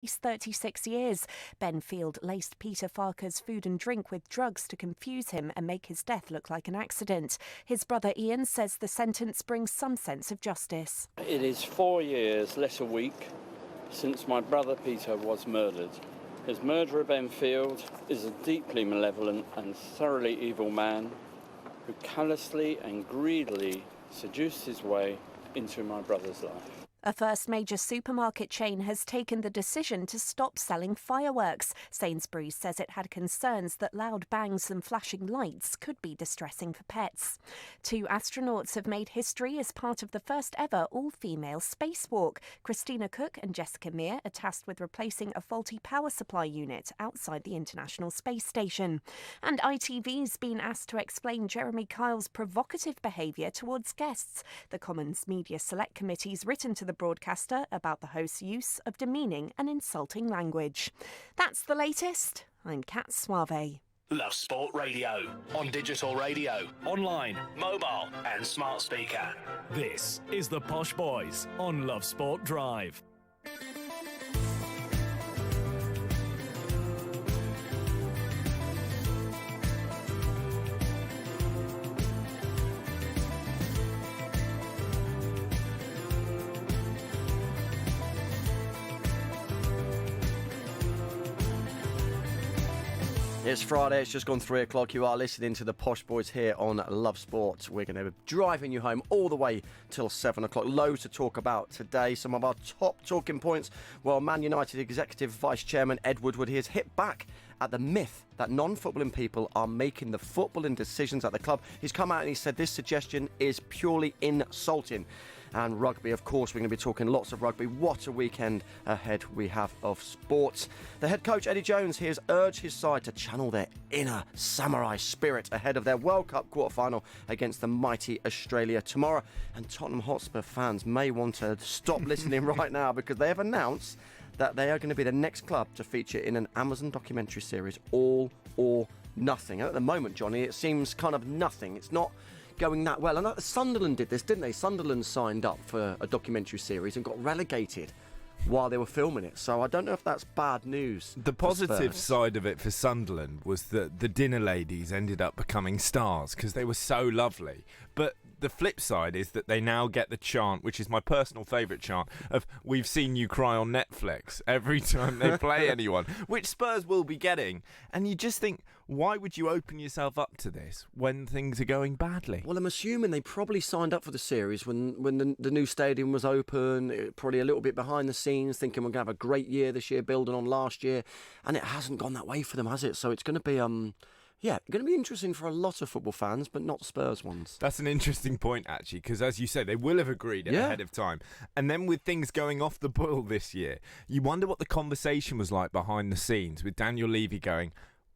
He's 36 years. Benfield laced Peter Farker's food and drink with drugs to confuse him and make his death look like an accident. His brother Ian says the sentence brings some sense of justice. It is 4 years, less a week, since my brother Peter was murdered. His murderer Benfield is a deeply malevolent and thoroughly evil man who callously and greedily seduced his way into my brother's life. A first major supermarket chain has taken the decision to stop selling fireworks. Sainsbury's says it had concerns that loud bangs and flashing lights could be distressing for pets. 2 astronauts have made history as part of the first ever all-female spacewalk. Christina Cook and Jessica Meir are tasked with replacing a faulty power supply unit outside the International Space Station. And ITV's been asked to explain Jeremy Kyle's provocative behaviour towards guests. The Commons Media Select Committee's written to the broadcaster about the host's use of demeaning and insulting language. That's the latest. I'm Kat Suave. Love Sport Radio. On digital radio, online, mobile and smart speaker. This is the Posh Boys on Love Sport Drive. It's Friday, it's just gone 3 o'clock. You are listening to the Posh Boys here on Love Sport. We're going to be driving you home all the way till 7 o'clock. Loads to talk about today. Some of our top talking points. Well, Man United Executive Vice Chairman Ed Woodward, he has hit back at the myth that non-footballing people are making the footballing decisions at the club. He's come out and he said this suggestion is purely insulting. And rugby, of course, we're going to be talking lots of rugby. What a weekend ahead we have of sports. The head coach, Eddie Jones, he has urged his side to channel their inner samurai spirit ahead of their World Cup quarter-final against the mighty Australia tomorrow. And Tottenham Hotspur fans may want to stop listening right now because they have announced that they are going to be the next club to feature in an Amazon documentary series, All or Nothing. And at the moment, Johnny, it seems kind of nothing. It's not going that well. And Sunderland did this, didn't they? Sunderland signed up for a documentary series and got relegated while they were filming it. So I don't know if that's bad news. The positive side of it for Sunderland was that the dinner ladies ended up becoming stars because they were so lovely. But the flip side is that they now get the chant, which is my personal favourite chant, of "We've seen you cry on Netflix" every time they play anyone, which Spurs will be getting. And you just think, why would you open yourself up to this when things are going badly? Well, I'm assuming they probably signed up for the series when the new stadium was open, probably a little bit behind the scenes, thinking we're going to have a great year this year, building on last year. And it hasn't gone that way for them, has it? So it's going to be going to be interesting for a lot of football fans, but not Spurs ones. That's an interesting point, actually, because as you say, they will have agreed it ahead of time. And then with things going off the boil this year, you wonder what the conversation was like behind the scenes with Daniel Levy going,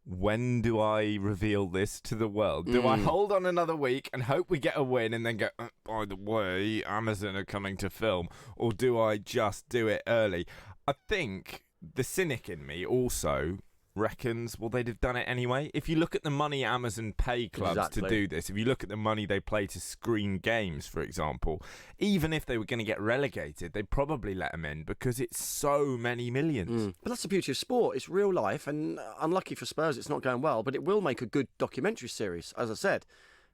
when do I reveal this to the world? Do I hold on another week and hope we get a win and then go, by the way, Amazon are coming to film? Or do I just do it early? I think the cynic in me also reckons, well, they'd have done it anyway. If you look at the money Amazon pay clubs to do this, if you look at the money they play to screen games, for example, even if they were going to get relegated, they'd probably let them in because it's so many millions. But that's the beauty of sport. It's real life, and unlucky for Spurs, it's not going well, but it will make a good documentary series. As I said,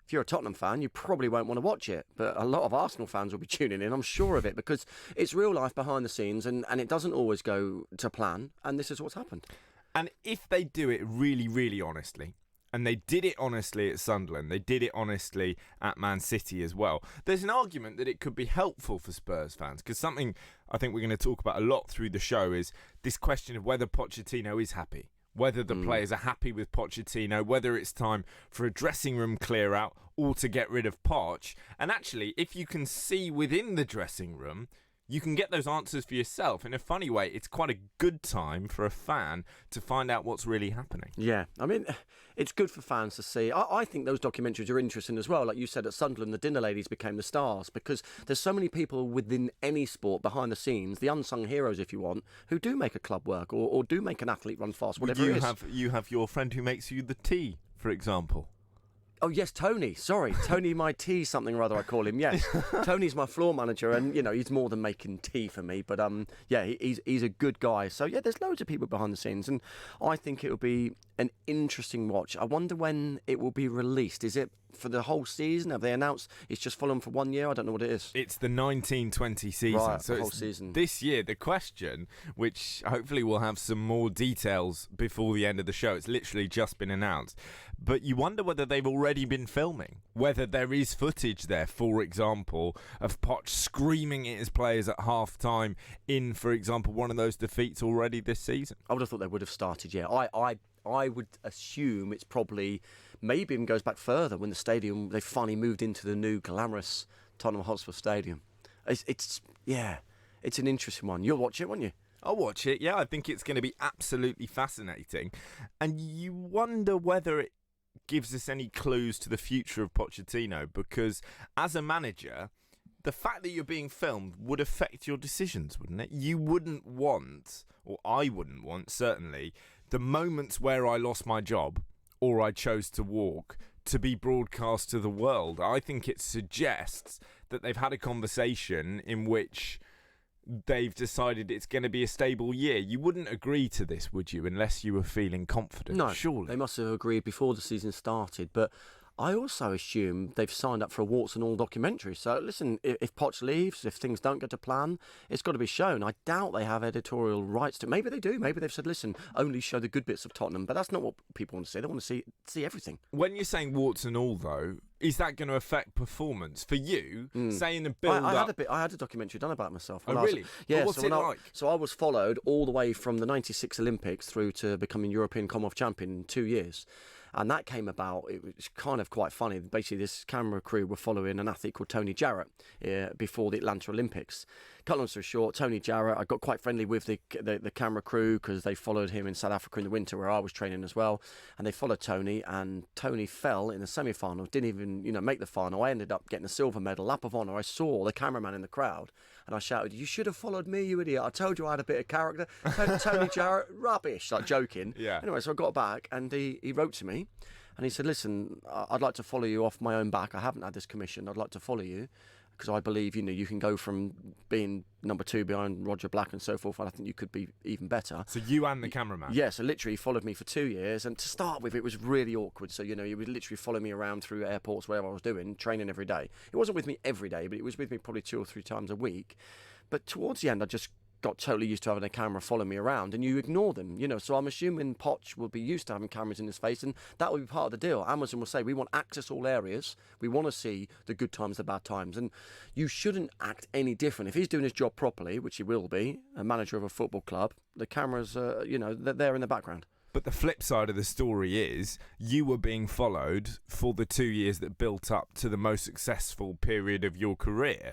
if you're a Tottenham fan, you probably won't want to watch it, but a lot of Arsenal fans will be tuning in, I'm sure of it, because it's real life behind the scenes, and it doesn't always go to plan, and this is what's happened. And if they do it really, really honestly, and they did it honestly at Sunderland, they did it honestly at Man City as well, there's an argument that it could be helpful for Spurs fans, because something I think we're going to talk about a lot through the show is this question of whether Pochettino is happy, whether the players are happy with Pochettino, whether it's time for a dressing room clear out or to get rid of Poch. And actually, if you can see within the dressing room, you can get those answers for yourself. In a funny way, it's quite a good time for a fan to find out what's really happening. Yeah, I mean, it's good for fans to see. I think those documentaries are interesting as well. Like you said, at Sunderland, the dinner ladies became the stars because there's so many people within any sport behind the scenes, the unsung heroes, if you want, who do make a club work or do make an athlete run fast, whatever it is. You have your friend who makes you the tea, for example. Oh, yes, Tony. Sorry. Tony, my tea, something or other I call him. Yes. Tony's my floor manager, and, he's more than making tea for me. But, he's a good guy. So, yeah, there's loads of people behind the scenes, and I think it'll be an interesting watch. I wonder when it will be released. Is it for the whole season? Have they announced it's just Fulham for 1 year? I don't know what it is. It's the 1920 season. Right, so the whole it's season. This year, the question, which hopefully we'll have some more details before the end of the show. It's literally just been announced. But you wonder whether they've already been filming, whether there is footage there, for example, of Poch screaming at his players at half-time in, for example, one of those defeats already this season. I would have thought they would have started, yeah. I would assume it's probably, maybe even goes back further when the stadium, they finally moved into the new glamorous Tottenham Hotspur Stadium. It's an interesting one. You'll watch it, won't you? I'll watch it, yeah. I think it's going to be absolutely fascinating. And you wonder whether it gives us any clues to the future of Pochettino, because as a manager, the fact that you're being filmed would affect your decisions, wouldn't it? You wouldn't want, or I wouldn't want, certainly, the moments where I lost my job or I chose to walk to be broadcast to the world. I think it suggests that they've had a conversation in which they've decided it's going to be a stable year. You wouldn't agree to this, would you, unless you were feeling confident? No, surely. They must have agreed before the season started, but I also assume they've signed up for a warts and all documentary. So listen, if Poch leaves, if things don't go to plan, it's got to be shown. I doubt they have editorial rights to. Maybe they do. Maybe they've said, listen, only show the good bits of Tottenham. But that's not what people want to see. They want to see everything. When you're saying warts and all, though, is that going to affect performance for you? Say in the build-up. I had a documentary done about myself. Oh, really? Yeah. What's it like? So I was followed all the way from the '96 Olympics through to becoming European Commonwealth champion in 2 years. And that came about, it was kind of quite funny. Basically, this camera crew were following an athlete called Tony Jarrett before the Atlanta Olympics. Cut long story short, Tony Jarrett, I got quite friendly with the camera crew because they followed him in South Africa in the winter where I was training as well. And they followed Tony, and Tony fell in the semi-final, didn't even make the final. I ended up getting a silver medal, lap of honour. I saw the cameraman in the crowd and I shouted, "You should have followed me, you idiot. I told you I had a bit of character." Tony Jarrett, rubbish, like joking. Yeah. Anyway, so I got back and he wrote to me and he said, "Listen, I'd like to follow you off my own back. I haven't had this commission. I'd like to follow you because I believe, you can go from being number 2 behind Roger Black and so forth, and I think you could be even better." So you and the cameraman? Yeah, so literally he followed me for 2 years, and to start with, it was really awkward. So, he would literally follow me around through airports, wherever I was doing, training every day. It wasn't with me every day, but it was with me probably 2 or 3 times a week. But towards the end, I just got totally used to having a camera follow me around, and you ignore them, so I'm assuming Poch will be used to having cameras in his face, and that will be part of the deal. Amazon will say, we want access all areas, we want to see the good times, the bad times, and you shouldn't act any different. If he's doing his job properly, which he will be, a manager of a football club, the cameras, they're there in the background. But the flip side of the story is you were being followed for the 2 years that built up to the most successful period of your career.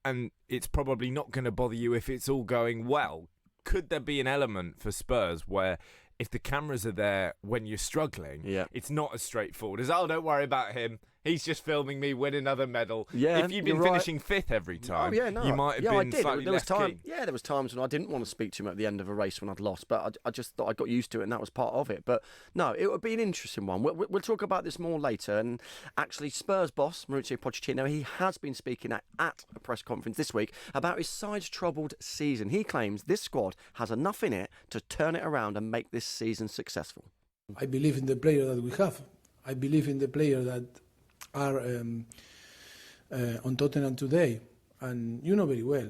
And it's probably not going to bother you if it's all going well. Could there be an element for Spurs where if the cameras are there when you're struggling, it's not as straightforward as, "Oh, don't worry about him. He's just filming me win another medal." Yeah, if you'd been finishing 5th every time, you might have been slightly less keen. Yeah, there was times when I didn't want to speak to him at the end of a race when I'd lost, but I just thought I got used to it and that was part of it. But no, it would be an interesting one. We'll talk about this more later. And actually, Spurs boss, Mauricio Pochettino, he has been speaking at a press conference this week about his side's troubled season. He claims this squad has enough in it to turn it around and make this season successful. I believe in the player that we have. I believe in the player that are on Tottenham today, and you know very well.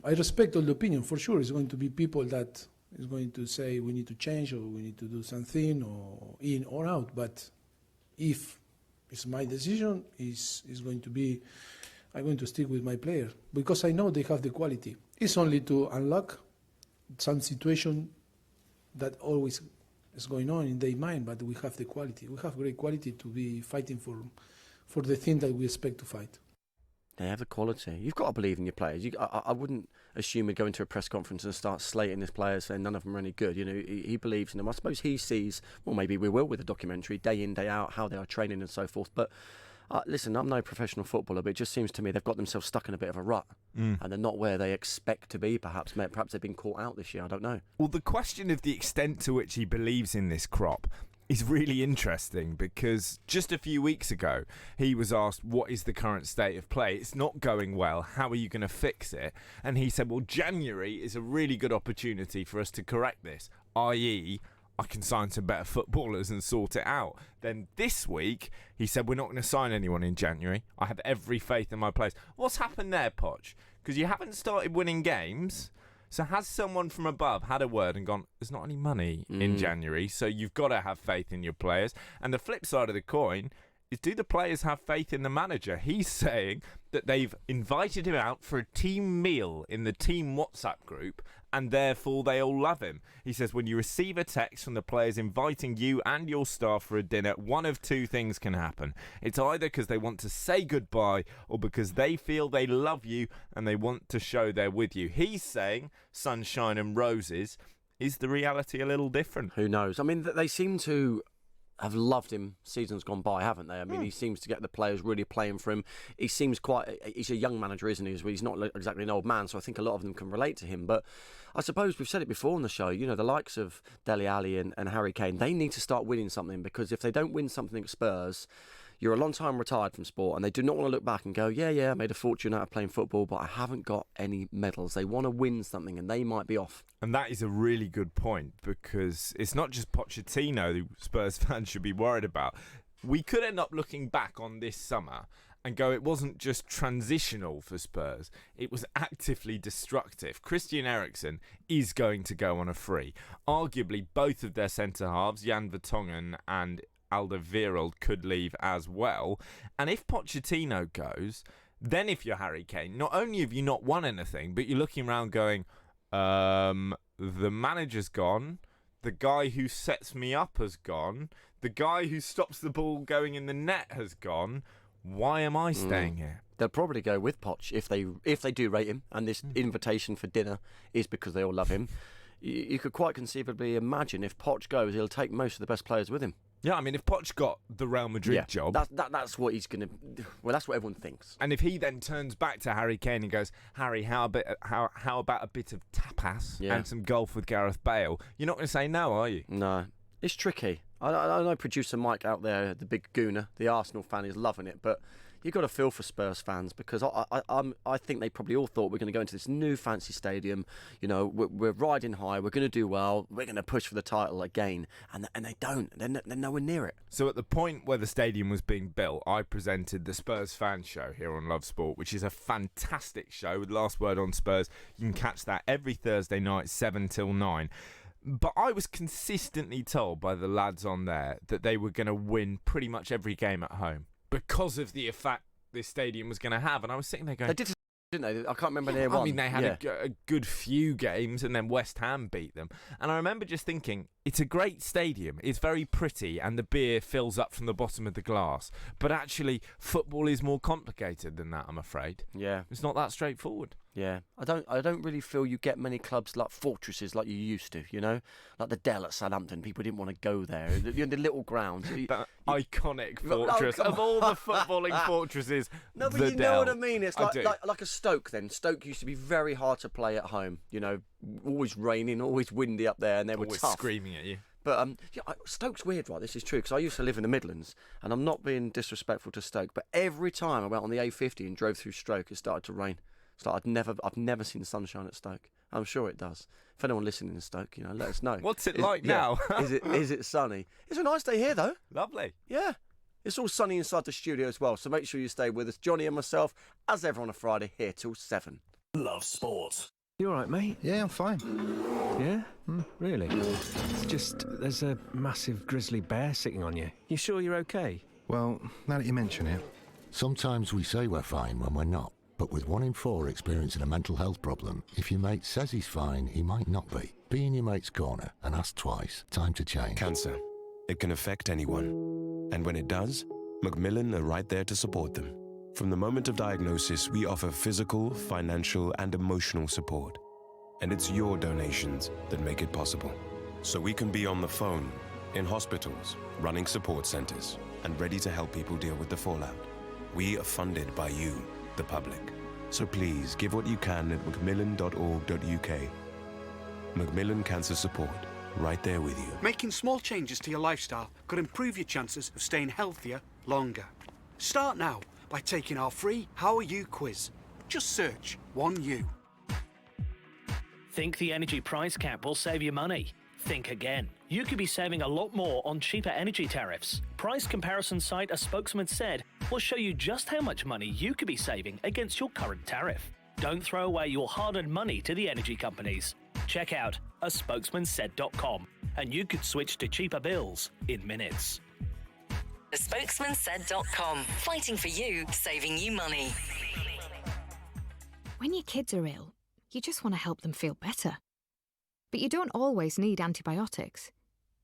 I respect all the opinion. For sure, it's going to be people that is going to say we need to change or we need to do something or in or out. But if it's my decision, is going to be, I'm going to stick with my player because I know they have the quality. It's only to unlock some situation that always is going on in their mind, but we have the quality. We have great quality to be fighting for the thing that we expect to fight. They have the quality. You've got to believe in your players. I wouldn't assume he'd go into a press conference and start slating his players, saying none of them are any good. He believes in them. I suppose he sees, well, maybe we will with a documentary, day in, day out, how they are training and so forth. But listen, I'm no professional footballer, but it just seems to me they've got themselves stuck in a bit of a rut. And they're not where they expect to be, perhaps. Perhaps they've been caught out this year, I don't know. Well, the question of the extent to which he believes in this crop is really interesting because just a few weeks ago, he was asked, what is the current state of play? It's not going well. How are you going to fix it? And he said, well, January is a really good opportunity for us to correct this, i.e., I can sign some better footballers and sort it out. Then this week, he said, we're not going to sign anyone in January. I have every faith in my players. What's happened there, Poch? Because you haven't started winning games. So has someone from above had a word and gone, there's not any money in January, so you've got to have faith in your players? And the flip side of the coin is, do the players have faith in the manager? He's saying that they've invited him out for a team meal in the team WhatsApp group, and therefore they all love him. He says, when you receive a text from the players inviting you and your staff for a dinner, one of two things can happen. It's either because they want to say goodbye or because they feel they love you and they want to show they're with you. He's saying sunshine and roses. Is the reality a little different? Who knows? I mean, they seem to have loved him seasons gone by, haven't they? I mean, he seems to get the players really playing for him. He seems he's a young manager, isn't he? He's not exactly an old man, so I think a lot of them can relate to him. But I suppose we've said it before on the show, the likes of Dele Alli and Harry Kane, they need to start winning something, because if they don't win something at Spurs, you're a long time retired from sport, and they do not want to look back and go, yeah, I made a fortune out of playing football, but I haven't got any medals. They want to win something, and they might be off. And that is a really good point, because it's not just Pochettino who Spurs fans should be worried about. We could end up looking back on this summer and go, it wasn't just transitional for Spurs, it was actively destructive. Christian Eriksen is going to go on a free. Arguably, both of their centre-halves, Jan Vertonghen and Alderweireld, could leave as well. And if Pochettino goes, then if you're Harry Kane, not only have you not won anything, but you're looking around going, the manager's gone, the guy who sets me up has gone, the guy who stops the ball going in the net has gone. Why am I staying here? They'll probably go with Poch if they do rate him, and this invitation for dinner is because they all love him. You could quite conceivably imagine if Poch goes, he'll take most of the best players with him. Yeah, I mean, if Poch got the Real Madrid job... That's what he's going to... Well, that's what everyone thinks. And if he then turns back to Harry Kane and goes, Harry, how about a bit of tapas and some golf with Gareth Bale? You're not going to say no, are you? No. It's tricky. I know producer Mike out there, the big gooner, the Arsenal fan, is loving it, but you've got to feel for Spurs fans, because I think they probably all thought we're going to go into this new fancy stadium, we're riding high, we're going to do well, we're going to push for the title again, and they don't. They're nowhere near it. So at the point where the stadium was being built, I presented the Spurs fan show here on Love Sport, which is a fantastic show with Last Word on Spurs. You can catch that every Thursday night, 7 till 9. But I was consistently told by the lads on there that they were going to win pretty much every game at home because of the effect this stadium was going to have. And I was sitting there going... They did, didn't they? I can't remember near one. I mean, they had a good few games, and then West Ham beat them. And I remember just thinking, it's a great stadium. It's very pretty, and the beer fills up from the bottom of the glass. But actually, football is more complicated than that, I'm afraid. Yeah. It's not that straightforward. Yeah, I don't really feel you get many clubs like fortresses like you used to, like the Dell at Southampton. People didn't want to go there. The little grounds. That iconic fortress of all the footballing fortresses. No, but the you Dell. know what I mean. It's like a Stoke then. Stoke used to be very hard to play at home. Always raining, always windy up there, and they were always tough. Screaming at you. But Stoke's weird, right? This is true, because I used to live in the Midlands, and I'm not being disrespectful to Stoke, but every time I went on the A50 and drove through Stoke, it started to rain. So I've never seen the sunshine at Stoke. I'm sure it does. If anyone listening in Stoke, let us know. What's it like now? Is it sunny? It's a nice day here, though. Lovely. Yeah. It's all sunny inside the studio as well, so make sure you stay with us. Johnny and myself, as ever on a Friday, here till 7. Love Sport. You all right, mate? Yeah, I'm fine. Yeah? Really? It's just, there's a massive grizzly bear sitting on you. You sure you're okay? Well, now that you mention it, sometimes we say we're fine when we're not. But with 1 in 4 experiencing a mental health problem, if your mate says he's fine, he might not be. Be in your mate's corner and ask twice. Time to change. Cancer. It can affect anyone. And when it does, Macmillan are right there to support them. From the moment of diagnosis, we offer physical, financial, and emotional support. And it's your donations that make it possible. So we can be on the phone, in hospitals, running support centers, and ready to help people deal with the fallout. We are funded by you, the public. So please give what you can at macmillan.org.uk. Macmillan Cancer Support. right there with you. Making small changes to your lifestyle could improve your chances of staying healthier longer. Start now by taking our free How Are You quiz. Just search 1U. Think the energy price cap will save you money? Think again. You could be saving a lot more on cheaper energy tariffs. Price comparison site A Spokesman Said will show you just how much money you could be saving against your current tariff. Don't throw away your hard-earned money to the energy companies. Check out aspokesmansaid.com and you could switch to cheaper bills in minutes. aspokesmansaid.com. Fighting for you, saving you money. When your kids are ill, you just want to help them feel better. But you don't always need antibiotics.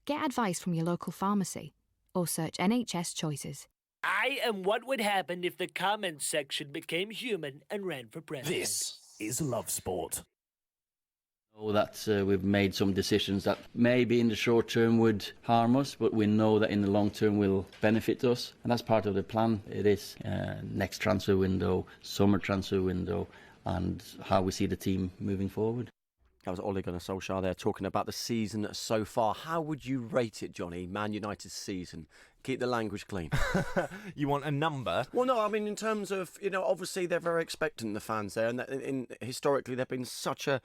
Get advice from your local pharmacy or search NHS Choices. I am what would happen if the comments section became human and ran for president. This is Love Sport. Know that we've made some decisions that maybe in the short term would harm us, but we know that in the long term will benefit us, and that's part of the plan. It is next transfer window, summer transfer window, and how we see the team moving forward. That was Ole Gunnar Solskjaer there talking about the season so far. How would you rate it, Johnny, Man United's season? Keep the language clean. You want a number? Well, no, I mean, in terms of, obviously they're very expectant, the fans there, and historically they've been such a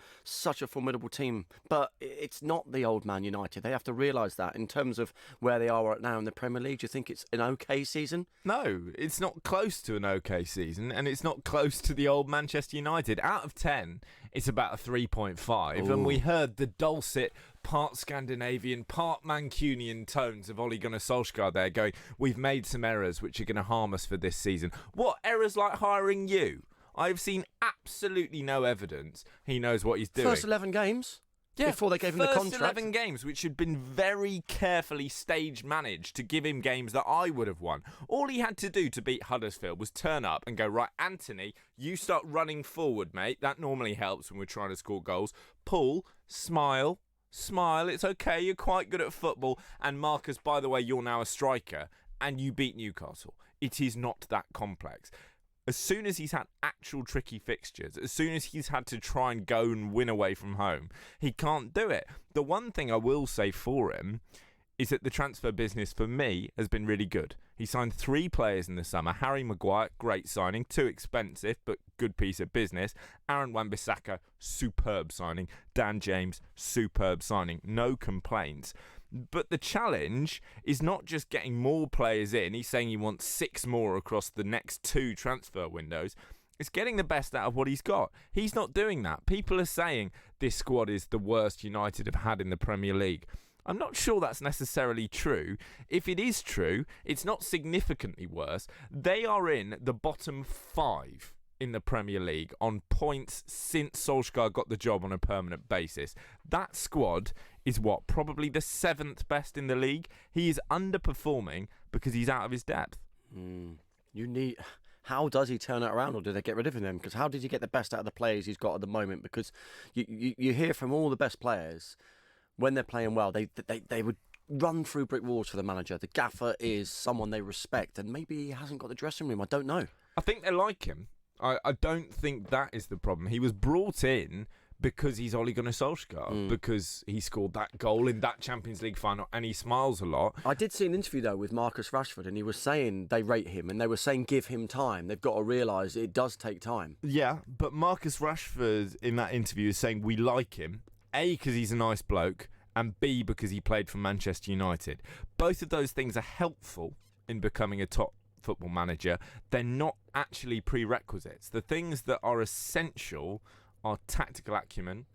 formidable team. But it's not the old Man United. They have to realise that. In terms of where they are right now in the Premier League, do you think it's an okay season? No, it's not close to an okay season, and it's not close to the old Manchester United. Out of 10, it's about a 3.5, and we heard the dulcet, part Scandinavian, part Mancunian tones of Ole Gunnar Solskjaer there going, we've made some errors which are going to harm us for this season. What errors like hiring you? I've seen absolutely no evidence he knows what he's doing. First 11 games? Yeah, before they gave him the contract. First 11 games, which had been very carefully stage managed to give him games that I would have won. All he had to do to beat Huddersfield was turn up and go, right, Anthony, you start running forward, mate. That normally helps when we're trying to score goals. Paul, smile, it's okay, you're quite good at football. And Marcus, by the way, you're now a striker and you beat Newcastle. It is not that complex. As soon as he's had actual tricky fixtures, as soon as he's had to try and go and win away from home, he can't do it. The one thing I will say for him is that the transfer business for me has been really good. He signed 3 players in the summer. Harry Maguire, great signing, too expensive, but good piece of business. Aaron Wan-Bissaka, superb signing. Dan James, superb signing. No complaints. But the challenge is not just getting more players in. He's saying he wants 6 more across the next 2 transfer windows. It's getting the best out of what he's got. He's not doing that. People are saying this squad is the worst United have had in the Premier League. I'm not sure that's necessarily true. If it is true, it's not significantly worse. They are in the bottom 5 in the Premier League on points since Solskjaer got the job on a permanent basis. That squad is probably the 7th best in the league. He is underperforming because he's out of his depth. How does he turn it around, or do they get rid of him? Because how did he get the best out of the players he's got at the moment? Because you hear from all the best players, when they're playing well, they would run through brick walls for the manager. The gaffer is someone they respect, and maybe he hasn't got the dressing room. I don't know. I think they like him. I don't think that is the problem. He was brought in because he's Ole Gunnar Solskjaer, because he scored that goal in that Champions League final and he smiles a lot. I did see an interview, though, with Marcus Rashford, and he was saying they rate him, and they were saying give him time. They've got to realise it does take time. Yeah, but Marcus Rashford in that interview is saying we like him, A, because he's a nice bloke, and B, because he played for Manchester United. Both of those things are helpful in becoming a top football manager. They're not actually prerequisites. The things that are essential are tactical acumen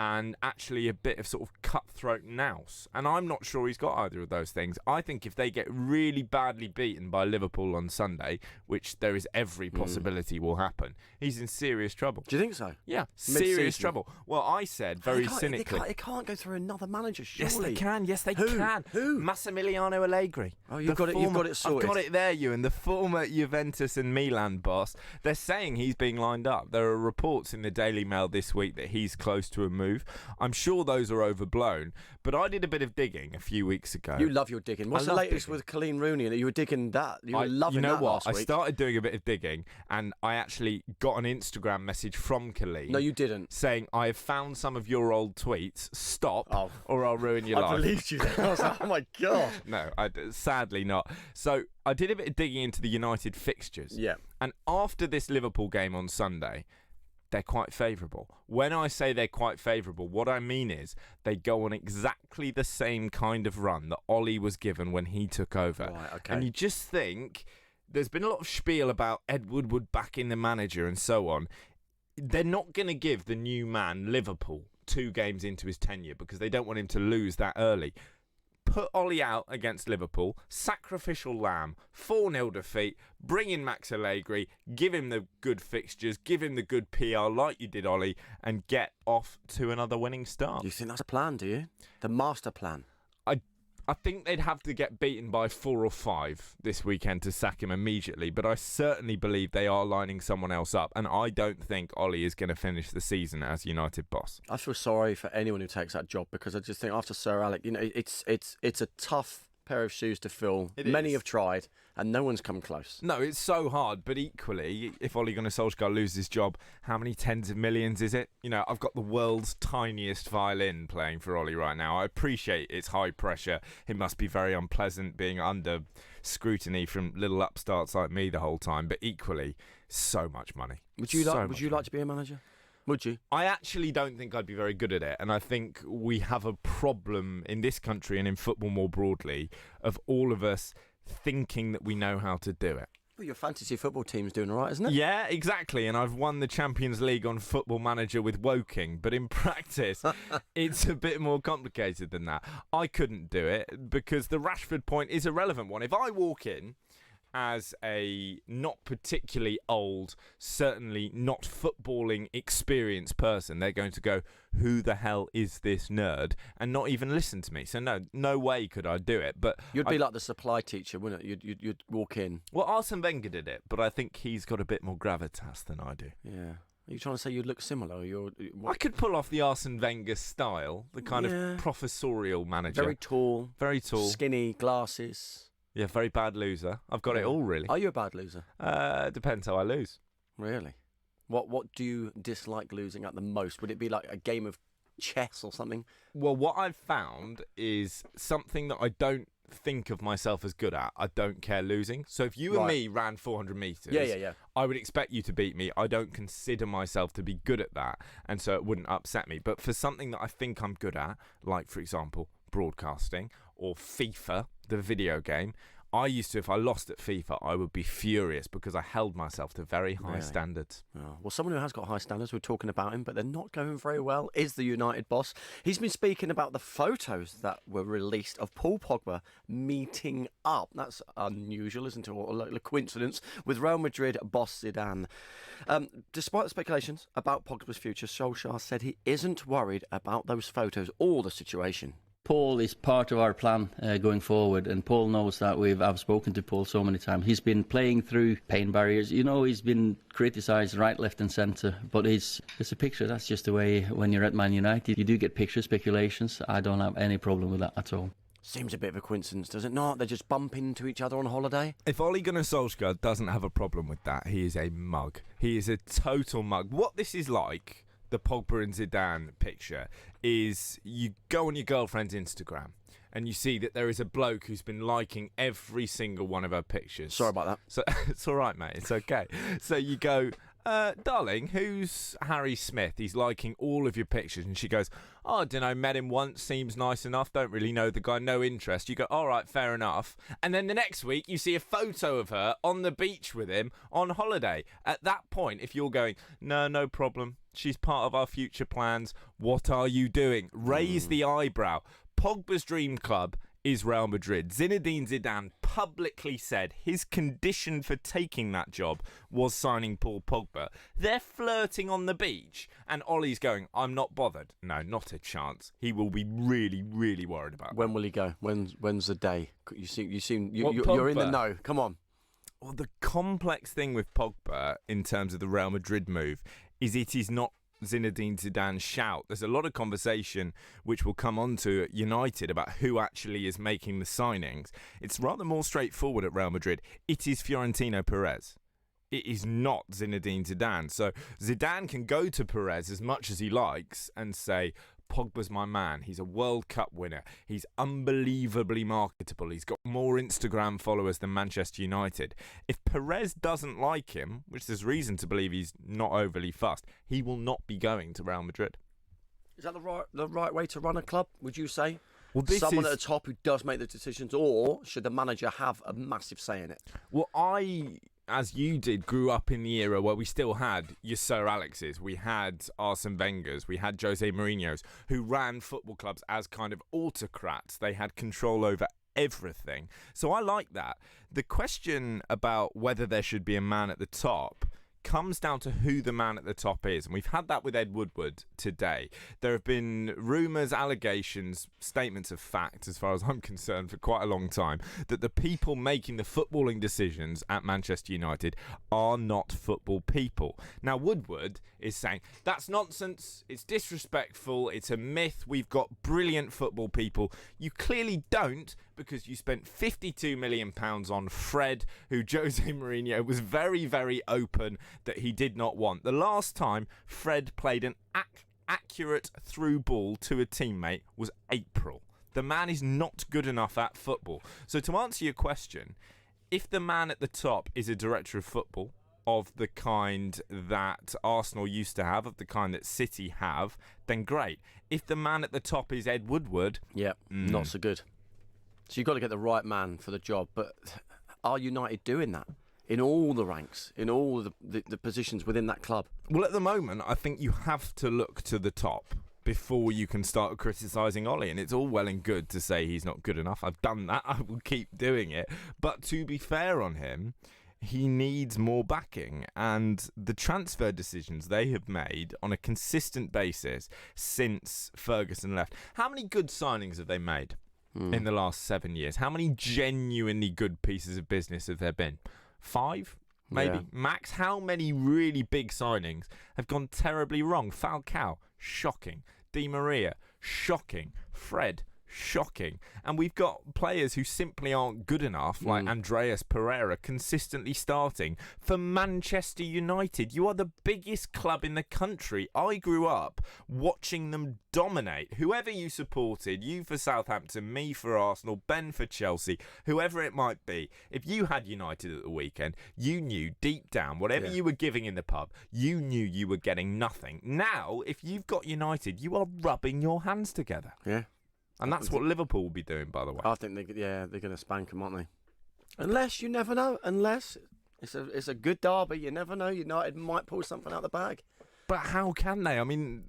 and actually a bit of sort of cutthroat nous. And I'm not sure he's got either of those things. I think if they get really badly beaten by Liverpool on Sunday, which there is every possibility will happen, he's in serious trouble. Do you think so? Yeah, serious trouble. Well, I said very cynically... It can't go through another manager, surely. Yes, they can. Yes, they Who? can. Who? Massimiliano Allegri. Oh, you've got it sorted. I've got it there, Ewan. The former Juventus and Milan boss. They're saying he's being lined up. There are reports in the Daily Mail this week that he's close to a move. move. I'm sure those are overblown, but I did a bit of digging a few weeks ago. You love your digging. What's the latest with Colleen Rooney? You were digging that. You were loving that last week. I started doing a bit of digging, and I actually got an Instagram message from Colleen. No, you didn't. Saying, I have found some of your old tweets. Stop, or I'll ruin your life. I believed you then. I was like, oh my God. No, sadly not. So I did a bit of digging into the United fixtures. Yeah. And after this Liverpool game on Sunday, they're quite favourable. When I say they're quite favourable, what I mean is they go on exactly the same kind of run that Ollie was given when he took over. Right, okay. And you just think, there's been a lot of spiel about Ed Woodward backing the manager and so on. They're not going to give the new man Liverpool 2 games into his tenure because they don't want him to lose that early. Put Ollie out against Liverpool, sacrificial lamb, 4-0 defeat, bring in Max Allegri, give him the good fixtures, give him the good PR like you did, Ollie, and get off to another winning start. You think that's a plan, do you? The master plan? I think they'd have to get beaten by 4 or 5 this weekend to sack him immediately, but I certainly believe they are lining someone else up, and I don't think Ollie is going to finish the season as United boss. I feel sorry for anyone who takes that job because I just think after Sir Alec, it's a tough pair of shoes to fill. Many have tried, and no one's come close. No, it's so hard, but equally, if Ole Gunnar Solskjaer loses his job, how many tens of millions is it? I've got the world's tiniest violin playing for Ollie right now. I appreciate it's high pressure. It must be very unpleasant being under scrutiny from little upstarts like me the whole time, but equally, so much money. Would you like to be a manager? Would you? I actually don't think I'd be very good at it, and I think we have a problem in this country and in football more broadly of all of us thinking that we know how to do it. Well, your fantasy football team's doing all right, isn't it? Yeah, exactly, and I've won the Champions League on Football Manager with Woking, but in practice, it's a bit more complicated than that. I couldn't do it because the Rashford point is a relevant one. If I walk in as a not particularly old, certainly not footballing experienced person, they're going to go, who the hell is this nerd? And not even listen to me. So no way could I do it. But you'd be like the supply teacher, wouldn't it? You'd walk in. Well, Arsene Wenger did it, but I think he's got a bit more gravitas than I do. Yeah. Are you trying to say you'd look similar? I could pull off the Arsene Wenger style, the kind of professorial manager. Very tall. Skinny, glasses. Yeah, very bad loser. I've got it all, really. Are you a bad loser? Depends how I lose. Really? What do you dislike losing at the most? Would it be like a game of chess or something? Well, what I've found is something that I don't think of myself as good at. I don't care losing. So if you and me ran 400 metres, yeah. I would expect you to beat me. I don't consider myself to be good at that, and so it wouldn't upset me. But for something that I think I'm good at, like, for example, broadcasting or FIFA, the video game, I used to, if I lost at FIFA, I would be furious because I held myself to very high standards. Oh, well, someone who has got high standards, we're talking about him, but they're not going very well, is the United boss. He's been speaking about the photos that were released of Paul Pogba meeting up. That's unusual, isn't it? Or a coincidence with Real Madrid boss Zidane. Despite the speculations about Pogba's future, Solskjaer said he isn't worried about those photos or the situation. Paul is part of our plan going forward, and Paul knows that. I've spoken to Paul so many times. He's been playing through pain barriers. He's been criticised right, left and centre, but it's a picture. That's just the way when you're at Man United. You do get picture speculations. I don't have any problem with that at all. Seems a bit of a coincidence, does it not? They just bump into each other on holiday. If Ole Gunnar Solskjaer doesn't have a problem with that, he is a mug. He is a total mug. What this is like, the Pogba and Zidane picture, is you go on your girlfriend's Instagram and you see that there is a bloke who's been liking every single one of her pictures. Sorry about that. So it's all right, mate. It's okay. So you go, darling, who's Harry Smith? He's liking all of your pictures. And she goes, oh, I don't know, met him once, seems nice enough, don't really know the guy, no interest. You go, all right, fair enough. And then the next week you see a photo of her on the beach with him on holiday. At that point, if you're going, no problem, she's part of our future plans, what are you doing? Raise the eyebrow. Pogba's dream club is Real Madrid. Zinedine Zidane publicly said his condition for taking that job was signing Paul Pogba. They're flirting on the beach, and Ollie's going, I'm not bothered. No, not a chance. He will be really, really worried about When will he go? When's the day? You're in the know. Come on. Well, the complex thing with Pogba in terms of the Real Madrid move is it is not Zinedine Zidane's shout. There's a lot of conversation which we'll come on to at United about who actually is making the signings. It's rather more straightforward at Real Madrid. It is Florentino Perez. It is not Zinedine Zidane. So Zidane can go to Perez as much as he likes and say, Pogba's my man. He's a World Cup winner. He's unbelievably marketable. He's got more Instagram followers than Manchester United. If Perez doesn't like him, which there's reason to believe he's not overly fussed, he will not be going to Real Madrid. Is that the right way to run a club, would you say? Well, someone at the top who does make the decisions, or should the manager have a massive say in it? Well, I, as you did, grew up in the era where we still had your Sir Alexes, we had Arsene Wenger's, we had Jose Mourinho's, who ran football clubs as kind of autocrats. They had control over everything. So I like that. The question about whether there should be a man at the top comes down to who the man at the top is. And we've had that with Ed Woodward today. There have been rumours, allegations, statements of fact, as far as I'm concerned, for quite a long time, that the people making the footballing decisions at Manchester United are not football people. Now, Woodward is saying, that's nonsense, it's disrespectful, it's a myth, we've got brilliant football people. You clearly don't, because you spent £52 million on Fred, who Jose Mourinho was very, very open that he did not want. The last time Fred played an accurate through ball to a teammate was April. The man is not good enough at football. So to answer your question, if the man at the top is a director of football, of the kind that Arsenal used to have, of the kind that City have, then great. If the man at the top is Ed Woodward... not so good. So you've got to get the right man for the job. But are United doing that in all the ranks, in all the positions within that club? Well, at the moment, I think you have to look to the top before you can start criticising Ollie. And it's all well and good to say he's not good enough. I've done that. I will keep doing it. But to be fair on him, he needs more backing. And the transfer decisions they have made on a consistent basis since Ferguson left. How many good signings have they made in the last 7 years? How many genuinely good pieces of business have there been? 5? Maybe. Max, how many really big signings have gone terribly wrong? Falcao, shocking. Di Maria, shocking. Fred, shocking. And we've got players who simply aren't good enough, like Andreas Pereira, consistently starting for Manchester United. You are the biggest club in the country. I grew up watching them dominate. Whoever you supported, you for Southampton, me for Arsenal, Ben for Chelsea, whoever it might be, if you had United at the weekend, you knew deep down, whatever you were giving in the pub, you knew you were getting nothing. Now, if you've got United, you are rubbing your hands together. Yeah. And that's what Liverpool will be doing, by the way. I think they're going to spank them, aren't they? Unless, you never know. Unless it's a good derby, you never know. United might pull something out the bag. But how can they? I mean,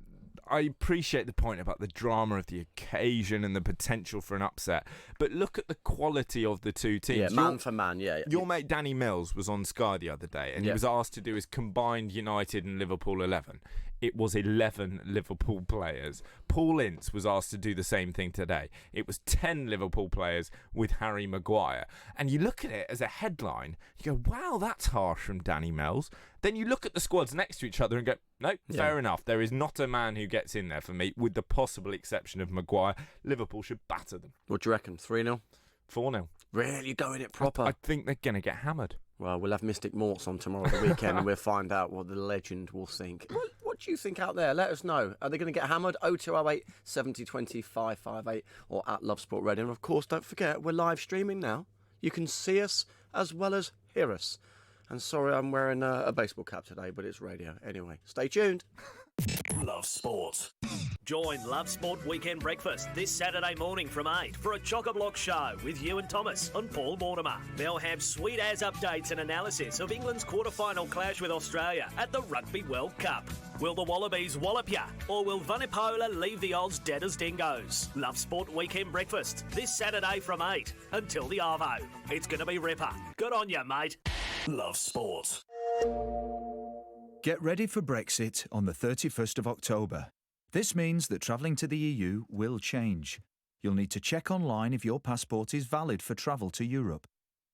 I appreciate the point about the drama of the occasion and the potential for an upset. But look at the quality of the two teams. Yeah, man for man, yeah. Your mate Danny Mills was on Sky the other day, and he was asked to do his combined United and Liverpool 11. It was 11 Liverpool players. Paul Ince was asked to do the same thing today. It was 10 Liverpool players with Harry Maguire. And you look at it as a headline, you go, wow, that's harsh from Danny Mills. Then you look at the squads next to each other and go, no, fair enough. There is not a man who gets in there for me, with the possible exception of Maguire. Liverpool should batter them. What do you reckon, 3-0? 4-0. Really going it proper? I think they're going to get hammered. Well, we'll have Mystic Morts on tomorrow the weekend and we'll find out what the legend will think. What do you think out there? Let us know. Are they going to get hammered? 0208 70 20 558 or at Love Sport Radio. And of course, don't forget, we're live streaming now. You can see us as well as hear us. And sorry, I'm wearing a baseball cap today, but it's radio. Anyway, stay tuned. Love Sport. Join Love Sport Weekend Breakfast this Saturday morning from 8 for a chock-a-block show with Ewan Thomas and Paul Mortimer. They'll have sweet-as updates and analysis of England's quarter-final clash with Australia at the Rugby World Cup. Will the Wallabies wallop ya, or will Vunipola leave the odds dead as dingoes? Love Sport Weekend Breakfast this Saturday from 8 until the Arvo. It's going to be ripper. Good on ya, mate. Love Sport. Get ready for Brexit on the 31st of October. This means that travelling to the EU will change. You'll need to check online if your passport is valid for travel to Europe.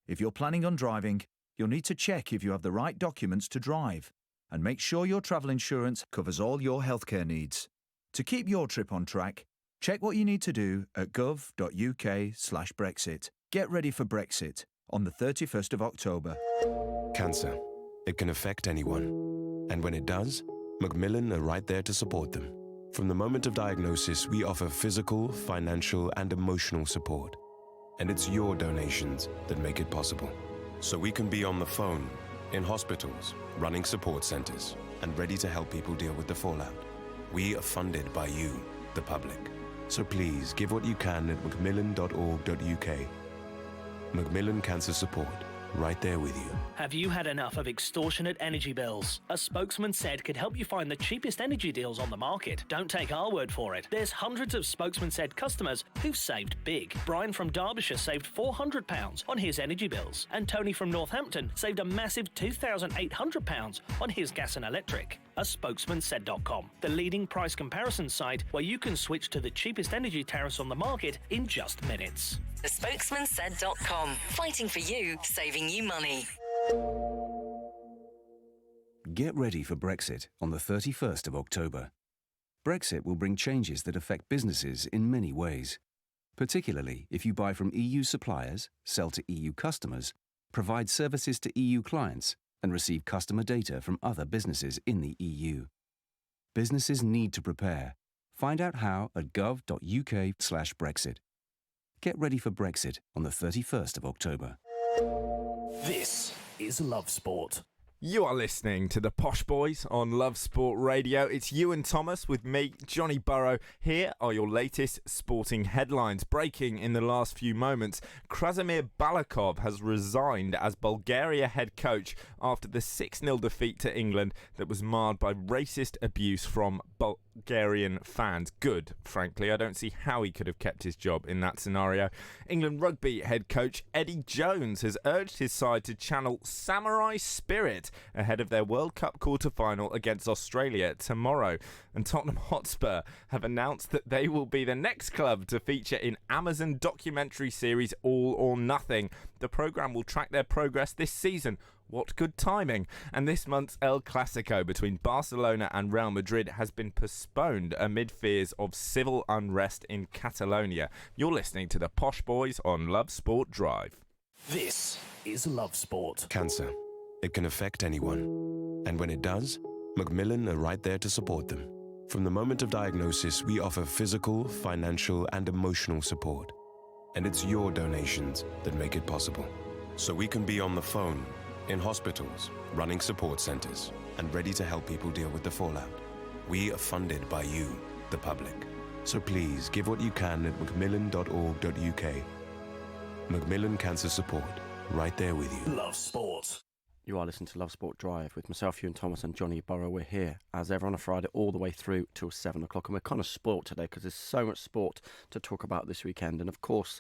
If you're planning on driving, you'll need to check if you have the right documents to drive. and make sure your travel insurance covers all your healthcare needs. To keep your trip on track, check what you need to do at gov.uk/Brexit. Get ready for Brexit on the 31st of October. Cancer. It can affect anyone. And when it does, Macmillan are right there to support them. From the moment of diagnosis, we offer physical, financial, and emotional support. And it's your donations that make it possible. So we can be on the phone, in hospitals, running support centres, and ready to help people deal with the fallout. We are funded by you, the public. So please give what you can at macmillan.org.uk. Macmillan Cancer Support, right there with you. Have you had enough of extortionate energy bills? A spokesman said could help you find the cheapest energy deals on the market. Don't take our word for it. There's hundreds of spokesman said customers who've saved big. Brian from Derbyshire saved £400 on his energy bills, and Tony from Northampton saved a massive £2,800 on his gas and electric. A spokesmansaid.com, the leading price comparison site where you can switch to the cheapest energy tariffs on the market in just minutes. The spokesmansaid.com, fighting for you, saving you money. Get ready for Brexit on the 31st of October. Brexit will bring changes that affect businesses in many ways, particularly if you buy from EU suppliers, sell to EU customers, provide services to EU clients, and receive customer data from other businesses in the EU. Businesses need to prepare. Find out how at gov.uk/Brexit. Get ready for Brexit on the 31st of October. This is Love Sport. You are listening to the Posh Boys on Love Sport Radio. It's Ewan Thomas with me, Johnny Burrow. Here are your latest sporting headlines. Breaking in the last few moments, Krasimir Balakov has resigned as Bulgaria head coach after the 6-0 defeat to England that was marred by racist abuse from Bulgarian fans. Good, frankly. I don't see how he could have kept his job in that scenario. England rugby head coach Eddie Jones has urged his side to channel samurai spirit ahead of their World Cup quarter-final against Australia tomorrow. And Tottenham Hotspur have announced that they will be the next club to feature in Amazon documentary series All or Nothing. The programme will track their progress this season. What good timing. And this month's El Clasico between Barcelona and Real Madrid has been postponed amid fears of civil unrest in Catalonia. You're listening to the Posh Boys on Love Sport Drive. This is Love Sport. Cancer. It can affect anyone. And when it does, Macmillan are right there to support them. From the moment of diagnosis, we offer physical, financial, and emotional support. And it's your donations that make it possible. So we can be on the phone, in hospitals, running support centres, and ready to help people deal with the fallout. We are funded by you, the public. So please give what you can at macmillan.org.uk. Macmillan Cancer Support, right there with you. Love Sport. You are listening to Love Sport Drive with myself, Ewan Thomas, and Johnny Burrow. We're here, as ever, on a Friday all the way through till 7 o'clock. And we're kind of spoilt today because there's so much sport to talk about this weekend. And, of course,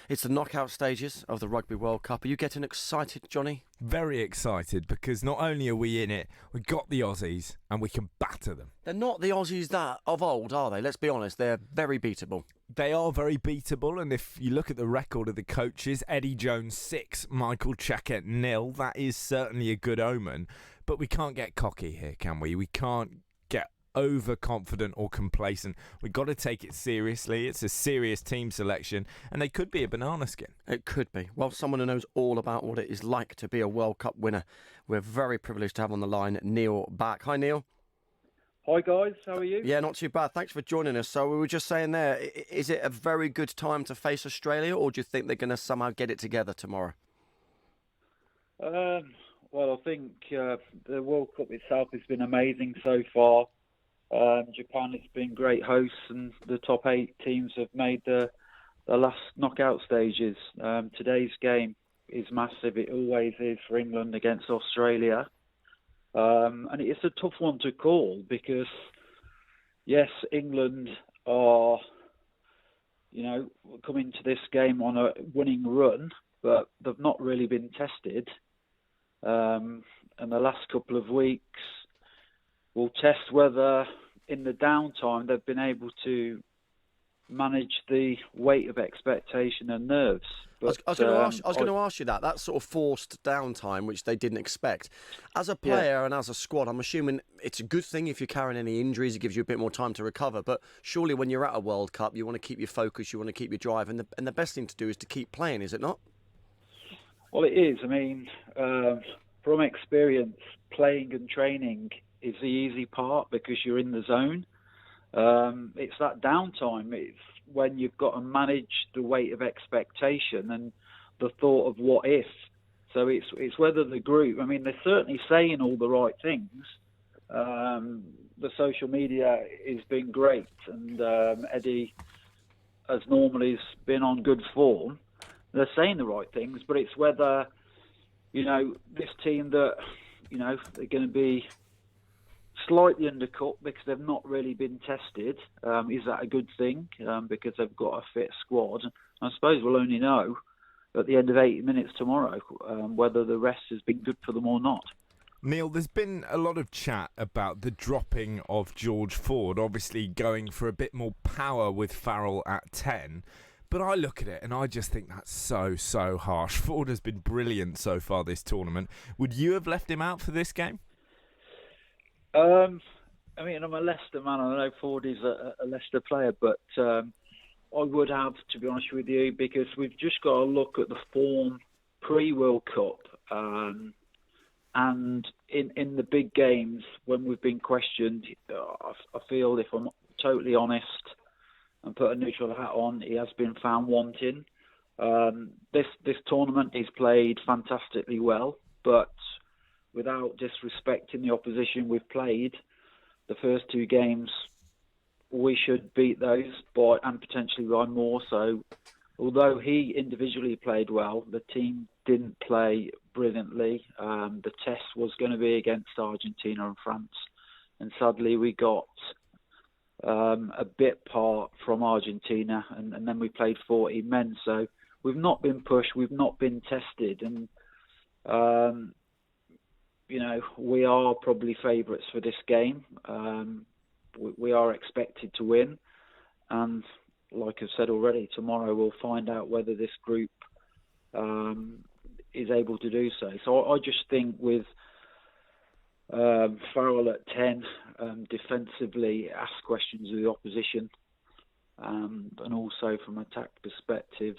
it's the knockout stages of the Rugby World Cup. Are you getting excited, Johnny? Very excited, because not only are we in it, we've got the Aussies and we can batter them. They're not the Aussies that of old, are they? Let's be honest, they're very beatable. They are very beatable, and if you look at the record of the coaches, Eddie Jones 6, Michael Checkett 0, that is certainly a good omen. But we can't get cocky here, can we? We can't get overconfident or complacent. We've got to take it seriously. It's a serious team selection, and they could be a banana skin. It could be. Well, someone who knows all about what it is like to be a World Cup winner. We're very privileged to have on the line Neil back. Hi, Neil. Hi guys, how are you? Yeah, not too bad. Thanks for joining us. So we were just saying there, is it a very good time to face Australia, or do you think they're going to somehow get it together tomorrow? Well, I think the World Cup itself has been amazing so far. Japan has been great hosts, and the top 8 teams have made the last knockout stages. Today's game is massive. It always is for England against Australia. And it's a tough one to call because, yes, England are, coming to this game on a winning run, but they've not really been tested. And the last couple of weeks will test whether in the downtime they've been able to manage the weight of expectation and nerves. But, I was going to ask you that. That sort of forced downtime, which they didn't expect. As a player and as a squad, I'm assuming it's a good thing if you're carrying any injuries. It gives you a bit more time to recover. But surely when you're at a World Cup, you want to keep your focus, you want to keep your drive. And the best thing to do is to keep playing, is it not? Well, it is. I mean, from experience, playing and training is the easy part because you're in the zone. It's that downtime. It's when you've got to manage the weight of expectation and the thought of what if. So it's whether the group. I mean, they're certainly saying all the right things. The social media has been great, and Eddie, as normally, has been on good form. They're saying the right things, but it's whether, this team that, they're going to be slightly undercut because they've not really been tested. Is that a good thing? Because they've got a fit squad. I suppose we'll only know at the end of 80 minutes tomorrow whether the rest has been good for them or not. Neil, there's been a lot of chat about the dropping of George Ford, obviously going for a bit more power with Farrell at 10. But I look at it and I just think that's so harsh. Ford has been brilliant so far this tournament. Would you have left him out for this game? I mean, I'm a Leicester man. I know Ford is a Leicester player, but I would have, to be honest with you, because we've just got to look at the form pre-World Cup. And in the big games, when we've been questioned, I feel, if I'm totally honest and put a neutral hat on, he has been found wanting. This tournament he's played fantastically well, but without disrespecting the opposition we've played, the first two games we should beat those by, and potentially by more. So although he individually played well, the team didn't play brilliantly. The test was going to be against Argentina and France, and sadly we got a bit part from Argentina, and then we played 40 men. So we've not been pushed, we've not been tested, and we are probably favourites for this game. We are expected to win, and like I've said already, tomorrow we'll find out whether this group is able to do so. So I just think with Farrell at 10, defensively ask questions of the opposition, and also from an attack perspective,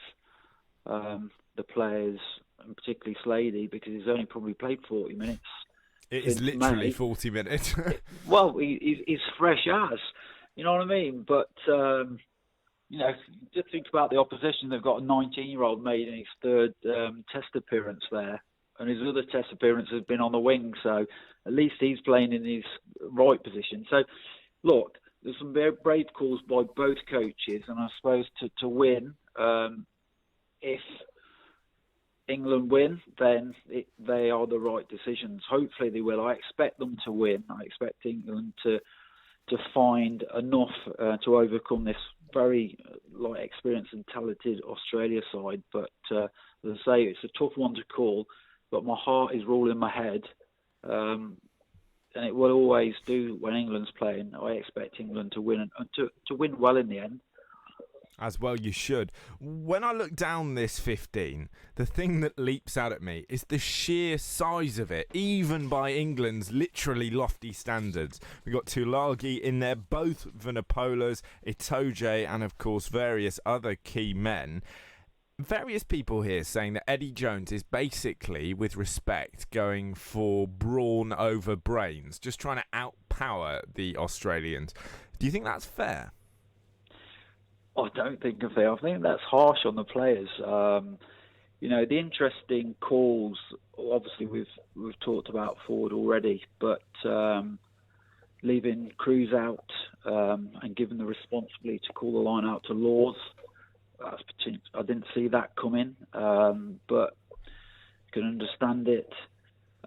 the players, and particularly Slady, because he's only probably played 40 minutes. It is literally 40 minutes. Well, he's fresh as, you know what I mean? But, just think about the opposition. They've got a 19-year-old making his third test appearance there, and his other test appearance has been on the wing, so at least he's playing in his right position. So, look, there's some very brave calls by both coaches, and I suppose to win, if England win, then they are the right decisions. Hopefully they will. I expect them to win. I expect England to find enough to overcome this very experienced and talented Australia side. But as I say, it's a tough one to call. But my heart is ruling my head, and it will always do when England's playing. I expect England to win and to win well in the end. As well you should. When I look down this 15, the thing that leaps out at me is the sheer size of it, even by England's literally lofty standards. We've got Tulagi in there, both Vunipolas, Itoje, and of course various other key men. Various people here saying that Eddie Jones is basically, with respect, going for brawn over brains, just trying to outpower the Australians. Do you think that's fair? I don't think of that. I think that's harsh on the players. The interesting calls. Obviously, we've talked about Ford already, but leaving Cruz out and giving the responsibility to call the line out to Laws, I didn't see that coming, but can understand it.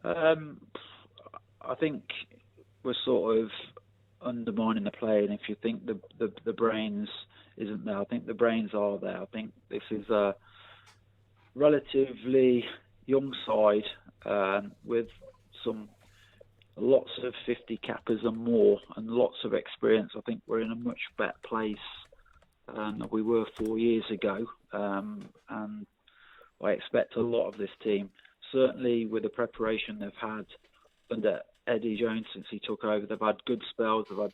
I think we're sort of undermining the play, and if you think the brains isn't there, I think the brains are there. I think this is a relatively young side with lots of 50 cappers and more, and lots of experience. I think we're in a much better place than we were 4 years ago, and I expect a lot of this team. Certainly with the preparation they've had under Eddie Jones since he took over, they've had good spells. They've had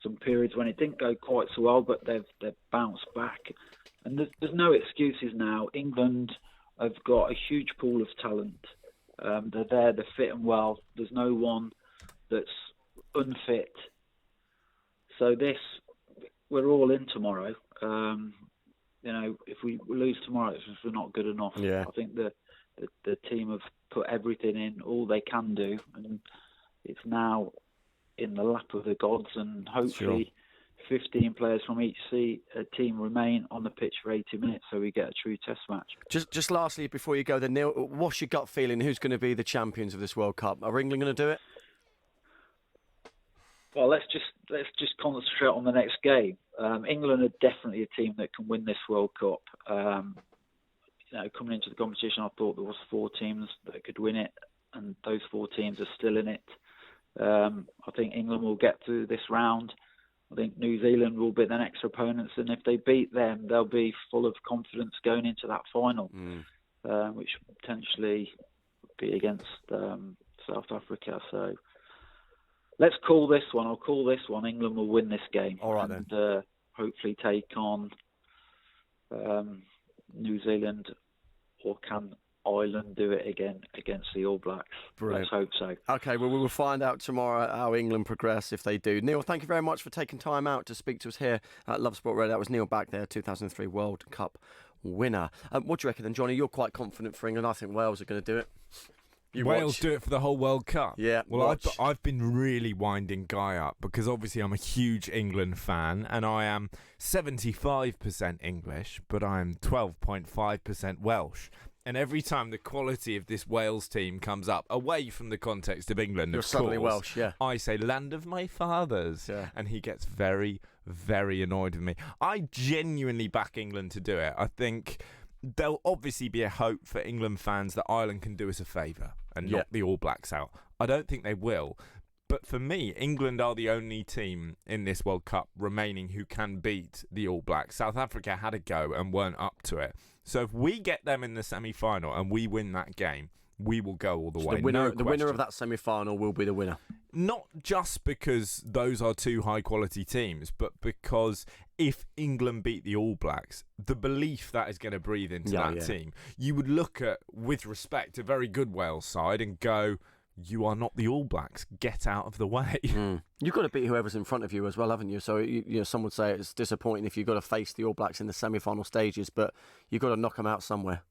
some periods when it didn't go quite so well, but they've bounced back. And there's no excuses now. England have got a huge pool of talent. They're there, they're fit and well. There's no one that's unfit. So we're all in tomorrow. If we lose tomorrow, it's just we're not good enough. Yeah. I think the team have put everything in, all they can do, and it's now in the lap of the gods, and hopefully 15 players from each team remain on the pitch for 80 minutes so we get a true test match. Just lastly, before you go then, Neil, what's your gut feeling? Who's going to be the champions of this World Cup? Are England going to do it? Well, let's just concentrate on the next game. England are definitely a team that can win this World Cup. Coming into the competition, I thought there was 4 teams that could win it, and those 4 teams are still in it. I think England will get through this round. I think New Zealand will be the next opponents, and if they beat them, they'll be full of confidence going into that final, which potentially would be against South Africa. So let's call this one. I'll call this one. England will win this game. All right, and then. Hopefully take on New Zealand, or can Ireland do it again against the All Blacks? Brilliant. Let's hope so. Okay, well, we will find out tomorrow how England progress if they do. Neil, thank you very much for taking time out to speak to us here at Love Sport Radio. That was Neil back there, 2003 World Cup winner. What do you reckon then, Johnny? You're quite confident for England. I think Wales are going to do it. Wales do it for the whole World Cup. Yeah. Well, I've been really winding Guy up because obviously I'm a huge England fan and I am 75% English, but I'm 12.5% Welsh. And every time the quality of this Wales team comes up, away from the context of England, You're suddenly Welsh, yeah. I say, land of my fathers. Yeah. And he gets very, very annoyed with me. I genuinely back England to do it. I think there'll obviously be a hope for England fans that Ireland can do us a favour and knock the All Blacks out. I don't think they will. But for me, England are the only team in this World Cup remaining who can beat the All Blacks. South Africa had a go and weren't up to it. So if we get them in the semi-final and we win that game, we will go all the way. The winner of that semi-final will be the winner. Not just because those are 2 high-quality teams, but because if England beat the All Blacks, the belief that is going to breathe into that team, you would look at, with respect, a very good Wales side and go, you are not the All Blacks. Get out of the way. You've got to beat whoever's in front of you as well, haven't you? So some would say it's disappointing if you've got to face the All Blacks in the semi-final stages, but you've got to knock them out somewhere.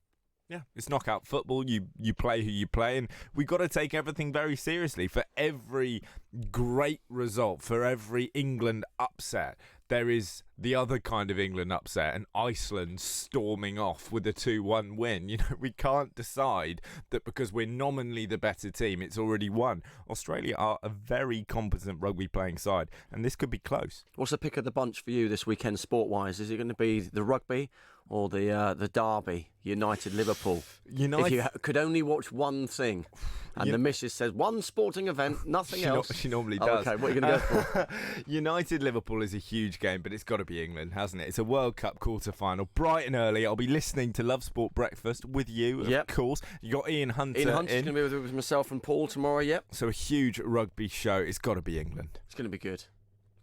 Yeah, it's knockout football. You play who you play, and we've got to take everything very seriously. For every great result, for every England upset, there is the other kind of England upset, and Iceland storming off with a 2-1 win. You know, we can't decide that because we're nominally the better team, it's already won. Australia are a very competent rugby playing side, and this could be close. What's the pick of the bunch for you this weekend, sport-wise? Is it going to be the rugby or the derby, United-Liverpool? If you could only watch one thing, and the missus says one sporting event, nothing else. She normally does. Okay, what are you going to go for? United-Liverpool is a huge game, but it's got to be England, hasn't it? It's a World Cup quarter-final, bright and early. I'll be listening to Love Sport Breakfast with you, of course. You got Ian Hunter. Ian Hunter's going to be with myself and Paul tomorrow, yep. So a huge rugby show. It's got to be England. It's going to be good.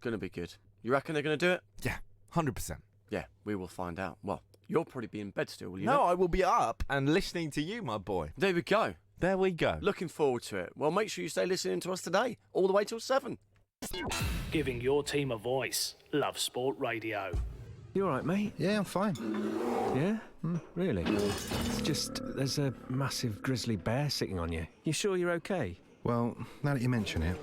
Going to be good. You reckon they're going to do it? Yeah, 100%. Yeah, we will find out. Well, you'll probably be in bed still, will you? No, I will be up and listening to you, my boy. There we go. There we go. Looking forward to it. Well, make sure you stay listening to us today, all the way till 7. Giving your team a voice. Love Sport Radio. You all right, mate? Yeah, I'm fine. Yeah? Really? It's just, there's a massive grizzly bear sitting on you. You sure you're okay? Well, now that you mention it.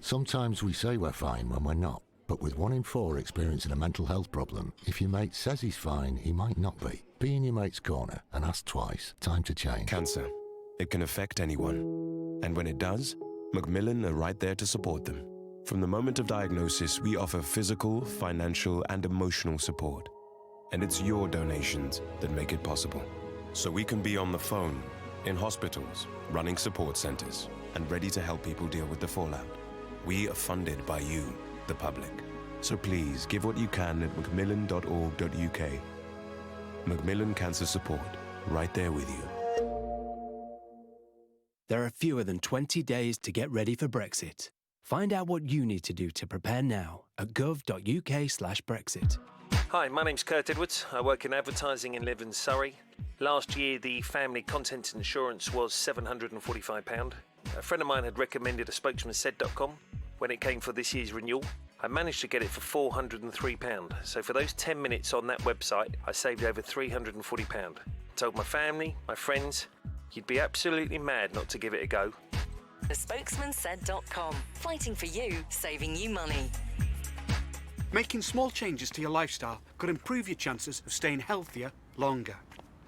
Sometimes we say we're fine when we're not. But with 1 in 4 experiencing a mental health problem, if your mate says he's fine, he might not be. Be in your mate's corner and ask twice. Time to change. Cancer. It can affect anyone. And when it does, Macmillan are right there to support them. From the moment of diagnosis, we offer physical, financial, and emotional support. And it's your donations that make it possible. So we can be on the phone, in hospitals, running support centers, and ready to help people deal with the fallout. We are funded by you, the public. So please give what you can at macmillan.org.uk. Macmillan Cancer Support, right there with you. There are fewer than 20 days to get ready for Brexit. Find out what you need to do to prepare now at gov.uk/Brexit. Hi, my name's Kurt Edwards. I work in advertising and live in Surrey. Last year, the family content insurance was £745. A friend of mine had recommended a spokesmansaid.com when it came for this year's renewal. I managed to get it for £403. So for those 10 minutes on that website, I saved over £340. Told my family, my friends, you'd be absolutely mad not to give it a go. Thespokesmansaid.com. Fighting for you, saving you money. Making small changes to your lifestyle could improve your chances of staying healthier longer.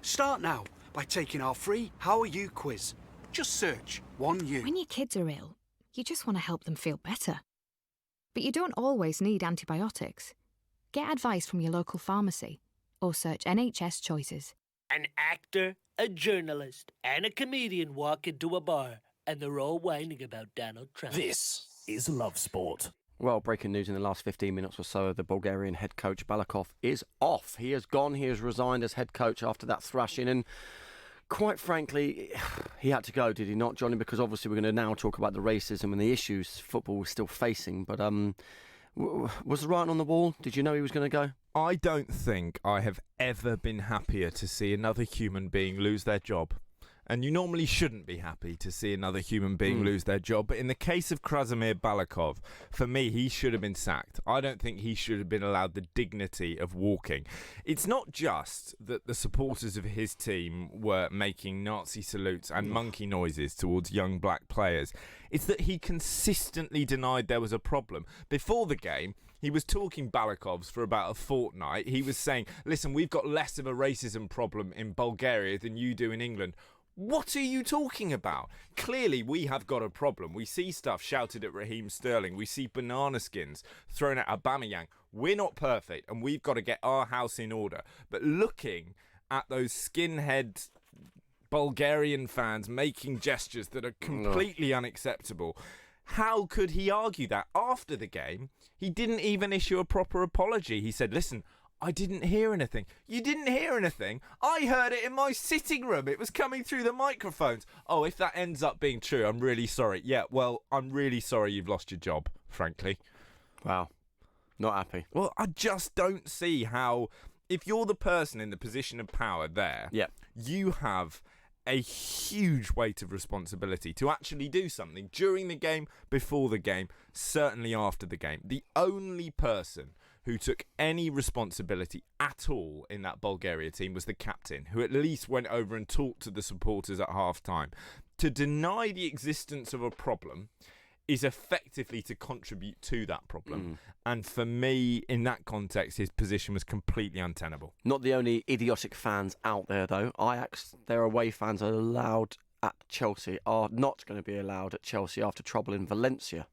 Start now by taking our free How Are You quiz. Just search 1U. When your kids are ill, you just want to help them feel better. But you don't always need antibiotics. Get advice from your local pharmacy or search NHS Choices. An actor, a journalist, and a comedian walk into a bar, and they're all whining about Donald Trump. This is Love Sport. Well, breaking news in the last 15 minutes or so, the Bulgarian head coach Balakov is off. He has gone, he has resigned as head coach after that thrashing, and quite frankly, he had to go, did he not, Johnny? Because obviously we're going to now talk about the racism and the issues football is still facing, but was the writing on the wall? Did you know he was going to go? I don't think I have ever been happier to see another human being lose their job. And you normally shouldn't be happy to see another human being lose their job. But in the case of Krasimir Balakov, for me, he should have been sacked. I don't think he should have been allowed the dignity of walking. It's not just that the supporters of his team were making Nazi salutes and monkey noises towards young black players. It's that he consistently denied there was a problem. Before the game, he was talking Balakovs for about a fortnight. He was saying, listen, we've got less of a racism problem in Bulgaria than you do in England. What are you talking about? Clearly, we have got a problem. We see stuff shouted at Raheem Sterling. We see banana skins thrown at Aubameyang. We're not perfect, and we've got to get our house in order. But looking at those skinhead Bulgarian fans making gestures that are completely unacceptable, how could he argue that? After the game, he didn't even issue a proper apology. He said, listen, I didn't hear anything. You didn't hear anything? I heard it in my sitting room. It was coming through the microphones. Oh, if that ends up being true, I'm really sorry. Yeah, well, I'm really sorry you've lost your job, frankly. Wow. Not happy. Well, I just don't see how, if you're the person in the position of power there, you have a huge weight of responsibility to actually do something during the game, before the game, certainly after the game. The only person who took any responsibility at all in that Bulgaria team was the captain, who at least went over and talked to the supporters at half-time. To deny the existence of a problem is effectively to contribute to that problem. And for me, in that context, his position was completely untenable. Not the only idiotic fans out there, though. Ajax, their away fans are allowed at Chelsea, are not going to be allowed at Chelsea after trouble in Valencia.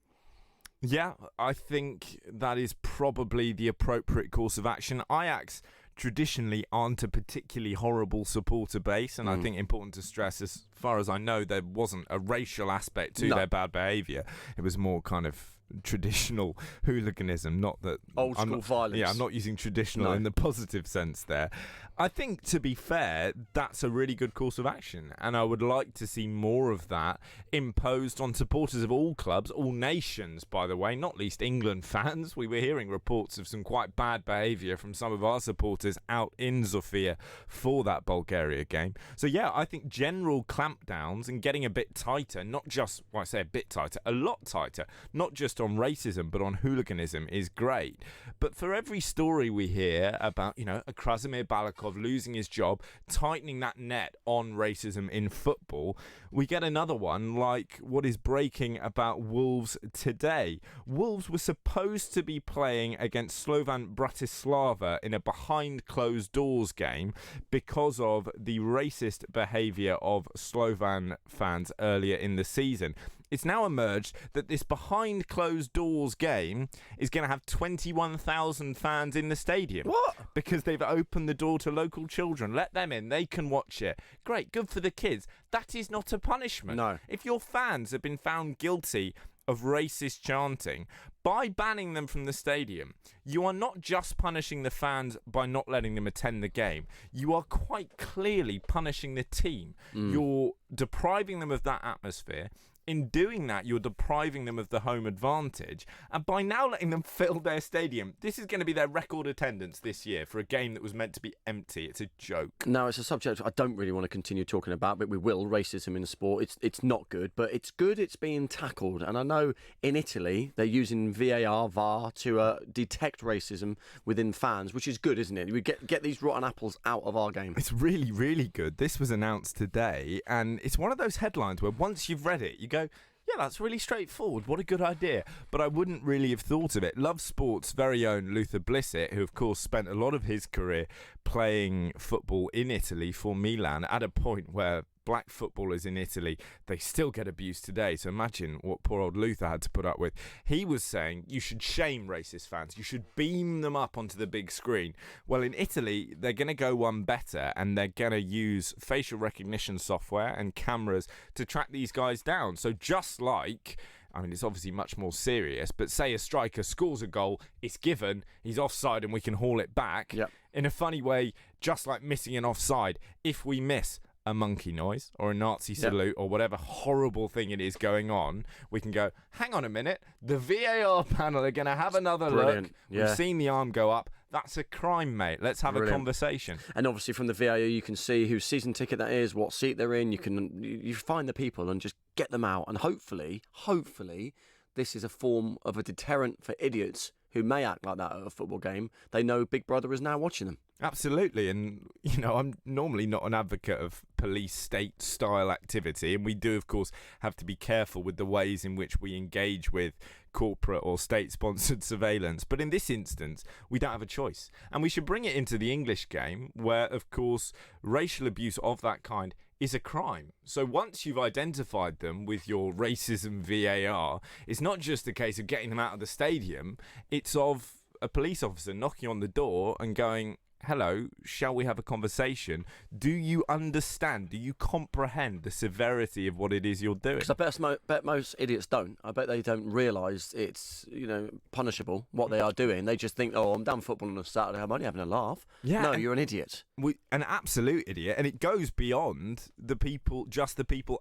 Yeah, I think that is probably the appropriate course of action. Ajax traditionally aren't a particularly horrible supporter base, and I think important to stress, as far as I know, there wasn't a racial aspect to their bad behaviour. It was more kind of traditional hooliganism, not that old school violence. Yeah, I'm not using traditional in the positive sense there. I think, to be fair, that's a really good course of action, and I would like to see more of that imposed on supporters of all clubs, all nations, by the way, not least England fans. We were hearing reports of some quite bad behaviour from some of our supporters out in Sofia for that Bulgaria game. So yeah, I think general clampdowns and getting a bit tighter, not just, well, I say a bit tighter, a lot tighter, not just on racism but on hooliganism is great. But for every story we hear about, you know, a Krasimir Balakov losing his job, tightening that net on racism in football, we get another one like what is breaking about Wolves today. Wolves were supposed to be playing against Slovan Bratislava in a behind closed doors game because of the racist behaviour of Slovan fans earlier in the season. It's now emerged that this behind closed doors game is going to have 21,000 fans in the stadium. What? Because they've opened the door to local children. Let them in. They can watch it. Great. Good for the kids. That is not a punishment. No. If your fans have been found guilty of racist chanting, by banning them from the stadium, you are not just punishing the fans by not letting them attend the game. You are quite clearly punishing the team. You're depriving them of that atmosphere. In doing that, you're depriving them of the home advantage. And by now letting them fill their stadium, this is going to be their record attendance this year for a game that was meant to be empty. It's a joke. No, it's a subject I don't really want to continue talking about, but we will. Racism in sport, it's not good, but it's good it's being tackled. And I know in Italy, they're using VAR to detect racism within fans, which is good, isn't it? We get these rotten apples out of our game. It's really, really good. This was announced today, and it's one of those headlines where once you've read it, you go, yeah, that's really straightforward. What a good idea. But I wouldn't really have thought of it. Love Sport's very own Luther Blissett, who of course spent a lot of his career playing football in Italy for Milan, at a point where black footballers in Italy, they still get abused today. So imagine what poor old Luther had to put up with. He was saying you should shame racist fans. You should beam them up onto the big screen. Well, in Italy, they're going to go one better, and they're going to use facial recognition software and cameras to track these guys down. So just like, I mean, it's obviously much more serious, but say a striker scores a goal, it's given, he's offside and we can haul it back. Yep. In a funny way, just like missing an offside, if we miss a monkey noise or a Nazi salute or whatever horrible thing it is going on, we can go, hang on a minute, the VAR panel are going to have another look. We've seen the arm go up. That's a crime, mate. Let's have a conversation. And obviously from the VAR, you can see whose season ticket that is, what seat they're in. You find the people and just get them out. And hopefully, this is a form of a deterrent for idiots who may act like that at a football game. They know Big Brother is now watching them. Absolutely. And, you know, I'm normally not an advocate of police state style activity. And we do, of course, have to be careful with the ways in which we engage with corporate or state sponsored surveillance. But in this instance, we don't have a choice. And we should bring it into the English game where, of course, racial abuse of that kind is a crime. So once you've identified them with your racism VAR, it's not just a case of getting them out of the stadium. It's of a police officer knocking on the door and going, hello, shall we have a conversation? Do you understand? Do you comprehend the severity of what it is you're doing? Because I bet most idiots don't. I bet they don't realise it's, punishable, what they are doing. They just think, oh, I'm down football on a Saturday, I'm only having a laugh. Yeah. No, you're an idiot. An absolute idiot. And it goes beyond the people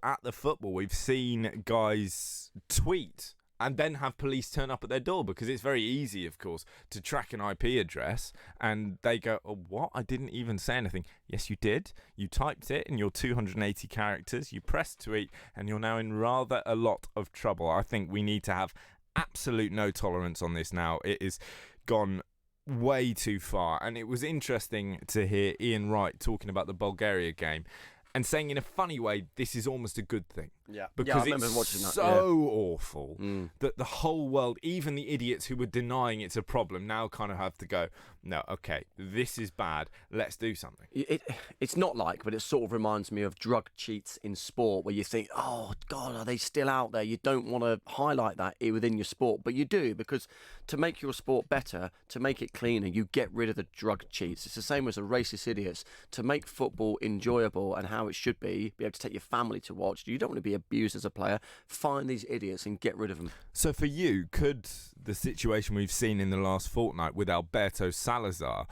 at the football. We've seen guys tweet and then have police turn up at their door, because it's very easy, of course, to track an IP address, and they go, oh, what? I didn't even say anything. Yes, you did. You typed it in your 280 characters, you pressed tweet, and you're now in rather a lot of trouble. I think we need to have absolute no tolerance on this now. It is gone way too far, and it was interesting to hear Ian Wright talking about the Bulgaria game and saying in a funny way, this is almost a good thing. Yeah, because I remember watching that. So awful that the whole world, even the idiots who were denying it's a problem, now kind of have to go, no, okay, this is bad, let's do something. It's not like, but it sort of reminds me of drug cheats in sport, where you think, oh, God, are they still out there? You don't want to highlight that within your sport, but you do, because to make your sport better, to make it cleaner, you get rid of the drug cheats. It's the same as the racist idiots. To make football enjoyable and how it should be able to take your family to watch, you don't want to be abused as a player. Find these idiots and get rid of them. So for you, could the situation we've seen in the last fortnight with Alberto Salazar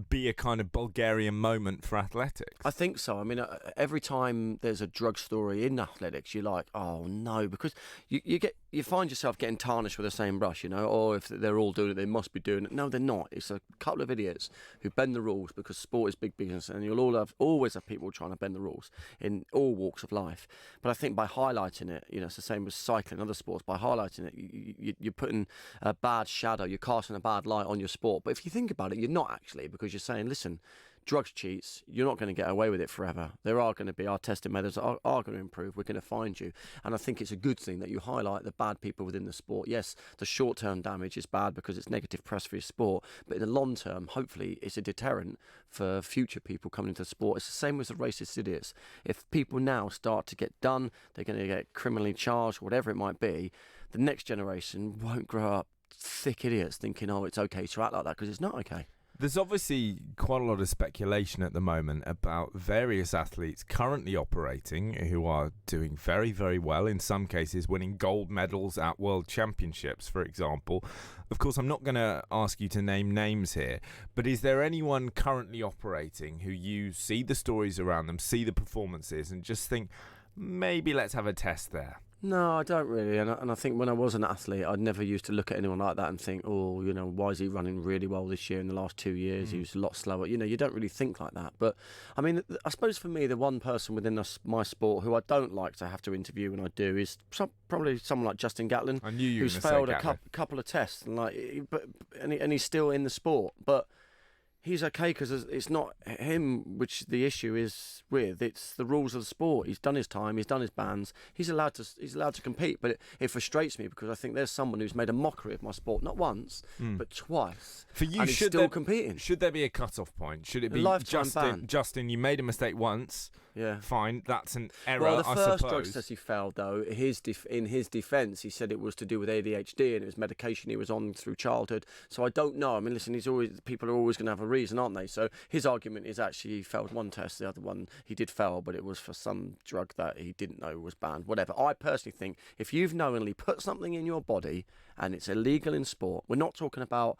be a kind of Bulgarian moment for athletics? I think so. I mean, every time there's a drug story in athletics, you're like, oh no, because you find yourself getting tarnished with the same brush, or if they're all doing it, they must be doing it. No, they're not. It's a couple of idiots who bend the rules, because sport is big business, and you'll always have people trying to bend the rules in all walks of life. But I think by highlighting it, it's the same as cycling, other sports. By highlighting it, you're putting a bad shadow, you're casting a bad light on your sport. But if you think about it, you're not actually, because you're saying, listen, drugs cheats, you're not going to get away with it forever. There are going to be, our testing methods are going to improve. We're going to find you. And I think it's a good thing that you highlight the bad people within the sport. Yes, the short-term damage is bad because it's negative press for your sport, but in the long term, hopefully it's a deterrent for future people coming into sport. It's the same as the racist idiots. If people now start to get done, they're going to get criminally charged, whatever it might be, the next generation won't grow up thick idiots thinking, oh, it's okay to act like that, because it's not okay. There's obviously quite a lot of speculation at the moment about various athletes currently operating who are doing very, very well, in some cases winning gold medals at World Championships, for example. Of course, I'm not going to ask you to name names here, but is there anyone currently operating who you see the stories around them, see the performances, and just think, maybe let's have a test there? No, I don't really. And I think when I was an athlete, I'd never used to look at anyone like that and think, oh, why is he running really well this year? In the last 2 years, he was a lot slower. You don't really think like that. But, I mean, I suppose for me, the one person within my sport who I don't like to have to interview when I do is probably someone like Justin Gatlin, I knew you who's were gonna say failed a Gatlin. couple of tests. And he's still in the sport. But he's okay because it's not him which the issue is with. It's the rules of the sport. He's done his time. He's done his bans. He's allowed to compete. But it frustrates me because I think there's someone who's made a mockery of my sport, not once, but twice. For you, and he's still competing. Should there be a cut-off point? Should it be lifetime ban. Justin, you made a mistake once. Yeah. Fine, that's an error, Well, the I first suppose. drug test he failed, though, in his defence, he said it was to do with ADHD and it was medication he was on through childhood. So I don't know. I mean, listen, people are always going to have a reason, aren't they? So his argument is actually he failed one test, the other one he did fail, but it was for some drug that he didn't know was banned. Whatever. I personally think if you've knowingly put something in your body and it's illegal in sport, we're not talking about,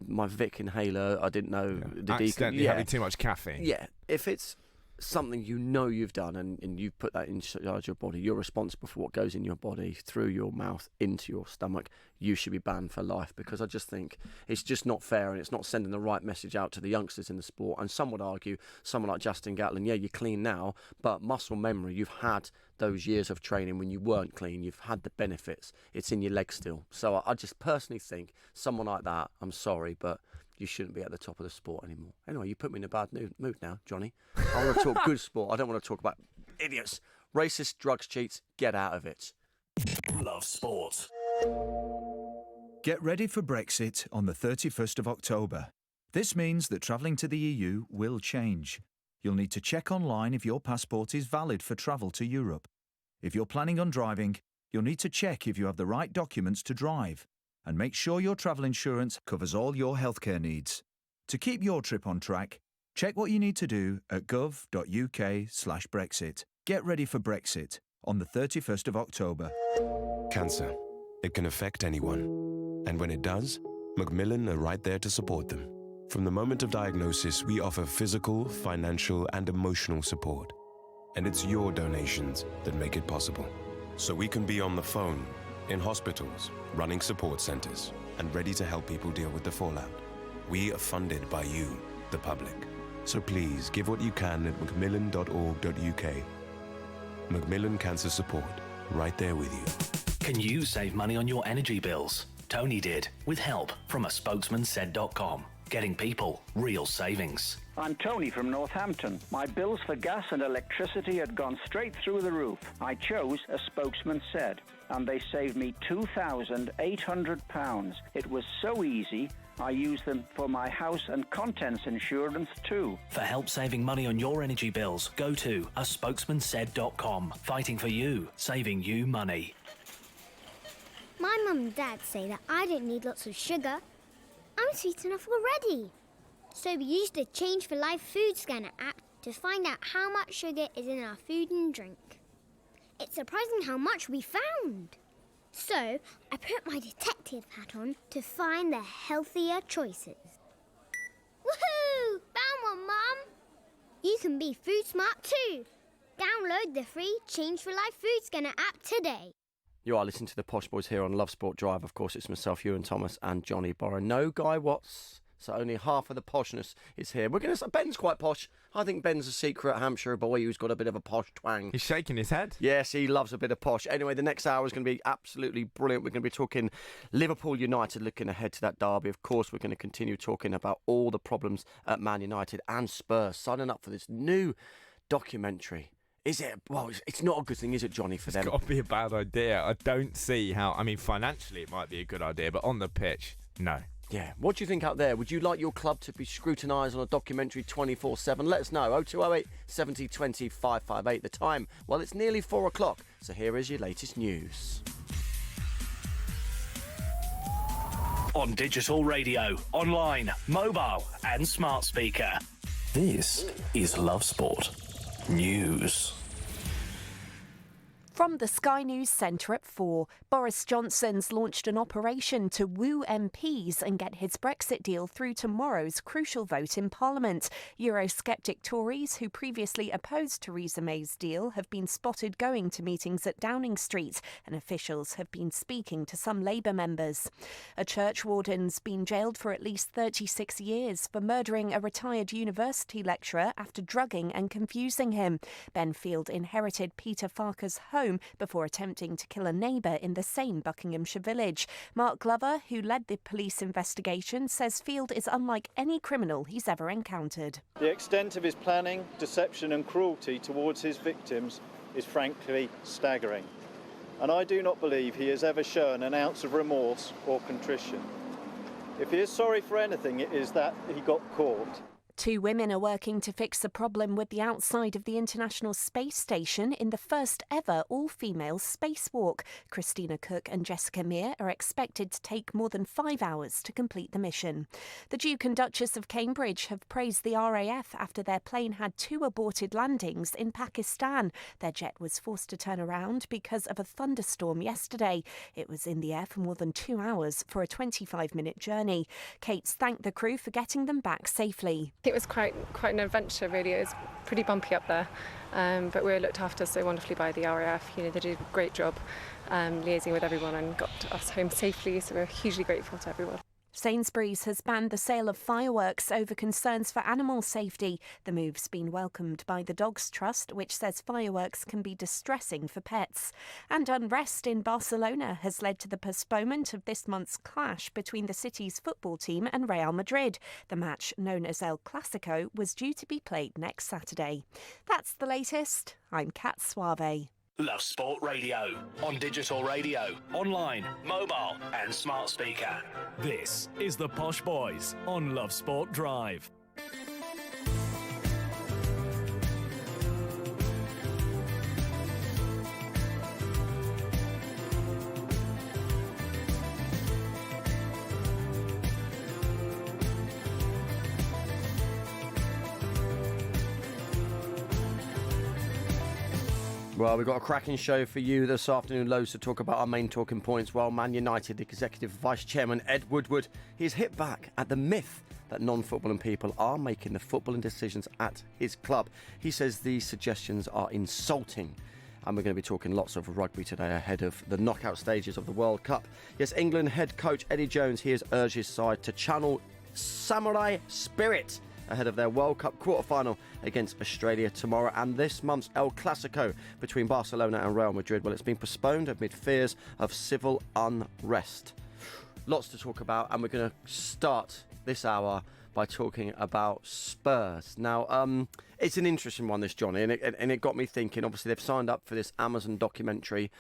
my Vic inhaler, I didn't know the accidentally having too much caffeine. Yeah, if it's something you've done and you've put that inside your body, you're responsible for what goes in your body through your mouth into your stomach, you should be banned for life, because I just think it's just not fair and it's not sending the right message out to the youngsters in the sport. And some would argue, someone like Justin Gatlin, yeah, you're clean now, but muscle memory, you've had those years of training when you weren't clean, you've had the benefits, it's in your legs still. So I just personally think someone like that, I'm sorry, but you shouldn't be at the top of the sport anymore. Anyway, you put me in a bad mood now, Johnny. I want to talk good sport. I don't want to talk about idiots. Racist, drugs, cheats, get out of it. Love sport. Get ready for Brexit on the 31st of October. This means that travelling to the EU will change. You'll need to check online if your passport is valid for travel to Europe. If you're planning on driving, you'll need to check if you have the right documents to drive. And make sure your travel insurance covers all your healthcare needs. To keep your trip on track, check what you need to do at gov.uk/Brexit. Get ready for Brexit on the 31st of October. Cancer. It can affect anyone. And when it does, Macmillan are right there to support them. From the moment of diagnosis, we offer physical, financial, and emotional support. And it's your donations that make it possible. So we can be on the phone, in hospitals, running support centres, and ready to help people deal with the fallout. We are funded by you, the public. So please give what you can at macmillan.org.uk. Macmillan Cancer Support, right there with you. Can you save money on your energy bills? Tony did, with help from a spokesmansaid.com. Getting people real savings. I'm Tony from Northampton. My bills for gas and electricity had gone straight through the roof. I chose a Spokesman Said, and they saved me £2,800. It was so easy, I used them for my house and contents insurance too. For help saving money on your energy bills, go to a spokesmansaid.com. Fighting for you, saving you money. My mum and dad say that I don't need lots of sugar. I'm sweet enough already. So we used the Change for Life food scanner app to find out how much sugar is in our food and drink. It's surprising how much we found. So I put my detective hat on to find the healthier choices. Woohoo! Found one, Mum! You can be food smart too. Download the free Change for Life food scanner app today. You are listening to the Posh Boys here on Love Sport Drive. Of course, it's myself, Ewan Thomas, and Johnny Burrow. No Guy Watts, so only half of the poshness is here. Ben's quite posh. I think Ben's a secret Hampshire boy who's got a bit of a posh twang. He's shaking his head. Yes, he loves a bit of posh. Anyway, the next hour is going to be absolutely brilliant. We're going to be talking Liverpool United, looking ahead to that derby. Of course, we're going to continue talking about all the problems at Man United and Spurs, signing up for this new documentary. Is it? Well, it's not a good thing, is it, Johnny, for them? It's got to be a bad idea. I don't see how... I mean, financially it might be a good idea, but on the pitch, no. Yeah. What do you think out there? Would you like your club to be scrutinised on a documentary 24/7? Let us know. 0208 70 20 558. The time, well, it's nearly 4 o'clock. So here is your latest news. on digital radio, online, mobile, and smart speaker. This is Love Sport News. From the Sky News Centre at 4, Boris Johnson's launched an operation to woo MPs and get his Brexit deal through tomorrow's crucial vote in Parliament. Eurosceptic Tories who previously opposed Theresa May's deal have been spotted going to meetings at Downing Street, and officials have been speaking to some Labour members. A church warden's been jailed for at least 36 years for murdering a retired university lecturer after drugging and confusing him. Ben Field inherited Peter Farker's home before attempting to kill a neighbour in the same Buckinghamshire village. Mark Glover, who led the police investigation, says Field is unlike any criminal he's ever encountered. The extent of his planning, deception and cruelty towards his victims is frankly staggering. And I do not believe he has ever shown an ounce of remorse or contrition. If he is sorry for anything, it is that he got caught. 2 women are working to fix a problem with the outside of the International Space Station in the first ever all-female spacewalk. Christina Cook and Jessica Meir are expected to take more than 5 hours to complete the mission. The Duke and Duchess of Cambridge have praised the RAF after their plane had 2 aborted landings in Pakistan. Their jet was forced to turn around because of a thunderstorm yesterday. It was in the air for more than 2 hours for a 25-minute journey. Kate's thanked the crew for getting them back safely. It was quite an adventure, really. It was pretty bumpy up there, but we were looked after so wonderfully by the RAF. They did a great job liaising with everyone and got us home safely, so we're hugely grateful to everyone. Sainsbury's has banned the sale of fireworks over concerns for animal safety. The move's been welcomed by the Dogs Trust, which says fireworks can be distressing for pets. And unrest in Barcelona has led to the postponement of this month's clash between the city's football team and Real Madrid. The match, known as El Clasico, was due to be played next Saturday. That's the latest. I'm Kat Suave. Love Sport Radio, on digital radio, online, mobile, and smart speaker. This is the Posh Boys on Love Sport Drive. Well, we've got a cracking show for you this afternoon. Loads to talk about. Our main talking points. Well, Man United Executive Vice Chairman Ed Woodward, he's hit back at the myth that non-footballing people are making the footballing decisions at his club. He says these suggestions are insulting. And we're going to be talking lots of rugby today ahead of the knockout stages of the World Cup. Yes, England head coach Eddie Jones, he has urged his side to channel samurai spirit ahead of their World Cup quarter-final against Australia tomorrow, and this month's El Clasico between Barcelona and Real Madrid. Well, it's been postponed amid fears of civil unrest. Lots to talk about, and we're going to start this hour by talking about Spurs. Now, it's an interesting one, this, Johnny, and it got me thinking. Obviously, they've signed up for this Amazon documentary,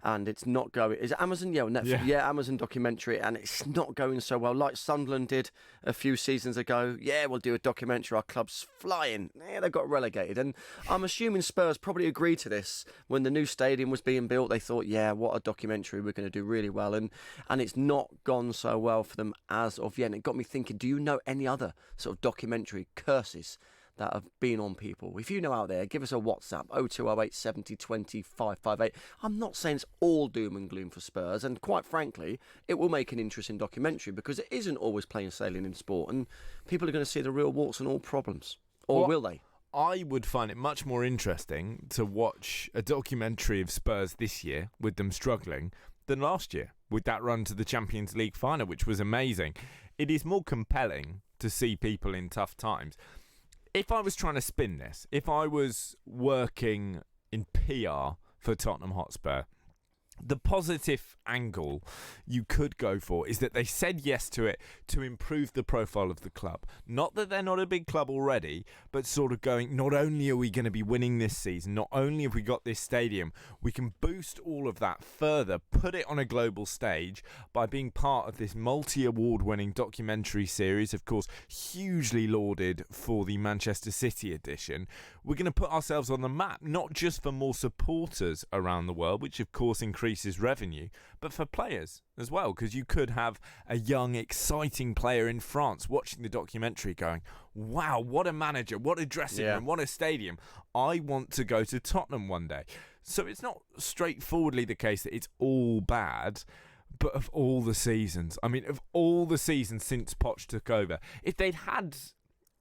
and it's not going... Is it Amazon? Yeah, or Netflix? Yeah, Amazon documentary, and it's not going so well. Like Sunderland did a few seasons ago. Yeah, we'll do a documentary. Our club's flying. Yeah, they got relegated. And I'm assuming Spurs probably agreed to this when the new stadium was being built. They thought, yeah, what a documentary. We're going to do really well. And it's not gone so well for them as of yet. And it got me thinking, do you know any other sort of documentary curses that have been on people? If you know out there, give us a WhatsApp, 0208 70 20 558. I'm not saying it's all doom and gloom for Spurs, and quite frankly, it will make an interesting documentary because it isn't always plain sailing in sport, and people are going to see the real warts and all problems. Or will they? I would find it much more interesting to watch a documentary of Spurs this year with them struggling than last year with that run to the Champions League final, which was amazing. It is more compelling to see people in tough times. If I was trying to spin this, if I was working in PR for Tottenham Hotspur, the positive angle you could go for is that they said yes to it to improve the profile of the club. Not that they're not a big club already, but sort of going, not only are we going to be winning this season, not only have we got this stadium, we can boost all of that further, put it on a global stage by being part of this multi-award winning documentary series, of course, hugely lauded for the Manchester City edition. We're going to put ourselves on the map, not just for more supporters around the world, which of course increases increases revenue, but for players as well, because you could have a young, exciting player in France watching the documentary going, wow, what a manager, what a dressing room, what a stadium. I want to go to Tottenham one day. So it's not straightforwardly the case that it's all bad. But of all the seasons, since Poch took over, if they'd had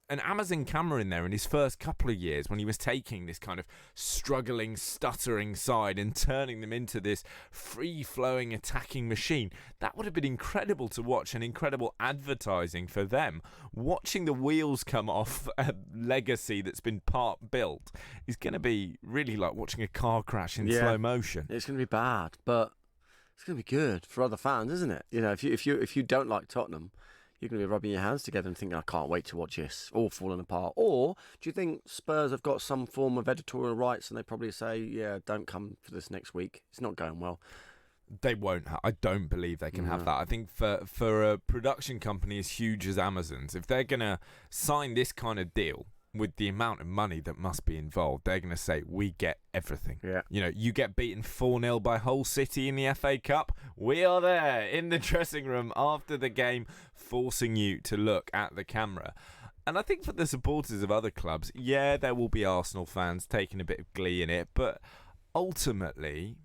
an Amazon camera in there in his first couple of years when he was taking this kind of struggling, stuttering side and turning them into this free-flowing attacking machine, that would have been incredible to watch and incredible advertising for them. Watching the wheels come off a legacy that's been part built is going to be really like watching a car crash in slow motion. It's going to be bad, but it's going to be good for other fans, isn't it? You know, if you don't like Tottenham, you're going to be rubbing your hands together and thinking, I can't wait to watch this all falling apart. Or do you think Spurs have got some form of editorial rights and they probably say, yeah, don't come for this next week, it's not going well? They won't. I don't believe they can have that. I think for a production company as huge as Amazon's, if they're going to sign this kind of deal with the amount of money that must be involved, they're going to say, we get everything. Yeah. You know, you get beaten 4-0 by Hull City in the FA Cup, we are there in the dressing room after the game, forcing you to look at the camera. And I think for the supporters of other clubs, yeah, there will be Arsenal fans taking a bit of glee in it, but ultimately,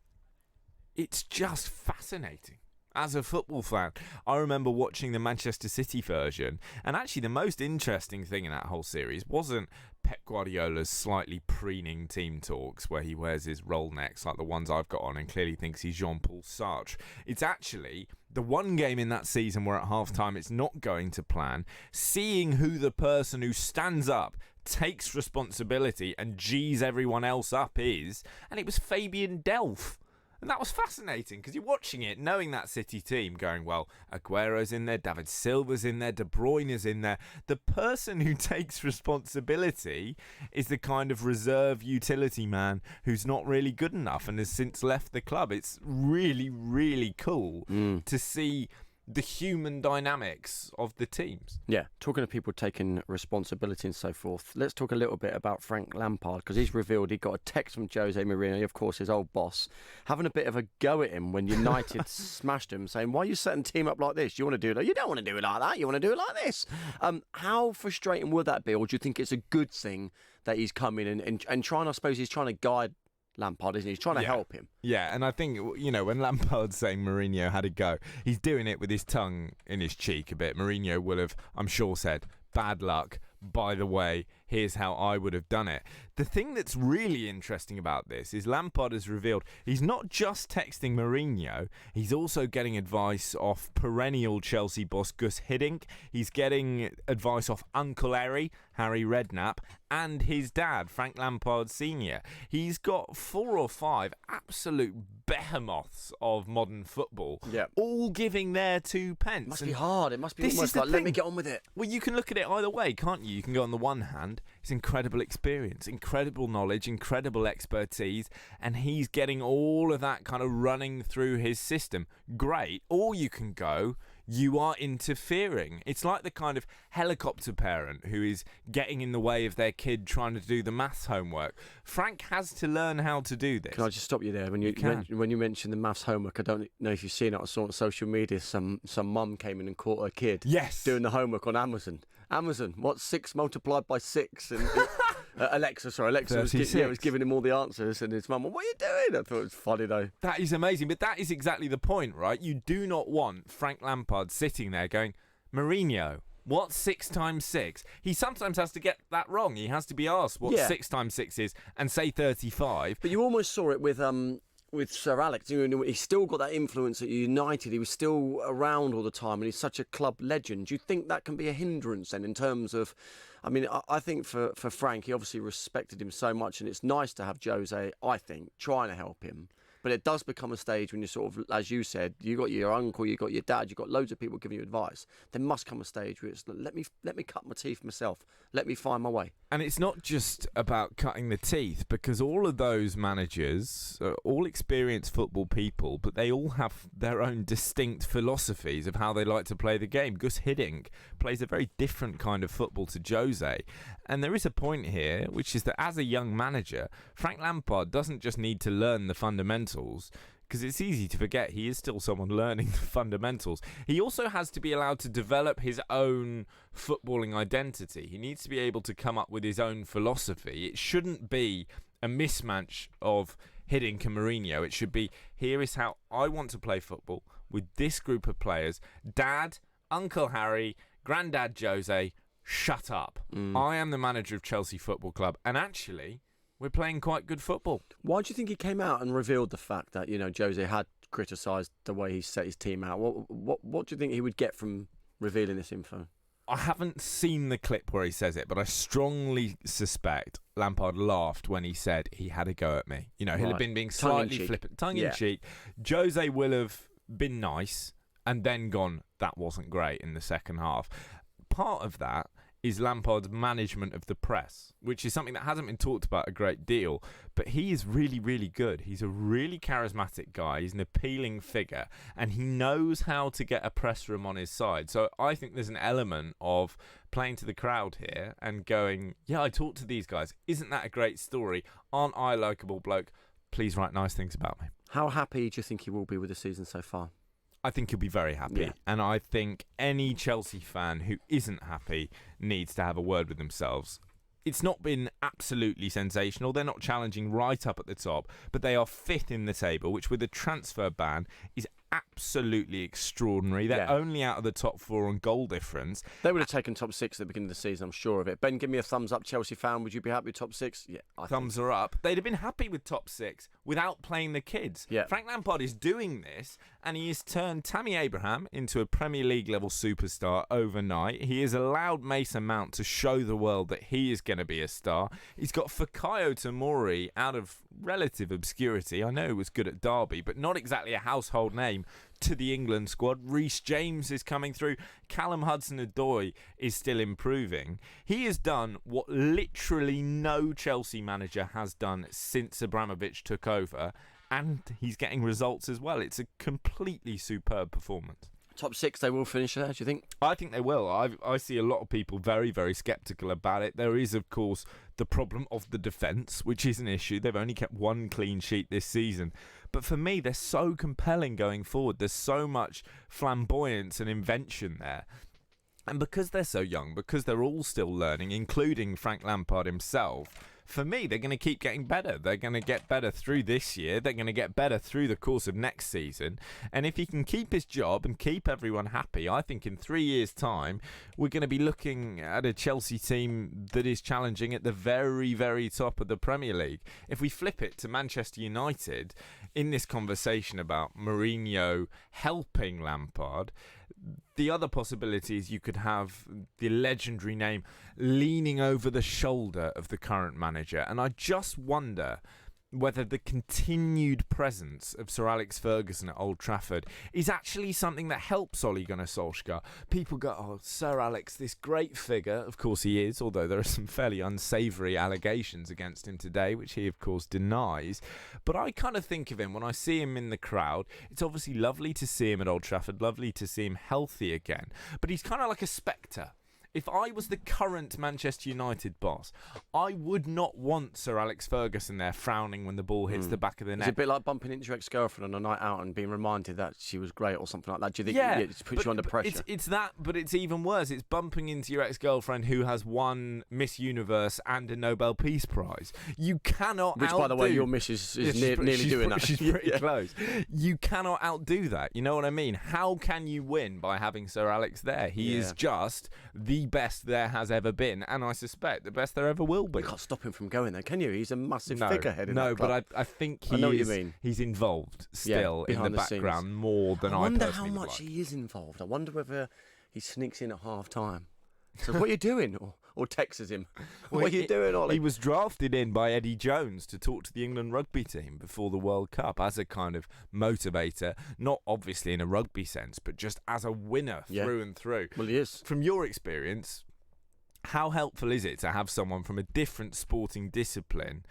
it's just fascinating. As a football fan, I remember watching the Manchester City version, and actually the most interesting thing in that whole series wasn't Pep Guardiola's slightly preening team talks where he wears his roll necks like the ones I've got on and clearly thinks he's Jean-Paul Sartre. It's actually the one game in that season where at half-time it's not going to plan, seeing who the person who stands up, takes responsibility and G's everyone else up is, and it was Fabian Delph. And that was fascinating because you're watching it, knowing that City team going, well, Aguero's in there, David Silva's in there, De Bruyne is in there. The person who takes responsibility is the kind of reserve utility man who's not really good enough and has since left the club. It's really, really cool to see the human dynamics of the teams. Yeah, talking of people taking responsibility and so forth, let's talk a little bit about Frank Lampard, because he's revealed he got a text from Jose Mourinho, of course his old boss, having a bit of a go at him when United smashed him, saying, why are you setting the team up like this? You want to do it? You don't want to do it like that. You want to do it like this. How frustrating would that be, or do you think it's a good thing that he's come in and trying, I suppose he's trying to guide Lampard, isn't he? He's trying to help him. Yeah, and I think, you know, when Lampard's saying Mourinho had a go, he's doing it with his tongue in his cheek a bit. Mourinho will have, I'm sure, said, bad luck, by the way, here's how I would have done it. The thing that's really interesting about this is Lampard has revealed he's not just texting Mourinho, he's also getting advice off perennial Chelsea boss Gus Hiddink. He's getting advice off Uncle Harry Redknapp, and his dad, Frank Lampard Sr. He's got 4 or 5 absolute behemoths of modern football, all giving their 2 pence. It must be hard. It must be almost like, let me get on with it. Well, you can look at it either way, can't you? You can go on the one hand, it's incredible experience, incredible knowledge, incredible expertise, and he's getting all of that kind of running through his system. Great. Or you can go, you are interfering. It's like the kind of helicopter parent who is getting in the way of their kid trying to do the maths homework. Frank has to learn how to do this. Can I just stop you there? When you mentioned the maths homework, I don't know if you've seen it. I saw it on social media. Some mum came in and caught her kid doing the homework on Amazon. What's 6 multiplied by 6? And Alexa was giving him all the answers, and his mum, what are you doing? I thought it was funny though. That is amazing, but that is exactly the point, right? You do not want Frank Lampard sitting there going, Mourinho, what's 6 times 6? He sometimes has to get that wrong. He has to be asked what 6 times 6 is and say 35. But you almost saw it with Sir Alex. You know, he's still got that influence at United. He was still around all the time, and he's such a club legend. Do you think that can be a hindrance then in terms of... I mean, I think for Frank, he obviously respected him so much, and it's nice to have Jose, I think, trying to help him. But it does become a stage when you sort of, as you said, you got your uncle, you got your dad, you got loads of people giving you advice. There must come a stage where it's let me cut my teeth myself. Let me find my way. And it's not just about cutting the teeth, because all of those managers are all experienced football people, but they all have their own distinct philosophies of how they like to play the game. Gus Hiddink plays a very different kind of football to Jose. And there is a point here, which is that as a young manager, Frank Lampard doesn't just need to learn the fundamentals. because it's easy to forget he is still someone learning the fundamentals. He also has to be allowed to develop his own footballing identity. He needs to be able to come up with his own philosophy. It shouldn't be a mismatch of Hiddink and Mourinho. It should be, here is how I want to play football with this group of players. Dad, Uncle Harry, Grandad Jose, shut up. I am the manager of Chelsea Football Club, and actually, we're playing quite good football. Why do you think he came out and revealed the fact that, Jose had criticised the way he set his team out? What do you think he would get from revealing this info? I haven't seen the clip where he says it, but I strongly suspect Lampard laughed when he said he had a go at me. He'll have been being slightly flippant, tongue-in-cheek. Jose will have been nice and then gone, that wasn't great in the second half. Part of that is Lampard's management of the press, which is something that hasn't been talked about a great deal, but he is really, really good. He's a really charismatic guy. He's an appealing figure, and he knows how to get a press room on his side. So I think there's an element of playing to the crowd here and going, yeah, I talked to these guys. Isn't that a great story? Aren't I a likeable bloke? Please write nice things about me. How happy do you think he will be with the season so far? I think he'll be very happy. Yeah. And I think any Chelsea fan who isn't happy needs to have a word with themselves. It's not been absolutely sensational. They're not challenging right up at the top, but they are fifth in the table, which with a transfer ban is absolutely extraordinary. They're only out of the top four on goal difference. They would have taken top six at the beginning of the season, I'm sure of it. Ben, give me a thumbs up, Chelsea fan. Would you be happy with top six? Yeah, thumbs are up. They'd have been happy with top six without playing the kids. Yeah. Frank Lampard is doing this, and he has turned Tammy Abraham into a Premier League level superstar overnight. He has allowed Mason Mount to show the world that he is going to be a star. He's got Fikayo Tomori out of relative obscurity. I know he was good at Derby, but not exactly a household name to the England squad. Reece James is coming through. Callum Hudson-Odoi is still improving. He has done what literally no Chelsea manager has done since Abramovich took over, and he's getting results as well. It's a completely superb performance. Top six, they will finish there, do you think? I think they will. I see a lot of people very, very sceptical about it. There is, of course, the problem of the defence, which is an issue. They've only kept one clean sheet this season. But for me, they're so compelling going forward. There's so much flamboyance and invention there. And because they're so young, because they're all still learning, including Frank Lampard himself, for me, they're going to keep getting better. They're going to get better through this year. They're going to get better through the course of next season. And if he can keep his job and keep everyone happy, I think in 3 years' time, we're going to be looking at a Chelsea team that is challenging at the very, very top of the Premier League. If we flip it to Manchester United, in this conversation about Mourinho helping Lampard, the other possibility is you could have the legendary name leaning over the shoulder of the current manager. And I just wonder whether the continued presence of Sir Alex Ferguson at Old Trafford is actually something that helps Ole Gunnar Solskjaer. People go, oh, Sir Alex, this great figure. Of course he is, although there are some fairly unsavoury allegations against him today, which he, of course, denies. But I kind of think of him, when I see him in the crowd, it's obviously lovely to see him at Old Trafford, lovely to see him healthy again. But he's kind of like a spectre. If I was the current Manchester United boss, I would not want Sir Alex Ferguson there frowning when the ball hits the back of the net. It's a bit like bumping into your ex-girlfriend on a night out and being reminded that she was great or something like that. Do you think it puts you under pressure? It's that, but it's even worse. It's bumping into your ex-girlfriend who has won Miss Universe and a Nobel Peace Prize. You cannot Which, by the way, your missus is nearly doing that. She's pretty close. You cannot outdo that. You know what I mean? How can you win by having Sir Alex there? He is just the best there has ever been, and I suspect the best there ever will be. You can't stop him from going there, can you? He's a massive figurehead in that club. No, but I think I know what you mean. He's involved still in the background scenes. More than I wonder personally how much like. he is involved. I wonder whether he sneaks in at half-time. So what are you doing? Or texts him. What are you doing, Ollie? He was drafted in by Eddie Jones to talk to the England rugby team before the World Cup as a kind of motivator, not obviously in a rugby sense, but just as a winner through and through. Well, he is. From your experience, how helpful is it to have someone from a different sporting discipline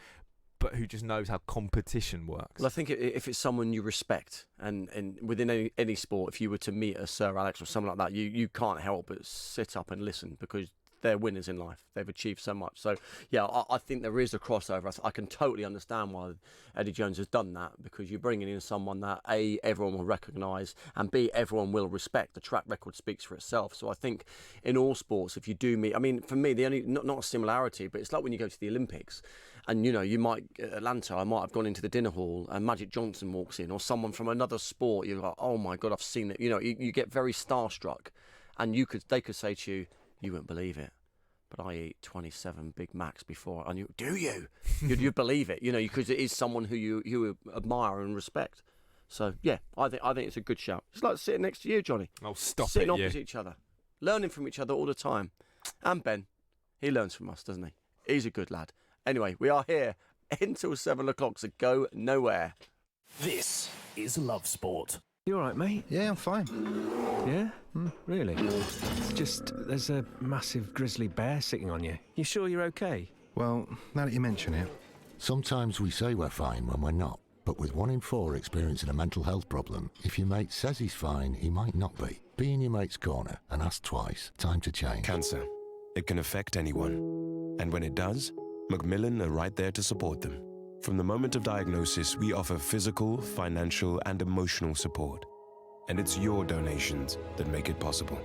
but who just knows how competition works? Well, I think if it's someone you respect, and within any sport, if you were to meet a Sir Alex or someone like that, you can't help but sit up and listen, because they're winners in life. They've achieved so much. So, yeah, I think there is a crossover. I can totally understand why Eddie Jones has done that, because you're bringing in someone that, A, everyone will recognise, and B, everyone will respect. The track record speaks for itself. So I think in all sports, if you do meet... I mean, for me, the only... Not a similarity, but it's like when you go to the Olympics and, you know, you might... Atlanta, I might have gone into the dinner hall and Magic Johnson walks in, or someone from another sport. You're like, oh, my God, I've seen it. You know, you get very starstruck, and they could say to you, you wouldn't believe it, but I eat 27 Big Macs before. And do you? You believe it, you know, because it is someone who you admire and respect. So, yeah, I think it's a good shout. It's like sitting next to you, Johnny. Oh, stop it, Sitting opposite each other, learning from each other all the time. And Ben, he learns from us, doesn't he? He's a good lad. Anyway, we are here until 7 o'clock, so go nowhere. This is Love Sport. You all right, mate? Yeah, I'm fine. Yeah? Really? It's just, there's a massive grizzly bear sitting on you. You sure you're okay? Well, now that you mention it. Sometimes we say we're fine when we're not. But with 1 in 4 experiencing a mental health problem, if your mate says he's fine, he might not be. Be in your mate's corner and ask twice. Time to change. Cancer. It can affect anyone. And when it does, Macmillan are right there to support them. From the moment of diagnosis, we offer physical, financial, and emotional support. And it's your donations that make it possible.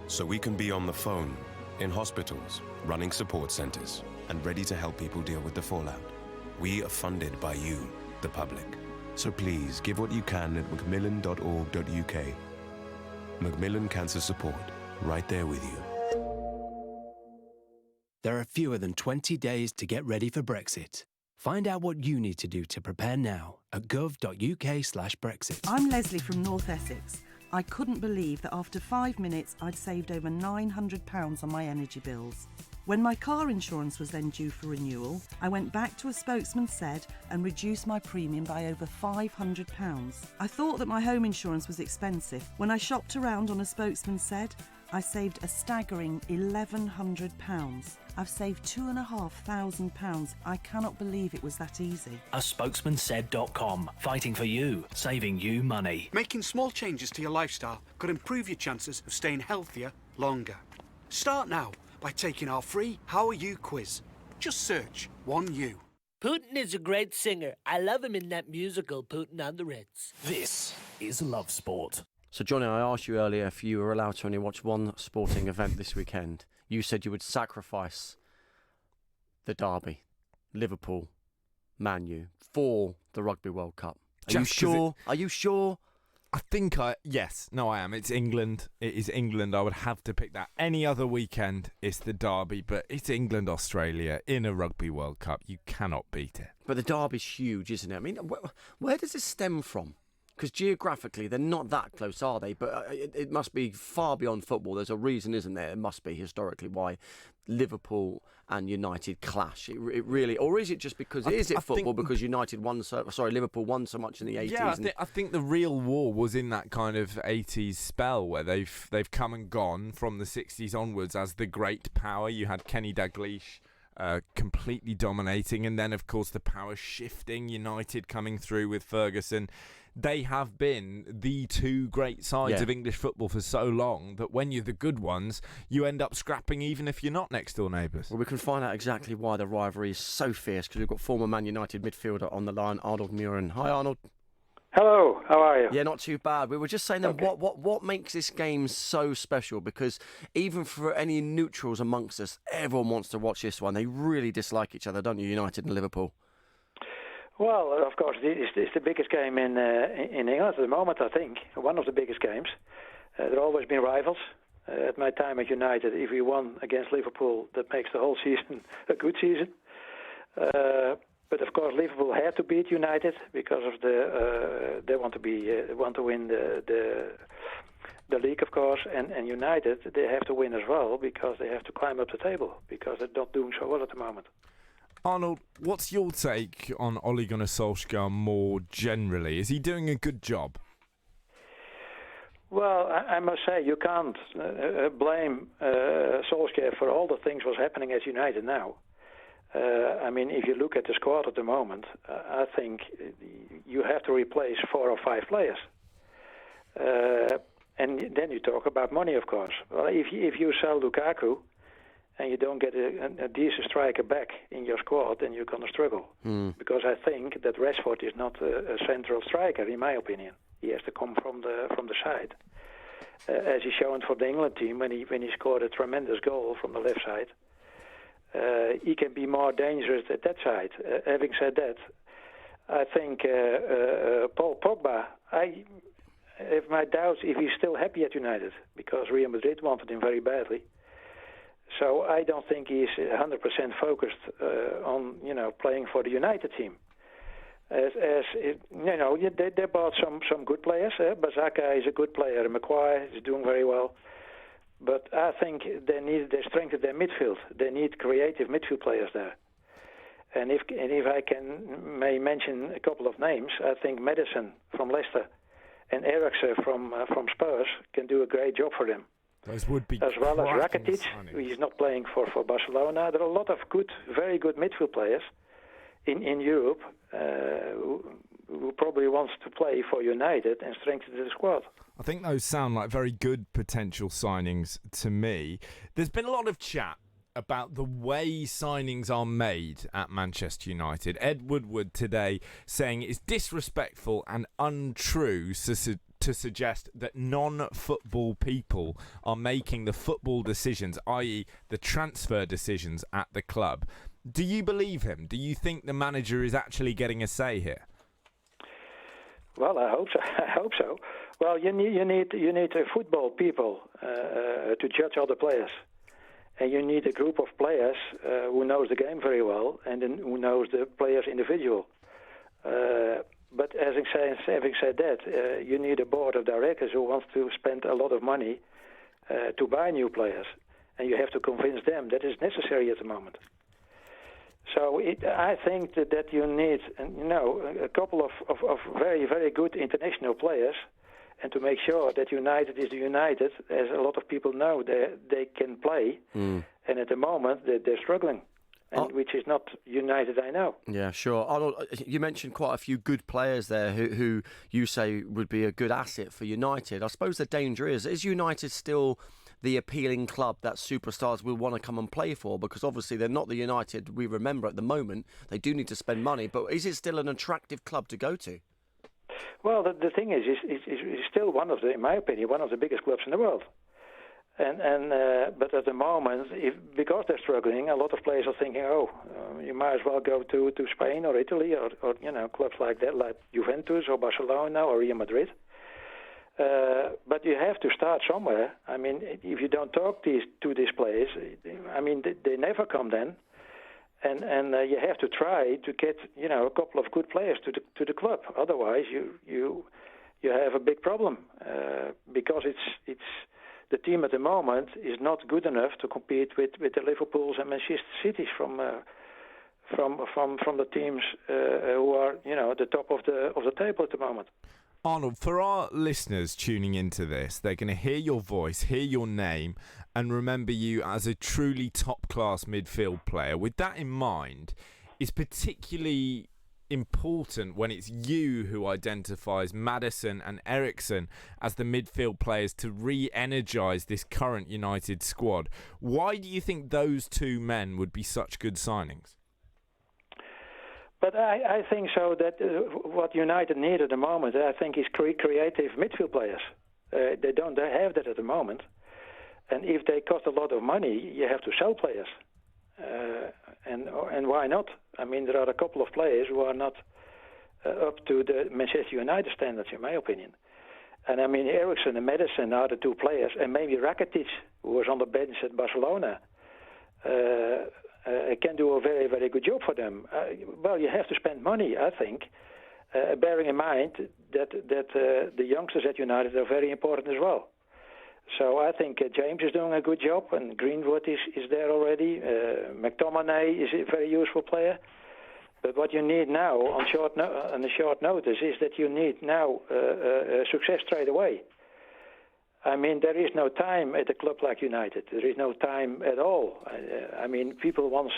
So we can be on the phone, in hospitals, running support centres, and ready to help people deal with the fallout. We are funded by you, the public. So please give what you can at macmillan.org.uk. Macmillan Cancer Support, right there with you. There are fewer than 20 days to get ready for Brexit. Find out what you need to do to prepare now at gov.uk/Brexit. I'm Leslie from North Essex. I couldn't believe that after 5 minutes I'd saved over £900 on my energy bills. When my car insurance was then due for renewal, I went back to a spokesman said and reduced my premium by over £500. I thought that my home insurance was expensive. When I shopped around on a spokesman said, I saved a staggering £1,100. I've saved £2,500. I cannot believe it was that easy. A spokesmansaid.com. Fighting for you, saving you money. Making small changes to your lifestyle could improve your chances of staying healthier longer. Start now by taking our free How Are You quiz. Just search 1U. Putin is a great singer. I love him in that musical, Putin on the Ritz. This is Love Sport. So, Johnny, I asked you earlier if you were allowed to only watch one sporting event this weekend. You said you would sacrifice the derby, Liverpool, Man U, for the Rugby World Cup. Are you sure? Are you sure? I think yes. No, I am. It's England. It is England. I would have to pick that. Any other weekend, it's the derby, but it's England, Australia in a Rugby World Cup. You cannot beat it. But the derby's huge, isn't it? I mean, where does this stem from? Because geographically, they're not that close, are they? But it must be far beyond football. There's a reason, isn't there? It must be historically why Liverpool and United clash. It really, or is it just because football? Because Liverpool won so much in the 80s. Yeah, I think the real war was in that kind of 80s spell where they've come and gone from the 60s onwards as the great power. You had Kenny Dalglish completely dominating, and then of course the power shifting. United coming through with Ferguson. They have been the two great sides of English football for so long that when you're the good ones, you end up scrapping even if you're not next door neighbours. Well, we can find out exactly why the rivalry is so fierce because we've got former Man United midfielder on the line, Arnold Muren. Hi, Arnold. Hello, how are you? Yeah, not too bad. We were just saying that what makes this game so special, because even for any neutrals amongst us, everyone wants to watch this one. They really dislike each other, don't you, United and Liverpool? Well, of course, it's the biggest game in England at the moment, I think. One of the biggest games. There have always been rivals. At my time at United, if we won against Liverpool, that makes the whole season a good season. But of course, Liverpool had to beat United because of they want to win the league, of course, and United, they have to win as well because they have to climb up the table because they're not doing so well at the moment. Arnold, what's your take on Ole Gunnar Solskjaer more generally? Is he doing a good job? Well, I must say you can't blame Solskjaer for all the things what's happening at United now. I mean, if you look at the squad at the moment, I think you have to replace 4 or 5 players. And then you talk about money, of course. Well, if you sell Lukaku and you don't get a decent striker back in your squad, then you're going to struggle. Because I think that Rashford is not a central striker, in my opinion. He has to come from the side. As he's shown for the England team when he scored a tremendous goal from the left side. He can be more dangerous at that side. Having said that, I think Paul Pogba, I have my doubts if he's still happy at United, because Real Madrid wanted him very badly. So I don't think he's 100% focused on playing for the United team. They bought some good players. Bazaka is a good player. Maguire is doing very well. But I think they strengthen their midfield. They need creative midfield players there. And if I may mention a couple of names, I think Maddison from Leicester and Eriksen from Spurs can do a great job for them. Those would be as well as Rakitic, signings. he's not playing for Barcelona. There are a lot of very good midfield players in Europe who probably wants to play for United and strengthen the squad. I think those sound like very good potential signings to me. There's been a lot of chat about the way signings are made at Manchester United. Ed Woodward today saying it's disrespectful and untrue to suggest that non-football people are making the football decisions, i.e. the transfer decisions at the club. Do you believe him? Do you think the manager is actually getting a say here? Well, I hope so. I hope so. Well, you need football people to judge other players, and you need a group of players who knows the game very well and who knows the player's individual. But having said that, you need a board of directors who wants to spend a lot of money to buy new players, and you have to convince them that is necessary at the moment. So I think that you need, a couple of very, very good international players, and to make sure that United is United, as a lot of people know, they can play, and at the moment they're struggling. And which is not United, I know. Yeah, sure. Arnold, you mentioned quite a few good players there who you say would be a good asset for United. I suppose the danger is United still the appealing club that superstars will want to come and play for? Because obviously they're not the United we remember at the moment. They do need to spend money, but is it still an attractive club to go to? Well, the thing is still in my opinion, one of the biggest clubs in the world. But at the moment, because they're struggling, a lot of players are thinking, you might as well go to Spain or Italy or clubs like that, like Juventus or Barcelona or Real Madrid. But you have to start somewhere. I mean, if you don't talk to these players, I mean, they never come then. And you have to try to get a couple of good players to the club. Otherwise, you have a big problem because it's the team at the moment is not good enough to compete with the Liverpools and Manchester Cities from the teams who are the top of the table at the moment. Arnold, for our listeners tuning into this, they're going to hear your voice, hear your name, and remember you as a truly top-class midfield player. With that in mind, it's particularly important when it's you who identifies Maddison and Eriksen as the midfield players to re-energise this current United squad. Why do you think those two men would be such good signings? But I think so that what United need at the moment, I think, is creative midfield players. They don't have that at the moment. And if they cost a lot of money, you have to sell players. And why not? I mean, there are a couple of players who are not up to the Manchester United standards, in my opinion. And I mean, Eriksen and Maddison are the two players, and maybe Rakitic, who was on the bench at Barcelona, can do a very, very good job for them. Well, you have to spend money, I think, bearing in mind that the youngsters at United are very important as well. So I think James is doing a good job, and Greenwood is there already. McTominay is a very useful player. But what you need now on a short notice is that you need now success straight away. I mean, there is no time at a club like United. There is no time at all. I mean, people want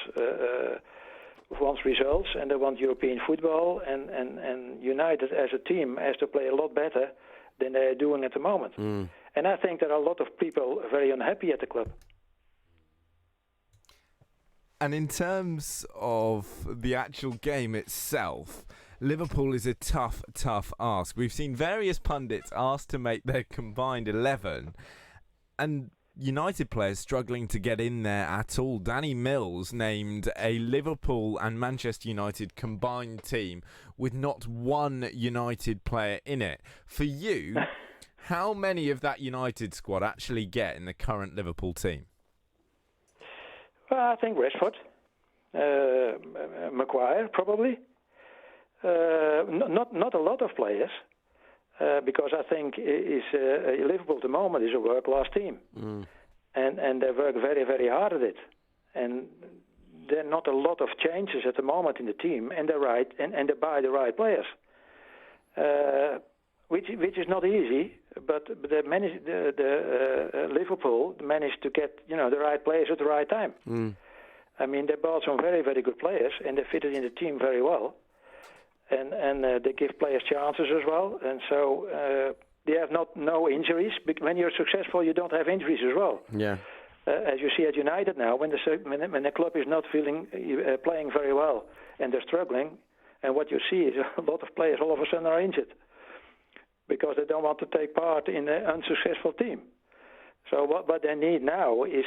results, and they want European football, and United as a team has to play a lot better than they're doing at the moment. And I think there are a lot of people very unhappy at the club. And in terms of the actual game itself, Liverpool is a tough ask. We've seen various pundits asked to make their combined 11, and United players struggling to get in there at all. Danny Mills named a Liverpool and Manchester United combined team with not one United player in it. For you, how many of that United squad actually get in the current Liverpool team? Well, I think Rashford, Maguire probably. Not a lot of players. Because I think Liverpool at the moment is a world-class team. And they work very, very hard at it. And there are not a lot of changes at the moment in the team, and they buy the right players, which is not easy. But Liverpool managed to get the right players at the right time. I mean, they bought some very, very good players, and they fitted in the team very well. And they give players chances as well, and so they have no injuries. When you're successful, you don't have injuries as well. Yeah. As you see at United now, when the club is not playing very well and they're struggling, and what you see is a lot of players all of a sudden are injured because they don't want to take part in an unsuccessful team. So what they need now is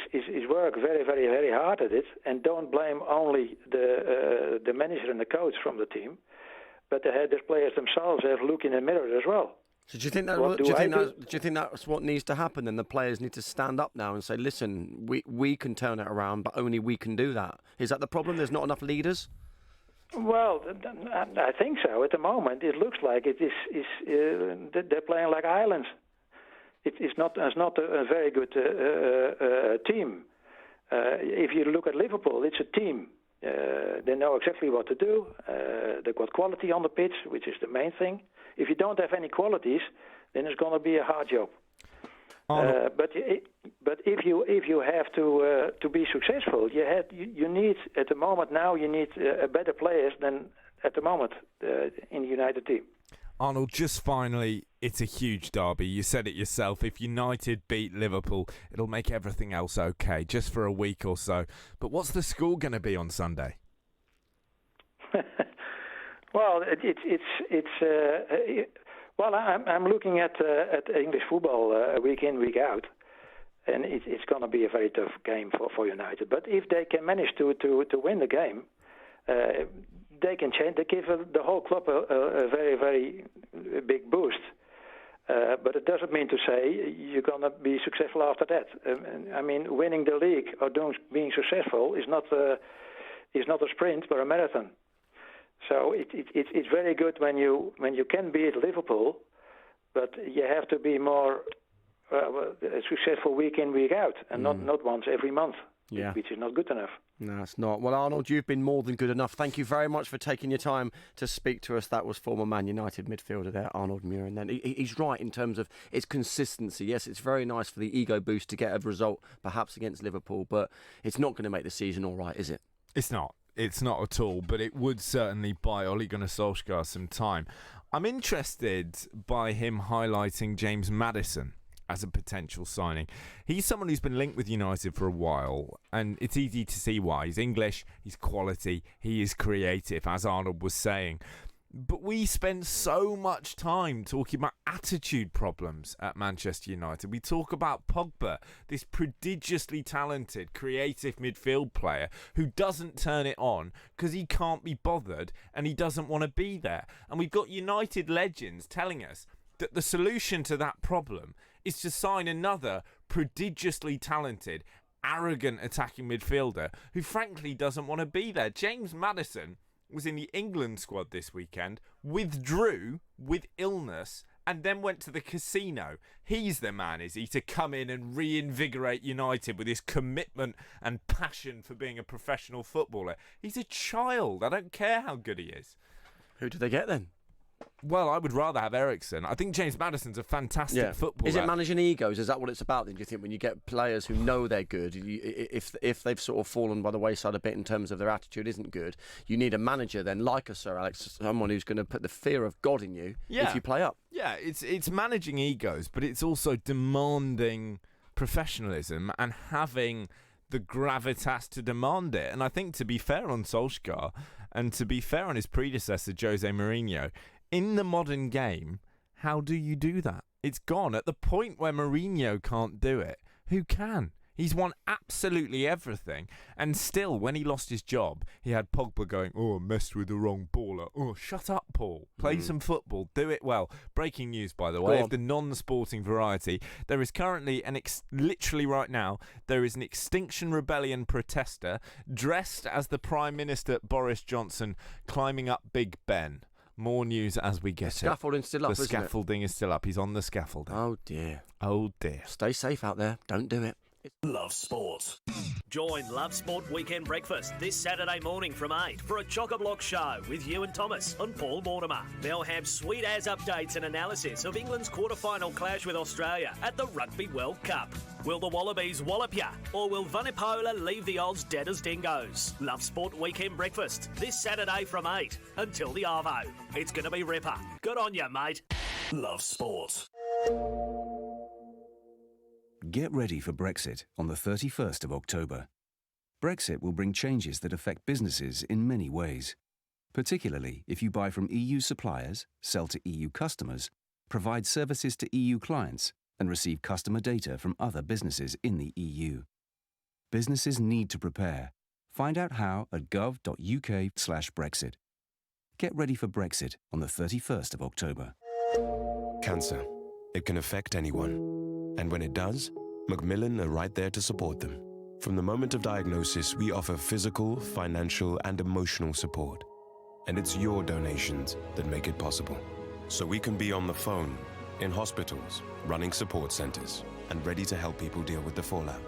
work very, very, very hard at it, and don't blame only the manager and the coach from the team. But the players themselves have to look in the mirror as well. So do you think that's what needs to happen? Then the players need to stand up now and say, "Listen, we can turn it around, but only we can do that." Is that the problem? There's not enough leaders. Well, I think so. At the moment, it looks like it is. They're playing like islands. It's not a very good team. If you look at Liverpool, it's a team. They know exactly what to do. They've got quality on the pitch, which is the main thing. If you don't have any qualities, then it's going to be a hard job. But if you have to be successful, you need at the moment now better players than at the moment in the United team. Arnold, just finally, it's a huge derby. You said it yourself. If United beat Liverpool, it'll make everything else okay, just for a week or so. But what's the score going to be on Sunday? Well, I'm looking at English football week in, week out, and it's going to be a very tough game for United. But if they can manage to win the game, they can change. They give the whole club a very, very big boost. But it doesn't mean to say you're going to be successful after that. I mean, winning the league or being successful is not a sprint but a marathon. So it's very good when you can beat Liverpool, but you have to be more successful week in, week out, and not once every month, which is not good enough. No, it's not. Well, Arnold, you've been more than good enough. Thank you very much for taking your time to speak to us. That was former Man United midfielder there, Arnold Muir. And then he's right in terms of its consistency. Yes, it's very nice for the ego boost to get a result, perhaps against Liverpool, but it's not going to make the season all right, is it? It's not. It's not at all, but it would certainly buy Ole Gunnar Solskjaer some time. I'm interested by him highlighting James Maddison as a potential signing. He's someone who's been linked with United for a while, and it's easy to see why. He's English, he's quality, he is creative, as Arnold was saying. But we spend so much time talking about attitude problems at Manchester United. We talk about Pogba, this prodigiously talented, creative midfield player who doesn't turn it on because he can't be bothered and he doesn't want to be there. And we've got United legends telling us that the solution to that problem is to sign another prodigiously talented, arrogant attacking midfielder who frankly doesn't want to be there. James Maddison was in the England squad this weekend, withdrew with illness, and then went to the casino. He's the man, is he, to come in and reinvigorate United with his commitment and passion for being a professional footballer. He's a child. I don't care how good he is. Who do they get then? Well, I would rather have Eriksen. I think James Maddison's a fantastic footballer. Is it managing egos? Is that what it's about then, do you think, when you get players who know they're good, if they've sort of fallen by the wayside a bit in terms of their attitude isn't good, you need a manager then, like a Sir Alex, someone who's going to put the fear of God in you if you play up? Yeah, it's managing egos, but it's also demanding professionalism and having the gravitas to demand it. And I think, to be fair on Solskjaer, and to be fair on his predecessor, Jose Mourinho, in the modern game, how do you do that? It's gone. At the point where Mourinho can't do it, who can? He's won absolutely everything. And still, when he lost his job, he had Pogba going, "Oh, I messed with the wrong baller." Oh, shut up, Paul. Play some football. Do it well. Breaking news, by the way, of the non-sporting variety. There is currently, literally right now, there is an Extinction Rebellion protester dressed as the Prime Minister Boris Johnson climbing up Big Ben. More news as we get it. The scaffolding's still up, isn't it? The scaffolding is still up. He's on the scaffolding. Oh, dear. Oh, dear. Stay safe out there. Don't do it. Love Sport. Join Love Sport Weekend Breakfast this Saturday morning from 8 for a chock-a-block show with Ewan Thomas and Paul Mortimer. They'll have sweet-as updates and analysis of England's quarter-final clash with Australia at the Rugby World Cup. Will the Wallabies wallop ya, or will Vunipola leave the odds dead as dingoes? Love Sport Weekend Breakfast this Saturday from 8 until the Arvo. It's going to be ripper. Good on you, mate. Love Sport. Get ready for Brexit on the 31st of October. Brexit will bring changes that affect businesses in many ways, particularly if you buy from EU suppliers, sell to EU customers, provide services to EU clients, and receive customer data from other businesses in the EU. Businesses need to prepare. Find out how at gov.uk/Brexit. Get ready for Brexit on the 31st of October. Cancer. It can affect anyone. And when it does, Macmillan are right there to support them. From the moment of diagnosis, we offer physical, financial, and emotional support. And it's your donations that make it possible. So we can be on the phone, in hospitals, running support centres, and ready to help people deal with the fallout.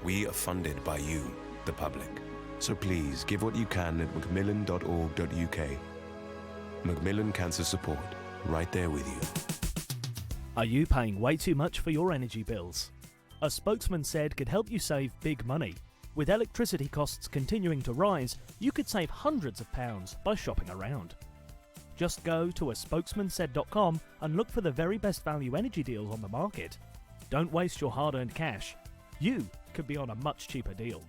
We are funded by you, the public. So please give what you can at macmillan.org.uk. Macmillan Cancer Support, right there with you. Are you paying way too much for your energy bills? A spokesman said could help you save big money. With electricity costs continuing to rise, you could save hundreds of pounds by shopping around. Just go to aspokesmansaid.com and look for the very best value energy deals on the market. Don't waste your hard-earned cash. You could be on a much cheaper deal.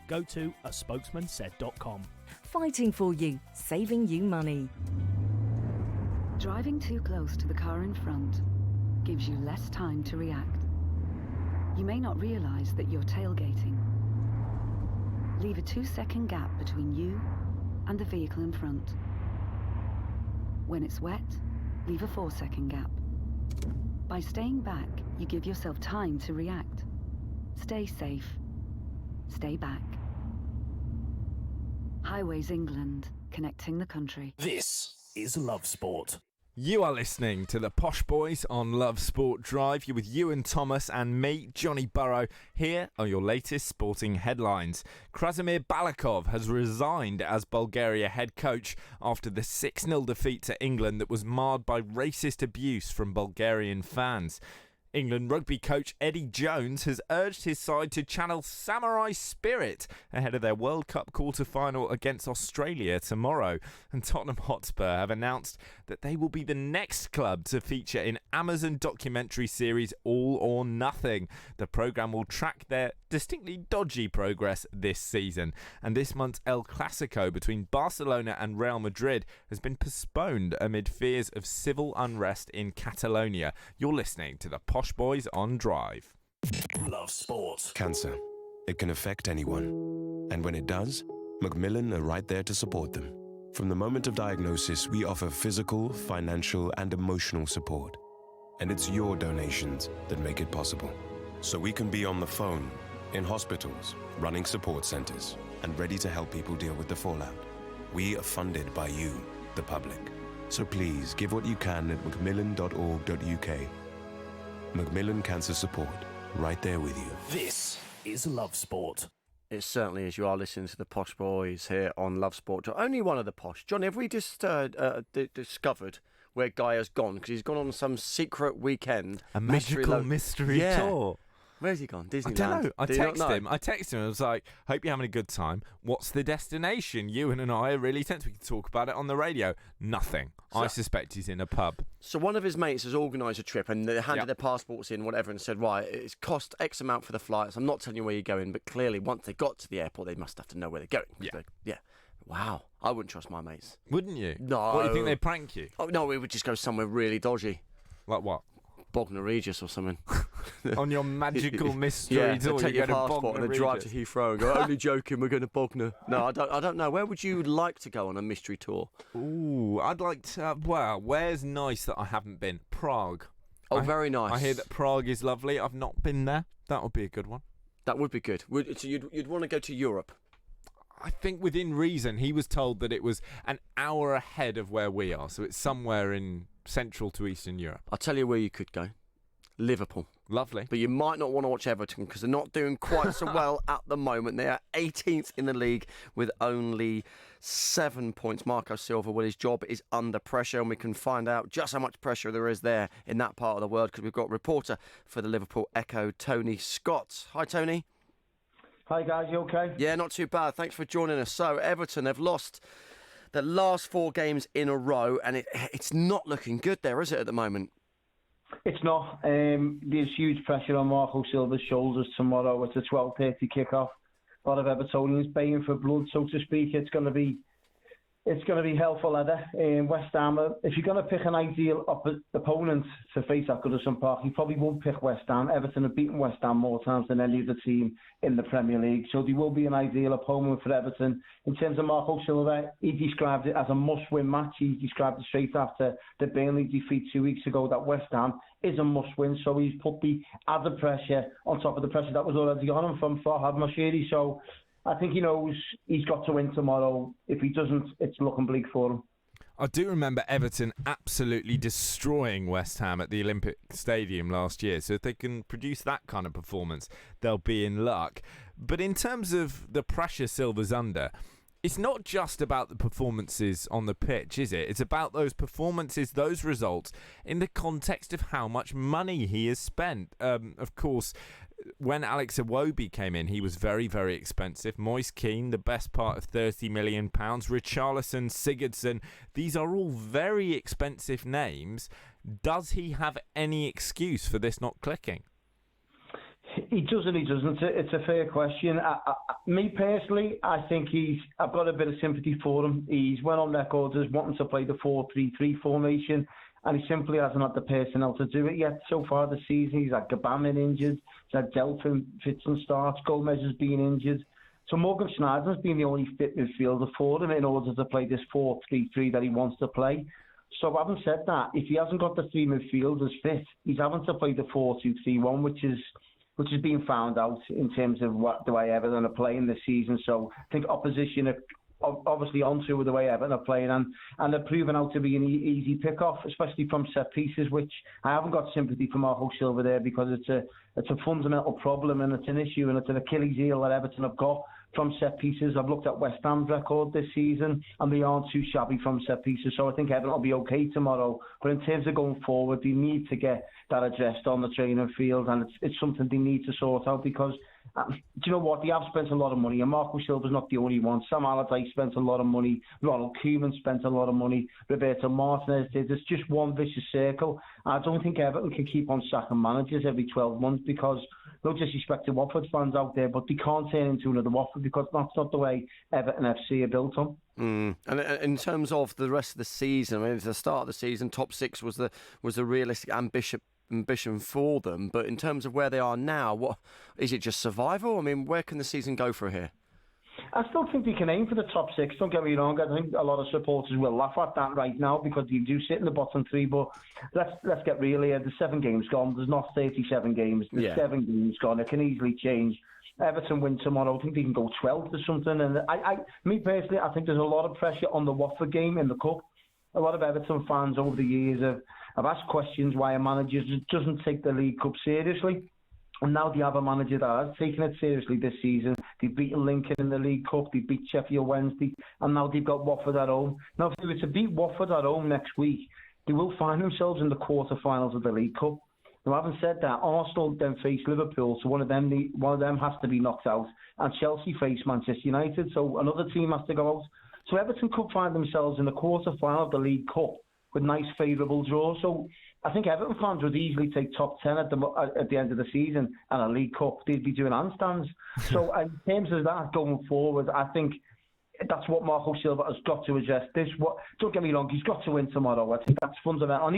Go to aspokesmansaid.com. Fighting for you, saving you money. Driving too close to the car in front gives you less time to react. You may not realise that you're tailgating. Leave a 2-second gap between you and the vehicle in front. When it's wet, leave a 4-second gap. By staying back, you give yourself time to react. Stay safe. Stay back. Highways England, connecting the country. This is Love Sport. You are listening to the Posh Boys on Love Sport Drive. You're with Ewan Thomas and me, Johnny Burrow. Here are your latest sporting headlines. Krasimir Balakov has resigned as Bulgaria head coach after the 6-0 defeat to England that was marred by racist abuse from Bulgarian fans. England rugby coach Eddie Jones has urged his side to channel samurai spirit ahead of their World Cup quarter-final against Australia tomorrow. And Tottenham Hotspur have announced that they will be the next club to feature in Amazon documentary series All or Nothing. The programme will track their distinctly dodgy progress this season. And this month's El Clasico between Barcelona and Real Madrid has been postponed amid fears of civil unrest in Catalonia. You're listening to the Posh Boys on Drive. Love Sport. Cancer. It can affect anyone. And when it does, Macmillan are right there to support them. From the moment of diagnosis, we offer physical, financial, and emotional support. And it's your donations that make it possible. So we can be on the phone, in hospitals, running support centres, and ready to help people deal with the fallout. We are funded by you, the public. So please give what you can at macmillan.org.uk. Macmillan Cancer Support, right there with you. This is Love Sport. It certainly is. You are listening to the Posh Boys here on Love Sport. Only one of the posh. John, have we just discovered where Guy has gone? Because he's gone on some secret weekend. A magical mystery tour. Where's he gone? Disneyland? I don't know. I Do you not know? texted him. I was like, hope you're having a good time. What's the destination? Ewan and I are really tense. We can talk about it on the radio. Nothing. I suspect he's in a pub. So one of his mates has organised a trip and they handed their passports in, whatever, and said, right, it's cost X amount for the flights. I'm not telling you where you're going, but clearly once they got to the airport, they must have to know where they're going. Yeah. Wow. I wouldn't trust my mates. Wouldn't you? No. What, do you think they'd prank you? Oh, no, we would just go somewhere really dodgy. Like what? Bognor Regis or something. On your magical mystery tour, take you your go to passport Bognor and then drive to Regis. Heathrow and go, only joking, we're going to Bognor. No, I don't know. Where would you like to go on a mystery tour? Ooh, I'd like to... where's nice that I haven't been? Prague. Oh, very nice. I hear that Prague is lovely. I've not been there. That would be a good one. That would be good. So you'd want to go to Europe? I think within reason. He was told that it was an hour ahead of where we are, so it's somewhere in Central to Eastern Europe. I'll tell you where you could go. Liverpool. Lovely. But you might not want to watch Everton because they're not doing quite so well at the moment. They are 18th in the league with only 7 points. Marco Silva, well, his job is under pressure, and we can find out just how much pressure there is there in that part of the world because we've got reporter for the Liverpool Echo, Tony Scott. Hi, Tony. Hi, guys. You okay? Yeah, not too bad. Thanks for joining us. So, Everton have lost the last 4 games in a row, and it's not looking good there, is it, at the moment? It's not. There's huge pressure on Marco Silva's shoulders tomorrow. It's a 12:30 kickoff. A lot of Evertonians baying for blood, so to speak. It's going to be hell for leather. West Ham, if you're going to pick an ideal opponent to face at Goodison Park, you probably won't pick West Ham. Everton have beaten West Ham more times than any other team in the Premier League, so they will be an ideal opponent for Everton. In terms of Marco Silva, he described it as a must-win match. He described it straight after the Burnley defeat 2 weeks ago that West Ham is a must-win, so he's put the added pressure on top of the pressure that was already on him from Farhad Moshiri. So I think he knows he's got to win tomorrow. If he doesn't, it's looking bleak for him. I do remember Everton absolutely destroying West Ham at the Olympic Stadium last year. So if they can produce that kind of performance, they'll be in luck. But in terms of the pressure Silva's under, it's not just about the performances on the pitch, is it? It's about those performances, those results, in the context of how much money he has spent. Of course, when Alex Iwobi came in, he was very, very expensive. Moise Keane, the best part of £30 million. Richarlison, Sigurdsson, these are all very expensive names. Does he have any excuse for this not clicking? He does and he doesn't. It's a fair question. Me personally, I think I've got a bit of sympathy for him. He's went on record as wanting to play the 4-3-3 formation, and he simply hasn't had the personnel to do it yet. So far this season, he's had Gbamin injured, he's had Delphin fits and starts, Gomez has been injured. So Morgan Schneider's been the only fit midfielder for him in order to play this 4-3-3 that he wants to play. So having said that, if he hasn't got the 3 midfielders fit, he's having to play the 4-2-3-1, which is being found out in terms of what the way Everton are playing this season. So I think opposition are obviously onto with the way Everton are playing, and they're proving out to be an easy pick-off, especially from set pieces, which I haven't got sympathy for Marco Silva there because it's a fundamental problem and it's an issue and it's an Achilles heel that Everton have got from set pieces. I've looked at West Ham's record this season and they aren't too shabby from set pieces, so I think Everton will be okay tomorrow. But in terms of going forward, they need to get that addressed on the training field, and it's something they need to sort out because do you know what? They have spent a lot of money, and Marco Silva's not the only one. Sam Allardyce spent a lot of money. Ronald Koeman spent a lot of money. Roberto Martinez did. It's just one vicious circle. I don't think Everton can keep on sacking managers every 12 months because, no disrespect to Watford fans out there, but they can't turn into another Watford because that's not the way Everton FC are built on. And in terms of the rest of the season, I mean, at the start of the season, top 6 was the realistic ambition for them, but in terms of where they are now, what is it, just survival? I mean, where can the season go from here? I still think they can aim for the top 6, don't get me wrong. I think a lot of supporters will laugh at that right now because they do sit in the bottom 3, but let's get real here. There's 7 games gone. There's not 37 games. There's 7 games gone. It can easily change. Everton win tomorrow. I think they can go 12th or something. And me personally, I think there's a lot of pressure on the Watford game in the Cup. A lot of Everton fans over the years have asked questions why a manager doesn't take the League Cup seriously. And now they have a manager that has taken it seriously this season. They've beaten Lincoln in the League Cup, they beat Sheffield Wednesday, and now they've got Watford at home. Now, if they were to beat Watford at home next week, they will find themselves in the quarter-finals of the League Cup. Now, having said that, Arsenal then face Liverpool, so one of them has to be knocked out, and Chelsea face Manchester United, so another team has to go out. So Everton could find themselves in the quarter-final of the League Cup with nice favourable draws. So I think Everton fans would easily take top 10 at the end of the season, and a League Cup, they'd be doing handstands. So in terms of that going forward, I think that's what Marco Silva has got to address. Don't get me wrong, he's got to win tomorrow. I think that's fundamental. And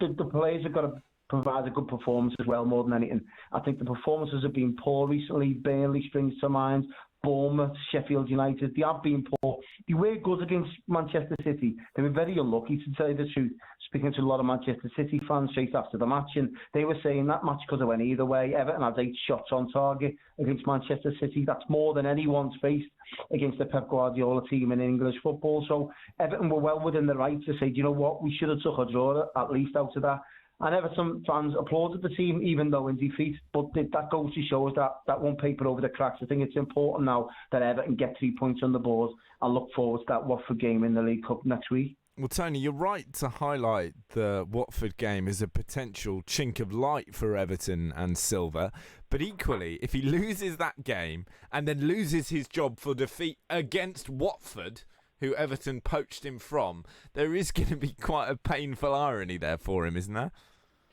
the players have got to provide a good performance as well, more than anything. I think the performances have been poor recently. Burnley springs to mind. Bournemouth, Sheffield United, they have been poor. They were good against Manchester City. They were very unlucky, to tell you the truth. Speaking to a lot of Manchester City fans straight after the match, and they were saying that match could have went either way. Everton had 8 shots on target against Manchester City. That's more than anyone's faced against the Pep Guardiola team in English football. So Everton were well within the right to say, do you know what, we should have took a draw at least out of that. And Everton fans applauded the team, even though in defeat. But that goes to show us that won't paper over the cracks. I think it's important now that Everton get 3 points on the board and look forward to that Watford game in the League Cup next week. Well, Tony, you're right to highlight the Watford game as a potential chink of light for Everton and Silva. But equally, if he loses that game and then loses his job for defeat against Watford, who Everton poached him from, there is going to be quite a painful irony there for him, isn't there?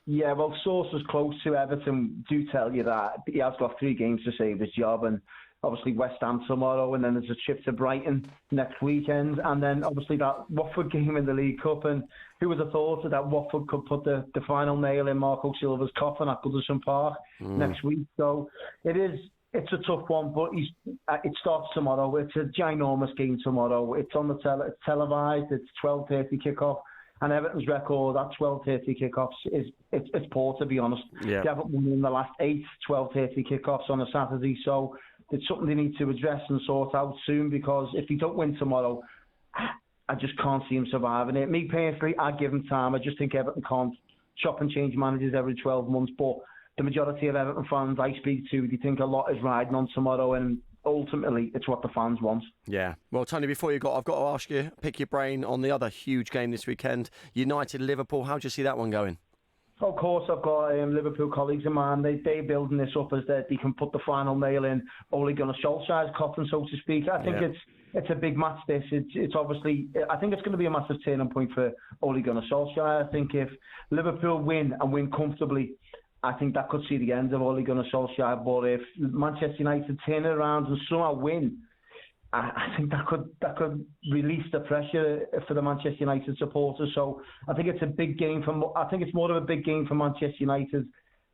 Yeah, well, sources close to Everton do tell you that he has got 3 games to save his job, and obviously West Ham tomorrow, and then there's a trip to Brighton next weekend, and then obviously that Watford game in the League Cup. And who would have thought that Watford could put the final nail in Marco Silva's coffin at Goodison Park next week? So it's a tough one, but it starts tomorrow. It's a ginormous game tomorrow. It's on the televised. It's 12:30 kickoff. And Everton's record at 12:30 kickoffs it's poor, to be honest. Yeah. They haven't won in the last 8 12:30 kickoffs on a Saturday, so it's something they need to address and sort out soon, because if they don't win tomorrow, I just can't see them surviving it. Me personally, I give them time. I just think Everton can't chop and change managers every 12 months, but the majority of Everton fans I speak to, they think a lot is riding on tomorrow, and ultimately it's what the fans want. Yeah. Well, Tony, before you go, I've got to ask you, pick your brain on the other huge game this weekend, United-Liverpool. How do you see that one going? Of course, I've got Liverpool colleagues of mine. They're building this up as that they can put the final nail in Ole Gunnar Solskjaer's coffin, so to speak. I think it's a big match. It's obviously, I think it's going to be a massive turning point for Ole Gunnar Solskjaer. I think if Liverpool win and win comfortably, I think that could see the end of Ole Gunnar Solskjaer. But if Manchester United turn it around and somehow win, I think that could release the pressure for the Manchester United supporters. So I think it's a big game I think it's more of a big game for Manchester United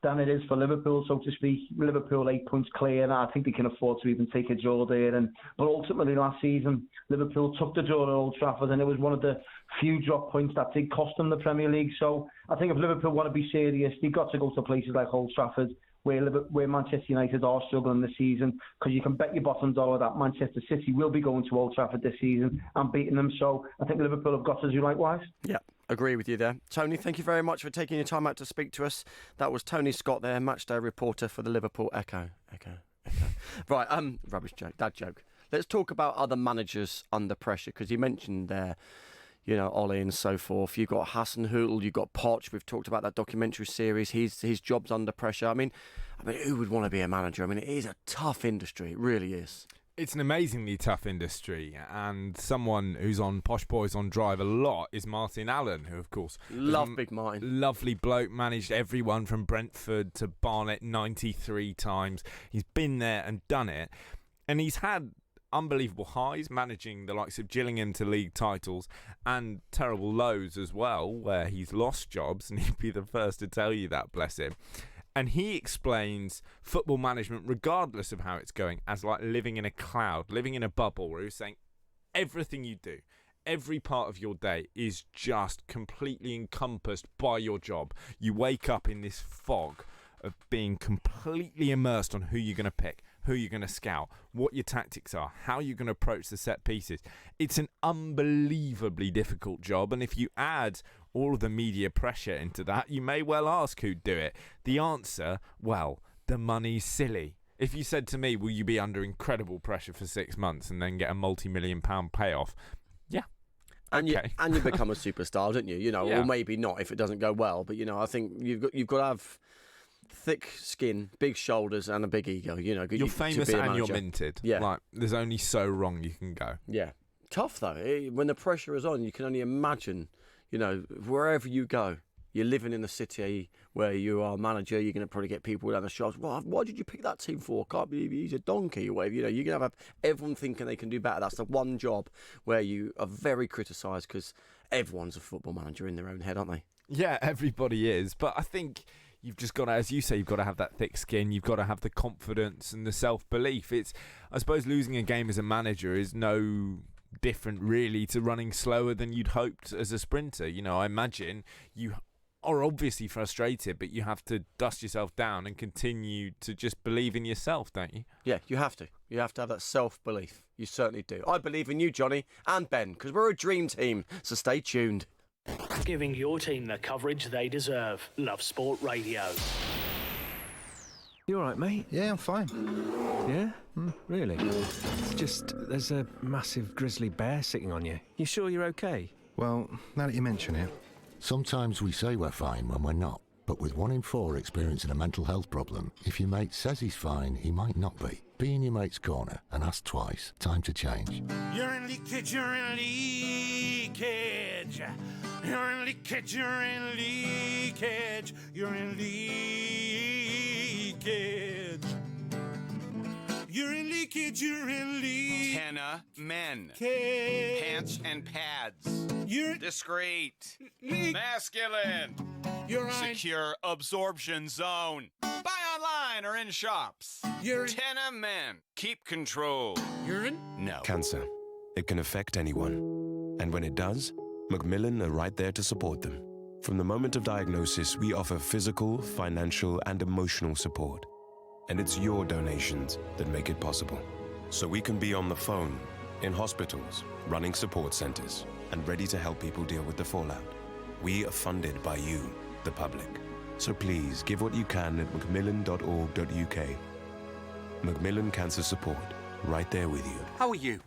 than it is for Liverpool, so to speak. Liverpool 8 points clear, and I think they can afford to even take a draw there. But ultimately last season, Liverpool took the draw at Old Trafford, and it was one of the few drop points that did cost them the Premier League. So I think if Liverpool want to be serious, they've got to go to places like Old Trafford, where Manchester United are struggling this season, because you can bet your bottom dollar that Manchester City will be going to Old Trafford this season and beating them. So I think Liverpool have got to do likewise. Yeah, agree with you there. Tony, thank you very much for taking your time out to speak to us. That was Tony Scott there, matchday reporter for the Liverpool Echo. Right, rubbish joke, dad joke. Let's talk about other managers under pressure, because you mentioned there, Ollie and so forth. You've got Hasenhüttl, you've got Poch. We've talked about that documentary series. His job's under pressure. I mean, who would want to be a manager? I mean, it is a tough industry. It really is. It's an amazingly tough industry, and someone who's on Posh Boys on Drive a lot is Martin Allen, who, of course, Big Martin. Lovely bloke, managed everyone from Brentford to Barnet 93 times. He's been there and done it, and he's had unbelievable highs, managing the likes of Gillingham to league titles, and terrible lows as well, where he's lost jobs, and he'd be the first to tell you that, bless him. And he explains football management, regardless of how it's going, as like living in a cloud, living in a bubble, where he's saying everything you do, every part of your day is just completely encompassed by your job. You wake up in this fog of being completely immersed on who you're going to pick, who you're going to scout, what your tactics are, how you're going to approach the set pieces. It's an unbelievably difficult job, and if you add all of the media pressure into that, you may well ask who'd do it. The answer, well, the money's silly. If you said to me, will you be under incredible pressure for 6 months and then get a multi-million-pound payoff? Yeah. And okay. you become a superstar, don't you? Yeah. Or maybe not if it doesn't go well. But I think you've got to have thick skin, big shoulders, and a big ego. You're famous to be a and you're manager. minted. Yeah. Like, there's only so wrong you can go. Yeah. Tough though. When the pressure is on, you can only imagine. Wherever you go, you're living in the city where you are a manager. You're going to probably get people down the shops. Why did you pick that team for? Can't believe he's a donkey or whatever. You're going to have everyone thinking they can do better. That's the one job where you are very criticised because everyone's a football manager in their own head, aren't they? Yeah, everybody is. But I think you've just got to, as you say, you've got to have that thick skin. You've got to have the confidence and the self-belief. I suppose losing a game as a manager is no different really to running slower than you'd hoped as a sprinter. I imagine you are obviously frustrated, but you have to dust yourself down and continue to just believe in yourself, don't you? Yeah, you have to. You have to have that self-belief. You certainly do. I believe in you, Johnny, and Ben, because we're a dream team, so stay tuned. Giving your team the coverage they deserve. Love Sport Radio. You all right, mate? Yeah, I'm fine. Yeah? Really? It's just there's a massive grizzly bear sitting on you. You sure you're okay? Well, now that you mention it. Sometimes we say we're fine when we're not. But with 1 in 4 experiencing a mental health problem, if your mate says he's fine, he might not be. Be in your mate's corner and ask twice. Time to change. You're in leakage, you're in leakage. You're in leakage, you're in leakage. You're in leakage. You're in leakage, you're in leakage. Tenna men. Cage. Pants and pads. You're discreet. Masculine. You're secure absorption zone. Buy online or in shops. You're Tenna men. Keep control. Urine? No. Cancer. It can affect anyone. And when it does, Macmillan are right there to support them. From the moment of diagnosis, we offer physical, financial, and emotional support. And it's your donations that make it possible. So we can be on the phone, in hospitals, running support centres, and ready to help people deal with the fallout. We are funded by you, the public. So please give what you can at macmillan.org.uk. Macmillan Cancer Support, right there with you. How are you?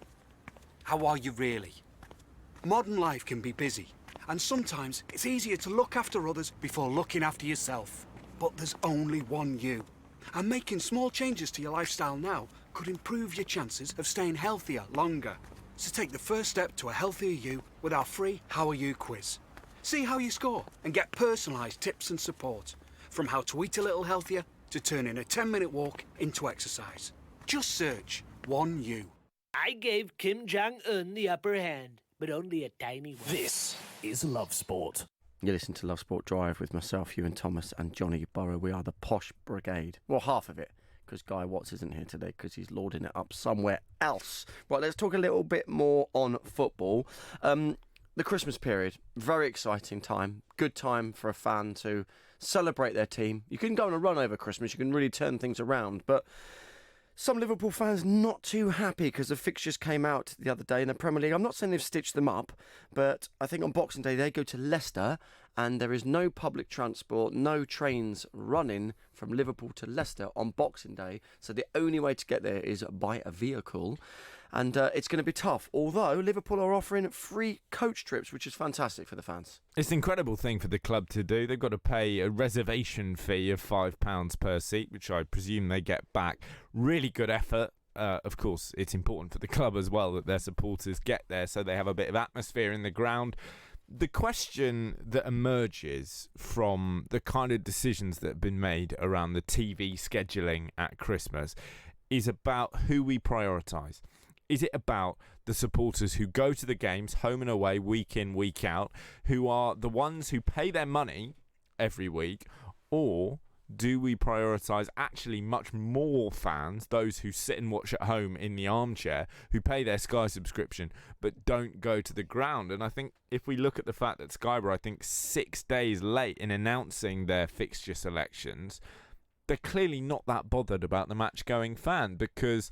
How are you really? Modern life can be busy, and sometimes it's easier to look after others before looking after yourself. But there's only one you. And making small changes to your lifestyle now could improve your chances of staying healthier longer. So take the first step to a healthier you with our free How Are You quiz. See how you score and get personalised tips and support. From how to eat a little healthier to turning a 10-minute walk into exercise. Just search 1U. I gave Kim Jong-un the upper hand, but only a tiny one. This is Love Sport. You listen to Love Sport Drive with myself, Ewan Thomas, and Johnny Burrow. We are the Posh Brigade. Well, half of it, because Guy Watts isn't here today because he's lording it up somewhere else. Right, let's talk a little bit more on football. The Christmas period, very exciting time. Good time for a fan to celebrate their team. You can go on a run over Christmas. You can really turn things around. But some Liverpool fans not too happy because the fixtures came out the other day in the Premier League. I'm not saying they've stitched them up, but I think on Boxing Day they go to Leicester and there is no public transport, no trains running from Liverpool to Leicester on Boxing Day. So the only way to get there is by a vehicle. And it's going to be tough, although Liverpool are offering free coach trips, which is fantastic for the fans. It's an incredible thing for the club to do. They've got to pay a reservation fee of £5 per seat, which I presume they get back. Really good effort. Of course, it's important for the club as well that their supporters get there so they have a bit of atmosphere in the ground. The question that emerges from the kind of decisions that have been made around the TV scheduling at Christmas is about who we prioritise. Is it about the supporters who go to the games, home and away, week in, week out, who are the ones who pay their money every week, or do we prioritise actually much more fans, those who sit and watch at home in the armchair, who pay their Sky subscription but don't go to the ground? And I think if we look at the fact that Sky were, 6 days late in announcing their fixture selections, they're clearly not that bothered about the match-going fan, because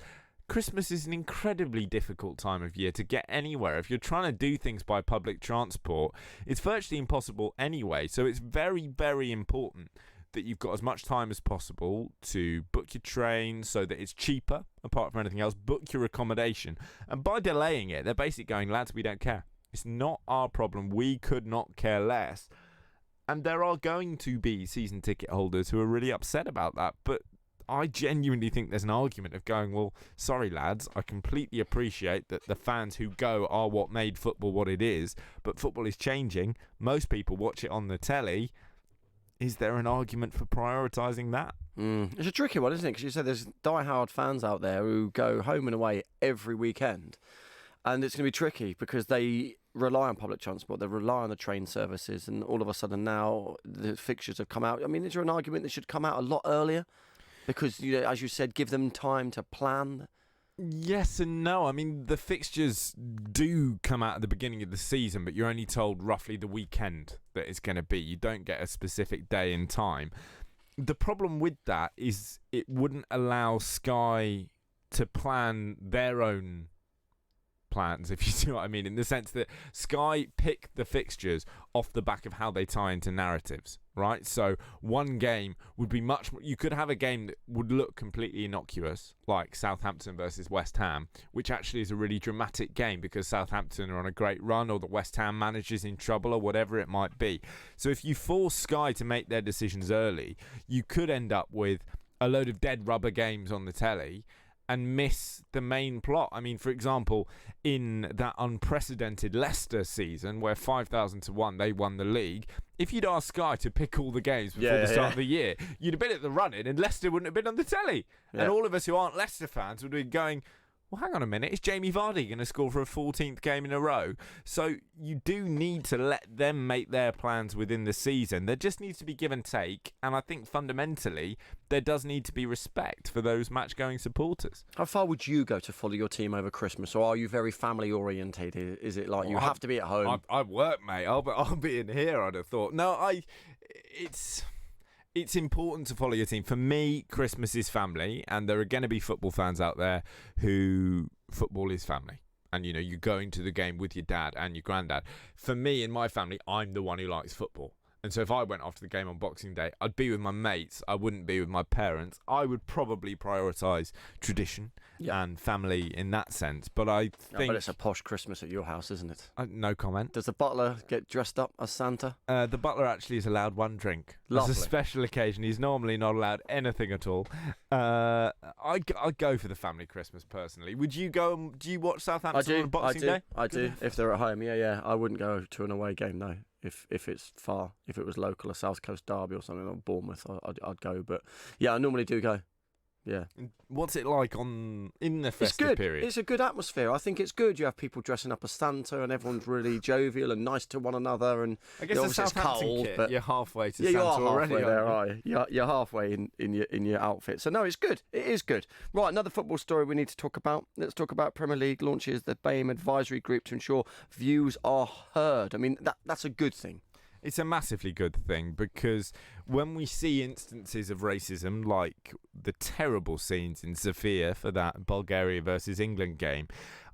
Christmas is an incredibly difficult time of year to get anywhere. If you're trying to do things by public transport, it's virtually impossible anyway. So it's very, very important that you've got as much time as possible to book your train so that it's cheaper, apart from anything else. Book your accommodation. And by delaying it, they're basically going, lads, we don't care. It's not our problem. We could not care less. And there are going to be season ticket holders who are really upset about that. But I genuinely think there's an argument of going, well, sorry, lads, I completely appreciate that the fans who go are what made football what it is, but football is changing. Most people watch it on the telly. Is there an argument for prioritising that? It's a tricky one, isn't it? Because you said there's die-hard fans out there who go home and away every weekend. And it's going to be tricky because they rely on public transport, they rely on the train services, and all of a sudden now the fixtures have come out. I mean, is there an argument they should come out a lot earlier? Because, as you said, give them time to plan? Yes and no. I mean, the fixtures do come out at the beginning of the season, but you're only told roughly the weekend that it's going to be. You don't get a specific day and time. The problem with that is it wouldn't allow Sky to plan their own plans, if you see what I mean, in the sense that Sky pick the fixtures off the back of how they tie into narratives, right? So one game would be much more, you could have a game that would look completely innocuous, like Southampton versus West Ham, which actually is a really dramatic game because Southampton are on a great run, or the West Ham manager's in trouble, or whatever it might be. So if you force Sky to make their decisions early, you could end up with a load of dead rubber games on the telly and miss the main plot. I mean, for example, in that unprecedented Leicester season where 5,000 to 1 they won the league, if you'd asked Sky to pick all the games before the start of the year, you'd have been at the run-in and Leicester wouldn't have been on the telly. And all of us who aren't Leicester fans would be going, well, hang on a minute, is Jamie Vardy going to score for a 14th game in a row? So you do need to let them make their plans within the season. There just needs to be give and take, and I think fundamentally there does need to be respect for those match-going supporters. How far would you go to follow your team over Christmas, or are you very family-orientated? Is it like you have to be at home? I work, mate. I'll be in here, I'd have thought. No, It's important to follow your team. For me, Christmas is family, and there are going to be football fans out there who football is family. And, you're going to the game with your dad and your granddad. For me, in my family, I'm the one who likes football. And so if I went after the game on Boxing Day, I'd be with my mates. I wouldn't be with my parents. I would probably prioritise tradition and family in that sense. But I think... but it's a posh Christmas at your house, isn't it? No comment. Does the butler get dressed up as Santa? The butler actually is allowed one drink. Lovely. It's a special occasion. He's normally not allowed anything at all. I'd go for the family Christmas, personally. Would you go... Do you watch Southampton on Boxing Day? I do. If they're at home, yeah. I wouldn't go to an away game, no. If it's far, if it was local, a South Coast derby or something, or Bournemouth, I'd go. But yeah, I normally do go. Yeah. What's it like in the festive period? It's a good atmosphere. I think it's good. You have people dressing up as Santa, and everyone's really jovial and nice to one another. And I guess the Southampton cold, kit, but you're halfway to Santa already. Halfway there, are you? You're halfway in your outfit. So no, it's good. It is good. Right, another football story we need to talk about. Let's talk about Premier League launches the BAME advisory group to ensure views are heard. I mean, that's a good thing. It's a massively good thing, because when we see instances of racism, like the terrible scenes in Sofia for that Bulgaria versus England game,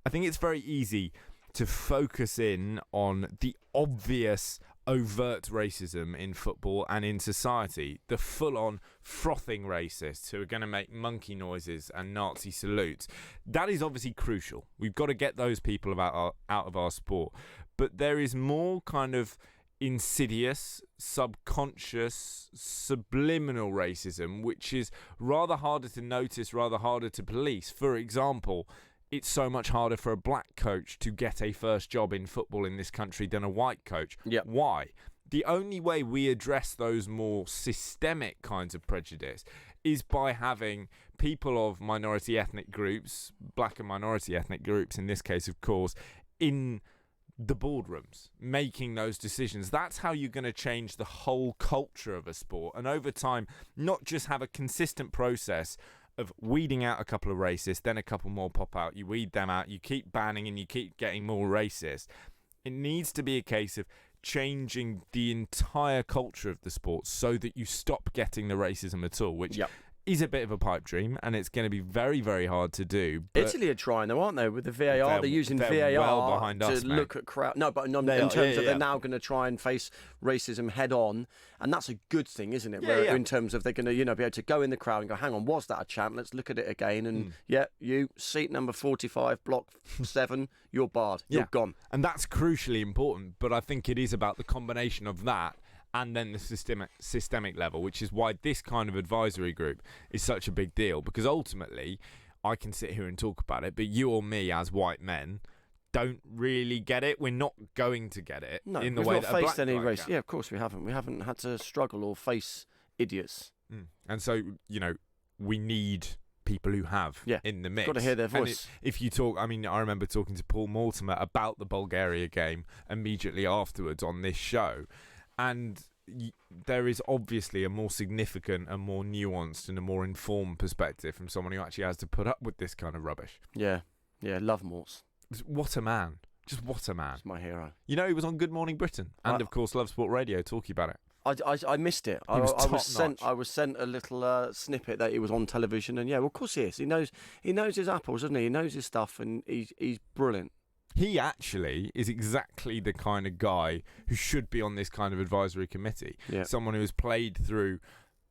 I think it's very easy to focus in on the obvious overt racism in football and in society, the full-on frothing racists who are going to make monkey noises and Nazi salutes. That is obviously crucial. We've got to get those people out of our sport. But there is more kind of insidious, subconscious, subliminal racism, which is rather harder to notice, rather harder to police. For example, it's so much harder for a black coach to get a first job in football in this country than a white coach. Yep. Why? The only way we address those more systemic kinds of prejudice is by having people of minority ethnic groups, black and minority ethnic groups in this case, of course, in the boardrooms, making those decisions. That's how you're going to change the whole culture of a sport. And over time, not just have a consistent process of weeding out a couple of racists, then a couple more pop out, you weed them out, you keep banning and you keep getting more racist. It needs to be a case of changing the entire culture of the sport so that you stop getting the racism at all, which is a bit of a pipe dream, and it's going to be very, very hard to do. But Italy are trying, though, aren't they, with the VAR? They're using VAR well behind us, to look at crowd. No, but in terms of they're now going to try and face racism head on, and that's a good thing, isn't it? In terms of they're going to, be able to go in the crowd and go, hang on, was that a chant? Let's look at it again. And you, seat number 45, block 7, you're barred. You're gone. And that's crucially important. But I think it is about the combination of that and then the systemic level, which is why this kind of advisory group is such a big deal. Because ultimately, I can sit here and talk about it, but you or me as white men don't really get it. We're not going to get it in the way that a black guy can. Yeah, of course we haven't. We haven't had to struggle or face idiots. And so, we need people who have in the mix. Got to hear their voice. If you talk, I remember talking to Paul Mortimer about the Bulgaria game immediately afterwards on this show. And there is obviously a more significant and more nuanced and a more informed perspective from someone who actually has to put up with this kind of rubbish. Yeah, love Morts. What a man. Just what a man. He's my hero. He was on Good Morning Britain and, of course, Love Sport Radio talking about it. I missed it. I was sent a little snippet that he was on television, and of course he is. He knows his apples, doesn't he? He knows his stuff, and he's brilliant. He actually is exactly the kind of guy who should be on this kind of advisory committee. Yeah. Someone who has played through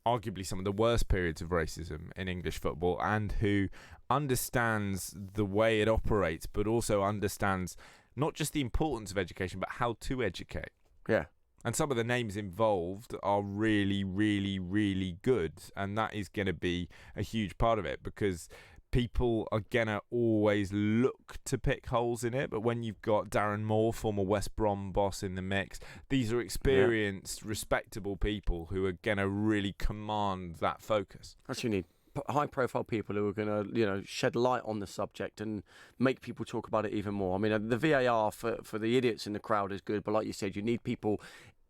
arguably some of the worst periods of racism in English football and who understands the way it operates, but also understands not just the importance of education, but how to educate. Yeah. And some of the names involved are really, really, really good. And that is going to be a huge part of it because people are going to always look to pick holes in it. But when you've got Darren Moore, former West Brom boss, in the mix, these are experienced, respectable people who are going to really command that focus. That's what you need. High-profile people who are going to, shed light on the subject and make people talk about it even more. The VAR for the idiots in the crowd is good, but like you said, you need people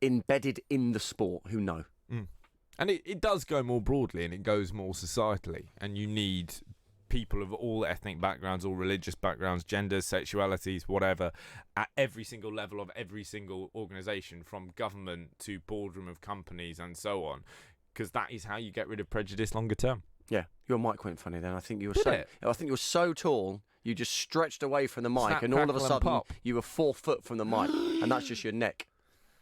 embedded in the sport who know. And it does go more broadly and it goes more societally, and you need people of all ethnic backgrounds, all religious backgrounds, genders, sexualities, whatever, at every single level of every single organisation, from government to boardroom of companies and so on, because that is how you get rid of prejudice longer term. Yeah, your mic went funny then. I think you were so tall, you just stretched away from the mic, Snap, and all of a sudden pop. you were 4 foot from the mic, and that's just your neck.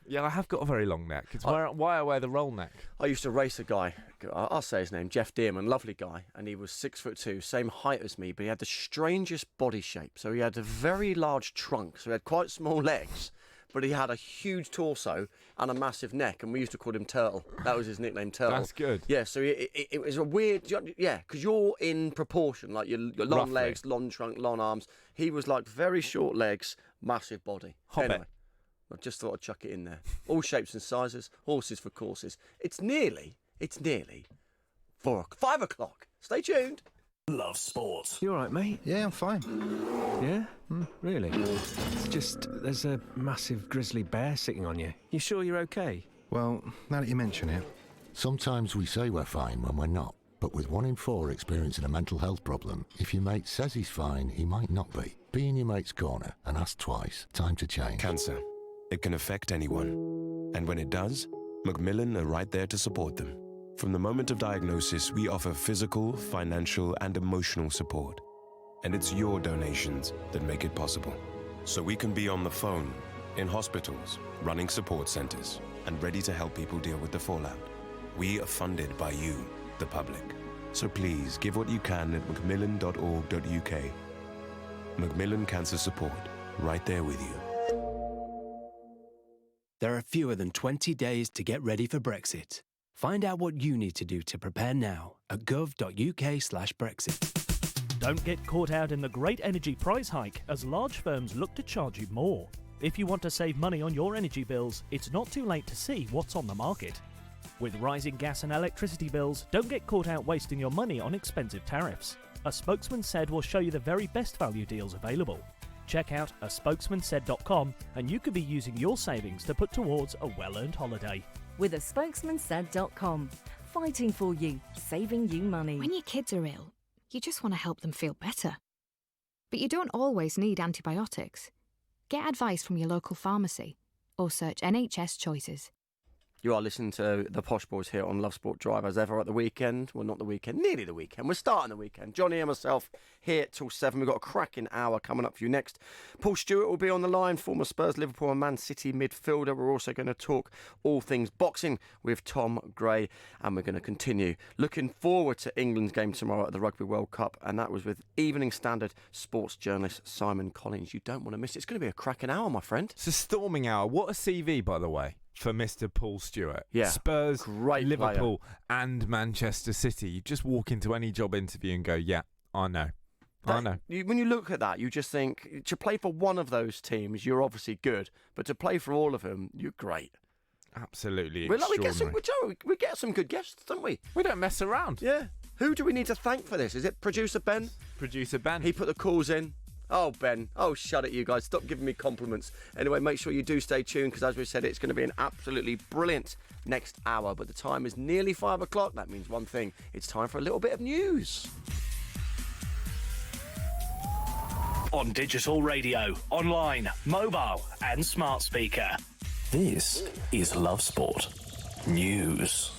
Yeah, I have got a very long neck. It's why I wear the roll neck. I used to race a guy, I'll say his name, Jeff Dearman, lovely guy, and he was 6'2", same height as me, but he had the strangest body shape. So he had a very large trunk, so he had quite small legs, but he had a huge torso and a massive neck, and we used to call him Turtle. That was his nickname, Turtle. That's good. Yeah, so it was a weird, because you're in proportion, like your long Roughly. legs, long trunk, long arms. He was like very short legs, massive body. Hobbit. Anyway, I just thought I'd chuck it in there. All shapes and sizes, horses for courses. It's nearly 5 o'clock. Stay tuned. Love Sport. You all right, mate? Yeah, I'm fine. Yeah? Really? It's just there's a massive grizzly bear sitting on you. You sure you're okay? Well, now that you mention it. Sometimes we say we're fine when we're not. But with 1 in 4 experiencing a mental health problem, if your mate says he's fine, he might not be. Be in your mate's corner and ask twice. Time to change. Cancer. It can affect anyone. And when it does, Macmillan are right there to support them. From the moment of diagnosis, we offer physical, financial, and emotional support. And it's your donations that make it possible. So we can be on the phone, in hospitals, running support centres, and ready to help people deal with the fallout. We are funded by you, the public. So please give what you can at macmillan.org.uk. Macmillan Cancer Support, right there with you. There are fewer than 20 days to get ready for Brexit. Find out what you need to do to prepare now at gov.uk/Brexit. Don't get caught out in the great energy price hike as large firms look to charge you more. If you want to save money on your energy bills, it's not too late to see what's on the market. With rising gas and electricity bills, don't get caught out wasting your money on expensive tariffs. A spokesman said will show you the very best value deals available. Check out aspokesmansaid.com and you could be using your savings to put towards a well-earned holiday. With aspokesmansaid.com. Fighting for you, saving you money. When your kids are ill, you just want to help them feel better. But you don't always need antibiotics. Get advice from your local pharmacy or search NHS Choices. You are listening to the Posh Boys here on Love Sport Drive as ever at the weekend. Well, not the weekend, nearly the weekend. We're starting the weekend. Johnny and myself here till 7. We've got a cracking hour coming up for you next. Paul Stewart will be on the line, former Spurs, Liverpool and Man City midfielder. We're also going to talk all things boxing with Tom Gray, and we're going to continue looking forward to England's game tomorrow at the Rugby World Cup, and that was with Evening Standard sports journalist Simon Collins. You don't want to miss it. It's going to be a cracking hour, my friend. It's a storming hour. What a CV, by the way, for Mr. Paul Stewart. Yeah, Spurs, great Liverpool and Manchester City. You just walk into any job interview and go, yeah, I know. I know. When you look at that, you just think, to play for one of those teams, you're obviously good. But to play for all of them, you're great. Absolutely extraordinary. We get some good guests, don't we? We don't mess around. Yeah. Who do we need to thank for this? Is it producer Ben? Producer Ben. He put the calls in. Oh, Ben. Oh, shut it, you guys. Stop giving me compliments. Anyway, make sure you do stay tuned because, as we said, it's going to be an absolutely brilliant next hour. But the time is nearly 5 o'clock. That means one thing. It's time for a little bit of news. On digital radio, online, mobile and smart speaker. This is Love Sport News.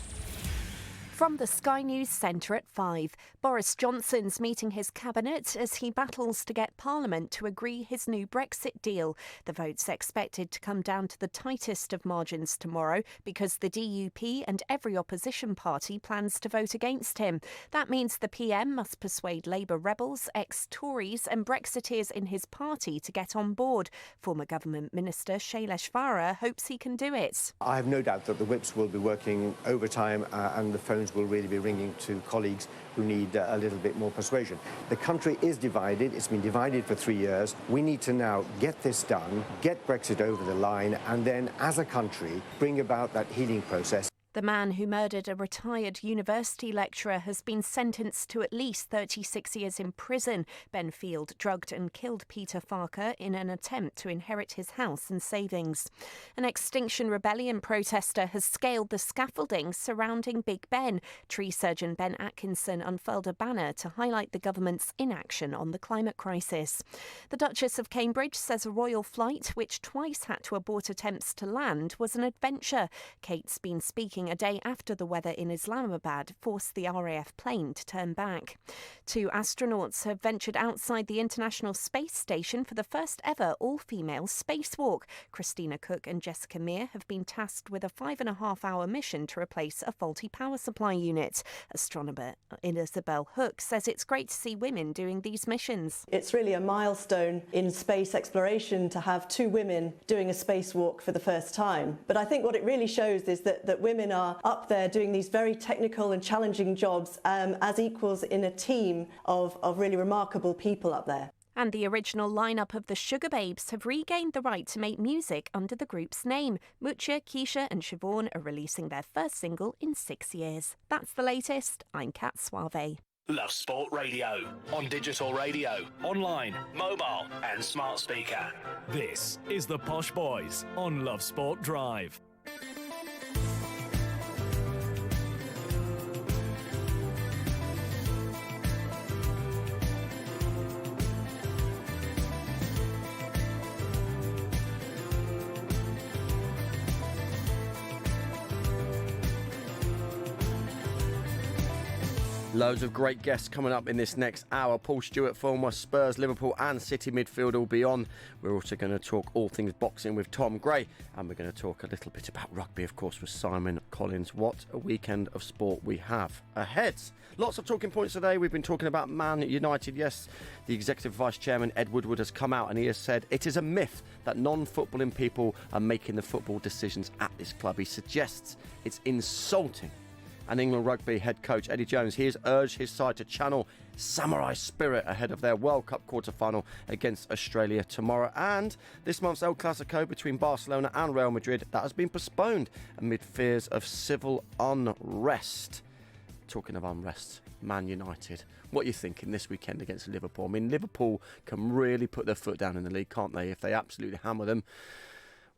From the Sky News Centre at 5, Boris Johnson's meeting his cabinet as he battles to get Parliament to agree his new Brexit deal. The vote's expected to come down to the tightest of margins tomorrow because the DUP and every opposition party plans to vote against him. That means the PM must persuade Labour rebels, ex-Tories and Brexiteers in his party to get on board. Former Government Minister Shailesh Vara hopes he can do it. I have no doubt that the whips will be working overtime and the phones will really be ringing to colleagues who need a little bit more persuasion. The country is divided. It's been divided for 3 years. We need to now get this done, get Brexit over the line, and then, as a country, bring about that healing process. The man who murdered a retired university lecturer has been sentenced to at least 36 years in prison. Ben Field drugged and killed Peter Farker in an attempt to inherit his house and savings. An Extinction Rebellion protester has scaled the scaffolding surrounding Big Ben. Tree surgeon Ben Atkinson unfurled a banner to highlight the government's inaction on the climate crisis. The Duchess of Cambridge says a royal flight, which twice had to abort attempts to land, was an adventure. Kate's been speaking a day after the weather in Islamabad forced the RAF plane to turn back. 2 astronauts have ventured outside the International Space Station for the first ever all-female spacewalk. Christina Cook and Jessica Meir have been tasked with a 5.5-hour mission to replace a faulty power supply unit. Astronomer Isabel Hook says it's great to see women doing these missions. It's really a milestone in space exploration to have 2 women doing a spacewalk for the first time. But I think what it really shows is that women are up there doing these very technical and challenging jobs as equals in a team of really remarkable people up there. And the original lineup of the Sugar Babes have regained the right to make music under the group's name. Mucha, Keisha and Siobhan are releasing their first single in 6 years. That's the latest. I'm Kat Suave. Love Sport Radio. On digital radio, online, mobile and smart speaker. This is the Posh Boys on Love Sport Drive. Loads of great guests coming up in this next hour. Paul Stewart, former Spurs, Liverpool and City midfielder, will be on. We're also going to talk all things boxing with Tom Gray, and we're going to talk a little bit about rugby, of course, with Simon Collins. What a weekend of sport we have ahead. Lots of talking points today. We've been talking about Man United. Yes, the Executive Vice Chairman, Ed Woodward, has come out and he has said it is a myth that non-footballing people are making the football decisions at this club. He suggests it's insulting. And England Rugby head coach Eddie Jones, he has urged his side to channel samurai spirit ahead of their World Cup quarter-final against Australia tomorrow. And this month's El Clasico between Barcelona and Real Madrid, that has been postponed amid fears of civil unrest. Talking of unrest, Man United, what are you thinking this weekend against Liverpool? I mean, Liverpool can really put their foot down in the league, can't they? If they absolutely hammer them,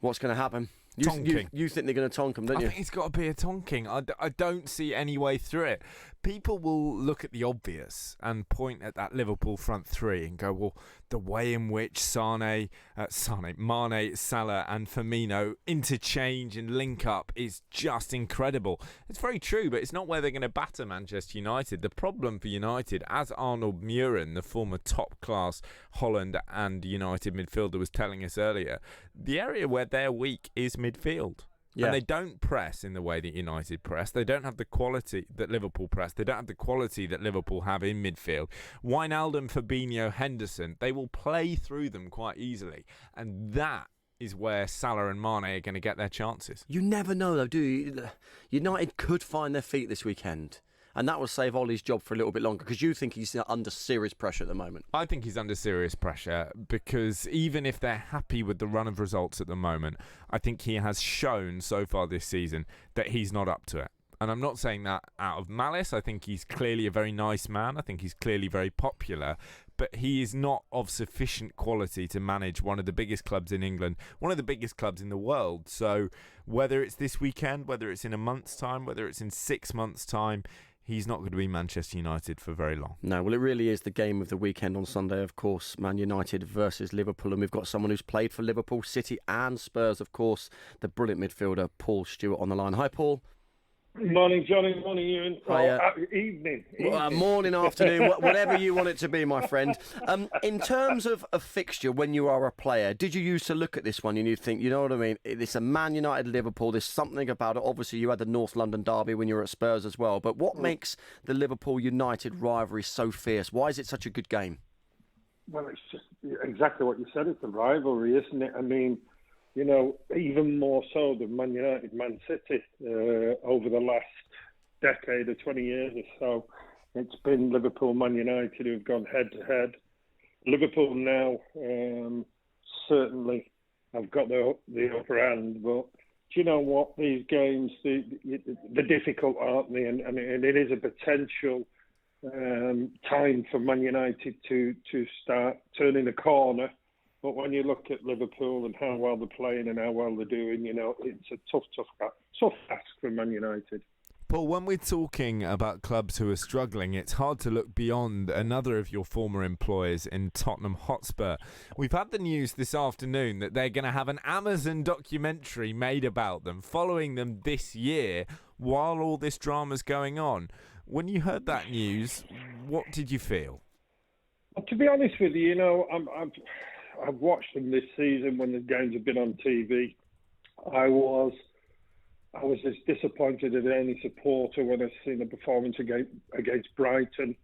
what's going to happen? You think they're going to tonk them, don't you? I think it's got to be a tonking. I don't see any way through it. People will look at the obvious and point at that Liverpool front three and go, well, the way in which Mane, Salah and Firmino interchange and link up is just incredible. It's very true, but it's not where they're going to batter Manchester United. The problem for United, as Arnold Muren, the former top-class Holland and United midfielder, was telling us earlier, the area where they're weak is midfield. Yeah. And they don't press in the way that United press. They don't have the quality that Liverpool press. They don't have the quality that Liverpool have in midfield. Wijnaldum, Fabinho, Henderson, they will play through them quite easily. And that is where Salah and Mane are going to get their chances. You never know, though, do you? United could find their feet this weekend. And that will save Ollie's job for a little bit longer, because you think he's under serious pressure at the moment. I think he's under serious pressure because even if they're happy with the run of results at the moment, I think he has shown so far this season that he's not up to it. And I'm not saying that out of malice. I think he's clearly a very nice man. I think he's clearly very popular. But he is not of sufficient quality to manage one of the biggest clubs in England, one of the biggest clubs in the world. So whether it's this weekend, whether it's in a month's time, whether it's in 6 months' time, he's not going to be Manchester United for very long. No, well, it really is the game of the weekend on Sunday, of course. Man United versus Liverpool. And we've got someone who's played for Liverpool, City and Spurs, of course, the brilliant midfielder Paul Stewart on the line. Hi, Paul. Morning, Johnny. Morning, Iwan. Evening. Morning, afternoon, whatever you want it to be, my friend. In terms of a fixture, when you are a player, did you used to look at this one and you think, you know what I mean, it's a Man United Liverpool, there's something about it. Obviously, you had the North London derby when you were at Spurs as well. But what makes the Liverpool United rivalry so fierce? Why is it such a good game? Well, it's just exactly what you said. It's a rivalry, isn't it? I mean, you know, even more so than Man United, Man City over the last decade or 20 years or so. It's been Liverpool, Man United who've gone head-to-head. Liverpool now certainly have got the upper hand, but do you know what? These games, they're difficult, aren't they? And it is a potential time for Man United to start turning the corner. But when you look at Liverpool and how well they're playing and how well they're doing, you know, it's a tough task for Man United. Paul, when we're talking about clubs who are struggling, it's hard to look beyond another of your former employers in Tottenham Hotspur. We've had the news this afternoon that they're going to have an Amazon documentary made about them, following them this year while all this drama's going on. When you heard that news, what did you feel? Well, to be honest with you, you know, I've watched them this season when the games have been on TV. I was as disappointed as any supporter when I seen the performance against Brighton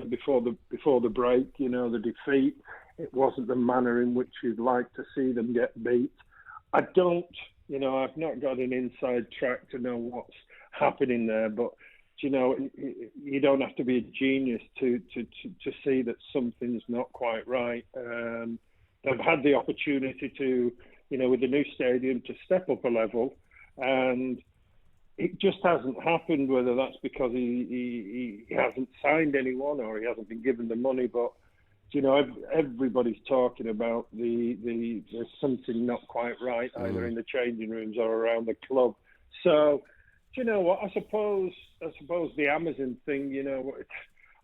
before the break. You know, the defeat. It wasn't the manner in which you'd like to see them get beat. I've not got an inside track to know what's happening there, but you know, you don't have to be a genius to see that something's not quite right. They've had the opportunity to, you know, with the new stadium, to step up a level, and it just hasn't happened. Whether that's because he hasn't signed anyone or he hasn't been given the money, but you know, everybody's talking about there's something not quite right either in the changing rooms or around the club. So, do you know what? I suppose the Amazon thing, you know,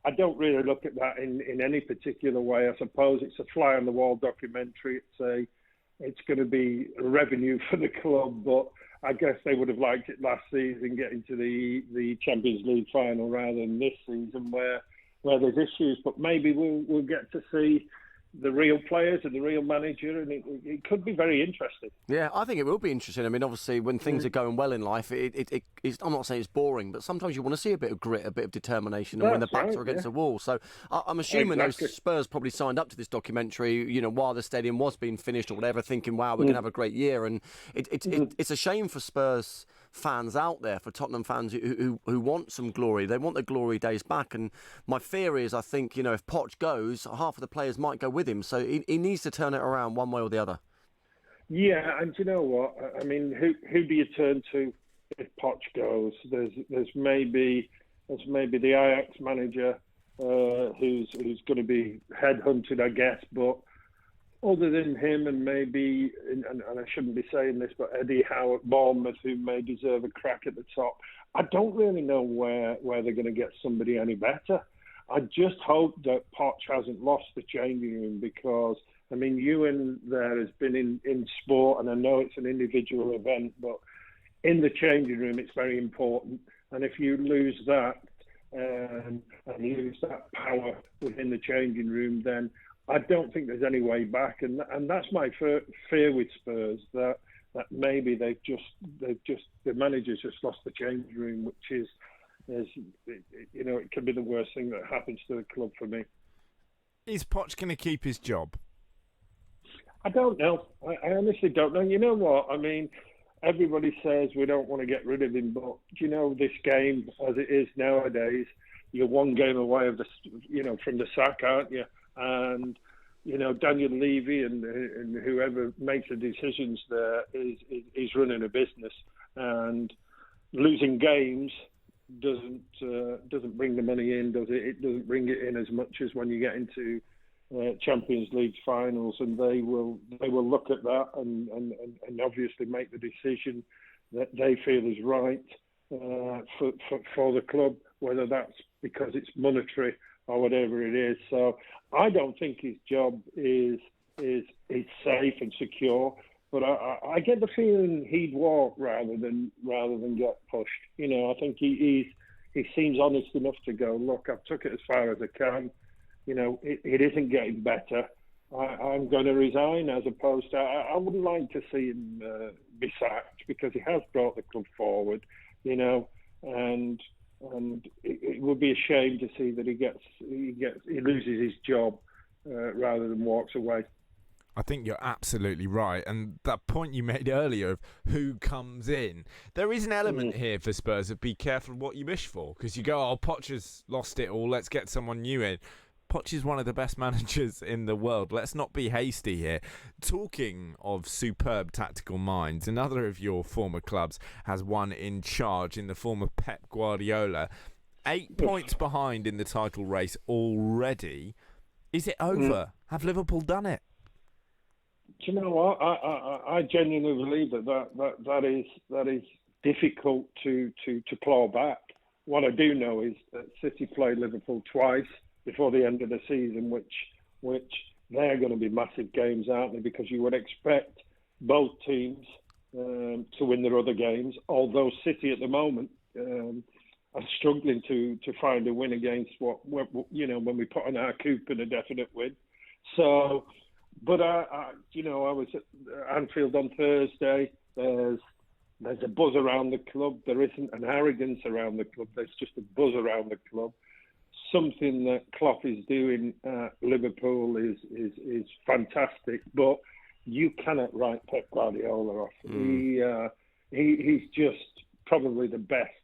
I don't really look at that in any particular way. I suppose it's a fly on the wall documentary. It's going to be revenue for the club, but I guess they would have liked it last season, getting to the Champions League final rather than this season where there's issues. But maybe we'll get to see the real players and the real manager, and it could be very interesting. Yeah, I think it will be interesting. I mean, obviously, when things are going well in life, it's, I'm not saying it's boring, but sometimes you want to see a bit of grit, a bit of determination, and when the backs are against the wall. So I'm assuming those Spurs probably signed up to this documentary, you know, while the stadium was being finished or whatever, thinking, wow, we're going to have a great year. And it's a shame for Spurs fans out there, for Tottenham fans who want some glory. They want the glory days back. And my fear is, I think, you know, if Poch goes, half of the players might go with him. So he needs to turn it around one way or the other. Yeah, and you know what? I mean, who do you turn to if Poch goes? There's maybe the Ajax manager who's going to be headhunted, I guess. But other than him, and maybe, and I shouldn't be saying this, but Eddie Howe at Bournemouth, who may deserve a crack at the top, I don't really know where they're going to get somebody any better. I just hope that Poch hasn't lost the changing room, because, I mean, Ewan there has been in sport, and I know it's an individual event, but in the changing room it's very important. And if you lose that and lose that power within the changing room, then I don't think there's any way back. And that's my fear with Spurs, that maybe the manager's just lost the changing room, which is, it could be the worst thing that happens to the club for me. Is Poch going to keep his job? I don't know. I honestly don't know. You know what? I mean, everybody says we don't want to get rid of him, but this game as it is nowadays, you're one game away from the sack, aren't you? And Daniel Levy and whoever makes the decisions there is running a business, and losing games doesn't bring the money in, does it? It doesn't bring it in as much as when you get into Champions League finals, and they will look at that and obviously make the decision that they feel is right for the club, whether that's because it's monetary or whatever it is. So I don't think his job is safe and secure, but I get the feeling he'd walk rather than get pushed. I think he seems honest enough to go, look, I've took it as far as I can. It isn't getting better. I'm going to resign, as opposed to, I wouldn't like to see him be sacked, because he has brought the club forward, and it would be a shame to see that he loses his job rather than walks away. I think you're absolutely right. And that point you made earlier of who comes in, there is an element here for Spurs of be careful what you wish for, because you go, Poch has lost it all, let's get someone new in. Poch is one of the best managers in the world. Let's not be hasty here. Talking of superb tactical minds, another of your former clubs has one in charge in the form of Pep Guardiola. 8 points behind in the title race already. Is it over? Have Liverpool done it? Do you know what? I genuinely believe that is difficult to claw back. What I do know is that City play Liverpool twice before the end of the season, which they're going to be massive games, aren't they? Because you would expect both teams to win their other games, although City at the moment are struggling to find a win against when we put on our coup in a definite win. So, but I was at Anfield on Thursday. There's a buzz around the club. There isn't an arrogance around the club. There's just a buzz around the club. Something that Klopp is doing at Liverpool is fantastic, but you cannot write Pep Guardiola off. He's just probably the best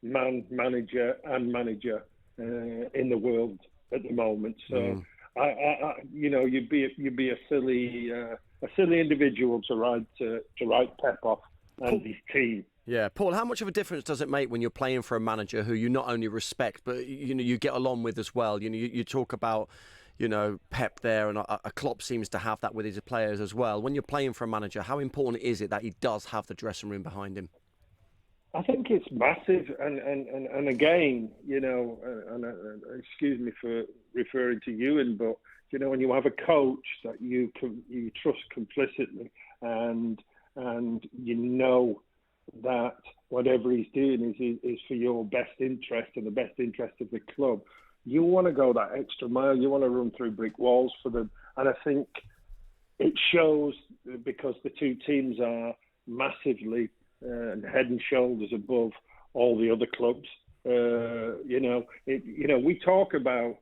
manager in the world at the moment. So you'd be a silly individual to write Pep off and his team. Yeah, Paul, how much of a difference does it make when you're playing for a manager who you not only respect, but you get along with as well? You talk about Pep there, and a Klopp seems to have that with his players as well. When you're playing for a manager, how important is it that he does have the dressing room behind him? I think it's massive, and again, and excuse me for referring to Ewan, but when you have a coach that you trust complicitly, and that whatever he's doing is for your best interest and the best interest of the club, you want to go that extra mile. You want to run through brick walls for them, and I think it shows because the two teams are massively head and shoulders above all the other clubs. We talk about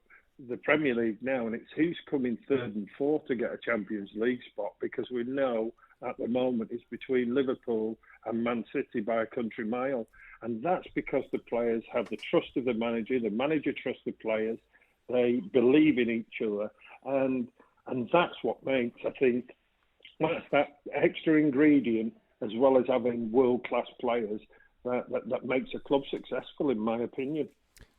the Premier League now, and it's who's coming third and fourth to get a Champions League spot, because we know at the moment it's between Liverpool and Man City by a country mile. And that's because the players have the trust of the manager trusts the players, they believe in each other, and that's what makes, I think, that's that extra ingredient, as well as having world-class players, that makes a club successful, in my opinion.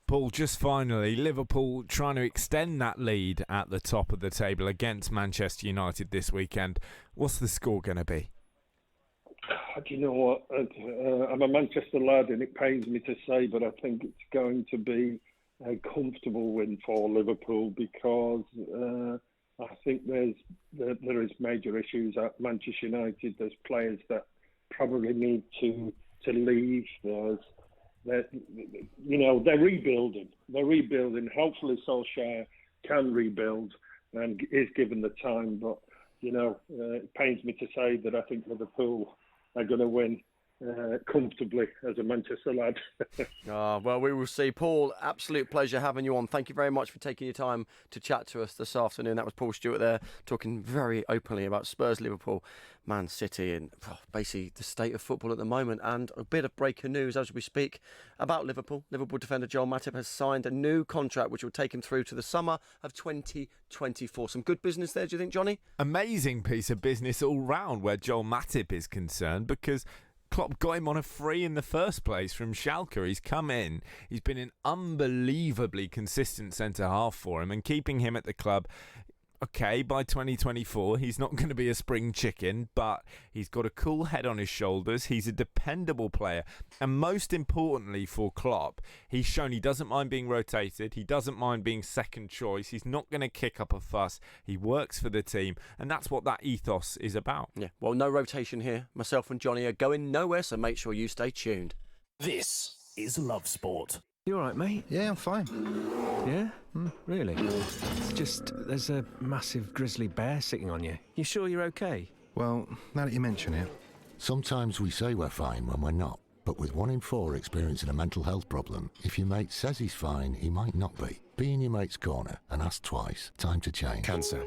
Paul, just finally, Liverpool trying to extend that lead at the top of the table against Manchester United this weekend. What's the score going to be? Do you know what? I'm a Manchester lad, and it pains me to say, but I think it's going to be a comfortable win for Liverpool because I think there is major issues at Manchester United. There's players that probably need to leave. They're rebuilding. They're rebuilding. Hopefully Solskjaer can rebuild and is given the time. But, it pains me to say that I think Liverpool are going to win comfortably as a Manchester lad. Well, we will see. Paul, absolute pleasure having you on. Thank you very much for taking your time to chat to us this afternoon. That was Paul Stewart there, talking very openly about Spurs, Liverpool, Man City, and basically the state of football at the moment. And a bit of breaking news as we speak about Liverpool. Liverpool defender Joel Matip has signed a new contract which will take him through to the summer of 2024. Some good business there, do you think, Johnny? Amazing piece of business all round where Joel Matip is concerned, because Klopp got him on a free in the first place from Schalke. He's come in. He's been an unbelievably consistent centre-half for him, and keeping him at the club. Okay, by 2024, he's not going to be a spring chicken, but he's got a cool head on his shoulders. He's a dependable player. And most importantly for Klopp, he's shown he doesn't mind being rotated. He doesn't mind being second choice. He's not going to kick up a fuss. He works for the team. And that's what that ethos is about. Yeah, well, no rotation here. Myself and Johnny are going nowhere, so make sure you stay tuned. This is Love Sport. You all right, mate? Yeah, I'm fine. Yeah? Really? It's just, there's a massive grizzly bear sitting on you. You sure you're okay? Well, now that you mention it. Sometimes we say we're fine when we're not. But with 1 in 4 experiencing a mental health problem, if your mate says he's fine, he might not be. Be in your mate's corner and ask twice. Time to change. Cancer.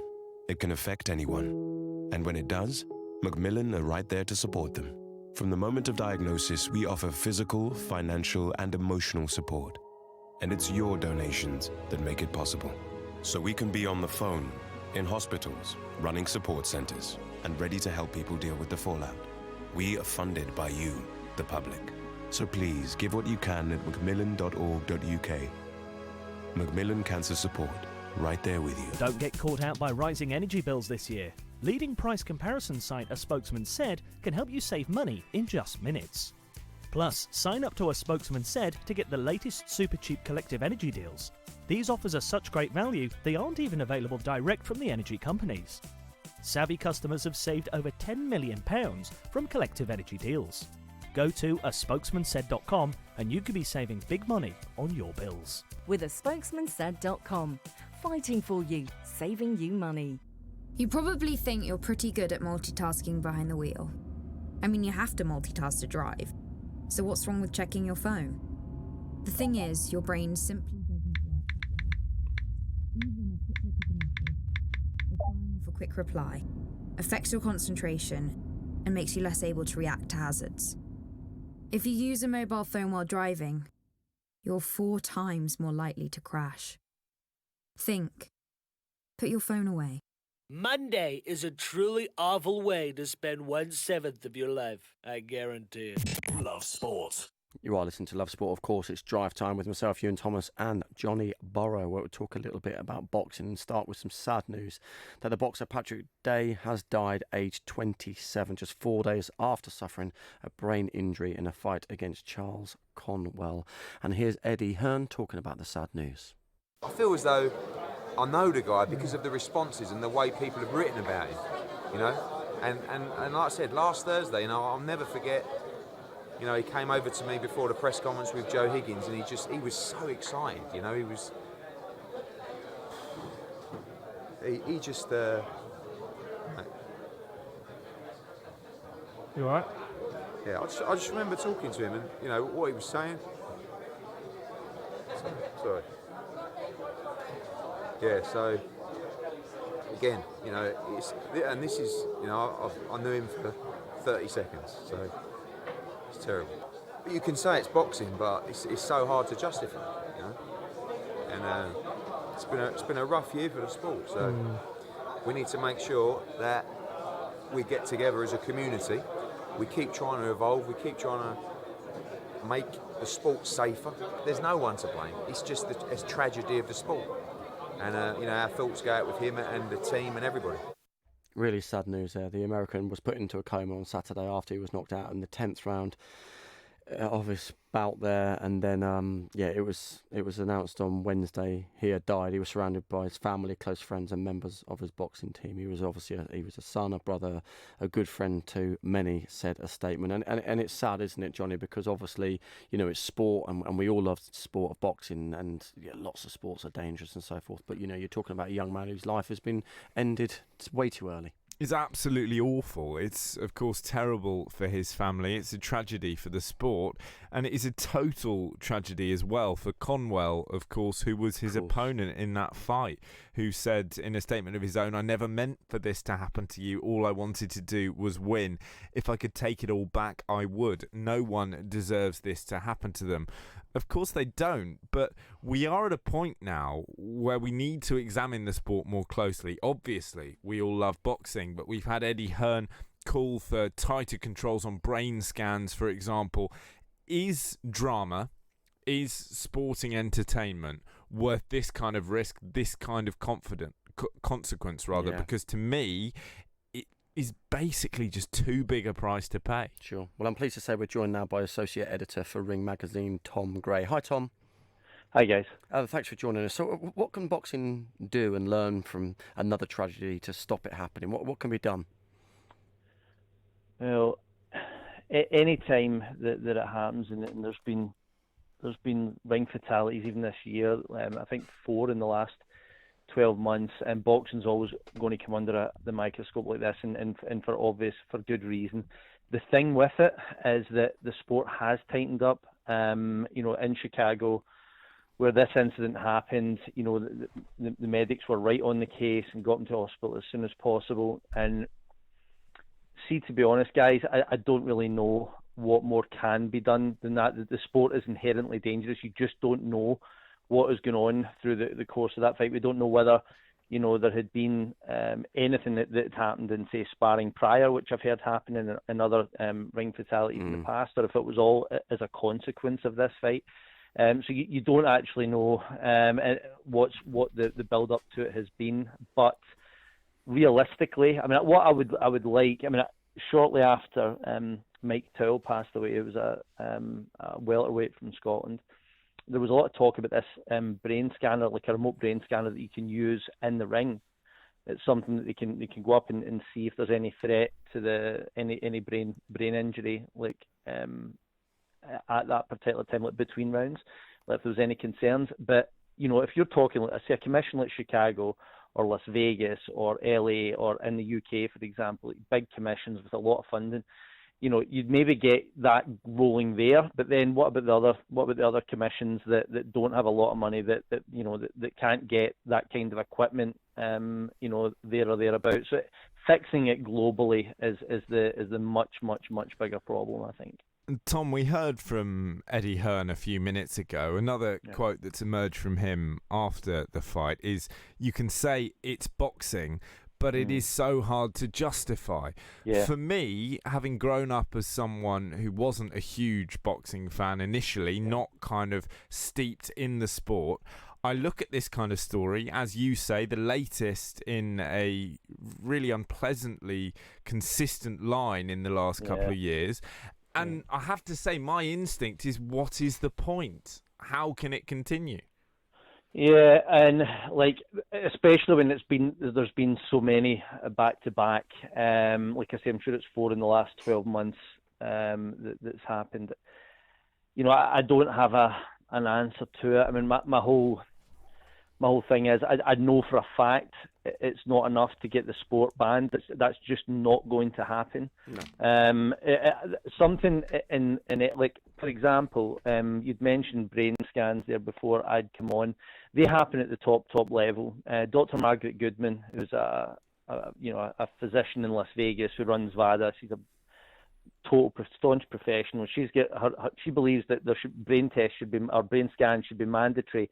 It can affect anyone. And when it does, Macmillan are right there to support them. From the moment of diagnosis, we offer physical, financial, and emotional support. And it's your donations that make it possible. So we can be on the phone, in hospitals, running support centres, and ready to help people deal with the fallout. We are funded by you, the public. So please give what you can at macmillan.org.uk. Macmillan Cancer Support, right there with you. Don't get caught out by rising energy bills this year. Leading price comparison site A Spokesman Said can help you save money in just minutes. Plus, sign up to A Spokesman Said to get the latest super cheap collective energy deals. These offers are such great value, they aren't even available direct from the energy companies. Savvy customers have saved over £10 million from collective energy deals. Go to aspokesmansaid.com and you could be saving big money on your bills. With aspokesmansaid.com, fighting for you, saving you money. You probably think you're pretty good at multitasking behind the wheel. I mean, you have to multitask to drive. So what's wrong with checking your phone? The thing is, your brain simply doesn't work. Even a quick look at the message, or firing off a quick reply, affects your concentration and makes you less able to react to hazards. If you use a mobile phone while driving, you're 4 times more likely to crash. Think. Put your phone away. Monday is a truly awful way to spend 1/7 of your life, I guarantee it. Love Sport. You are listening to Love Sport, of course. It's Drive Time with myself, Ewan Thomas, and Johnny Burrow, where we'll talk a little bit about boxing and start with some sad news that the boxer Patrick Day has died aged 27, just 4 days after suffering a brain injury in a fight against Charles Conwell. And here's Eddie Hearn talking about the sad news. I feel as though I know the guy because of the responses and the way people have written about him, you know. And like I said, last Thursday, you know, I'll never forget, you know, he came over to me before the press conference with Joe Higgins and he was so excited, you know, he just... You alright? Yeah, I just remember talking to him and, you know, what he was saying. Sorry. Yeah, so again, you know, this is, you know, I knew him for 30 seconds, so it's terrible. But you can say it's boxing, but it's so hard to justify, you know. And it's been a rough year for the sport, so we need to make sure that we get together as a community. We keep trying to evolve. We keep trying to make the sport safer. There's no one to blame. It's just the tragedy of the sport. And, you know, our thoughts go out with him and the team and everybody. Really sad news there. The American was put into a coma on Saturday after he was knocked out in the 10th round of his bout there, and then it was announced on Wednesday he had died. He was surrounded by his family, close friends, and members of his boxing team. He was obviously a son, a brother, a good friend to many. Said a statement, and it's sad, isn't it, Johnny? Because obviously, it's sport, and we all love the sport of boxing, and lots of sports are dangerous and so forth. But you're talking about a young man whose life has been ended way too early. It's absolutely awful. It's, of course, terrible for his family. It's a tragedy for the sport. And it is a total tragedy as well for Conwell, of course, who was his opponent in that fight, who said in a statement of his own, "I never meant for this to happen to you. All I wanted to do was win. If I could take it all back, I would. No one deserves this to happen to them." Of course they don't, but we are at a point now where we need to examine the sport more closely. Obviously, we all love boxing, but we've had Eddie Hearn call for tighter controls on brain scans, for example. Is drama, is sporting entertainment worth this kind of risk, this kind of consequence, rather? Yeah. Because to me, is basically just too big a price to pay. Sure. Well, I'm pleased to say we're joined now by Associate Editor for Ring Magazine, Tom Gray. Hi, Tom. Hi, guys. Thanks for joining us. So what can boxing do and learn from another tragedy to stop it happening? What can be done? Well, any time that it happens, and there's been ring fatalities even this year, I think 4 in the last 12 months, and boxing's always going to come under the microscope like this, and for good reason. The thing with it is that the sport has tightened up. In Chicago, where this incident happened, the medics were right on the case and got him to hospital as soon as possible. And see, to be honest, guys, I don't really know what more can be done than that. The sport is inherently dangerous. You just don't know what is going on through the course of that fight. We don't know whether, there had been anything that had happened in, say, sparring prior, which I've heard happen in other ring fatalities in the past, or if it was all as a consequence of this fight. So you don't actually know what the build-up to it has been. But realistically, what I would like, shortly after Mike Towell passed away, it was a welterweight from Scotland. There was a lot of talk about this brain scanner, like a remote brain scanner that you can use in the ring. It's something that they can go up and see if there's any threat to any brain injury, like at that particular time, like between rounds, like if there's any concerns. But if you're talking, like, say, a commission like Chicago or Las Vegas or LA or in the UK, for example, big commissions with a lot of funding, you'd maybe get that rolling there. But then what about the other commissions that don't have a lot of money, that can't get that kind of equipment, there or thereabouts? So fixing it globally is the much bigger problem, I think. Tom, we heard from Eddie Hearn a few minutes ago. Another quote that's emerged from him after the fight is, "You can say it's boxing, but it is so hard to justify." Yeah. For me, having grown up as someone who wasn't a huge boxing fan initially, not kind of steeped in the sport, I look at this kind of story, as you say, the latest in a really unpleasantly consistent line in the last couple of years. And I have to say, my instinct is, what is the point? How can it continue? Yeah, and especially when there's been so many back to back. Like I say, I'm sure it's 4 in the last 12 months that's happened. I don't have an answer to it. My whole thing is, I know for a fact it's not enough to get the sport banned. That's just not going to happen. No. Something in it, like, for example, you'd mentioned brain scans there before I'd come on. They happen at the top level. Dr. Margaret Goodman, who's a physician in Las Vegas who runs VADA, she's a total staunch professional. She believes that brain scans should be mandatory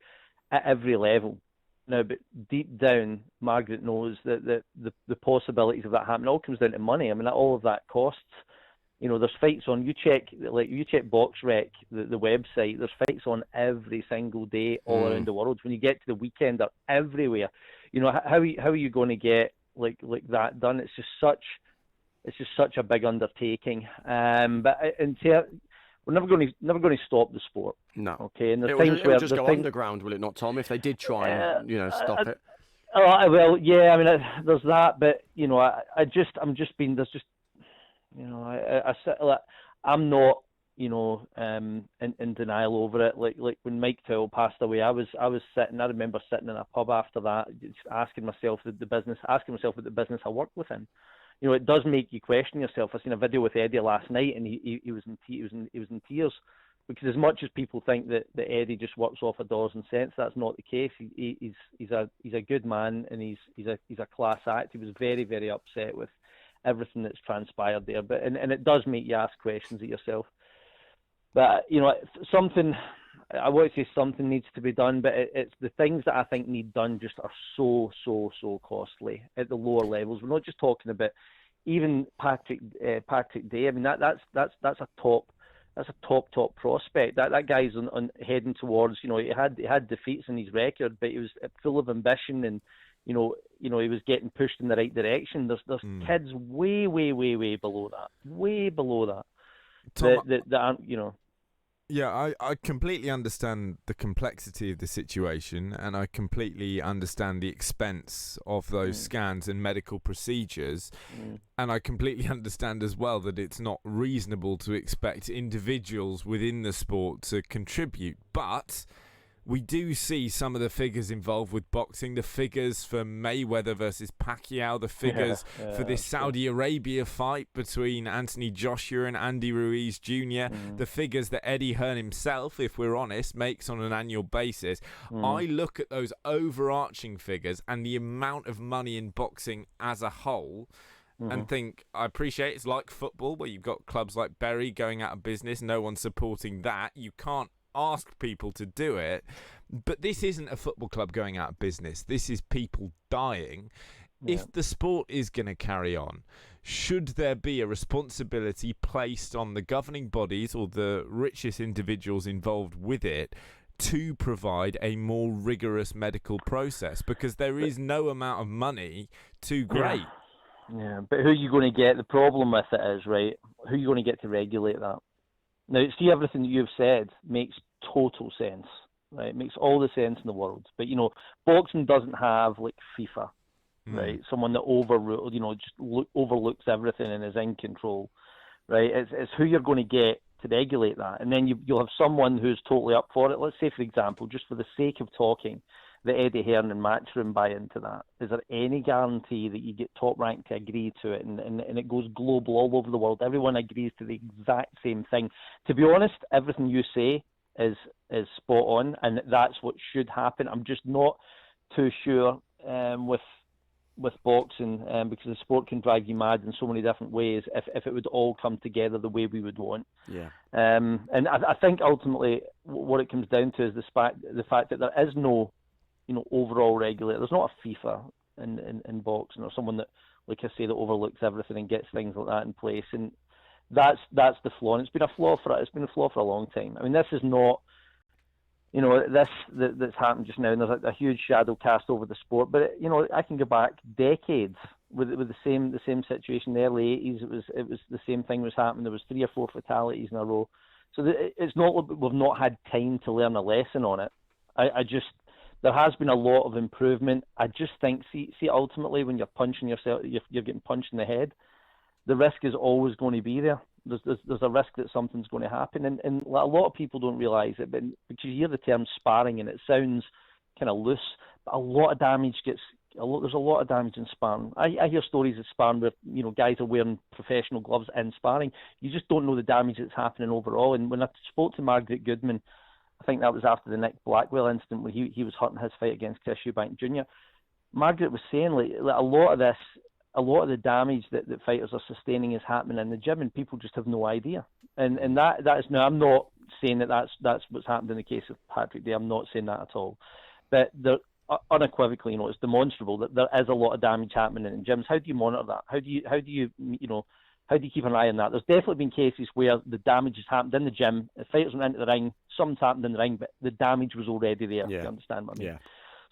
at every level. Now, but deep down, Margaret knows that the possibilities of that happening all comes down to money. All of that costs. There's fights on. You check BoxRec, the website. There's fights on every single day all around the world. When you get to the weekend, they're everywhere. How are you going to get like that done? It's just such a big undertaking. But we're never going to stop the sport. No. Okay, and It will just go underground, will it not, Tom? If they did try and stop it. Well, yeah. I mean, there's that, but I'm not, in denial over it. Like when Mike Towell passed away, I remember sitting in a pub after that, just asking myself what the business I worked within. It does make you question yourself. I seen a video with Eddie last night, and he was in tears, because as much as people think that Eddie just works off of dollars and cents, that's not the case. He's a good man, and he's a class act. He was very, very upset with everything that's transpired there, but and it does make you ask questions of yourself. But something needs to be done, but it's the things that I think need done just are so costly at the lower levels. We're not just talking about even Patrick Day. I mean that's a top prospect. That guy's on heading towards. He had defeats in his record, but he was full of ambition, and he was getting pushed in the right direction. There's kids way below that. Tom, that aren't, Yeah, I completely understand the complexity of the situation, and I completely understand the expense of those scans and medical procedures, and I completely understand as well that it's not reasonable to expect individuals within the sport to contribute, but we do see some of the figures involved with boxing, the figures for Mayweather versus Pacquiao, the figures for this Saudi Arabia fight between Anthony Joshua and Andy Ruiz Jr., the figures that Eddie Hearn himself, if we're honest, makes on an annual basis. I look at those overarching figures and the amount of money in boxing as a whole and think, I appreciate it's like football where you've got clubs like Bury going out of business, no one's supporting that. You can't ask people to do it, but this isn't a football club going out of business. This is people dying. If the sport is going to carry on, should there be a responsibility placed on the governing bodies or the richest individuals involved with it to provide a more rigorous medical process? Because there is no amount of money too great. Yeah, but who are you going to get? The problem with it is, right, who are you going to get to regulate that? Now, see, everything that you've said makes total sense, right? It makes all the sense in the world. But, boxing doesn't have, like, FIFA, right? Someone that overlooks everything and is in control, right? It's who you're going to get to regulate that. And then you'll have someone who's totally up for it. Let's say, for example, just for the sake of talking, that Eddie Hearn and Matchroom buy into that. Is there any guarantee that you get Top Rank to agree to it and it goes global all over the world? Everyone agrees to the exact same thing. To be honest, everything you say is spot on, and that's what should happen. I'm just not too sure with boxing, because the sport can drive you mad in so many different ways, if it would all come together the way we would want. Yeah. And I think ultimately what it comes down to is the fact that there is no overall regulator. There's not a FIFA in boxing, or someone that, like I say, that overlooks everything and gets things like that in place. And that's the flaw. And it's been a flaw for a long time. I mean, this is not, that's happened just now, and there's a huge shadow cast over the sport. But I can go back decades with the same situation. In the early 80s, it was the same thing was happening. There was 3 or 4 fatalities in a row. So it's not we've not had time to learn a lesson on it. There has been a lot of improvement. I just think, see, ultimately, when you're punching yourself, you're getting punched in the head, the risk is always going to be there. There's a risk that something's going to happen, and a lot of people don't realise it, but because you hear the term sparring and it sounds kind of loose, but a lot of damage there's a lot of damage in sparring. I hear stories of sparring where guys are wearing professional gloves in sparring. You just don't know the damage that's happening overall. And when I spoke to Margaret Goodman, I think that was after the Nick Blackwell incident where he was hurting his fight against Chris Eubank Jr. Margaret was saying like a lot of the damage that fighters are sustaining is happening in the gym, and people just have no idea. And that is, now I'm not saying that's what's happened in the case of Patrick Day. I'm not saying that at all. But unequivocally, it's demonstrable that there is a lot of damage happening in gyms. How do you monitor that? How do you keep an eye on that? There's definitely been cases where the damage has happened in the gym. The fighters went into the ring, something's happened in the ring, but the damage was already there. Yeah. You understand what I mean? Yeah.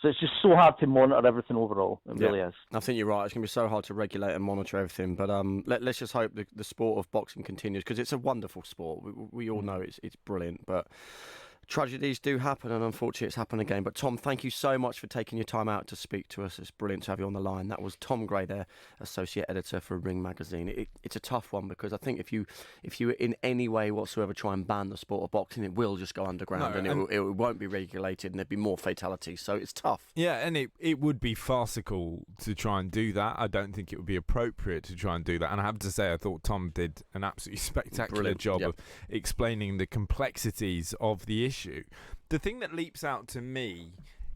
So it's just so hard to monitor everything overall. It really is. I think you're right. It's going to be so hard to regulate and monitor everything. But let's just hope the sport of boxing continues, because it's a wonderful sport. We all know it's brilliant. But tragedies do happen, and unfortunately it's happened again. But Tom, thank you so much for taking your time out to speak to us. It's brilliant to have you on the line. That was Tom Gray there, Associate Editor for Ring Magazine. It's a tough one, because I think if you in any way whatsoever try and ban the sport of boxing, it will just go underground, and it won't be regulated, and there'd be more fatalities. So it's tough. Yeah, and it would be farcical to try and do that. I don't think it would be appropriate to try and do that. And I have to say, I thought Tom did an absolutely spectacular job of explaining the complexities of the issue. The thing that leaps out to me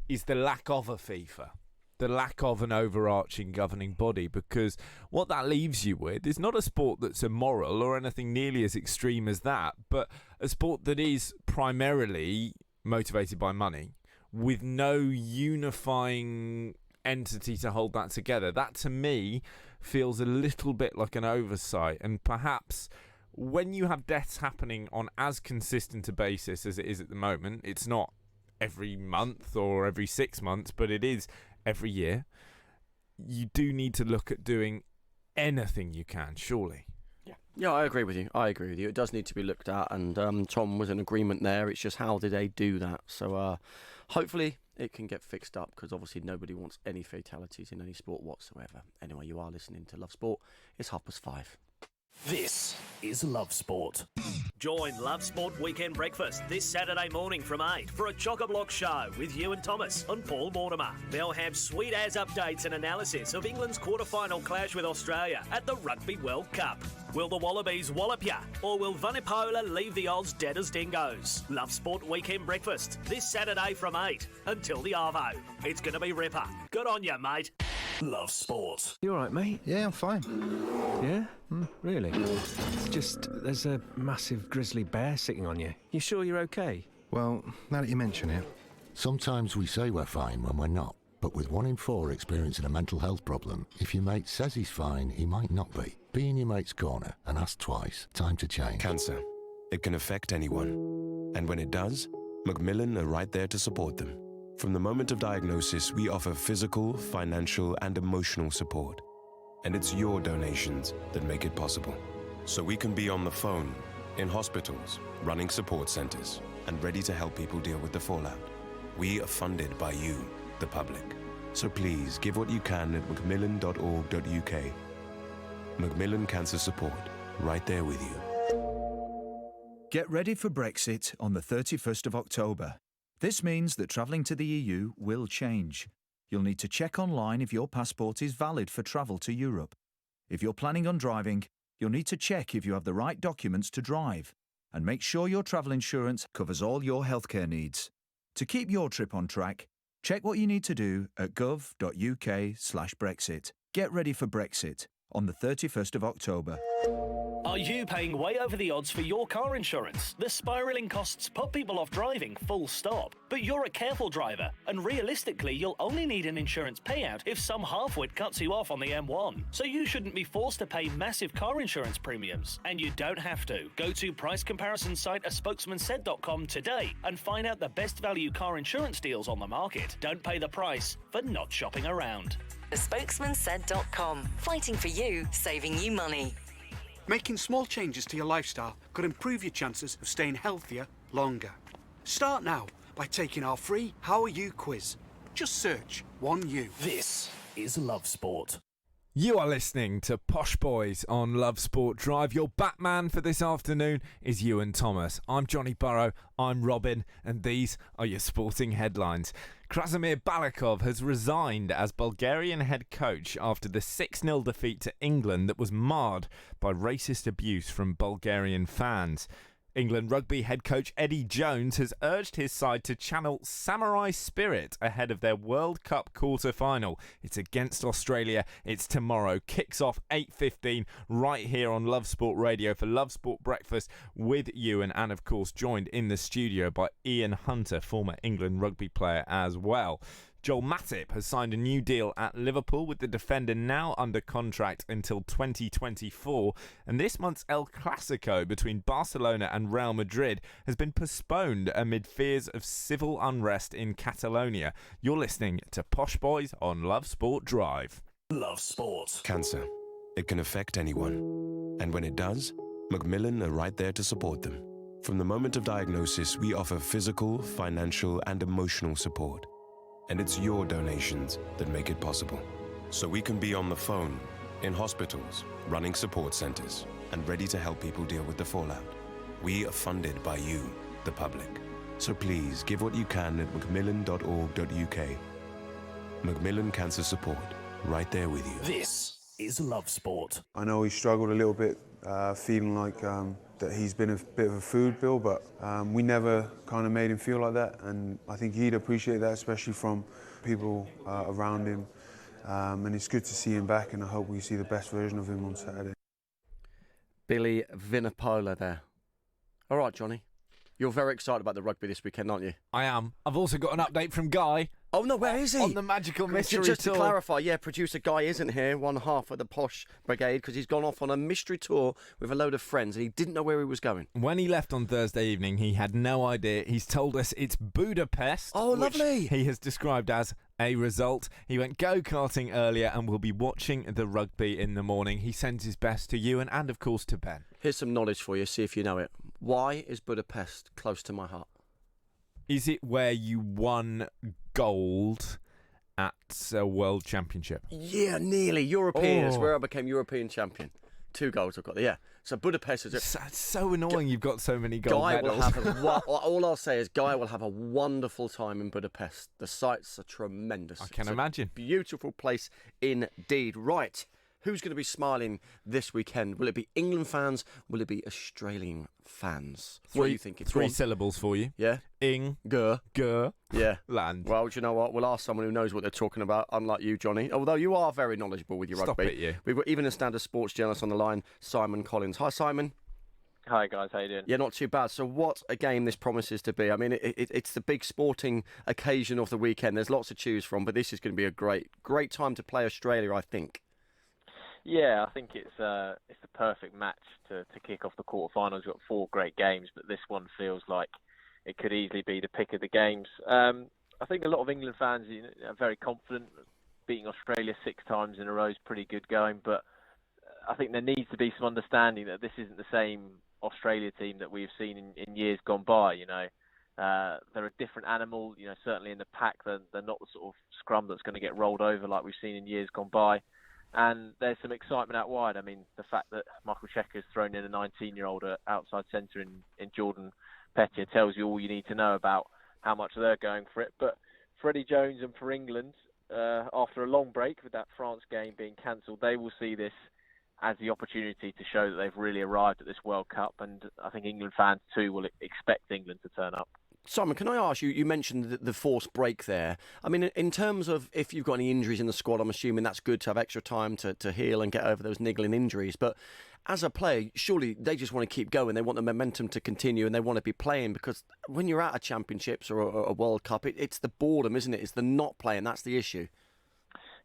is the lack of a FIFA, the lack of an overarching governing body, because what that leaves you with is not a sport that's immoral or anything nearly as extreme as that, but a sport that is primarily motivated by money, with no unifying entity to hold that together. That, to me, feels a little bit like an oversight, and perhaps when you have deaths happening on as consistent a basis as it is at the moment, it's not every month or every 6 months, but it is every year, you do need to look at doing anything you can, surely. Yeah, I agree with you. It does need to be looked at, and Tom was in agreement there. It's just how did they do that? So hopefully it can get fixed up, because obviously nobody wants any fatalities in any sport whatsoever. Anyway, you are listening to Love Sport. It's 5:30. This is Love Sport. Join Love Sport Weekend Breakfast this Saturday morning from 8 for a chock-a-block show with Ewan Thomas and Paul Mortimer. They'll have sweet-as updates and analysis of England's quarter-final clash with Australia at the Rugby World Cup. Will the Wallabies wallop ya, or will Vunipola leave the odds dead as dingoes? Love Sport Weekend Breakfast this Saturday from 8 until the Arvo. It's going to be ripper. Good on you, mate. Love Sport. You all right, mate? Yeah, I'm fine. Yeah? Really? It's just there's a massive grizzly bear sitting on you. You sure you're okay? Well, now that you mention it. Sometimes we say we're fine when we're not. But with 1 in 4 experiencing a mental health problem, if your mate says he's fine, he might not be. Be in your mate's corner and ask twice. Time to change. Cancer. It can affect anyone. And when it does, Macmillan are right there to support them. From the moment of diagnosis, we offer physical, financial, and emotional support. And it's your donations that make it possible. So we can be on the phone, in hospitals, running support centers, and ready to help people deal with the fallout. We are funded by you, the public. So please give what you can at macmillan.org.uk. Macmillan Cancer Support, right there with you. Get ready for Brexit on the 31st of October. This means that travelling to the EU will change. You'll need to check online if your passport is valid for travel to Europe. If you're planning on driving, you'll need to check if you have the right documents to drive. And make sure your travel insurance covers all your healthcare needs. To keep your trip on track, check what you need to do at gov.uk/Brexit. Get ready for Brexit on the 31st of October. Are you paying way over the odds for your car insurance? The spiralling costs put people off driving, full stop. But you're a careful driver, and realistically, you'll only need an insurance payout if some halfwit cuts you off on the M1. So you shouldn't be forced to pay massive car insurance premiums. And you don't have to. Go to price comparison site aspokesmansaid.com today and find out the best value car insurance deals on the market. Don't pay the price for not shopping around. Aspokesmansaid.com. Fighting for you, saving you money. Making small changes to your lifestyle could improve your chances of staying healthier longer. Start now by taking our free How Are You quiz. Just search 1U. This is Love Sport. You are listening to Posh Boys on Love Sport Drive. Your Batman for this afternoon is Ewan Thomas. I'm Johnny Burrow, I'm Robin, and these are your sporting headlines. Krasimir Balakov has resigned as Bulgarian head coach after the 6-0 defeat to England that was marred by racist abuse from Bulgarian fans. England rugby head coach Eddie Jones has urged his side to channel samurai spirit ahead of their World Cup quarter-final. It's against Australia. It's tomorrow. Kicks off 8:15 right here on Love Sport Radio for Love Sport Breakfast with Ewan, and of course joined in the studio by Ian Hunter, former England rugby player as well. Joel Matip has signed a new deal at Liverpool, with the defender now under contract until 2024. And this month's El Clasico between Barcelona and Real Madrid has been postponed amid fears of civil unrest in Catalonia. You're listening to Posh Boys on Love Sport Drive. Love Sport. Cancer. It can affect anyone. And when it does, Macmillan are right there to support them. From the moment of diagnosis, we offer physical, financial, and emotional support. And it's your donations that make it possible. So we can be on the phone, in hospitals, running support centres, and ready to help people deal with the fallout. We are funded by you, the public. So please give what you can at macmillan.org.uk. Macmillan Cancer Support, right there with you. This is Love Sport. I know he struggled a little bit, feeling like that he's been a bit of a food bill, but we never kind of made him feel like that, and I think he'd appreciate that, especially from people around him. And it's good to see him back, and I hope we see the best version of him on Saturday. Billy Vunipola there. All right, Johnny. You're very excited about the rugby this weekend, aren't you? I am. I've also got an update from Guy. Oh, no, where is he? On the Magical Mystery Just Tour. to clarify, yeah, producer Guy isn't here, one half of the Posh Brigade, because he's gone off on a mystery tour with a load of friends, and he didn't know where he was going. When he left on Thursday evening, he had no idea. He's told us it's Budapest. Oh, which lovely. He has described as a result. He went go-karting earlier and will be watching the rugby in the morning. He sends his best to you and of course, to Ben. Here's some knowledge for you, see if you know it. Why is Budapest close to my heart? Is it where you won gold at a World Championship? Yeah, nearly. Europeans, where I became European champion. 2 goals I've got there, yeah. So Budapest is... It's so annoying you've got so many gold medals. Will have all I'll say is Guy will have a wonderful time in Budapest. The sights are tremendous. I can It's imagine. A beautiful place indeed. Right. Who's going to be smiling this weekend? Will it be England fans? Will it be Australian fans? What do you think? It's 3 syllables for you. Yeah. Ger. Yeah. Land. Well, do you know what? We'll ask someone who knows what they're talking about, unlike you, Johnny. Although you are very knowledgeable with your Stop rugby. it, you. We've got even a standard sports journalist on the line, Simon Collins. Hi, Simon. Hi guys, how you doing? Yeah, not too bad. So what a game this promises to be. I mean, it's the big sporting occasion of the weekend. There's lots to choose from, but this is going to be a great time to play Australia, I think. Yeah, I think it's the perfect match to kick off the quarterfinals. We've got 4 great games, but this one feels like it could easily be the pick of the games. I think a lot of England fans are very confident. Beating Australia 6 times in a row is pretty good going, but I think there needs to be some understanding that this isn't the same Australia team that we've seen in years gone by. They're a different animal. Certainly in the pack, they're not the sort of scrum that's going to get rolled over like we've seen in years gone by. And there's some excitement out wide. I mean, the fact that Michael Checker's thrown in a 19-year-old outside centre in Jordan Pettier tells you all you need to know about how much they're going for it. But Freddie Jones and for England, after a long break with that France game being cancelled, they will see this as the opportunity to show that they've really arrived at this World Cup. And I think England fans too will expect England to turn up. Simon, can I ask you, you mentioned the forced break there. I mean, in terms of if you've got any injuries in the squad, I'm assuming that's good to have extra time to heal and get over those niggling injuries. But as a player, surely they just want to keep going. They want the momentum to continue and they want to be playing, because when you're at a championships or a World Cup, it's the boredom, isn't it? It's the not playing. That's the issue.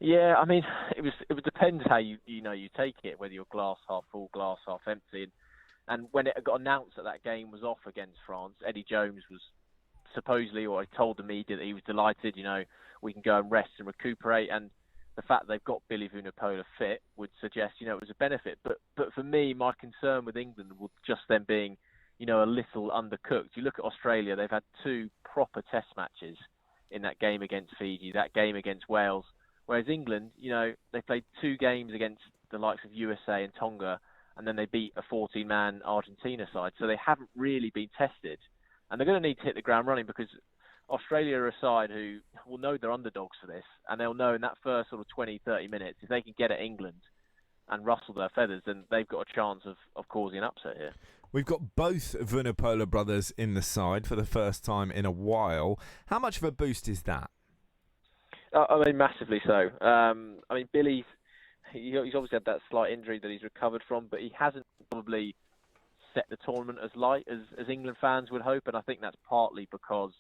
Yeah, I mean, it would depend how you take it, whether you're glass half full, glass half empty. And when it got announced that game was off against France, Eddie Jones was supposedly, or I told the media that he was delighted, we can go and rest and recuperate. And the fact they've got Billy Vunipola fit would suggest, it was a benefit. But for me, my concern with England would just them being, a little undercooked. You look at Australia, they've had 2 proper test matches in that game against Fiji, that game against Wales. Whereas England, they played 2 games against the likes of USA and Tonga, and then they beat a 14-man Argentina side. So they haven't really been tested. And they're going to need to hit the ground running, because Australia are a side who will know they're underdogs for this, and they'll know in that first sort of 20, 30 minutes, if they can get at England and rustle their feathers, then they've got a chance of causing an upset here. We've got both Vunipola brothers in the side for the first time in a while. How much of a boost is that? I mean, massively so. Billy's he's obviously had that slight injury that he's recovered from, but he hasn't probably set the tournament as light as England fans would hope, and I think that's partly because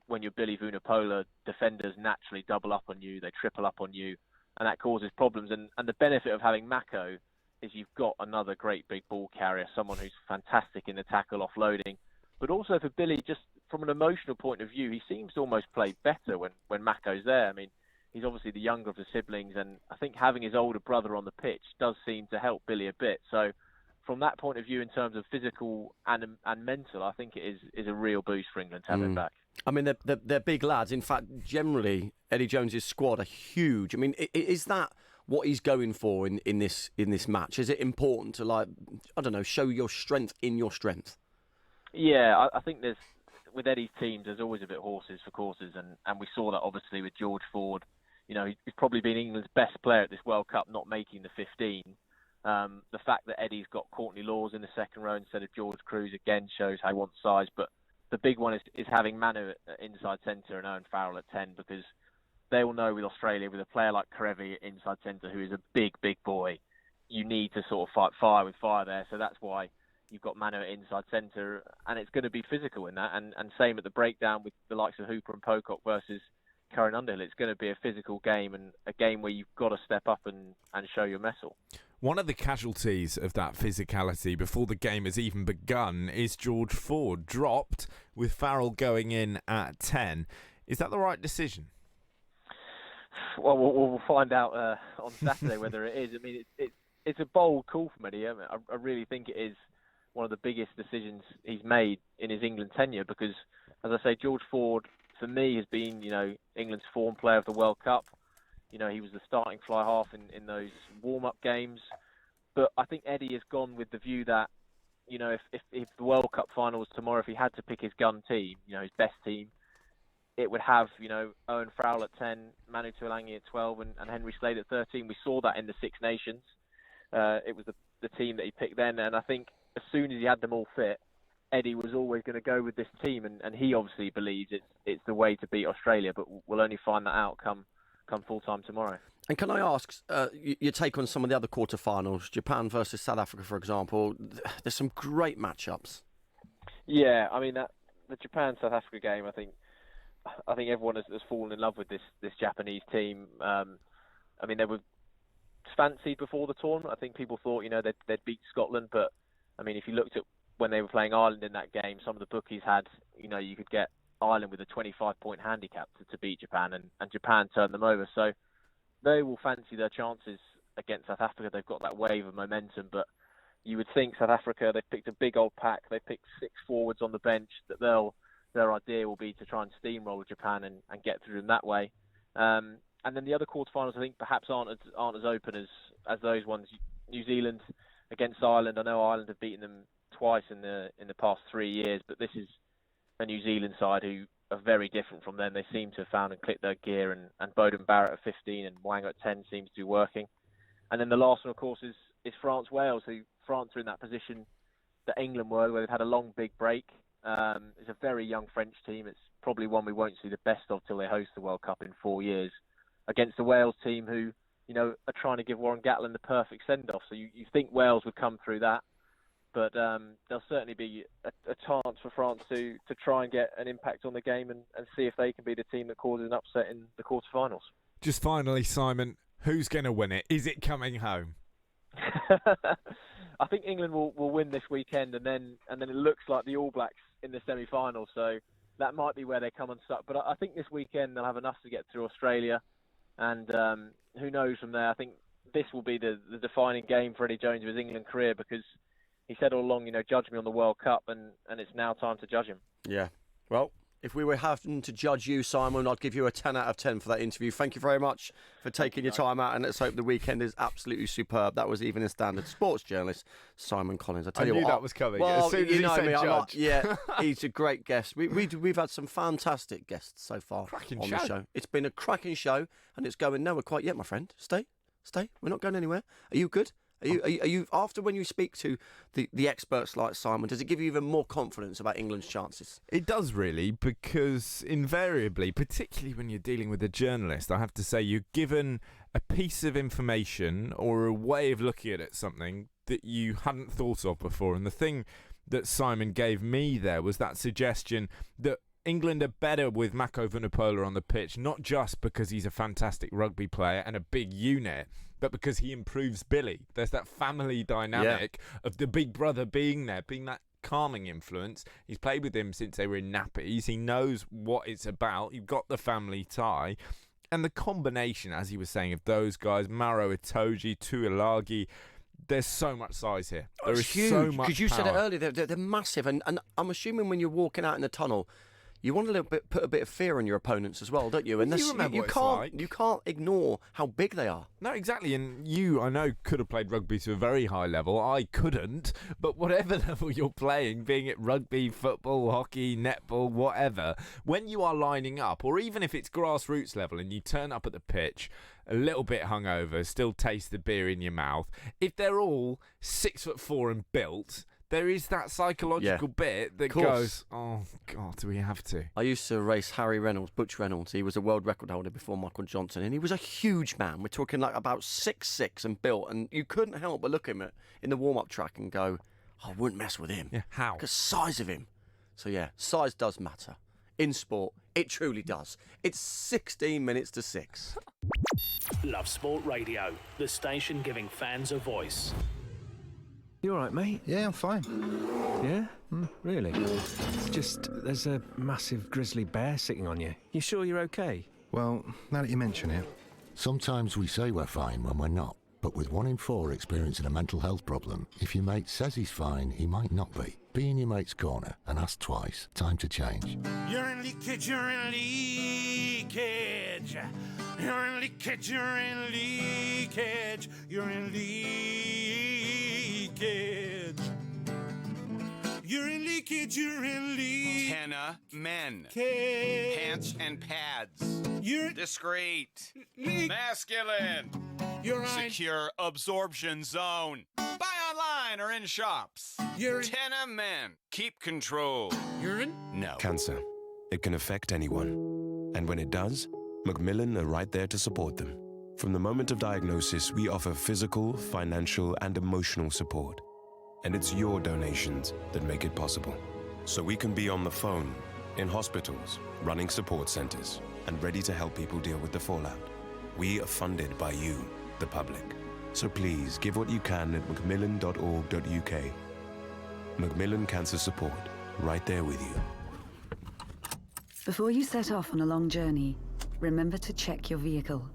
when you're Billy Vunipola, defenders naturally double up on you, they triple up on you, and that causes problems. And the benefit of having Mako is you've got another great big ball carrier, someone who's fantastic in the tackle offloading. But also for Billy, just from an emotional point of view, he seems to almost play better when Mako's there. I mean, he's obviously the younger of the siblings, and I think having his older brother on the pitch does seem to help Billy a bit. So from that point of view, in terms of physical and mental, I think it is a real boost for England to have him back. I mean, they're big lads. In fact, generally, Eddie Jones's squad are huge. I mean, is that what he's going for in this match? Is it important to, show your strength in your strength? Yeah, I think with Eddie's teams, there's always a bit horses for courses, and we saw that obviously with George Ford. He's probably been England's best player at this World Cup, not making the 15. The fact that Eddie's got Courtney Laws in the second row instead of George Cruz again shows how he wants size. But the big one is having Manu at inside centre and Owen Farrell at 10, because they will know with Australia, with a player like Karevi at inside centre, who is a big boy, you need to sort of fight fire with fire there. So that's why you've got Manu at inside centre, and it's going to be physical in that. And same at the breakdown with the likes of Hooper and Pocock versus Karen Underhill. It's going to be a physical game, and a game where you've got to step up and show your mettle. One of the casualties of that physicality before the game has even begun is George Ford, dropped with Farrell going in at 10. Is that the right decision? Well, we'll find out on Saturday whether it is. I mean, it's a bold call from Eddie. I really think it is one of the biggest decisions he's made in his England tenure, because, as I say, George Ford, for me, has been, England's form player of the World Cup. He was the starting fly half in those warm-up games. But I think Eddie has gone with the view that, if the World Cup final was tomorrow, if he had to pick his gun team, his best team, it would have, Owen Farrell at 10, Manu Tuilagi at 12, and Henry Slade at 13. We saw that in the Six Nations. It was the team that he picked then. And I think as soon as he had them all fit, Eddie was always going to go with this team. And he obviously believes it's the way to beat Australia, but we'll only find that out come full-time tomorrow. And can I ask your take on some of the other quarterfinals, Japan versus South Africa, for example? There's some great matchups. Yeah, I mean, the Japan-South Africa game, I think everyone has fallen in love with this Japanese team. I mean, they were fancied before the tournament. I think people thought, they'd beat Scotland, but I mean, if you looked at when they were playing Ireland in that game, some of the bookies had, you could get Ireland with a 25-point handicap to beat Japan, and Japan turned them over. So they will fancy their chances against South Africa. They've got that wave of momentum, but you would think South Africa, they've picked a big old pack. They picked 6 forwards on the bench, that their idea will be to try and steamroll Japan and get through them that way. And then the other quarterfinals, I think, perhaps aren't as open as those ones. New Zealand against Ireland. I know Ireland have beaten them twice in the past 3 years, but this is a New Zealand side who are very different from them. They seem to have found and clicked their gear, and Bowden Barrett at 15 and Wang at 10 seems to be working. And then the last one, of course, is France-Wales, who France are in that position that England were, where they've had a long, big break. It's a very young French team. It's probably one we won't see the best of till they host the World Cup in 4 years, against the Wales team who, are trying to give Warren Gatland the perfect send-off. So you think Wales would come through that. But there'll certainly be a chance for France to try and get an impact on the game and see if they can be the team that causes an upset in the quarterfinals. Just finally, Simon, who's going to win it? Is it coming home? I think England will win this weekend, and then it looks like the All Blacks in the semi-final. So that might be where they come unstuck. But I think this weekend they'll have enough to get through Australia, and who knows from there. I think this will be the defining game for Eddie Jones of his England career, because he said all along, judge me on the World Cup, and it's now time to judge him. Yeah. Well, if we were having to judge you, Simon, I'd give you a 10 out of 10 for that interview. Thank you very much for taking your time out, and let's hope the weekend is absolutely superb. That was Evening Standard sports journalist Simon Collins. I knew that was coming. Well, as soon as he said judge. Yeah, he's a great guest. We've had some fantastic guests so far on the show. It's been a cracking show, and it's going nowhere quite yet, my friend. Stay. We're not going anywhere. Are you good? Are you after when you speak to the experts like Simon, does it give you even more confidence about England's chances? It does really, because invariably, particularly when you're dealing with a journalist, I have to say you're given a piece of information or a way of looking at something that you hadn't thought of before. And the thing that Simon gave me there was that suggestion that England are better with Mako Vunipola on the pitch, not just because he's a fantastic rugby player and a big unit, but because he improves Billy. There's that family dynamic of the big brother being there, being that calming influence. He's played with him since they were in nappies. He knows what it's about. You've got the family tie. And the combination, as he was saying, of those guys, Maro Itoje, Tuilagi, there's so much size here. There is huge, so much because you power. said it earlier, they're massive. And I'm assuming when you're walking out in the tunnel, you want to put a bit of fear on your opponents as well, don't you? And You remember what it's like. You can't ignore how big they are. No, exactly. And you, I know, could have played rugby to a very high level. I couldn't. But whatever level you're playing, being it rugby, football, hockey, netball, whatever, when you are lining up, or even if it's grassroots level and you turn up at the pitch a little bit hungover, still taste the beer in your mouth, if they're all 6'4" and built, there is that psychological bit that goes, oh, God, do we have to? I used to race Butch Reynolds. He was a world record holder before Michael Johnson, and he was a huge man. We're talking like about 6'6" and built, and you couldn't help but look at him in the warm-up track and go, I wouldn't mess with him. Yeah, how? Because size of him. So, yeah, size does matter. In sport, it truly does. It's 16 minutes to 6. Love Sport Radio, the station giving fans a voice. You all right, mate? Yeah, I'm fine. Yeah? Really? It's just, there's a massive grizzly bear sitting on you. You sure you're okay? Well, now that you mention it. Sometimes we say we're fine when we're not. But with 1 in 4 experiencing a mental health problem, if your mate says he's fine, he might not be. Be in your mate's corner and ask twice. Time to change. You're in leakage, you're in leakage. You're in leakage, you're in leakage. You're in leakage. You're in leakage, you're in leakage. Tenna men. Pants and pads. You're discreet. Masculine. You're right. Secure absorption zone. Buy online or in shops. You're in. Tenna men. Keep control. Urine? No. Cancer. It can affect anyone. And when it does, Macmillan are right there to support them. From the moment of diagnosis, we offer physical, financial, and emotional support. And it's your donations that make it possible. So we can be on the phone, in hospitals, running support centers, and ready to help people deal with the fallout. We are funded by you, the public. So please give what you can at macmillan.org.uk. Macmillan Cancer Support, right there with you. Before you set off on a long journey, remember to check your vehicle.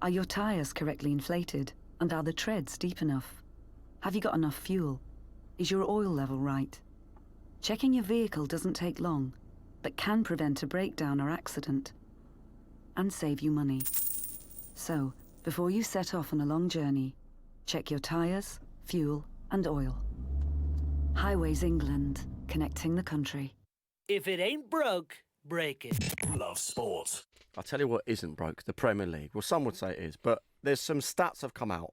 Are your tyres correctly inflated? And are the treads deep enough? Have you got enough fuel? Is your oil level right? Checking your vehicle doesn't take long, but can prevent a breakdown or accident, and save you money. So, before you set off on a long journey, check your tyres, fuel, and oil. Highways England, connecting the country. If it ain't broke, break it. Love Sport. I'll tell you what isn't broke, the Premier League. Well, some would say it is, but there's some stats have come out.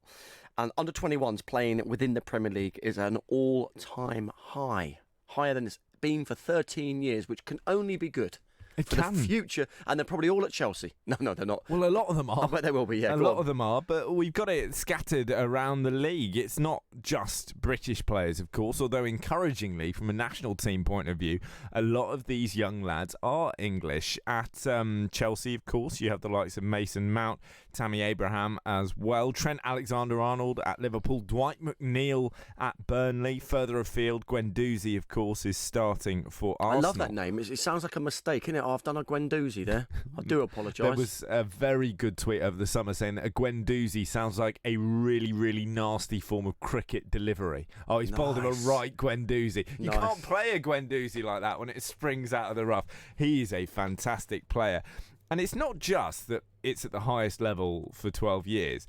And under-21s playing within the Premier League is an all-time high. Higher than it's been for 13 years, which can only be good. It for can. the future, and they're probably all at Chelsea. No, they're not. Well, a lot of them are. I bet they will be, yeah. A lot of them are, but we've got it scattered around the league. It's not just British players, of course, although encouragingly, from a national team point of view, a lot of these young lads are English. At Chelsea, of course, you have the likes of Mason Mount, Tammy Abraham as well, Trent Alexander-Arnold at Liverpool, Dwight McNeil at Burnley. Further afield, Guendouzi, of course, is starting for Arsenal. I love that name. It sounds like a mistake, innit? I've done a Guendouzi there. I do apologise. There was a very good tweet over the summer saying that a Guendouzi sounds like a really, really nasty form of cricket delivery. Oh, he's bowled him a right Guendouzi. You can't play a Guendouzi like that when it springs out of the rough. He is a fantastic player. And it's not just that it's at the highest level for 12 years.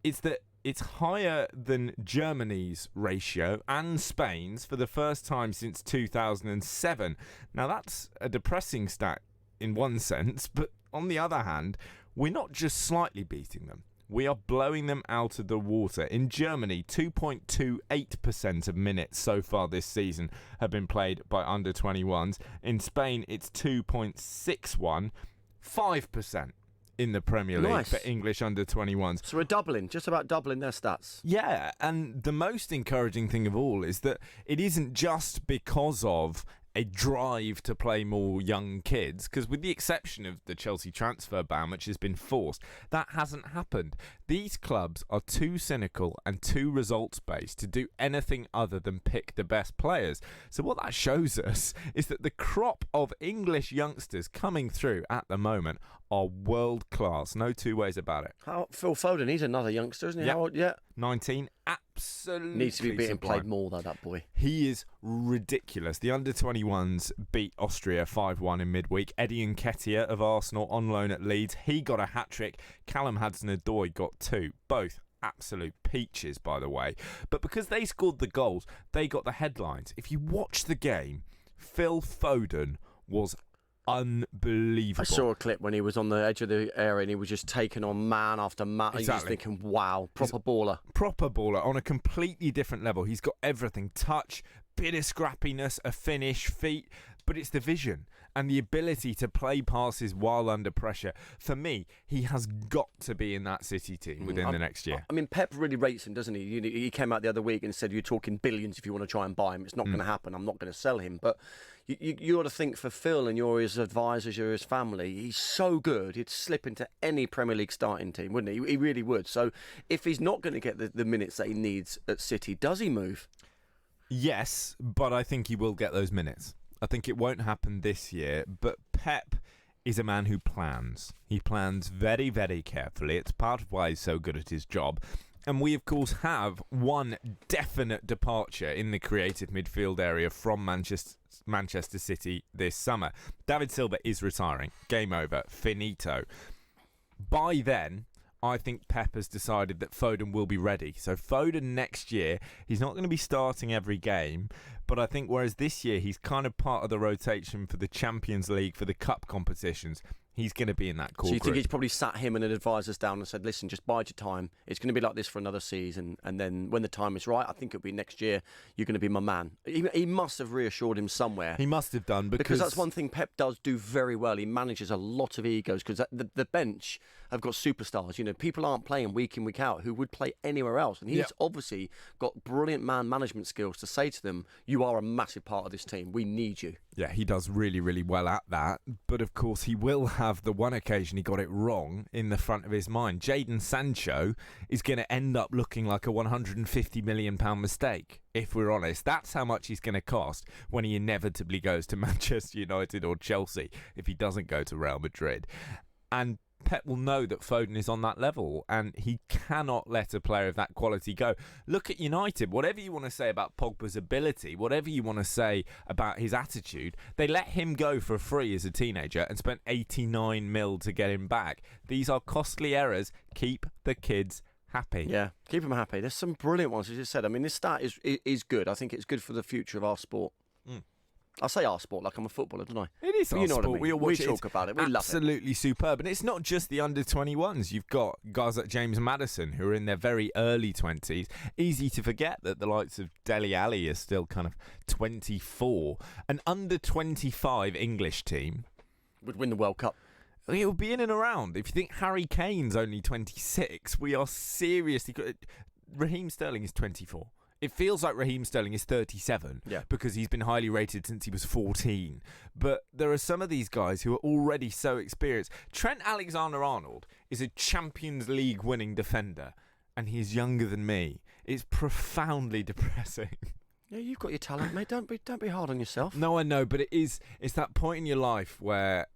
It's that it's higher than Germany's ratio and Spain's for the first time since 2007. Now, that's a depressing stat in one sense, but on the other hand, we're not just slightly beating them. We are blowing them out of the water. In Germany, 2.28% of minutes so far this season have been played by under-21s. In Spain, it's 2.61, 5% in the Premier League for English under-21s. So we're doubling, just about doubling their stats. Yeah, and the most encouraging thing of all is that it isn't just because of a drive to play more young kids, because with the exception of the Chelsea transfer ban, which has been forced, that hasn't happened. These clubs are too cynical and too results-based to do anything other than pick the best players. So what that shows us is that the crop of English youngsters coming through at the moment are world-class. No two ways about it. Phil Foden, he's another youngster, isn't he? Yep. How old? Yeah. 19, absolutely Needs to be being sublime. played more, though, that boy. He is ridiculous. The under-21s beat Austria 5-1 in midweek. Eddie Nketiah of Arsenal on loan at Leeds. He got a hat-trick. Callum Hudson-Odoi got 2. Both absolute peaches, by the way. But because they scored the goals, they got the headlines. If you watch the game, Phil Foden was unbelievable. I saw a clip when he was on the edge of the area and he was just taking on man after man. Exactly. You're just thinking, wow, proper baller. Proper baller on a completely different level. He's got everything. Touch, bit of scrappiness, a finish, feet. But it's the vision and the ability to play passes while under pressure. For me, he has got to be in that City team within the next year. I mean, Pep really rates him, doesn't he? He came out the other week and said, you're talking billions if you want to try and buy him. It's not going to happen. I'm not going to sell him. But you ought to think for Phil, and you're his advisors, you're his family, he's so good, he'd slip into any Premier League starting team, wouldn't he? He really would. So if he's not going to get the minutes that he needs at City, does he move? Yes, but I think he will get those minutes. I think it won't happen this year, but Pep is a man who plans. He plans very, very carefully. It's part of why he's so good at his job. And we, of course, have one definite departure in the creative midfield area from Manchester City this summer. David Silva is retiring. Game over. Finito. By then, I think Pep has decided that Foden will be ready. So Foden next year, he's not going to be starting every game, but I think whereas this year he's kind of part of the rotation for the Champions League, for the cup competitions, he's going to be in that core So you think group. he's probably sat him and an advisors down and said, listen, just bide your time. It's going to be like this for another season. And then when the time is right, I think it'll be next year, you're going to be my man. He must have reassured him somewhere. He must have done because that's one thing Pep does do very well. He manages a lot of egos because the bench have got superstars. You know, people aren't playing week in, week out who would play anywhere else. And he's obviously got brilliant man management skills to say to them, you are a massive part of this team. We need you. Yeah, he does really, really well at that. But of course, he will have the one occasion he got it wrong in the front of his mind. Jadon Sancho is going to end up looking like a £150 million mistake, if we're honest. That's how much he's going to cost when he inevitably goes to Manchester United or Chelsea if he doesn't go to Real Madrid. And Pep will know that Foden is on that level and he cannot let a player of that quality go. Look at United. Whatever you want to say about Pogba's ability, whatever you want to say about his attitude, they let him go for free as a teenager and spent 89 mil to get him back. These are costly errors. Keep the kids happy. Yeah, keep them happy. There's some brilliant ones, as you said. I mean, this stat is good. I think it's good for the future of our sport. I say our sport like I'm a footballer, don't I? It is our sport. What I mean. We all watch we talk about it. We love it. Absolutely superb. And it's not just the under-21s. You've got guys like James Maddison who are in their very early 20s. Easy to forget that the likes of Dele Alli is still kind of 24. An under-25 English team would win the World Cup. It will be in and around. If you think Harry Kane's only 26, we are seriously... Raheem Sterling is 24. It feels like Raheem Sterling is 37 because he's been highly rated since he was 14. But there are some of these guys who are already so experienced. Trent Alexander-Arnold is a Champions League winning defender and he's younger than me. It's profoundly depressing. Yeah, you've got your talent, mate. Don't be hard on yourself. No, I know, but it's that point in your life where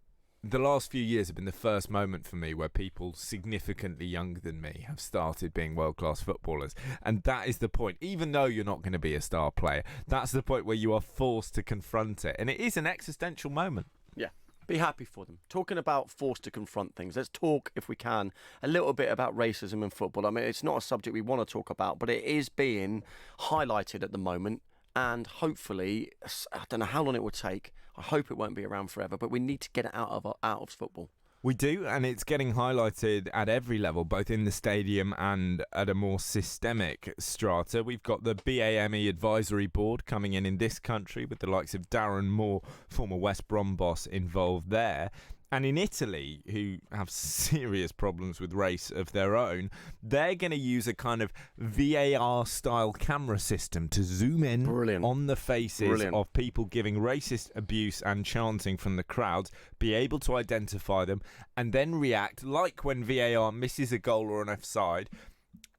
the last few years have been the first moment for me where people significantly younger than me have started being world-class footballers. And that is the point. Even though you're not going to be a star player, that's the point where you are forced to confront it. And it is an existential moment. Yeah. Be happy for them. Talking about forced to confront things, let's talk, if we can, a little bit about racism in football. I mean, it's not a subject we want to talk about, but it is being highlighted at the moment. And hopefully, I don't know how long it will take. I hope it won't be around forever, but we need to get it out of football. We do, and it's getting highlighted at every level, both in the stadium and at a more systemic strata. We've got the BAME Advisory Board coming in this country with the likes of Darren Moore, former West Brom boss, involved there. And in Italy, who have serious problems with race of their own, they're going to use a kind of VAR-style camera system to zoom in on the faces of people giving racist abuse and chanting from the crowds, be able to identify them, and then react, like when VAR misses a goal or an offside,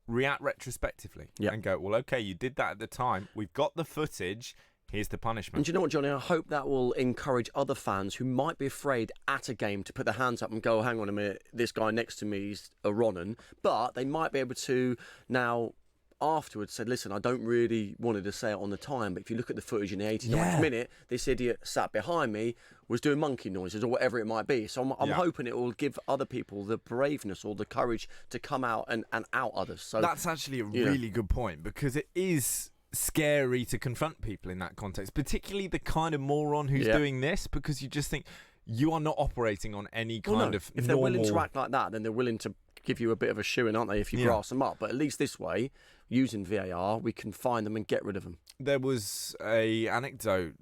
react retrospectively and go, well, OK, you did that at the time. We've got the footage. Here's the punishment. And do you know what, Johnny? I hope that will encourage other fans who might be afraid at a game to put their hands up and go, hang on a minute, this guy next to me is a Ronan. But they might be able to now afterwards say, listen, I don't really wanted to say it on the time, but if you look at the footage in the 89th minute, this idiot sat behind me was doing monkey noises or whatever it might be. So I'm hoping it will give other people the braveness or the courage to come out and out others. So that's actually a really good point, because it is scary to confront people in that context, particularly the kind of moron who's doing this, because you just think you are not operating on any kind of if they're willing to act like that, then they're willing to give you a bit of a shoeing, aren't they, if you grass them up. But at least this way, using VAR, we can find them and get rid of them. There was a anecdote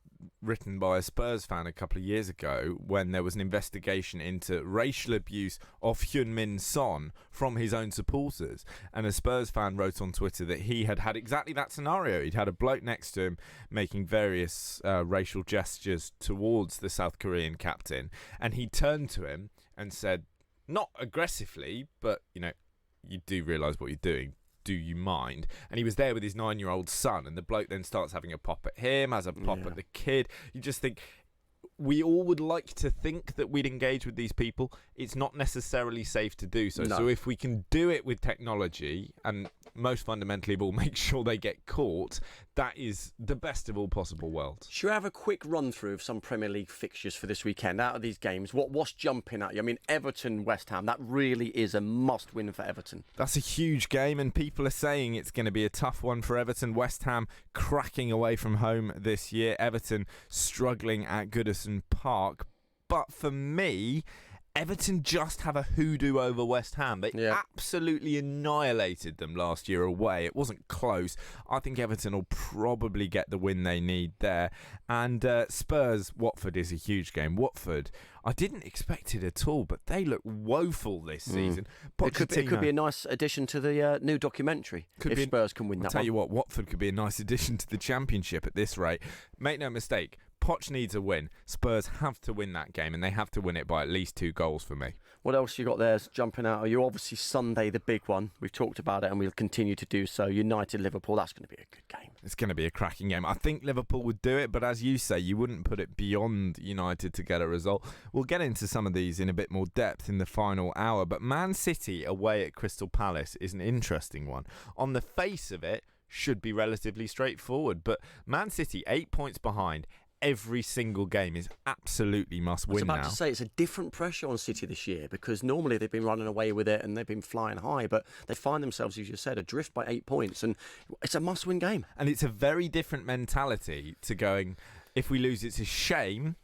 written by a Spurs fan a couple of years ago when there was an investigation into racial abuse of Heung-min Son from his own supporters, and a Spurs fan wrote on Twitter that he had exactly that scenario. He'd had a bloke next to him making various racial gestures towards the South Korean captain, and he turned to him and said, not aggressively, but you do realise what you're doing, do you mind? And he was there with his 9-year-old son, and the bloke then starts having a pop at him, has a pop at the kid. You just think, we all would like to think that we'd engage with these people. It's not necessarily safe to do so. So if we can do it with technology, and most fundamentally of all, make sure they get caught, that is the best of all possible worlds. Should we have a quick run through of some Premier League fixtures for this weekend out of these games? What's jumping at you? I mean, Everton, West Ham, that really is a must win for Everton. That's a huge game, and people are saying it's going to be a tough one for Everton. West Ham cracking away from home this year. Everton struggling at Goodison Park. But for me, Everton just have a hoodoo over West Ham. They absolutely annihilated them last year away. It wasn't close. I think Everton will probably get the win they need there. And Spurs-Watford is a huge game. Watford, I didn't expect it at all, but they look woeful this season. It could be a nice addition to the new documentary if Spurs can win that one. I'll tell you what, Watford could be a nice addition to the Championship at this rate. Make no mistake, Poch needs a win. Spurs have to win that game, and they have to win it by at least 2 goals for me. What else you got there jumping out? Are you obviously Sunday, the big one? We've talked about it, and we'll continue to do so. United-Liverpool, that's going to be a good game. It's going to be a cracking game. I think Liverpool would do it, but as you say, you wouldn't put it beyond United to get a result. We'll get into some of these in a bit more depth in the final hour, but Man City away at Crystal Palace is an interesting one. On the face of it, should be relatively straightforward, but Man City 8 points behind. Every single game is absolutely must win now. I was about to say, it's a different pressure on City this year, because normally they've been running away with it and they've been flying high, but they find themselves, as you said, adrift by 8 points, and it's a must-win game. And it's a very different mentality to going, if we lose, it's a shame,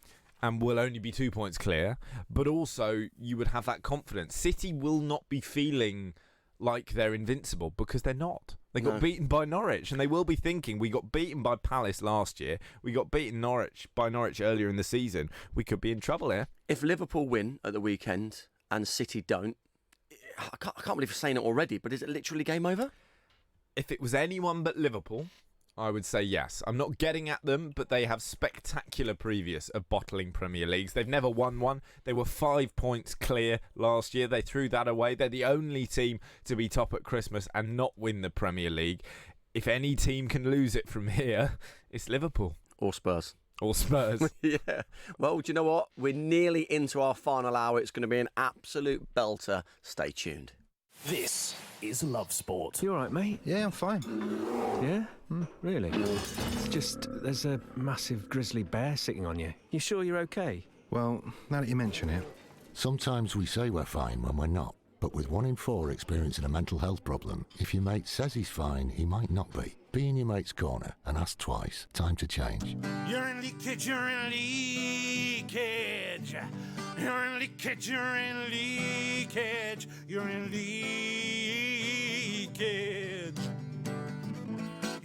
and we'll only be 2 points clear, but also you would have that confidence. City will not be feeling like they're invincible, because they're not. They got beaten by Norwich, and they will be thinking, we got beaten by Palace last year, we got beaten by Norwich earlier in the season, we could be in trouble here. If Liverpool win at the weekend and City don't, I can't believe we're saying it already, but is it literally game over? If it was anyone but Liverpool, I would say yes. I'm not getting at them, but they have spectacular previous of bottling Premier Leagues. They've never won one. They were 5 points clear last year. They threw that away. They're the only team to be top at Christmas and not win the Premier League. If any team can lose it from here, it's Liverpool. Or Spurs. Or Spurs. Yeah. Well, do you know what? We're nearly into our final hour. It's going to be an absolute belter. Stay tuned. This is Love Sport. You all right, mate? Yeah, I'm fine. Yeah? Really? It's just, there's a massive grizzly bear sitting on you. You sure you're okay? Well, now that you mention it. Sometimes we say we're fine when we're not. But with 1 in 4 experiencing a mental health problem, if your mate says he's fine, he might not be. Be in your mate's corner and ask twice. Time to change. You're in leakage, you're in leakage. You're in leakage, you're in leakage. You're in leakage.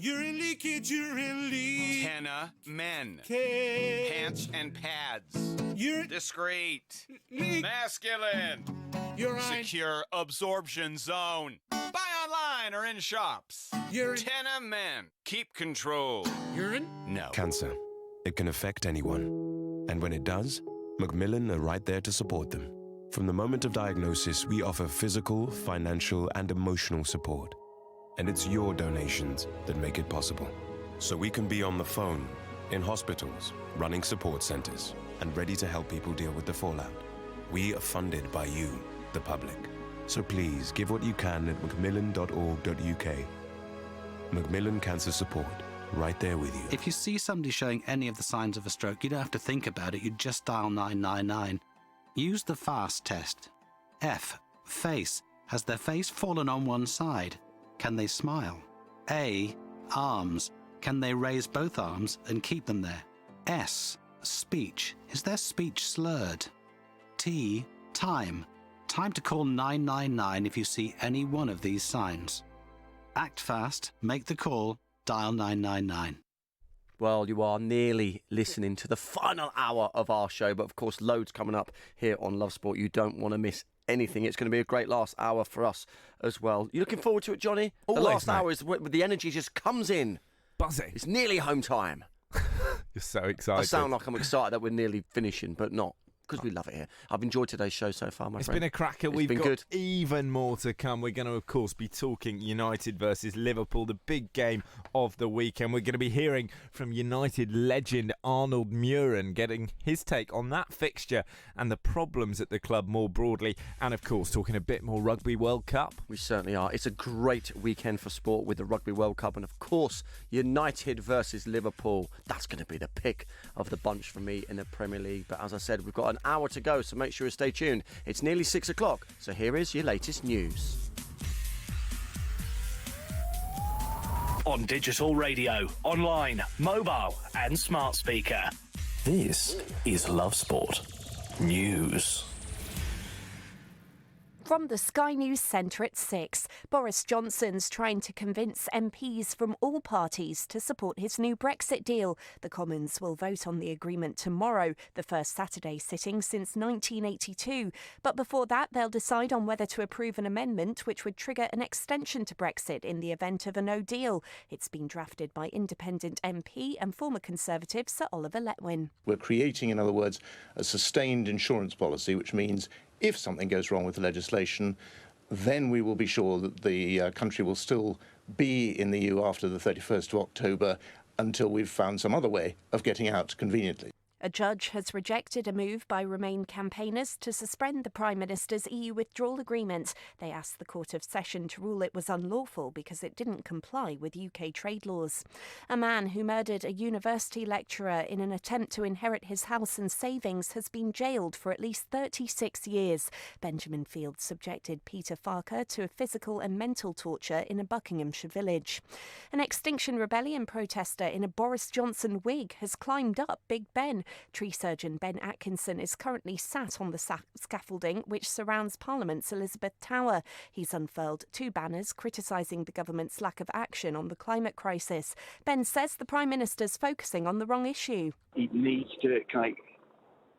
You're in leakage, you're in leak. Tenna men. Cage. Pants and pads. You're discreet. Leak. Masculine. You're right. Secure absorption zone. Buy online or in shops. You're in Tenna men. Keep control. urine. No. Cancer. It can affect anyone. And when it does, Macmillan are right there to support them. From the moment of diagnosis, we offer physical, financial, and emotional support. And it's your donations that make it possible. So we can be on the phone, in hospitals, running support centers, and ready to help people deal with the fallout. We are funded by you, the public. So please give what you can at macmillan.org.uk. Macmillan Cancer Support, right there with you. If you see somebody showing any of the signs of a stroke, you don't have to think about it, you just dial 999. Use the FAST test. F. Face. Has their face fallen on one side? Can they smile? A. Arms. Can they raise both arms and keep them there? S. Speech. Is their speech slurred? T. Time. Time to call 999 if you see any one of these signs. Act fast, make the call, dial 999. Well, you are nearly listening to the final hour of our show, but of course loads coming up here on Love Sport. You don't want to miss anything. It's going to be a great last hour for us as well. You looking forward to it, Johnny? Always, the last mate. hour is where the energy just comes in. Buzzy. It's nearly home time. You're so excited. I sound like I'm excited that we're nearly finishing, but not. Because we love it here. I've enjoyed today's show so far, my It's friend. been a cracker. It's We've been got good. even more to come. We're going to, of course, be talking United versus Liverpool, the big game of the weekend. We're going to be hearing from United legend Arnold Muren, getting his take on that fixture and the problems at the club more broadly. And, of course, talking a bit more Rugby World Cup. We certainly are. It's a great weekend for sport with the Rugby World Cup. And, of course, United versus Liverpool. That's going to be the pick of the bunch for me in the Premier League. But, as I said, we've got an hour to go, so make sure you stay tuned. It's nearly 6 o'clock, so here is your latest news. On digital radio, online, mobile, and smart speaker. This is Love Sport News. From the Sky News Centre at 6, Boris Johnson's trying to convince MPs from all parties to support his new Brexit deal. The Commons will vote on the agreement tomorrow, the first Saturday sitting since 1982. But before that, they'll decide on whether to approve an amendment which would trigger an extension to Brexit in the event of a no deal. It's been drafted by independent MP and former Conservative Sir Oliver Letwin. We're creating, in other words, a sustained insurance policy, which means if something goes wrong with the legislation, then we will be sure that the country will still be in the EU after the 31st of October until we've found some other way of getting out conveniently. A judge has rejected a move by Remain campaigners to suspend the Prime Minister's EU withdrawal agreement. They asked the Court of Session to rule it was unlawful because it didn't comply with UK trade laws. A man who murdered a university lecturer in an attempt to inherit his house and savings has been jailed for at least 36 years. Benjamin Field subjected Peter Farker to physical and mental torture in a Buckinghamshire village. An Extinction Rebellion protester in a Boris Johnson wig has climbed up Big Ben. Tree surgeon Ben Atkinson is currently sat on the scaffolding which surrounds Parliament's Elizabeth Tower. He's unfurled two banners criticising the government's lack of action on the climate crisis. Ben says the Prime Minister's focusing on the wrong issue. He needs to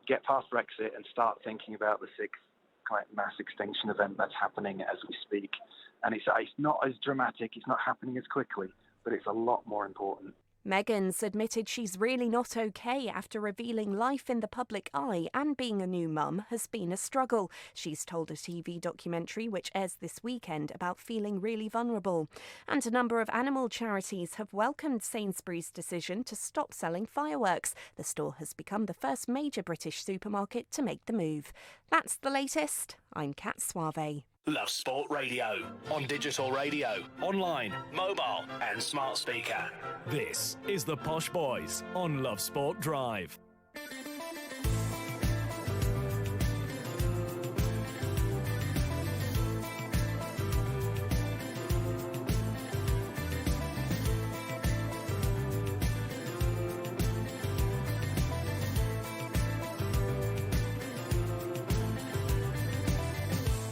get past Brexit and start thinking about the sixth mass extinction event that's happening as we speak. And it's not as dramatic, it's not happening as quickly, but it's a lot more important. Meghan's admitted she's really not okay after revealing life in the public eye, and being a new mum has been a struggle. She's told a TV documentary which airs this weekend about feeling really vulnerable. And a number of animal charities have welcomed Sainsbury's decision to stop selling fireworks. The store has become the first major British supermarket to make the move. That's the latest. I'm Kat Suave. Love Sport Radio. On digital radio, online, mobile, and smart speaker. This is the Posh Boys on Love Sport Drive.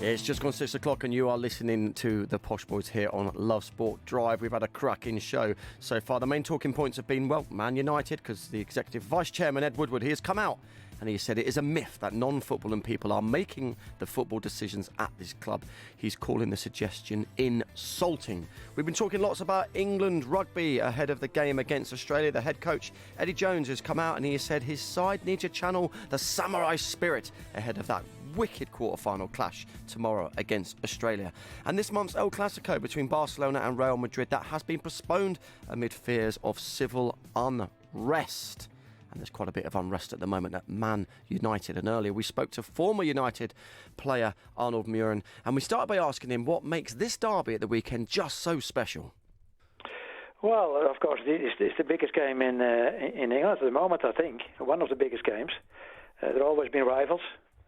It's just gone 6 o'clock and you are listening to the Posh Boys here on Love Sport Drive. We've had a cracking show so far. The main talking points have been, well, Man United, because the Executive Vice Chairman, Ed Woodward, he has come out and he said it is a myth that non-footballing people are making the football decisions at this club. He's calling the suggestion insulting. We've been talking lots about England rugby ahead of the game against Australia. The head coach, Eddie Jones, has come out and he has said his side needs to channel the samurai spirit ahead of that wicked quarter-final clash tomorrow against Australia. And this month's El Clasico between Barcelona and Real Madrid, that has been postponed amid fears of civil unrest. And there's quite a bit of unrest at the moment at Man United. And earlier we spoke to former United player Arnold Muren, and we started by asking him what makes this derby at the weekend just so special. Well, of course, it's the biggest game in England at the moment, I think. One of the biggest games. There have always been rivals.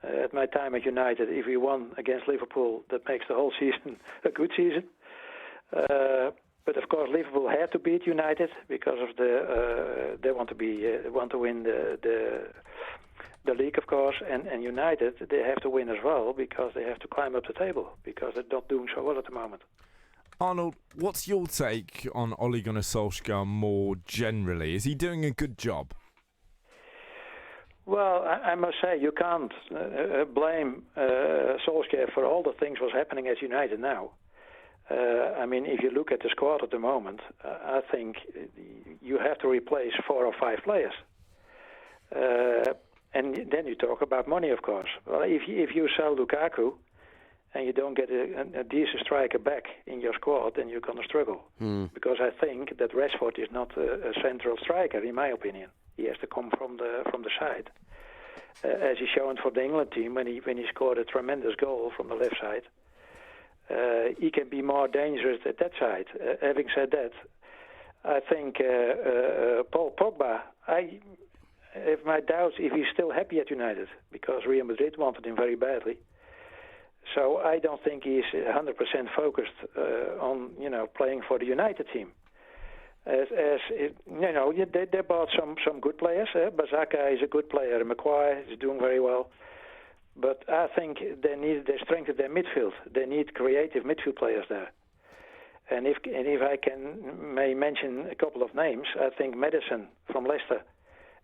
At my time at United, if we won against Liverpool, that makes the whole season a good season. But of course, Liverpool had to beat United because of they want to win the league, of course, and United they have to win as well because they have to climb up the table because they're not doing so well at the moment. Arnold, what's your take on Ole Gunnar Solskjaer more generally? Is he doing a good job? Well, I must say you can't blame Solskjaer for all the things what's happening at United now. I mean, if you look at the squad at the moment, I think you have to replace 4 or 5 players. And then you talk about money, of course. Well, if you sell Lukaku and you don't get a decent striker back in your squad, then you're going to struggle. Because I think that Rashford is not a central striker, in my opinion. He has to come from the side. As he's shown for the England team when he scored a tremendous goal from the left side. He can be more dangerous at that side. Having said that, I think Paul Pogba, I have my doubts if he's still happy at United because Real Madrid wanted him very badly. So I don't think he's 100% focused on playing for the United team. They bought some good players. Bazaka is a good player. Maguire is doing very well. But I think they strengthen their midfield. They need creative midfield players there. And if I may mention a couple of names, I think Maddison from Leicester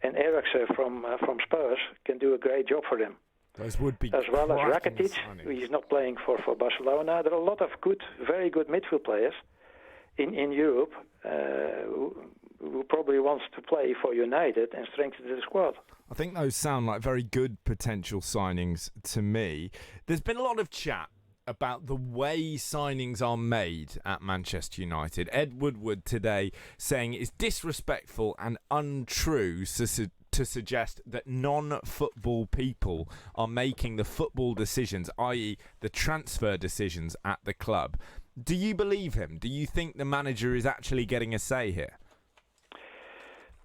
and Eriksen from Spurs can do a great job for them. Those would be as well as Rakitic, who is not playing for Barcelona. There are a lot of very good midfield players in Europe who probably wants to play for United and strengthen the squad. I think those sound like very good potential signings to me. There's been a lot of chat about the way signings are made at Manchester United. Ed Woodward today saying it's disrespectful and untrue to suggest that non-football people are making the football decisions, i.e. the transfer decisions at the club. Do you believe him? Do you think the manager is actually getting a say here?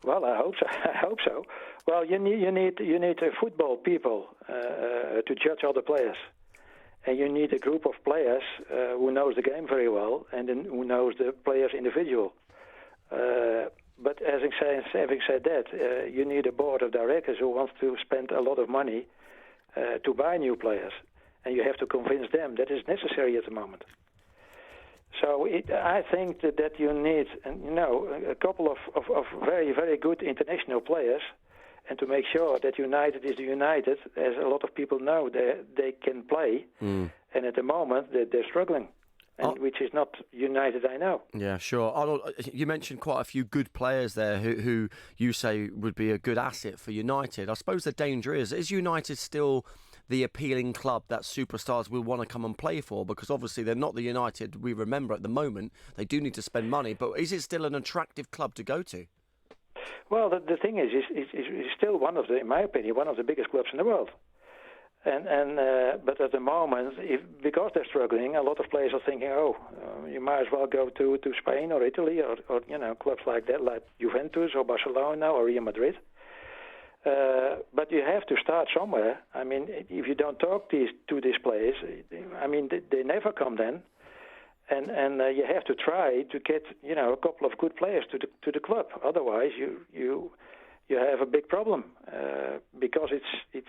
Well, I hope so. Well, you need football people to judge other players, and you need a group of players who knows the game very well and who knows the players individual. But having said that, you need a board of directors who wants to spend a lot of money to buy new players, and you have to convince them that is necessary at the moment. So I think that you need, a couple of very, very good international players, and to make sure that United is the United, as a lot of people know, they can play, and at the moment they're struggling, which is not United, I know. Yeah, sure. Arnold, you mentioned quite a few good players there who you say would be a good asset for United. I suppose the danger is United still the appealing club that superstars will want to come and play for? Because obviously they're not the United we remember at the moment. They do need to spend money, but is it still an attractive club to go to? Well, the thing is, it's still in my opinion, one of the biggest clubs in the world. But at the moment, because they're struggling, a lot of players are thinking, you might as well go to Spain or Italy or clubs like that, like Juventus or Barcelona or Real Madrid. But you have to start somewhere. I mean, if you don't talk to these players, I mean, they never come then. And you have to try to get a couple of good players to the club. Otherwise, you have a big problem because it's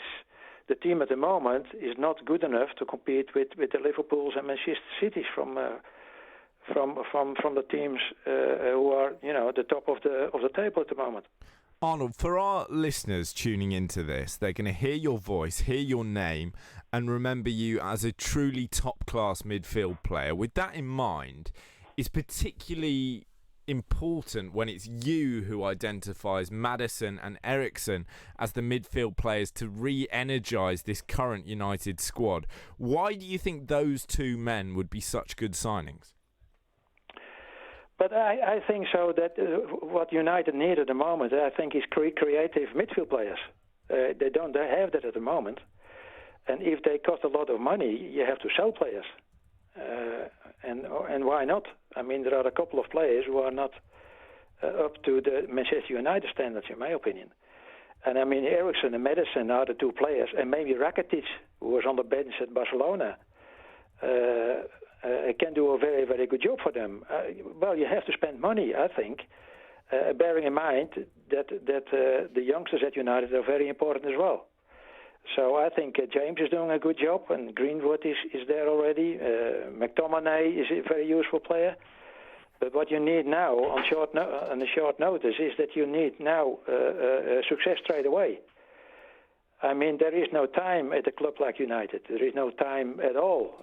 the team at the moment is not good enough to compete with the Liverpools and Manchester Cities from the teams who are the top of the table at the moment. Arnold, for our listeners tuning into this, they're going to hear your voice, hear your name, and remember you as a truly top-class midfield player. With that in mind, it's particularly important when it's you who identifies Maddison and Eriksson as the midfield players to re-energise this current United squad. Why do you think those two men would be such good signings? But I think so that what United need at the moment, I think, is creative midfield players. They don't have that at the moment. And if they cost a lot of money, you have to sell players. And why not? I mean, there are a couple of players who are not up to the Manchester United standards, in my opinion. And I mean, Eriksson and Maddison are the two players, and maybe Rakitic, who was on the bench at Barcelona, can do a very, very good job for them. Well, you have to spend money, I think, bearing in mind that the youngsters at United are very important as well. So I think James is doing a good job, and Greenwood is there already. McTominay is a very useful player. But what you need now on a short notice is that you need now success straight away. I mean, there is no time at a club like United. There is no time at all.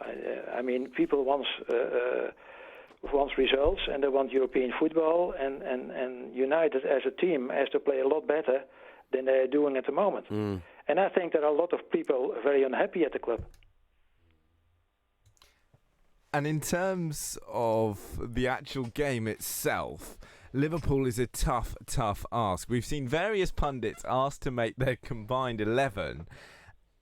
I mean, people want results, and they want European football, and United as a team has to play a lot better than they are doing at the moment. And I think there are a lot of people very unhappy at the club. And in terms of the actual game itself, Liverpool is a tough ask. We've seen various pundits asked to make their combined 11,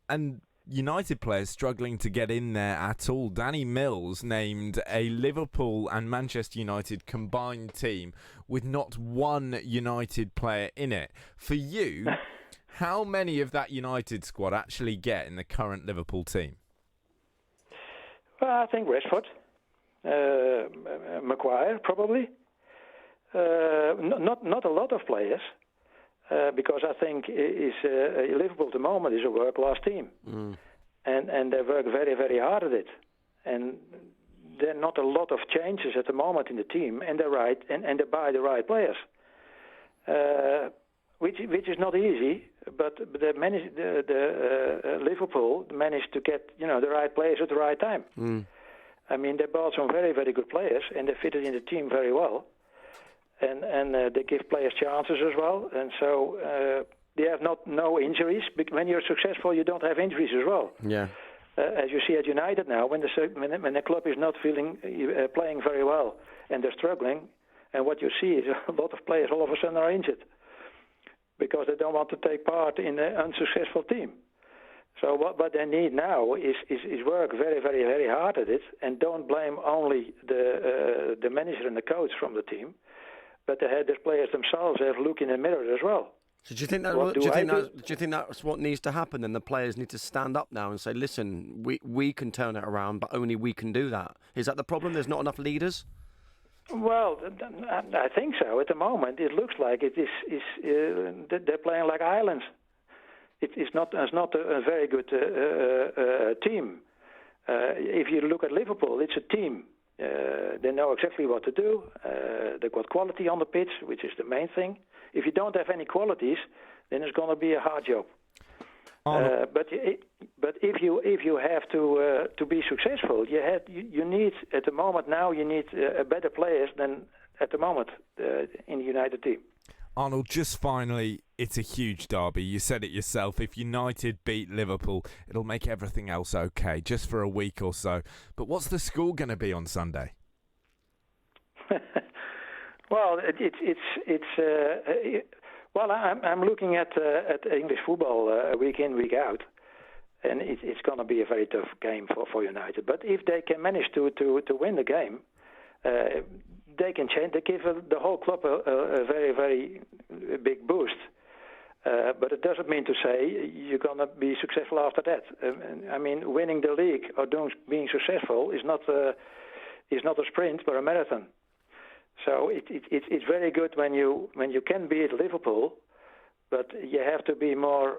and United players struggling to get in there at all. Danny Mills named a Liverpool and Manchester United combined team with not one United player in it. For you, how many of that United squad actually get in the current Liverpool team? Well, I think Rashford, Maguire probably. Not a lot of players, because I think Liverpool at the moment is a world-class team, and they work very, very hard at it. And there are not a lot of changes at the moment in the team, and they buy the right players, which is not easy. But Liverpool managed to get the right players at the right time. I mean, they bought some very, very good players, and they fitted in the team very well. And they give players chances as well, and so they have no injuries. When you're successful, you don't have injuries as well. Yeah. As you see at United now, when the club is not playing very well and they're struggling, and what you see is a lot of players all of a sudden are injured because they don't want to take part in an unsuccessful team. So what they need now is work very, very, very hard at it, and don't blame only the manager and the coach from the team, but the players themselves have to look in the mirror as well. So do you think that's what needs to happen? Then the players need to stand up now and say, "Listen, we can turn it around, but only we can do that." Is that the problem? There's not enough leaders. Well, I think so. At the moment, it looks like it is they're playing like islands. It's not a very good team. If you look at Liverpool, it's a team. They know exactly what to do. They've got quality on the pitch, which is the main thing. If you don't have any qualities, then it's going to be a hard job. But if you have to be successful, you need at the moment now you need better players than at the moment in the United team. Arnold, just finally, it's a huge derby. You said it yourself. If United beat Liverpool, it'll make everything else okay, just for a week or so. But what's the score going to be on Sunday? Well, I'm looking at English football week in, week out, and it's going to be a very tough game for United. But if they can manage to win the game, they can change. They give the whole club a very, very big boost. But it doesn't mean to say you're going to be successful after that. I mean, winning the league or being successful is not a sprint but a marathon. So it's very good when you can beat Liverpool, but you have to be more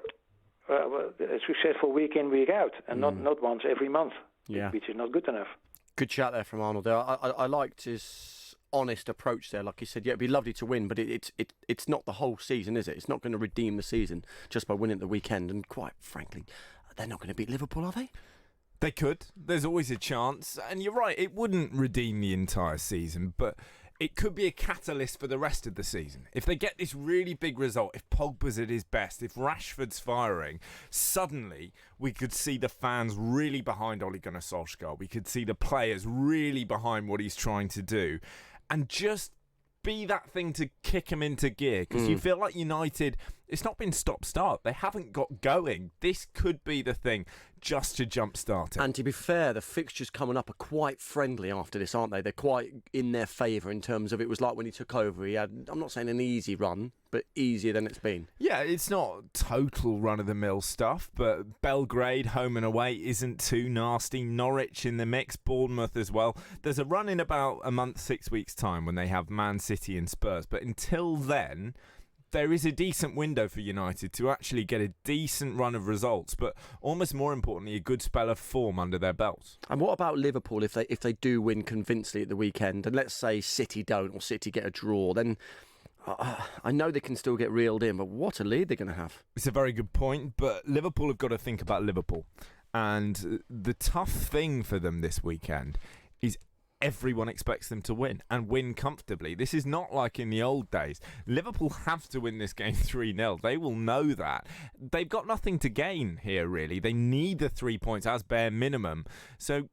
successful week in, week out, and not once every month, which is not good enough. Good chat there from Arnold. I liked his honest approach there. Like he said, it'd be lovely to win, but it's not the whole season, is it? It's not going to redeem the season just by winning at the weekend. And quite frankly, they're not going to beat Liverpool, are they? They could. There's always a chance. And you're right, it wouldn't redeem the entire season, but it could be a catalyst for the rest of the season. If they get this really big result, if Pogba's at his best, if Rashford's firing, suddenly we could see the fans really behind Ole Gunnar Solskjaer. We could see the players really behind what he's trying to do. And just be that thing to kick him into gear. Because you feel like United, it's not been stop-start. They haven't got going. This could be the thing just to jump-start it. And to be fair, the fixtures coming up are quite friendly after this, aren't they? They're quite in their favour in terms of it was like when he took over. He had, I'm not saying an easy run, but easier than it's been. Yeah, it's not total run-of-the-mill stuff, but Belgrade, home and away, isn't too nasty. Norwich in the mix, Bournemouth as well. There's a run in about a month, 6 weeks' time when they have Man City and Spurs. But until then, there is a decent window for United to actually get a decent run of results, but almost more importantly, a good spell of form under their belts. And what about Liverpool if they do win convincingly at the weekend, and let's say City don't or City get a draw, then I know they can still get reeled in, but what a lead they're going to have. It's a very good point, but Liverpool have got to think about Liverpool. And the tough thing for them this weekend is everyone expects them to win and win comfortably. This is not like in the old days. Liverpool have to win this game 3-0. They will know that. They've got nothing to gain here, really. They need the 3 points as bare minimum. So,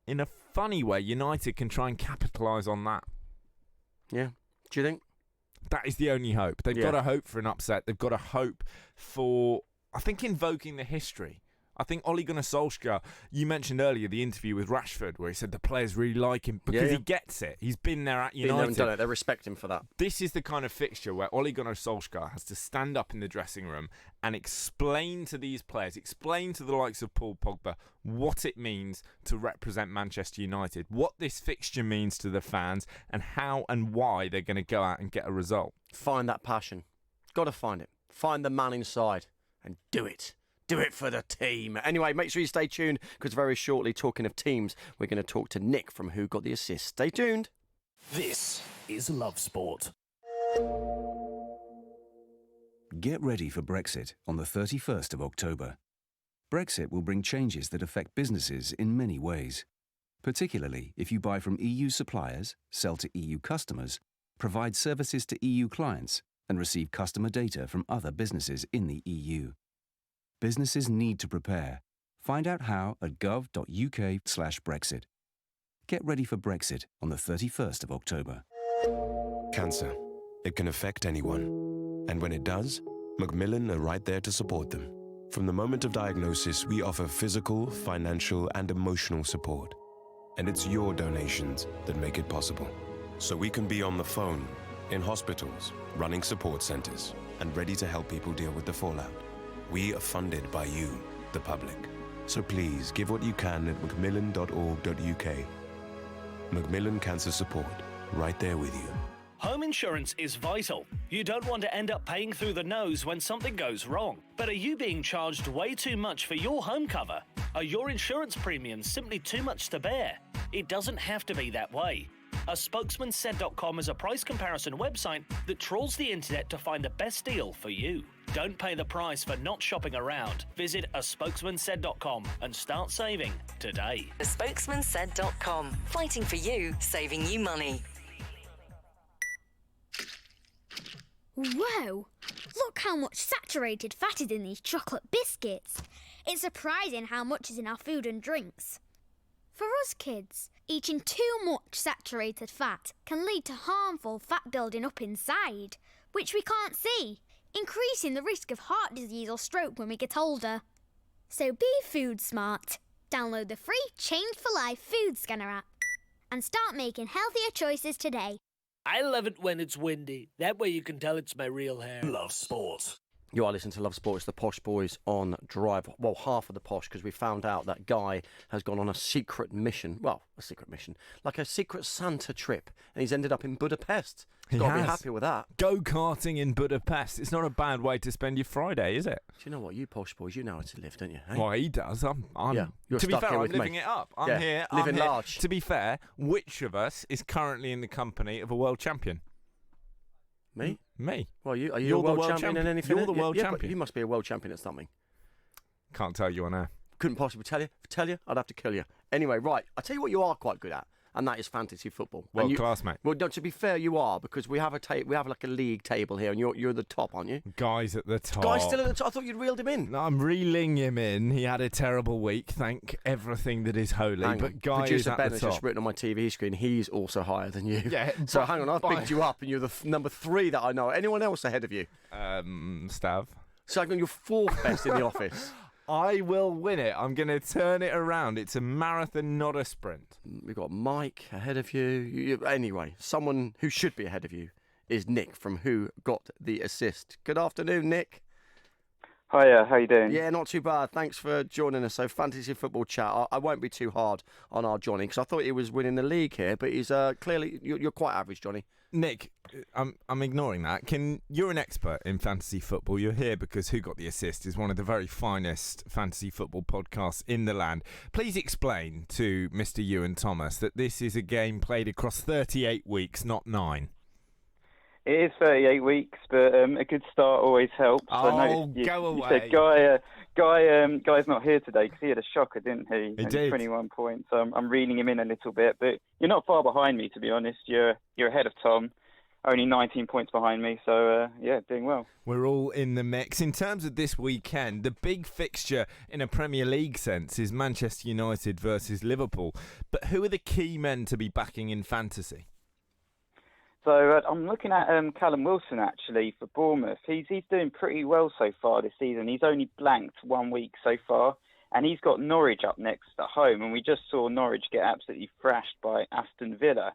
in a funny way, United can try and capitalise on that. Yeah. Do you think? That is the only hope. They've got to hope for an upset. They've got to hope for, I think, invoking the history. I think Ole Gunnar Solskjaer, you mentioned earlier the interview with Rashford where he said the players really like him because he gets it. He's been there at United. Been there and done it. They respect him for that. This is the kind of fixture where Ole Gunnar Solskjaer has to stand up in the dressing room and explain to these players, explain to the likes of Paul Pogba what it means to represent Manchester United, what this fixture means to the fans and how and why they're going to go out and get a result. Find that passion. Got to find it. Find the man inside and do it. Do it for the team. Anyway, make sure you stay tuned because very shortly, talking of teams, we're going to talk to Nick from Who Got the Assist. Stay tuned. This is Love Sport. Get ready for Brexit on the 31st of October. Brexit will bring changes that affect businesses in many ways, particularly if you buy from EU suppliers, sell to EU customers, provide services to EU clients, and receive customer data from other businesses in the EU. Businesses need to prepare. Find out how at gov.uk/Brexit. Get ready for Brexit on the 31st of October. Cancer. It can affect anyone. And when it does, Macmillan are right there to support them. From the moment of diagnosis, we offer physical, financial, and emotional support. And it's your donations that make it possible. So we can be on the phone, in hospitals, running support centres, and ready to help people deal with the fallout. We are funded by you, the public. So please give what you can at macmillan.org.uk. Macmillan Cancer Support, right there with you. Home insurance is vital. You don't want to end up paying through the nose when something goes wrong. But are you being charged way too much for your home cover? Are your insurance premiums simply too much to bear? It doesn't have to be that way. A spokesmansaid.com is a price comparison website that trawls the internet to find the best deal for you. Don't pay the price for not shopping around. Visit a spokesmansaid.com and start saving today. A spokesmansaid.com. Fighting for you, saving you money. Whoa! Look how much saturated fat is in these chocolate biscuits. It's surprising how much is in our food and drinks. For us kids, eating too much saturated fat can lead to harmful fat building up inside, which we can't see, increasing the risk of heart disease or stroke when we get older. So be food smart. Download the free Change for Life food scanner app and start making healthier choices today. I love it when it's windy. That way you can tell it's my real hair. Love Sport. You are listening to Love Sport. It's the Posh Boys on Drive. Well, half of the Posh, because we found out that Guy has gone on a secret mission. Well, a secret mission. Like a secret Santa trip. And he's ended up in Budapest. He's got to be happy with that. Go-karting in Budapest. It's not a bad way to spend your Friday, is it? Do you know what? You Posh Boys, you know how to live, don't you? Well, he does. I'm You're to be stuck fair, here I'm with living me. it up. I'm Yeah, here. living I'm here. large. To be fair, which of us is currently in the company of a world champion? Me? Me. Well, are you You're a world champion in anything? You're the world but champion. you must be a world champion at something. Can't tell you on air. Couldn't possibly tell you. Tell you, I'd have to kill you. Anyway, right. I'll tell you what you are quite good at, and that is fantasy football. World class, mate. Well, no, to be fair, you are, because we have like a league table here, and you're the top, aren't you? Guy's at the top. Guy's still at the top. I thought you'd reeled him in. No, I'm reeling him in. He had a terrible week. Thank everything that is holy. Hang on. But Guy is Producer at Ben the has top. just written on my TV screen, he's also higher than you. Yeah. So hang on, I've picked you up, and you're the number 3 that I know. Anyone else ahead of you? Stav. So hang on, you're 4th best in the office. I will win it. I'm going to turn it around. It's a marathon, not a sprint. We've got Mike ahead of you. Anyway, someone who should be ahead of you is Nick from Who Got the Assist. Good afternoon, Nick. Hiya, how you doing? Yeah, not too bad. Thanks for joining us. So, fantasy football chat. I won't be too hard on our Johnny, because I thought he was winning the league here, but he's clearly, you're quite average, Johnny. Nick, I'm ignoring that. You're an expert in fantasy football. You're here because Who Got the Assist is one of the very finest fantasy football podcasts in the land. Please explain to Mr. Ewan Thomas that this is a game played across 38 weeks, not 9. It is 38 weeks, but a good start always helps. Oh, go away. You said Guy's not here today because he had a shocker, didn't he? He did. 21 points. I'm reeling him in a little bit, but you're not far behind me, to be honest. You're ahead of Tom, only 19 points behind me, so doing well. We're all in the mix. In terms of this weekend, the big fixture in a Premier League sense is Manchester United versus Liverpool. But who are the key men to be backing in fantasy? So I'm looking at Callum Wilson, actually, for Bournemouth. He's doing pretty well so far this season. He's only blanked 1 week so far, and he's got Norwich up next at home, and we just saw Norwich get absolutely thrashed by Aston Villa.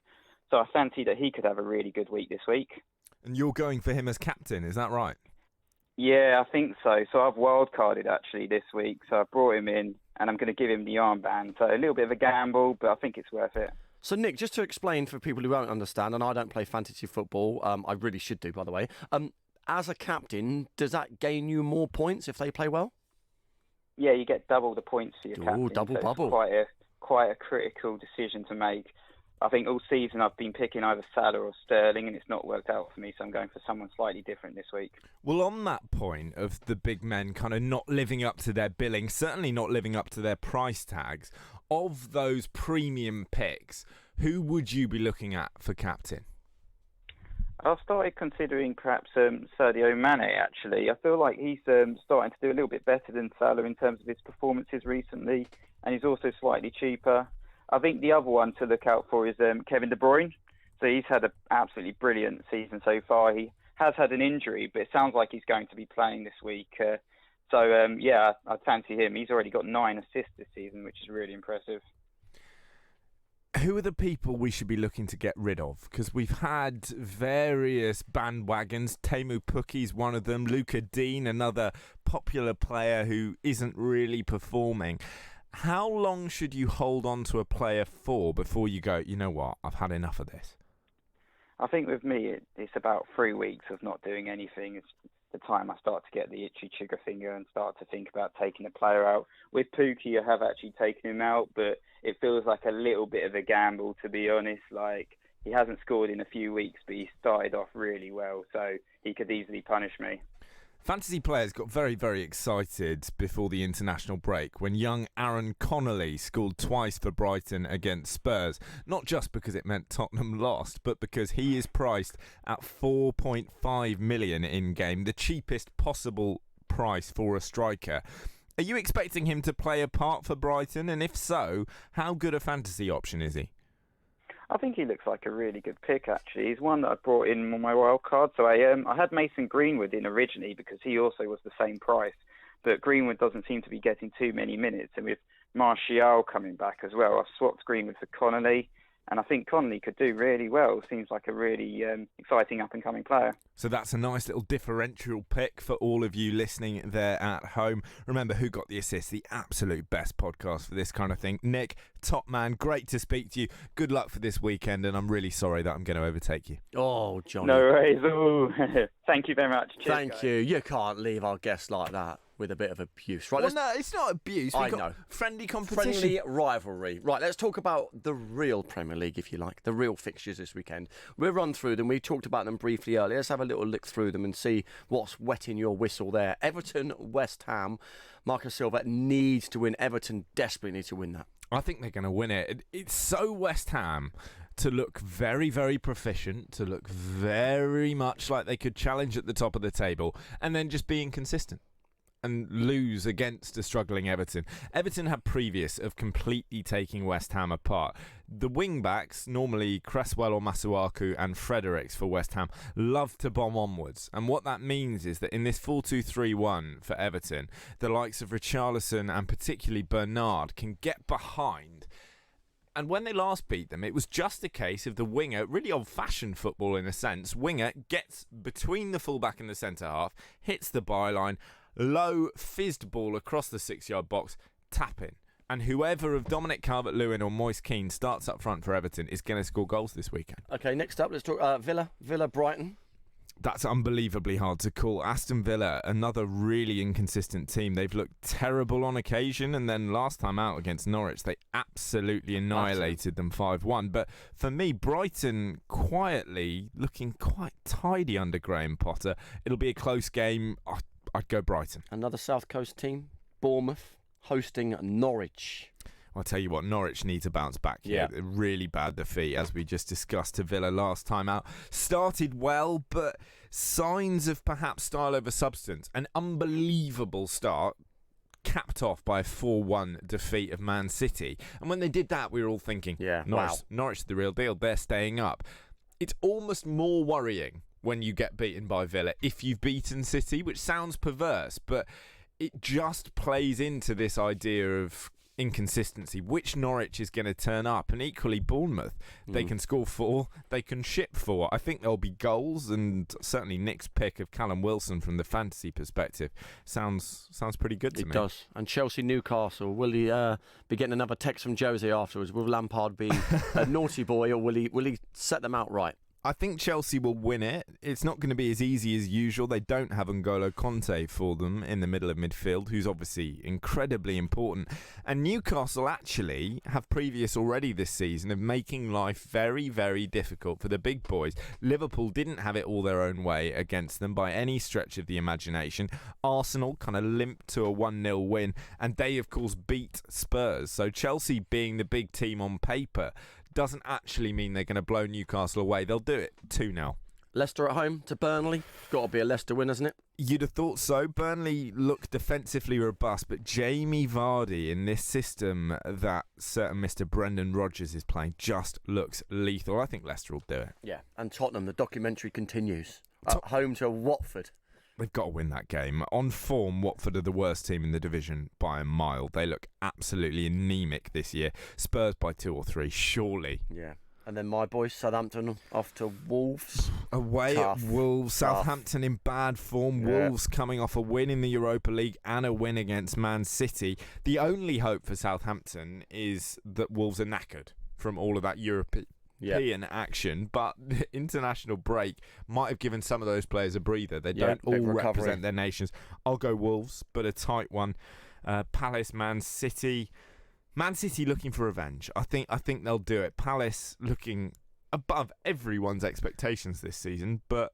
So I fancy that he could have a really good week this week. And you're going for him as captain, is that right? Yeah, I think so. So I've wildcarded, actually, this week. So I brought him in, and I'm going to give him the armband. So a little bit of a gamble, but I think it's worth it. So, Nick, just to explain for people who won't understand, and I don't play fantasy football, I really should do, by the way, as a captain, does that gain you more points if they play well? Yeah, you get double the points for your captain. Double so bubble. It's quite a critical decision to make. I think all season I've been picking either Salah or Sterling, and it's not worked out for me, so I'm going for someone slightly different this week. Well, on that point of the big men kind of not living up to their billing, certainly not living up to their price tags, of those premium picks, who would you be looking at for captain? I've started considering perhaps Sadio Mane, actually. I feel like he's starting to do a little bit better than Salah in terms of his performances recently, and he's also slightly cheaper. I think the other one to look out for is Kevin De Bruyne. So he's had an absolutely brilliant season so far. He has had an injury, but it sounds like he's going to be playing this week. I'd fancy him. He's already got 9 assists this season, which is really impressive. Who are the people we should be looking to get rid of? Because we've had various bandwagons. Teemu Pukki's one of them. Luca Dean, another popular player who isn't really performing. How long should you hold on to a player for before you go, you know what, I've had enough of this? I think with me, it's about 3 weeks of not doing anything. It's the time I start to get the itchy trigger finger and start to think about taking a player out. With Pukki, I have actually taken him out, but it feels like a little bit of a gamble, to be honest. Like, he hasn't scored in a few weeks, but he started off really well, so he could easily punish me. Fantasy players got very, very excited before the international break when young Aaron Connolly scored twice for Brighton against Spurs. Not just because it meant Tottenham lost, but because he is priced at $4.5 million in-game, the cheapest possible price for a striker. Are you expecting him to play a part for Brighton? And if so, how good a fantasy option is he? I think he looks like a really good pick, actually. He's one that I brought in on my wild card. So I had Mason Greenwood in originally because he also was the same price. But Greenwood doesn't seem to be getting too many minutes. And with Martial coming back as well, I've swapped Greenwood for Connolly. And I think Connolly could do really well. Seems like a really exciting up-and-coming player. So that's a nice little differential pick for all of you listening there at home. Remember, Who Got the Assist, the absolute best podcast for this kind of thing. Nick, top man, great to speak to you. Good luck for this weekend, and I'm really sorry that I'm going to overtake you. Oh, Johnny. No worries. Ooh. Thank you very much. Cheers, Thank guys. you. You can't leave our guests like that with a bit of abuse. Right, Well, no, it's not abuse. I We've got know. friendly competition. Friendly rivalry. Right, let's talk about the real Premier League, if you like, the real fixtures this weekend. We'll run through them. We talked about them briefly earlier. Let's have a little look through them and see what's wetting your whistle there. Everton, West Ham. Marcus Silva needs to win. Everton desperately need to win that. I think they're going to win it. It's so West Ham to look very, very proficient, to look very much like they could challenge at the top of the table, and then just be inconsistent and lose against a struggling Everton. Everton had previous of completely taking West Ham apart. The wing-backs, normally Cresswell or Masuaku and Fredericks for West Ham, love to bomb onwards. And what that means is that in this 4-2-3-1 for Everton, the likes of Richarlison and particularly Bernard can get behind. And when they last beat them, it was just a case of the winger, really old-fashioned football in a sense, winger gets between the full-back and the centre-half, hits the byline, low fizzed ball across the 6-yard box, tap in. And whoever of Dominic Calvert-Lewin or Moise Kean starts up front for Everton is going to score goals this weekend. Okay, next up, let's talk Villa, Brighton. That's unbelievably hard to call. Aston Villa, another really inconsistent team. They've looked terrible on occasion, and then last time out against Norwich, they absolutely annihilated them 5-1. But for me, Brighton quietly looking quite tidy under Graham Potter. It'll be a close game. I'd go Brighton. Another South Coast team, Bournemouth, hosting Norwich. I'll tell you what, Norwich need to bounce back here. Yeah. A really bad defeat, as we just discussed, to Villa last time out. Started well, but signs of perhaps style over substance. An unbelievable start, capped off by a 4-1 defeat of Man City. And when they did that, we were all thinking, Norwich the real deal. They're staying up. It's almost more worrying when you get beaten by Villa if you've beaten City, which sounds perverse, but it just plays into this idea of inconsistency. Which Norwich is going to turn up? And equally Bournemouth, they can score 4, they can ship 4. I think there'll be goals, and certainly Nick's pick of Callum Wilson from the fantasy perspective sounds pretty good to me. It does. And Chelsea Newcastle, will he be getting another text from Josie afterwards? Will Lampard be a naughty boy, or will he set them out right? I think Chelsea will win it. It's not going to be as easy as usual. They don't have N'Golo Conte for them in the middle of midfield, who's obviously incredibly important. And Newcastle actually have previous already this season of making life very, very difficult for the big boys. Liverpool didn't have it all their own way against them by any stretch of the imagination. Arsenal kind of limped to a 1-0 win, and they, of course, beat Spurs. So Chelsea being the big team on paper doesn't actually mean they're going to blow Newcastle away. They'll do it 2-0. Leicester at home to Burnley. Got to be a Leicester win, hasn't it? You'd have thought so. Burnley look defensively robust, but Jamie Vardy in this system that certain Mr. Brendan Rodgers is playing just looks lethal. I think Leicester will do it. Yeah, and Tottenham, the documentary continues. At home to Watford. They've got to win that game. On form, Watford are the worst team in the division by a mile. They look absolutely anemic this year. Spurs by 2 or 3, surely. Yeah. And then my boys, Southampton, off to Wolves. Away Tough. at Wolves. Southampton in bad form. Yeah. Wolves coming off a win in the Europa League and a win against Man City. The only hope for Southampton is that Wolves are knackered from all of that European action, but the international break might have given some of those players a breather. They don't all represent their nations. I'll go Wolves, but a tight one. Palace, Man City. Man City looking for revenge. I think they'll do it. Palace looking above everyone's expectations this season, but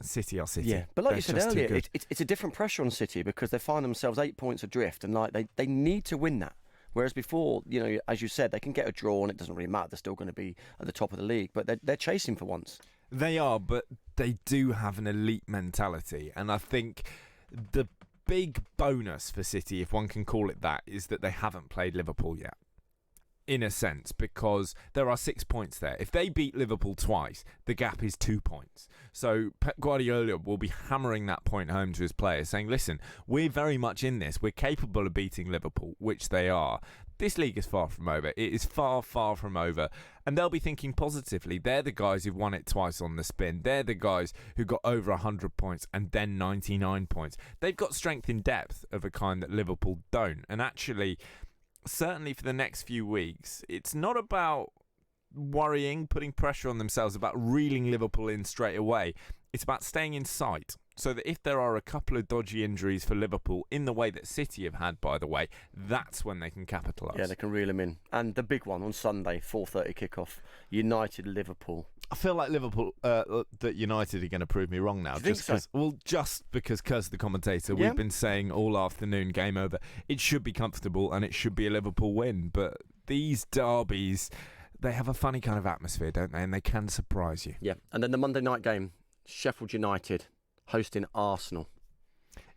City are City. Yeah, but like They're you said just earlier, too good. it's a different pressure on City because they find themselves 8 points adrift, and they need to win that. Whereas before, as you said, they can get a draw and it doesn't really matter. They're still going to be at the top of the league, but they're chasing for once. They are, but they do have an elite mentality. And I think the big bonus for City, if one can call it that, is that they haven't played Liverpool yet. in a sense, because there are 6 points there. If they beat Liverpool twice, the gap is 2 points. So Pep Guardiola will be hammering that point home to his players, saying, listen, we're very much in this. We're capable of beating Liverpool, which they are. This league is far from over. It is far, far from over. And they'll be thinking positively. They're the guys who've won it twice on the spin. They're the guys who got over 100 points and then 99 points. They've got strength in depth of a kind that Liverpool don't. And actually, certainly for the next few weeks, it's not about worrying, putting pressure on themselves, about reeling Liverpool in straight away. It's about staying in sight, so that if there are a couple of dodgy injuries for Liverpool, in the way that City have had, by the way, that's when they can capitalise. Yeah, they can reel them in. And the big one on Sunday, 4:30 kickoff, United-Liverpool. I feel like Liverpool, that United are going to prove me wrong now. Do you think so? Well, just because Kuz, the commentator, Yeah. we've been saying all afternoon, game over. It should be comfortable and it should be a Liverpool win. But these derbies, they have a funny kind of atmosphere, don't they? And they can surprise you. Yeah, and then the Monday night game, Sheffield United hosting Arsenal.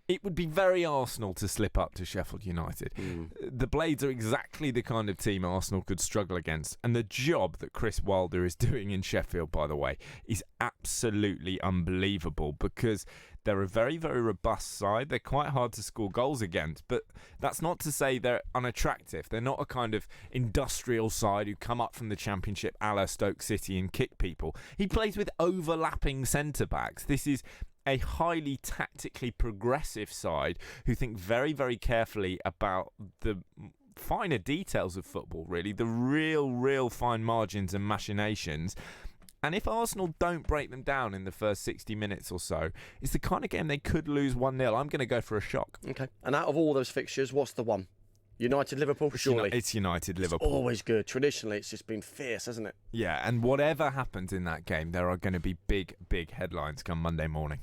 It would be very Arsenal to slip up to Sheffield United. The Blades are exactly the kind of team Arsenal could struggle against. And the job that Chris Wilder is doing in Sheffield, by the way, is absolutely unbelievable, because they're a very, very robust side. They're quite hard to score goals against, but that's not to say they're unattractive. They're not a kind of industrial side who come up from the Championship a la Stoke City and kick people. He plays with overlapping centre-backs. This is a highly tactically progressive side who think very, very carefully about the finer details of football, really, the real fine margins and machinations. And if Arsenal don't break them down in the first 60 minutes or so, it's the kind of game they could lose 1-0. I'm going to go for a shock. Okay. And out of all those fixtures, what's the one? United-Liverpool, surely? It's United-Liverpool. It's always good. Traditionally, it's just been fierce, hasn't it? Yeah, and whatever happens in that game, there are going to be big, big headlines come Monday morning.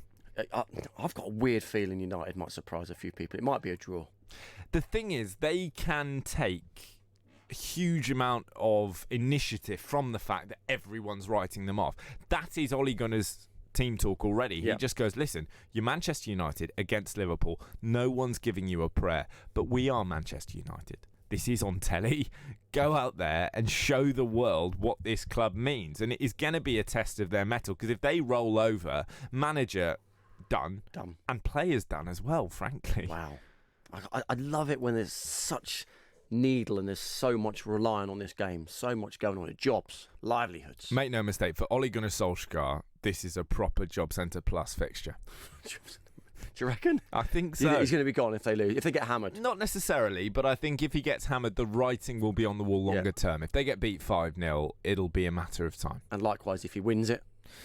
I've got a weird feeling United might surprise a few people. It might be a draw. The thing is, they can take a huge amount of initiative from the fact that everyone's writing them off. That is Ole Gunnar's team talk already. He just goes, listen, you're Manchester United against Liverpool. No one's giving you a prayer, but we are Manchester United. This is on telly. Go out there and show the world what this club means. And it is going to be a test of their mettle, because if they roll over, manager done, and players done as well, frankly. Wow. I love it when there's such needle and there's so much relying on this game, so much going on, jobs, livelihoods. Make no mistake, for Ole Gunnar Solskjaer, this is a proper Job Centre Plus fixture. Do you reckon? I think so. He's going to be gone if they lose, if they get hammered. Not necessarily, but I think if he gets hammered, the writing will be on the wall longer term. If they get beat 5-0, it'll be a matter of time. And likewise, if he wins it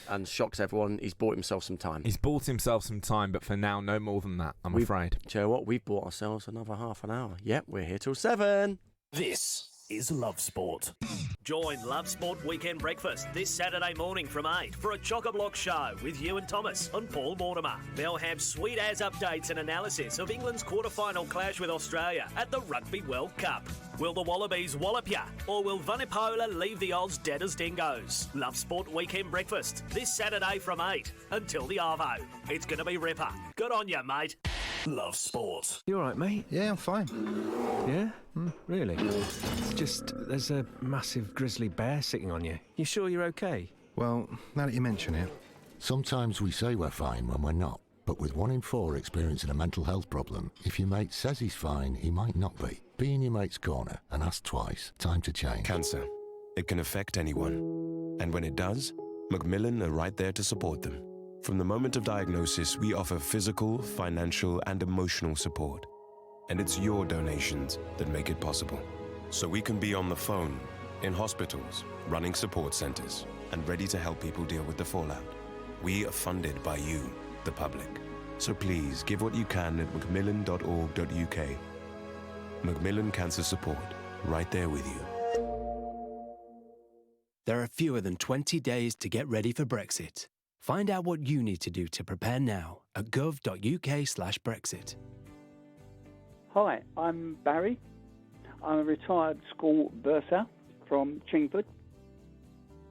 and shocks everyone, he's bought himself some time. He's bought himself some time, but for now, no more than that, I'm afraid. Do you know what? We've bought ourselves another half an hour. Yep, we're here till 7. This is Love Sport. Join Love Sport Weekend Breakfast this Saturday morning from 8 for a chock-a-block show with Ewan Thomas and Paul Mortimer. They'll have sweet-as updates and analysis of England's quarter-final clash with Australia at the Rugby World Cup. Will the Wallabies wallop ya, or will Vunipola leave the Oz dead as dingoes? Love Sport Weekend Breakfast this Saturday from 8 until the Arvo. It's going to be ripper. Good on you, mate. Love Sport. You all right, mate? Yeah, I'm fine. Yeah? Really? It's just, there's a massive grizzly bear sitting on you. You sure you're okay? Well, now that you mention it. Sometimes we say we're fine when we're not. But with 1 in 4 experiencing a mental health problem, if your mate says he's fine, he might not be. Be in your mate's corner and ask twice. Time to change. Cancer. It can affect anyone. And when it does, Macmillan are right there to support them. From the moment of diagnosis, we offer physical, financial, and emotional support. And it's your donations that make it possible. So we can be on the phone, in hospitals, running support centers, and ready to help people deal with the fallout. We are funded by you, the public. So please give what you can at macmillan.org.uk. Macmillan Cancer Support, right there with you. There are fewer than 20 days to get ready for Brexit. Find out what you need to do to prepare now at gov.uk/Brexit. Hi, I'm Barry. I'm a retired school bursar from Chingford.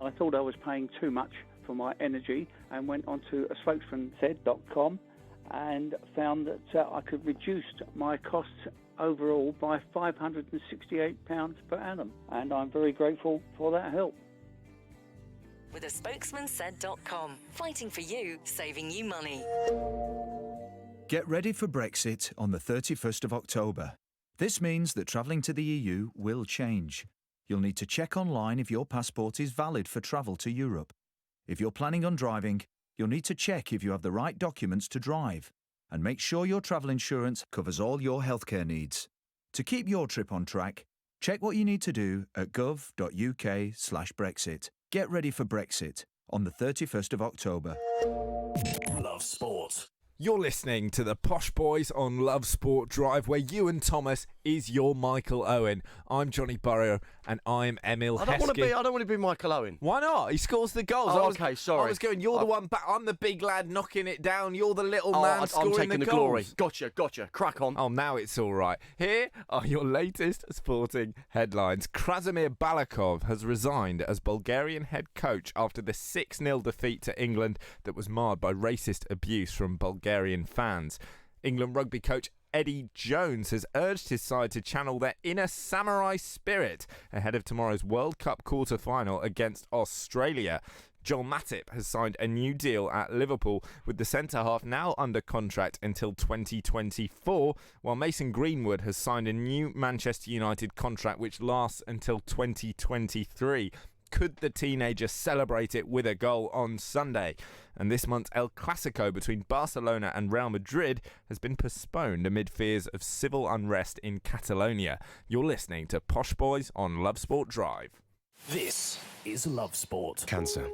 I thought I was paying too much for my energy and went onto a spokesman said.com and found that I could reduce my costs overall by £568 per annum, and I'm very grateful for that help. With a spokesmansaid.com. Fighting for you, saving you money. Get ready for Brexit on the 31st of October. This means that travelling to the EU will change. You'll need to check online if your passport is valid for travel to Europe. If you're planning on driving, you'll need to check if you have the right documents to drive. And make sure your travel insurance covers all your healthcare needs. To keep your trip on track, check what you need to do at gov.uk/Brexit. Get ready for Brexit on the 31st of October. Love Sport. You're listening to the Posh Boys on Love Sport Drive, where Ewan Thomas is your Michael Owen. I'm Johnny Burrow, and I'm Emil Heskey. I don't want to be Michael Owen. Why not? He scores the goals. Oh, okay, sorry. I was going, you're the one back. I'm the big lad knocking it down. You're the little man scoring I'm taking the goals. glory. Gotcha. Crack on. Oh, now it's all right. Here are your latest sporting headlines. Krasimir Balakov has resigned as Bulgarian head coach after the 6-0 defeat to England that was marred by racist abuse from Bulgarian fans. England rugby coach Eddie Jones has urged his side to channel their inner samurai spirit ahead of tomorrow's World Cup quarter-final against Australia. Joel Matip has signed a new deal at Liverpool, with the centre-half now under contract until 2024, while Mason Greenwood has signed a new Manchester United contract which lasts until 2023. Could the teenager celebrate it with a goal on Sunday? And this month's El Clasico between Barcelona and Real Madrid has been postponed amid fears of civil unrest in Catalonia. You're listening to Posh Boys on Love Sport Drive. This is Love Sport. Cancer.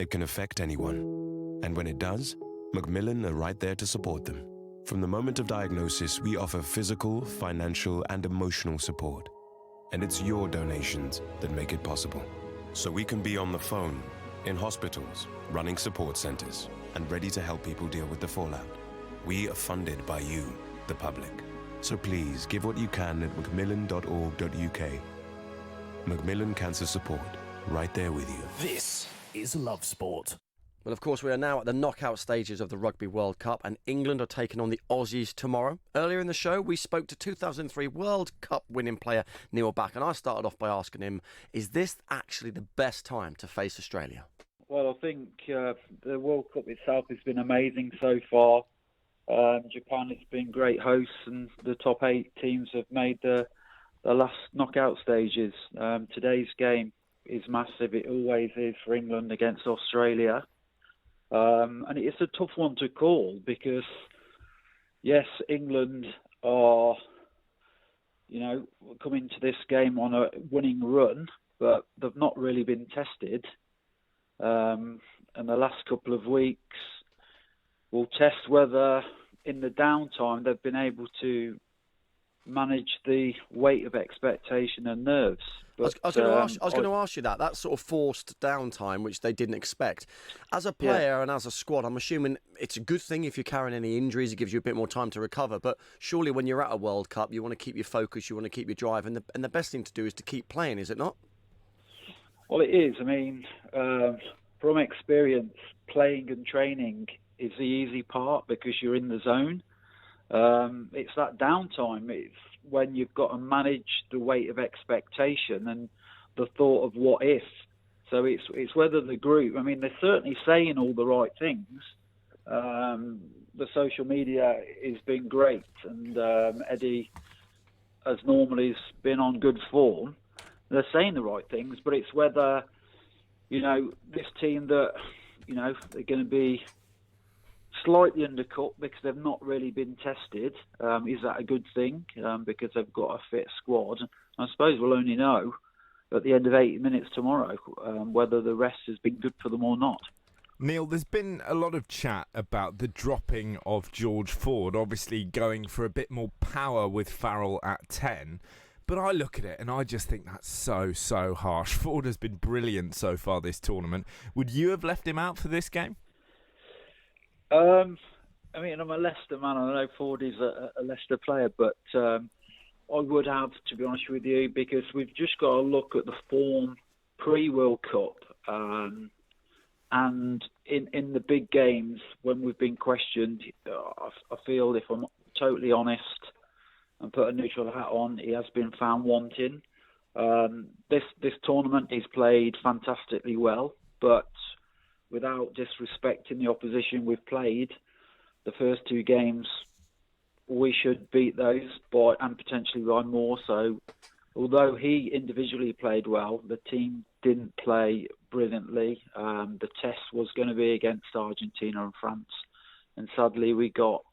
It can affect anyone. And when it does, Macmillan are right there to support them. From the moment of diagnosis, we offer physical, financial, and emotional support. And it's your donations that make it possible. So we can be on the phone, in hospitals, running support centres, and ready to help people deal with the fallout. We are funded by you, the public. So please give what you can at macmillan.org.uk. Macmillan Cancer Support, right there with you. This is Love Sport. Well, of course, we are now at the knockout stages of the Rugby World Cup, and England are taking on the Aussies tomorrow. Earlier in the show, we spoke to 2003 World Cup winning player Neil Back, and I started off by asking him, is this actually the best time to face Australia? Well, I think the World Cup itself has been amazing so far. Japan has been great hosts, and the top 8 teams have made the last knockout stages. Today's game is massive. It always is for England against Australia. And it's a tough one to call because, yes, England are, coming to this game on a winning run, but they've not really been tested. And the last couple of weeks will test whether in the downtime they've been able to manage the weight of expectation and nerves. But, I was going to ask you that sort of forced downtime, which they didn't expect. As a player and as a squad, I'm assuming it's a good thing if you're carrying any injuries. It gives you a bit more time to recover. But surely when you're at a World Cup, you want to keep your focus, you want to keep your drive, and the best thing to do is to keep playing, is it not? Well, it is. I mean, from experience, playing and training is the easy part because you're in the zone. It's that downtime. It's when you've got to manage the weight of expectation and the thought of what if. So it's whether the group. I mean, they're certainly saying all the right things. The social media has been great, and Eddie, as normally, has been on good form. They're saying the right things, but it's whether this team that they're going to be slightly undercut because they've not really been tested. Is that a good thing? Because they've got a fit squad. I suppose we'll only know at the end of 80 minutes tomorrow whether the rest has been good for them or not. Neil, there's been a lot of chat about the dropping of George Ford, obviously going for a bit more power with Farrell at 10. But I look at it and I just think that's so harsh. Ford has been brilliant so far this tournament. Would you have left him out for this game? I mean, I'm a Leicester man. I know Ford is a Leicester player, but I would have, to be honest with you, because we've just got to look at the form pre-World Cup. And in the big games, when we've been questioned, I feel, if I'm totally honest, and put a neutral hat on, he has been found wanting. This tournament he's played fantastically well, but without disrespecting the opposition we've played, the first 2 games we should beat those and potentially by more. So although he individually played well, the team didn't play brilliantly. The test was going to be against Argentina and France, and sadly we got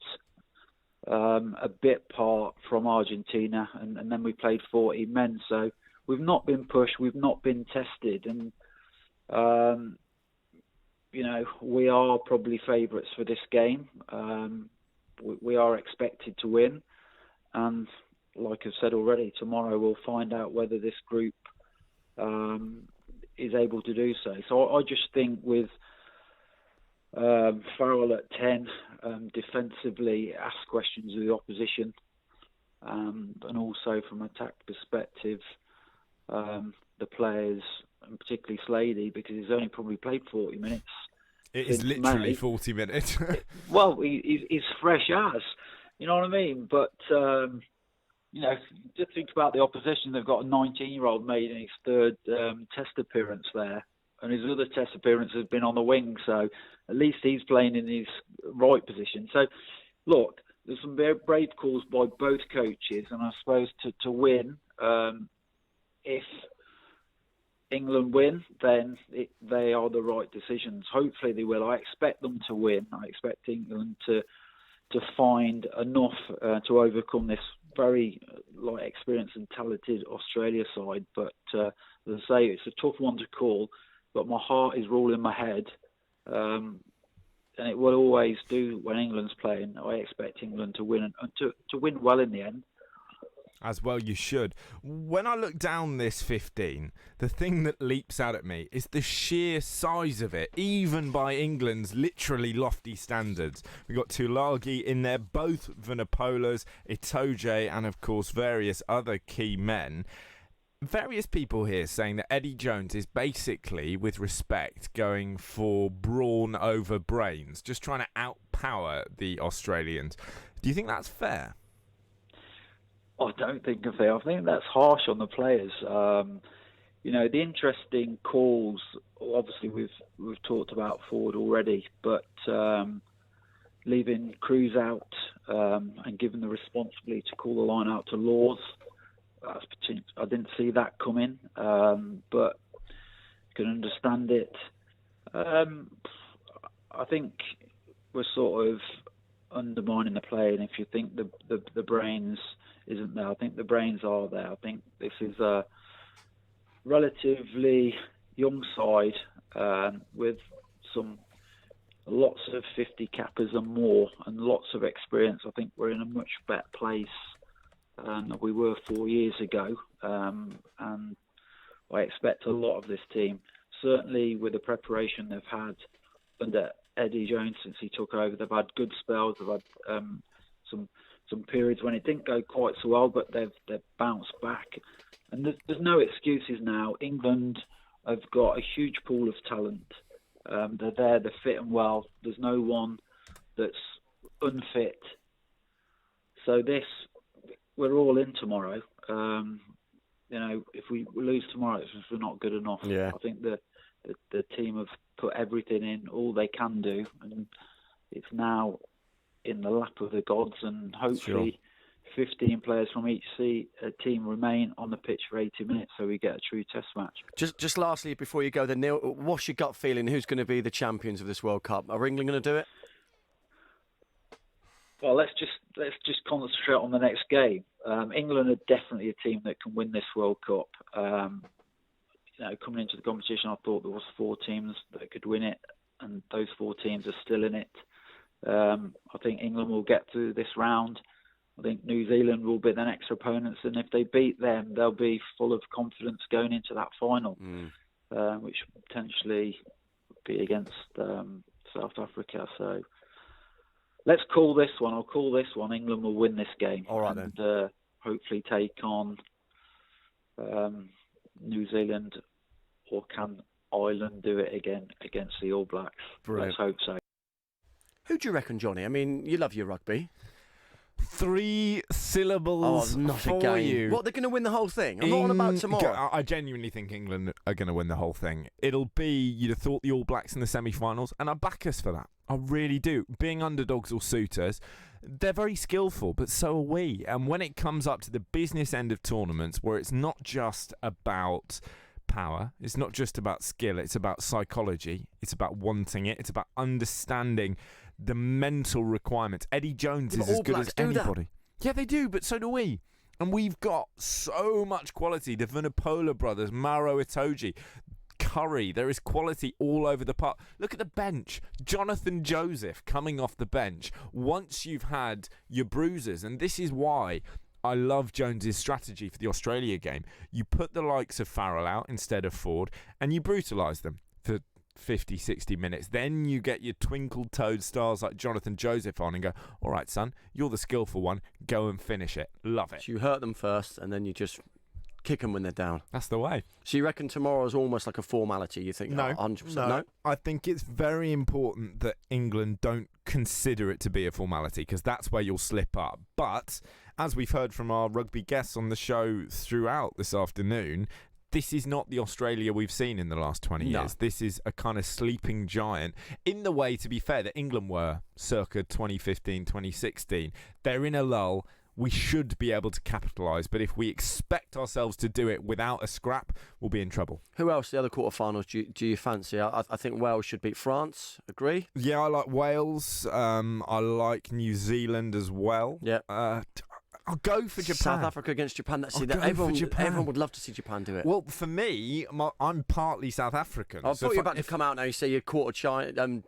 a bit part from Argentina, and then we played 40 men. So we've not been pushed, we've not been tested, and we are probably favourites for this game. We are expected to win, and like I've said already, tomorrow we'll find out whether this group is able to do so. So I just think with Farrell at 10, defensively ask questions of the opposition, and also from an attack perspective, the players, and particularly Slady, because he's only probably played 40 minutes. It is literally 40 minutes. Well, he's fresh as, you know what I mean? But, just think about the opposition. They've got a 19-year-old made in his 3rd test appearance there, and his other test appearance has been on the wing, so at least he's playing in his right position. So, look, there's some very brave calls by both coaches, and I suppose to win, if England win, then they are the right decisions. Hopefully they will. I expect them to win. I expect England to find enough to overcome this very experienced and talented Australia side. But as I say, it's a tough one to call. But my heart is ruling my head, and it will always do when England's playing. I expect England to win and to win well in the end. As well you should. When I look down this 15, the thing that leaps out at me is the sheer size of it, even by England's literally lofty standards. We've got Tulagi in there, both Vunipolas, Itoje, and of course various other key men. Various people here saying that Eddie Jones is basically, with respect, going for brawn over brains, just trying to outpower the Australians. Do you think that's fair? I don't think of it. I think that's harsh on the players. The interesting calls, obviously we've talked about Ford already, but leaving Cruz out and giving the responsibility to call the line out to Laws, I didn't see that coming, but can understand it. I think we're sort of undermining the play, and if you think the brains isn't there, I think the brains are there. I think this is a relatively young side with lots of 50 cappers and more, and lots of experience. I think we're in a much better place than we were 4 years ago, and I expect a lot of this team. Certainly with the preparation they've had under Eddie Jones since he took over, they've had good spells. They've had some periods when it didn't go quite so well, but they've bounced back. And there's no excuses now. England have got a huge pool of talent. They're there, they're fit and well. There's no one that's unfit. So we're all in tomorrow. If we lose tomorrow, it's just we're not good enough. Yeah. I think the team have put everything in, all they can do, and it's now in the lap of the gods, and hopefully 15 players from each team remain on the pitch for 80 minutes so we get a true test match. Just lastly, before you go there, Neil, what's your gut feeling? Who's going to be the champions of this World Cup? Are England going to do it? Well, let's just concentrate on the next game. England are definitely a team that can win this World Cup. Coming into the competition, I thought there was 4 teams that could win it, and those 4 teams are still in it. I think England will get through this round. I think New Zealand will be the next opponents, and if they beat them, they'll be full of confidence going into that final, which potentially be against South Africa. So let's call this one. I'll call this one. England will win this game. All right, and hopefully take on New Zealand, or can Ireland do it again against the All Blacks? Brilliant. Let's hope so. Who do you reckon, Johnny? I mean, you love your rugby. 3 syllables not for again. you. What, they're going to win the whole thing? I'm not on about tomorrow. I genuinely think England are going to win the whole thing. It'll be, you'd have thought, the All Blacks in the semi-finals, and I back us for that. I really do. Being underdogs will suit us. They're very skillful, but so are we. And when it comes up to the business end of tournaments, where it's not just about power, it's not just about skill, it's about psychology, it's about wanting it, it's about understanding the mental requirements. Eddie Jones is as good as anybody. Yeah, they do, but so do we. And we've got so much quality. The Vunipola brothers, Maro Itoje, Curry. There is quality all over the park. Look at the bench. Jonathan Joseph coming off the bench. Once you've had your bruises, and this is why I love Jones's strategy for the Australia game. You put the likes of Farrell out instead of Ford, and you brutalise them for 50, 60 minutes. Then you get your twinkle-toed stars like Jonathan Joseph on and go, all right, son, you're the skillful one. Go and finish it. Love it. So you hurt them first, and then you just kick them when they're down. That's the way. So you reckon tomorrow's almost like a formality? You think? No, 100%? no. I think it's very important that England don't consider it to be a formality, because that's where you'll slip up. But as we've heard from our rugby guests on the show throughout this afternoon, this is not the Australia we've seen in the last 20 years. This is a kind of sleeping giant in the way, to be fair, that England were circa 2015, 2016. They're in a lull. We should be able to capitalise, but if we expect ourselves to do it without a scrap, we'll be in trouble. Who else, the other quarterfinals, do you fancy? I think Wales should beat France. Agree? Yeah, I like Wales. I like New Zealand as well. Yeah. I'll go for Japan. South Africa against Japan. Everyone would love to see Japan do it. Well, for me, I'm partly South African. I thought you were about to come out now. You say you're quarter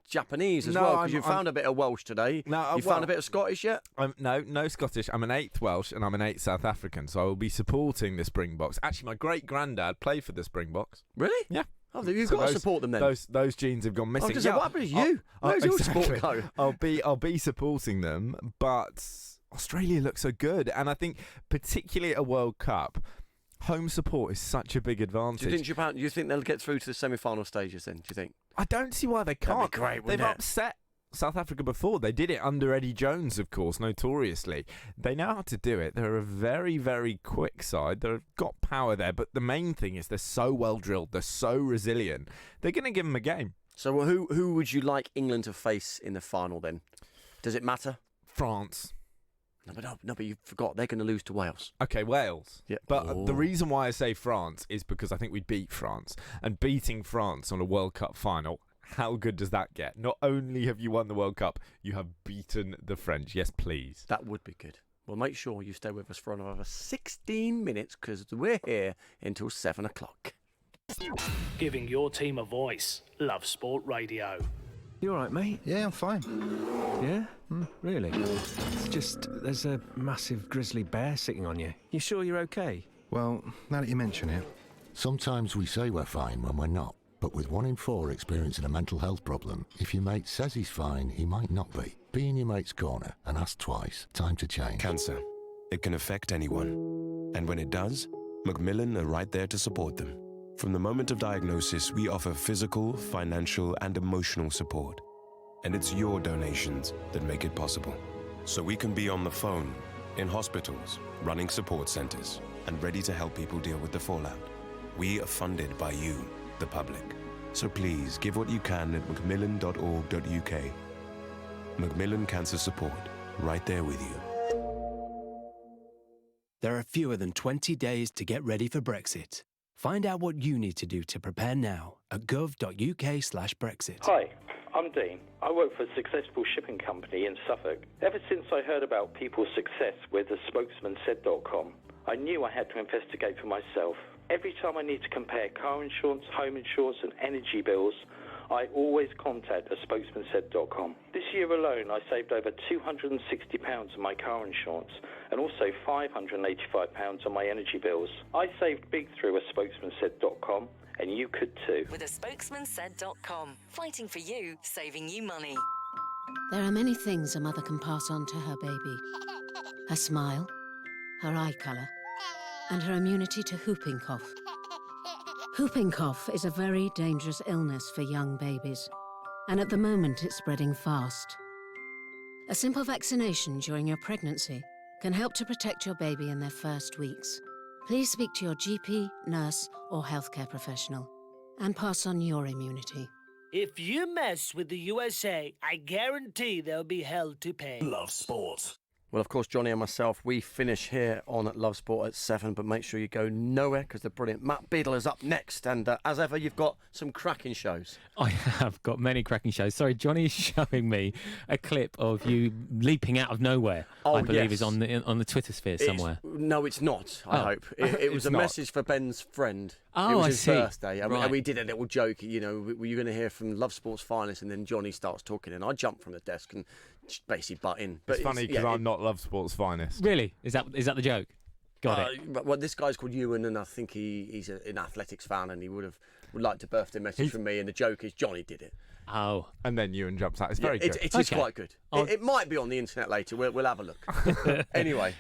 Japanese as well, because you found a bit of Welsh today. You found a bit of Scottish yet? No Scottish. I'm an 8th Welsh and I'm an 8th South African, so I will be supporting the Springboks. Actually, my great-granddad played for the Springboks. Really? Yeah. Oh, you've got to support them then. Those genes have gone missing. What happened to you? Where's your sport go? I'll be supporting them, but Australia looks so good, and I think particularly at a World Cup, home support is such a big advantage. Do you think Japan? Do you think they'll get through to the semi-final stages then? Do you think? I don't see why they can't. That'd be great, They've upset South Africa before. They did it under Eddie Jones, of course, notoriously. They know how to do it. They're a very, very quick side. They've got power there, but the main thing is they're so well drilled. They're so resilient. They're going to give them a game. So who would you like England to face in the final then? Does it matter? France. No, but you forgot they're going to lose to Wales. Okay, Wales. Yeah. But the reason why I say France is because I think we'd beat France. And beating France on a World Cup final, how good does that get? Not only have you won the World Cup, you have beaten the French. Yes, please. That would be good. Well, make sure you stay with us for another 16 minutes, because we're here until 7 o'clock. Giving your team a voice. Love Sport Radio. You all right, mate? Yeah, I'm fine. Yeah? Really? It's just, there's a massive grizzly bear sitting on you. You sure you're okay? Well, now that you mention it. Sometimes we say we're fine when we're not. But with 1 in 4 experiencing a mental health problem, if your mate says he's fine, he might not be. Be in your mate's corner and ask twice. Time to change. Cancer. It can affect anyone. And when it does, Macmillan are right there to support them. From the moment of diagnosis, we offer physical, financial, and emotional support. And it's your donations that make it possible. So we can be on the phone, in hospitals, running support centers, and ready to help people deal with the fallout. We are funded by you, the public. So please give what you can at macmillan.org.uk. Macmillan Cancer Support, right there with you. There are fewer than 20 days to get ready for Brexit. Find out what you need to do to prepare now at gov.uk/Brexit. Hi, I'm Dean. I work for a successful shipping company in Suffolk. Ever since I heard about people's success with the spokesmansaid.com, I knew I had to investigate for myself. Every time I need to compare car insurance, home insurance and energy bills, I always contact a spokesmansaid.com. This year alone, I saved over £260 on my car insurance and also £585 on my energy bills. I saved big through a spokesmansaid.com, and you could too. With a spokesmansaid.com, fighting for you, saving you money. There are many things a mother can pass on to her baby. Her smile, her eye colour, and her immunity to whooping cough. Whooping cough is a very dangerous illness for young babies, and at the moment it's spreading fast. A simple vaccination during your pregnancy can help to protect your baby in their first weeks. Please speak to your GP, nurse, or healthcare professional and pass on your immunity. If you mess with the USA, I guarantee they'll be held to pay. Love Sport. Well, of course, Johnny and myself, we finish here on Love Sport at 7, but make sure you go nowhere because the brilliant Matt Beadle is up next. And as ever, you've got some cracking shows. I have got many cracking shows. Sorry, Johnny is showing me a clip of you leaping out of nowhere. I believe is on the Twitter sphere somewhere. No, it's not, I hope. It was a message for Ben's friend. Oh, it was I his see. birthday, and Right. we did a little joke, you know, were you going to hear from Love Sport's finest? And then Johnny starts talking, and I jump from the desk and just basically butt in. But it's funny because I'm not Love Sport's finest. Really? Is that the joke? Got it. Well, this guy's called Ewan, and I think he's an athletics fan, and he would liked a birthday message from me, and the joke is Johnny did it. Oh. And then Ewan jumps out. It's very good. It is quite good. It might be on the internet later. We'll have a look. Anyway,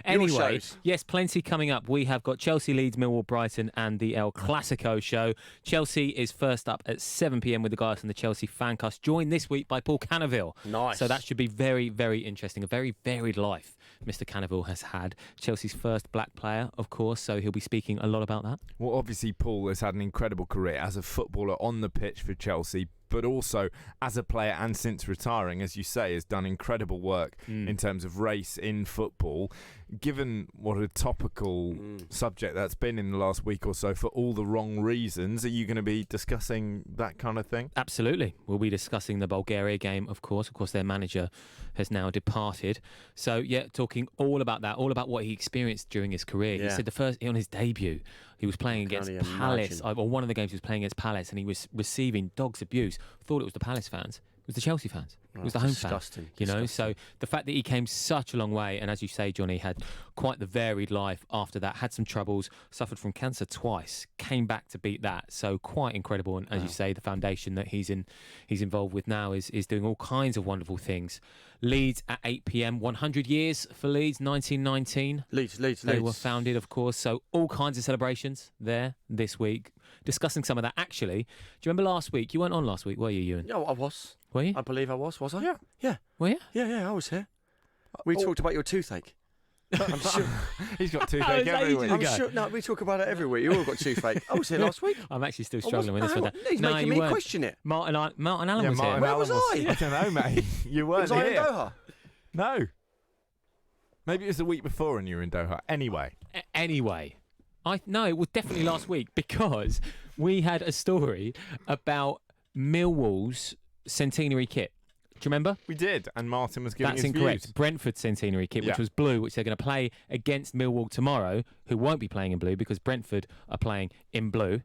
yes, plenty coming up. We have got Chelsea, Leeds, Millwall, Brighton, and the El Clasico show. Chelsea is first up at 7 p.m. with the guys from the Chelsea Fancast, joined this week by Paul Canaville. Nice. So that should be very, very interesting. A very varied life Mr. Canaville has had. Chelsea's first black player, of course, so he'll be speaking a lot about that. Well, obviously, Paul has had an incredible career as a footballer on the pitch for Chelsea, but also as a player and since retiring, as you say, has done incredible work in terms of race in football. Given what a topical subject that's been in the last week or so for all the wrong reasons, are you going to be discussing that kind of thing? Absolutely. We'll be discussing the Bulgaria game, of course. Of course, their manager has now departed. So, yeah, talking all about that, all about what he experienced during his career. Yeah. He said on his debut, he was playing against only Palace, imagine. or one of the games he was playing against Palace, and he was receiving dogs' abuse. Thought it was the Palace fans. It was the Chelsea fans. It was the home fans. Disgusting. So the fact that he came such a long way, and as you say, Johnny, had quite the varied life after that, had some troubles, suffered from cancer twice, came back to beat that. So quite incredible. And as you say, the foundation that he's involved with now is doing all kinds of wonderful things. Leeds at 8 p.m. 100 years for Leeds, 1919. Leeds. They were founded, of course. So all kinds of celebrations there this week. Discussing some of that, actually. Do you remember last week? You weren't on last week, were you, Ewan? No, I was. Were you? I believe I was I? Yeah. Yeah. Were you? Yeah, I was here. We talked about your toothache. I'm sure. He's got toothache every week. I'm sure. No, we talk about it every week. You all got toothache. I was here last week. I'm actually still struggling with this one. He's making me question it. Martin Allen was Martin here. Where was I? I don't know, mate. You weren't Was I in here. Doha? No. Maybe it was the week before and you were in Doha. Anyway. No, it was definitely last week because we had a story about Millwall's centenary kit. Do you remember? We did, and Martin was giving That's his incorrect. views. Brentford's centenary kit, which was blue, which they're going to play against Millwall tomorrow, who won't be playing in blue because Brentford are playing in blue.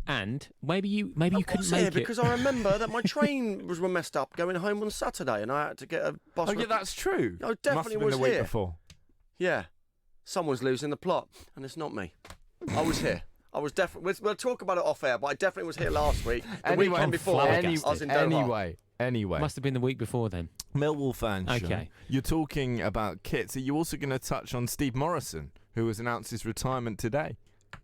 And maybe you couldn't make it because I remember that my train was messed up going home on Saturday, and I had to get a bus. Oh, yeah, that's true. I definitely Must have been was the week here. before. Yeah, someone's losing the plot, and it's not me. I was here. I was definitely. We'll talk about it off air, but I definitely was here last week. The weekend before, I was in Doha. Anyway. Must have been the week before then. Millwall fans. Okay. You're talking about kits. Are you also going to touch on Steve Morrison, who has announced his retirement today?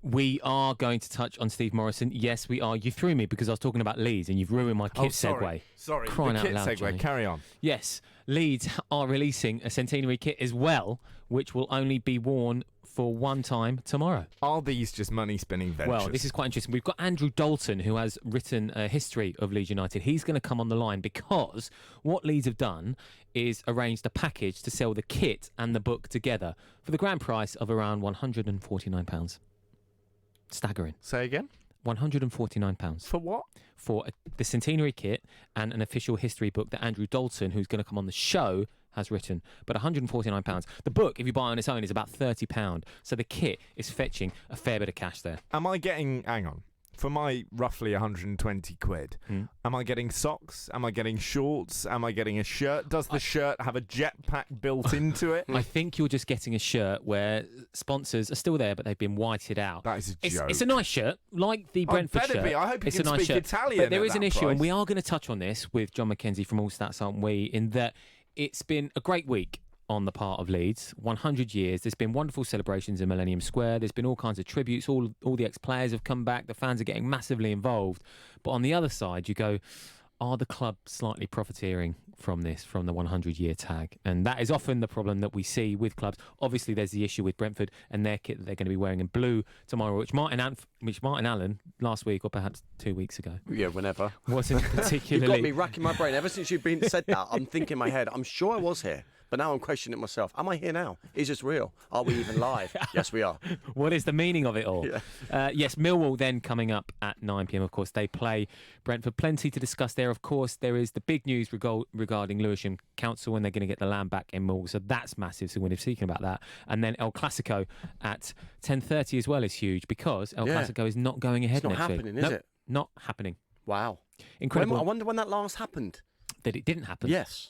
We are going to touch on Steve Morrison. Yes, we are. You threw me because I was talking about Leeds and you've ruined my kit segue. Sorry, Crying the out kit loud, segue. Johnny. Carry on. Yes, Leeds are releasing a centenary kit as well, which will only be worn for one time tomorrow. Are these just money-spinning ventures? Well, this is quite interesting. We've got Andrew Dalton, who has written a history of Leeds United. He's going to come on the line because what Leeds have done is arranged a package to sell the kit and the book together for the grand price of around £149. Staggering. Say again? £149. For what? For the centenary kit and an official history book that Andrew Dalton, who's going to come on the show, has written. But £149. The book, if you buy on its own, is about £30. So the kit is fetching a fair bit of cash there. Am I getting... Hang on. For my roughly 120 quid, am I getting socks? Am I getting shorts? Am I getting a shirt? Does the shirt have a jetpack built into it? I think you're just getting a shirt where sponsors are still there, but they've been whited out. That is a joke. It's a nice shirt, like the Brentford better shirt. be. I hope you it's can a nice speak shirt. Italian But there at is an that issue, price. and we are going to touch on this with John McKenzie from All Stats, aren't we? In that it's been a great week on the part of Leeds. 100 years. There's been wonderful celebrations in Millennium Square. There's been all kinds of tributes. All the ex-players have come back. The fans are getting massively involved. But on the other side, you go, are the club slightly profiteering from the 100-year tag, and that is often the problem that we see with clubs. Obviously, there's the issue with Brentford and their kit that they're going to be wearing in blue tomorrow, which Martin Allen last week or perhaps 2 weeks ago, whenever, wasn't particularly. You've got me racking my brain ever since you've said that. I'm thinking in my head, I'm sure I was here. But now I'm questioning it myself. Am I here now? Is this real? Are we even live? Yes, we are. What is the meaning of it all? Yes, Millwall then coming up at 9 p.m. Of course, they play Brentford. Plenty to discuss there. Of course, there is the big news regarding Lewisham Council, and they're going to get the land back in Millwall. So that's massive. So we're going to be speaking about that. And then El Clasico at 10:30 as well is huge, because El Clasico is not going ahead next week. It's not happening, is it? Not happening. Wow. Incredible. I wonder when that last happened. That it didn't happen? Yes.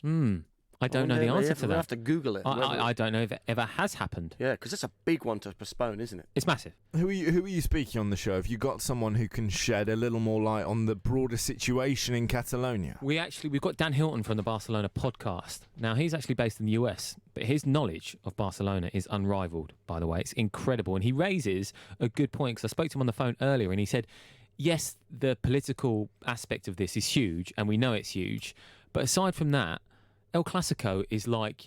I don't know the answer to that. We'll have to Google it. I don't know if it ever has happened. Yeah, because it's a big one to postpone, isn't it? It's massive. Who are you speaking on the show? Have you got someone who can shed a little more light on the broader situation in Catalonia? We've got Dan Hilton from the Barcelona podcast. Now, he's actually based in the US, but his knowledge of Barcelona is unrivaled, by the way. It's incredible. And he raises a good point, because I spoke to him on the phone earlier, and he said, yes, the political aspect of this is huge, and we know it's huge. But aside from that, El Clasico is like,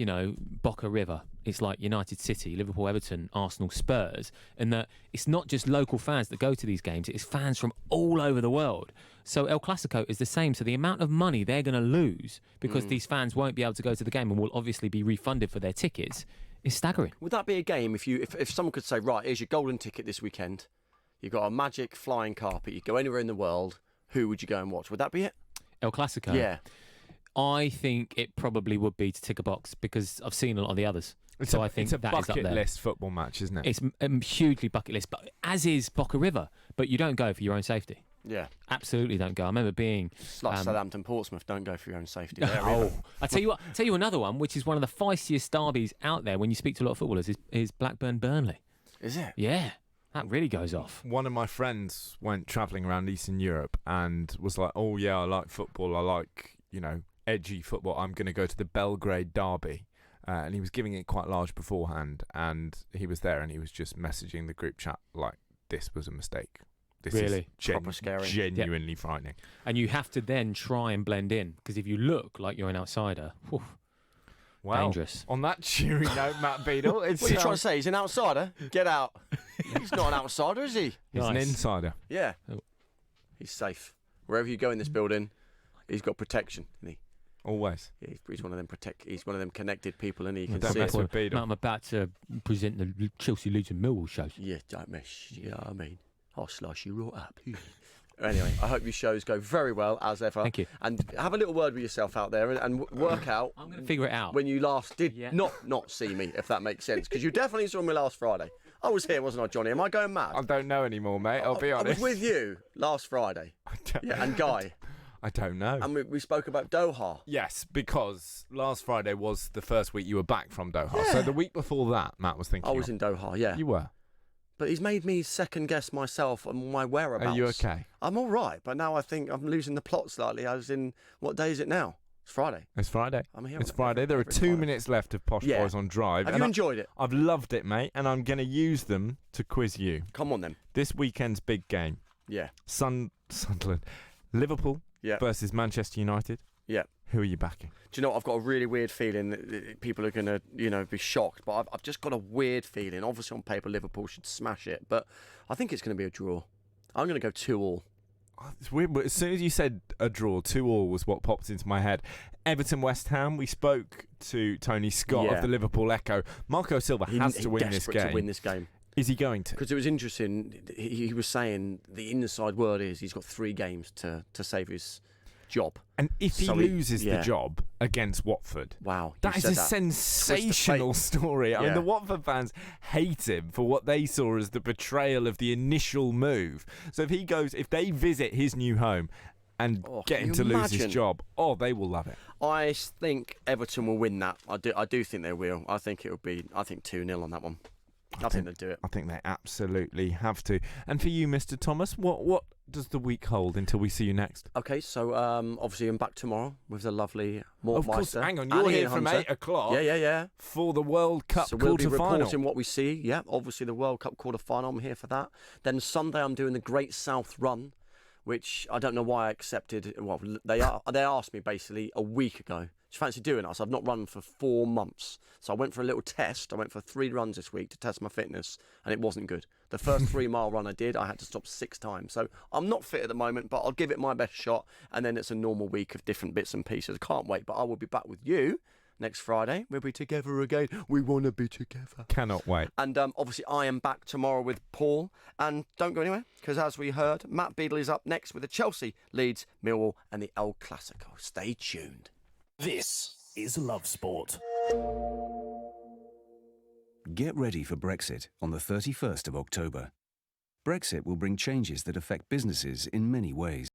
Boca River. It's like United City, Liverpool, Everton, Arsenal, Spurs, and that it's not just local fans that go to these games, it's fans from all over the world. So El Clasico is the same. So the amount of money they're going to lose because these fans won't be able to go to the game and will obviously be refunded for their tickets is staggering. Would that be a game if someone could say, right, here's your golden ticket this weekend, you've got a magic flying carpet, you go anywhere in the world, who would you go and watch? Would that be it? El Clasico? Yeah. I think it probably would be to tick a box, because I've seen a lot of the others. I think it's a that is up bucket there. list football match, isn't it? It's hugely bucket list, but as is Boca River. But you don't go for your own safety. Yeah. Absolutely don't go. I remember being... It's like Southampton, Portsmouth, don't go for your own safety. I tell you another one, which is one of the feistiest derbies out there when you speak to a lot of footballers, is Blackburn-Burnley. Is it? Yeah. That really goes off. One of my friends went travelling around Eastern Europe and was like, oh yeah, I like football, I like, edgy football, I'm going to go to the Belgrade derby. And he was giving it quite large beforehand, and he was there and he was just messaging the group chat like, this was a mistake. This really? Is proper scary. Genuinely frightening. And you have to then try and blend in, because if you look like you're an outsider, dangerous. On that cheery note, Matt Beadle, what are you trying to say? He's an outsider? Get out. He's not an outsider, is he? He's an insider. Yeah. He's safe. Wherever you go in this building, he's got protection, isn't he? Always. Yeah, he's one of them He's one of them connected people, and he can don't see mess it. with Beadle. I'm about to present the Chelsea, Leeds and Millwall shows. Yeah, don't mess. You know what I mean? I'll slice you right up. Anyway, I hope your shows go very well, as ever. Thank you. And have a little word with yourself out there and work out. I'm going to figure it out. When you last did not see me, if that makes sense. Because you definitely saw me last Friday. I was here, wasn't I, Johnny? Am I going mad? I don't know anymore, mate. I'll be honest. I was with you last Friday. And Guy. I don't know. And we spoke about Doha. Yes, because last Friday was the first week you were back from Doha. Yeah. So the week before that, Matt was thinking. I was in Doha, yeah. You were. But he's made me second guess myself and my whereabouts. Are you okay? I'm all right, but now I think I'm losing the plot slightly. As in, what day is it now? It's Friday. It's Friday. I'm here. It's Friday. There are 2 minutes left of Posh Boys on Drive. Have you enjoyed it? I've loved it, mate, and I'm going to use them to quiz you. Come on, then. This weekend's big game. Yeah. Sunderland. Liverpool versus Manchester United. Yeah. Who are you backing? Do you know what? I've got a really weird feeling that people are going to, be shocked. But I've just got a weird feeling. Obviously, on paper, Liverpool should smash it. But I think it's going to be a draw. I'm going to go 2-2. It's weird, but as soon as you said a draw, 2-2 was what popped into my head. Everton West Ham, we spoke to Tony Scott of the Liverpool Echo. Marco Silva has to win this game. To win this game. Is he going to? Because it was interesting. He was saying the inside word is he's got 3 games to save his job. And if he loses the job against Watford, wow, that is a sensational story. I mean, the Watford fans hate him for what they saw as the betrayal of the initial move. So if they visit his new home and get him to lose his job, they will love it. I think Everton will win that. I do think they will. I think it will be 2-0 on that one. I think they'll do it. I think they absolutely have to. And for you, Mr. Thomas, what does the week hold until we see you next? Okay, so obviously I'm back tomorrow with the lovely Mortmeister. Of course, hang on, you're here from 8 o'clock. Yeah. For the World Cup so we'll be quarter-final. reporting what we see. Yeah, obviously the World Cup quarter-final. I'm here for that. Then Sunday I'm doing the Great South Run, which I don't know why I accepted. Well, they asked me basically a week ago you fancy doing it? So I've not run for 4 months. So I went for a little test. I went for 3 runs this week to test my fitness, and it wasn't good. The first 3-mile run I did, I had to stop 6 times. So I'm not fit at the moment, but I'll give it my best shot, and then it's a normal week of different bits and pieces. I can't wait, but I will be back with you next Friday. We'll be together again. We want to be together. Cannot wait. And obviously I am back tomorrow with Paul. And don't go anywhere, because as we heard, Matt Beadle is up next with the Chelsea, Leeds, Millwall and the El Clasico. Stay tuned. This is Love Sport. Get ready for Brexit on the 31st of October. Brexit will bring changes that affect businesses in many ways.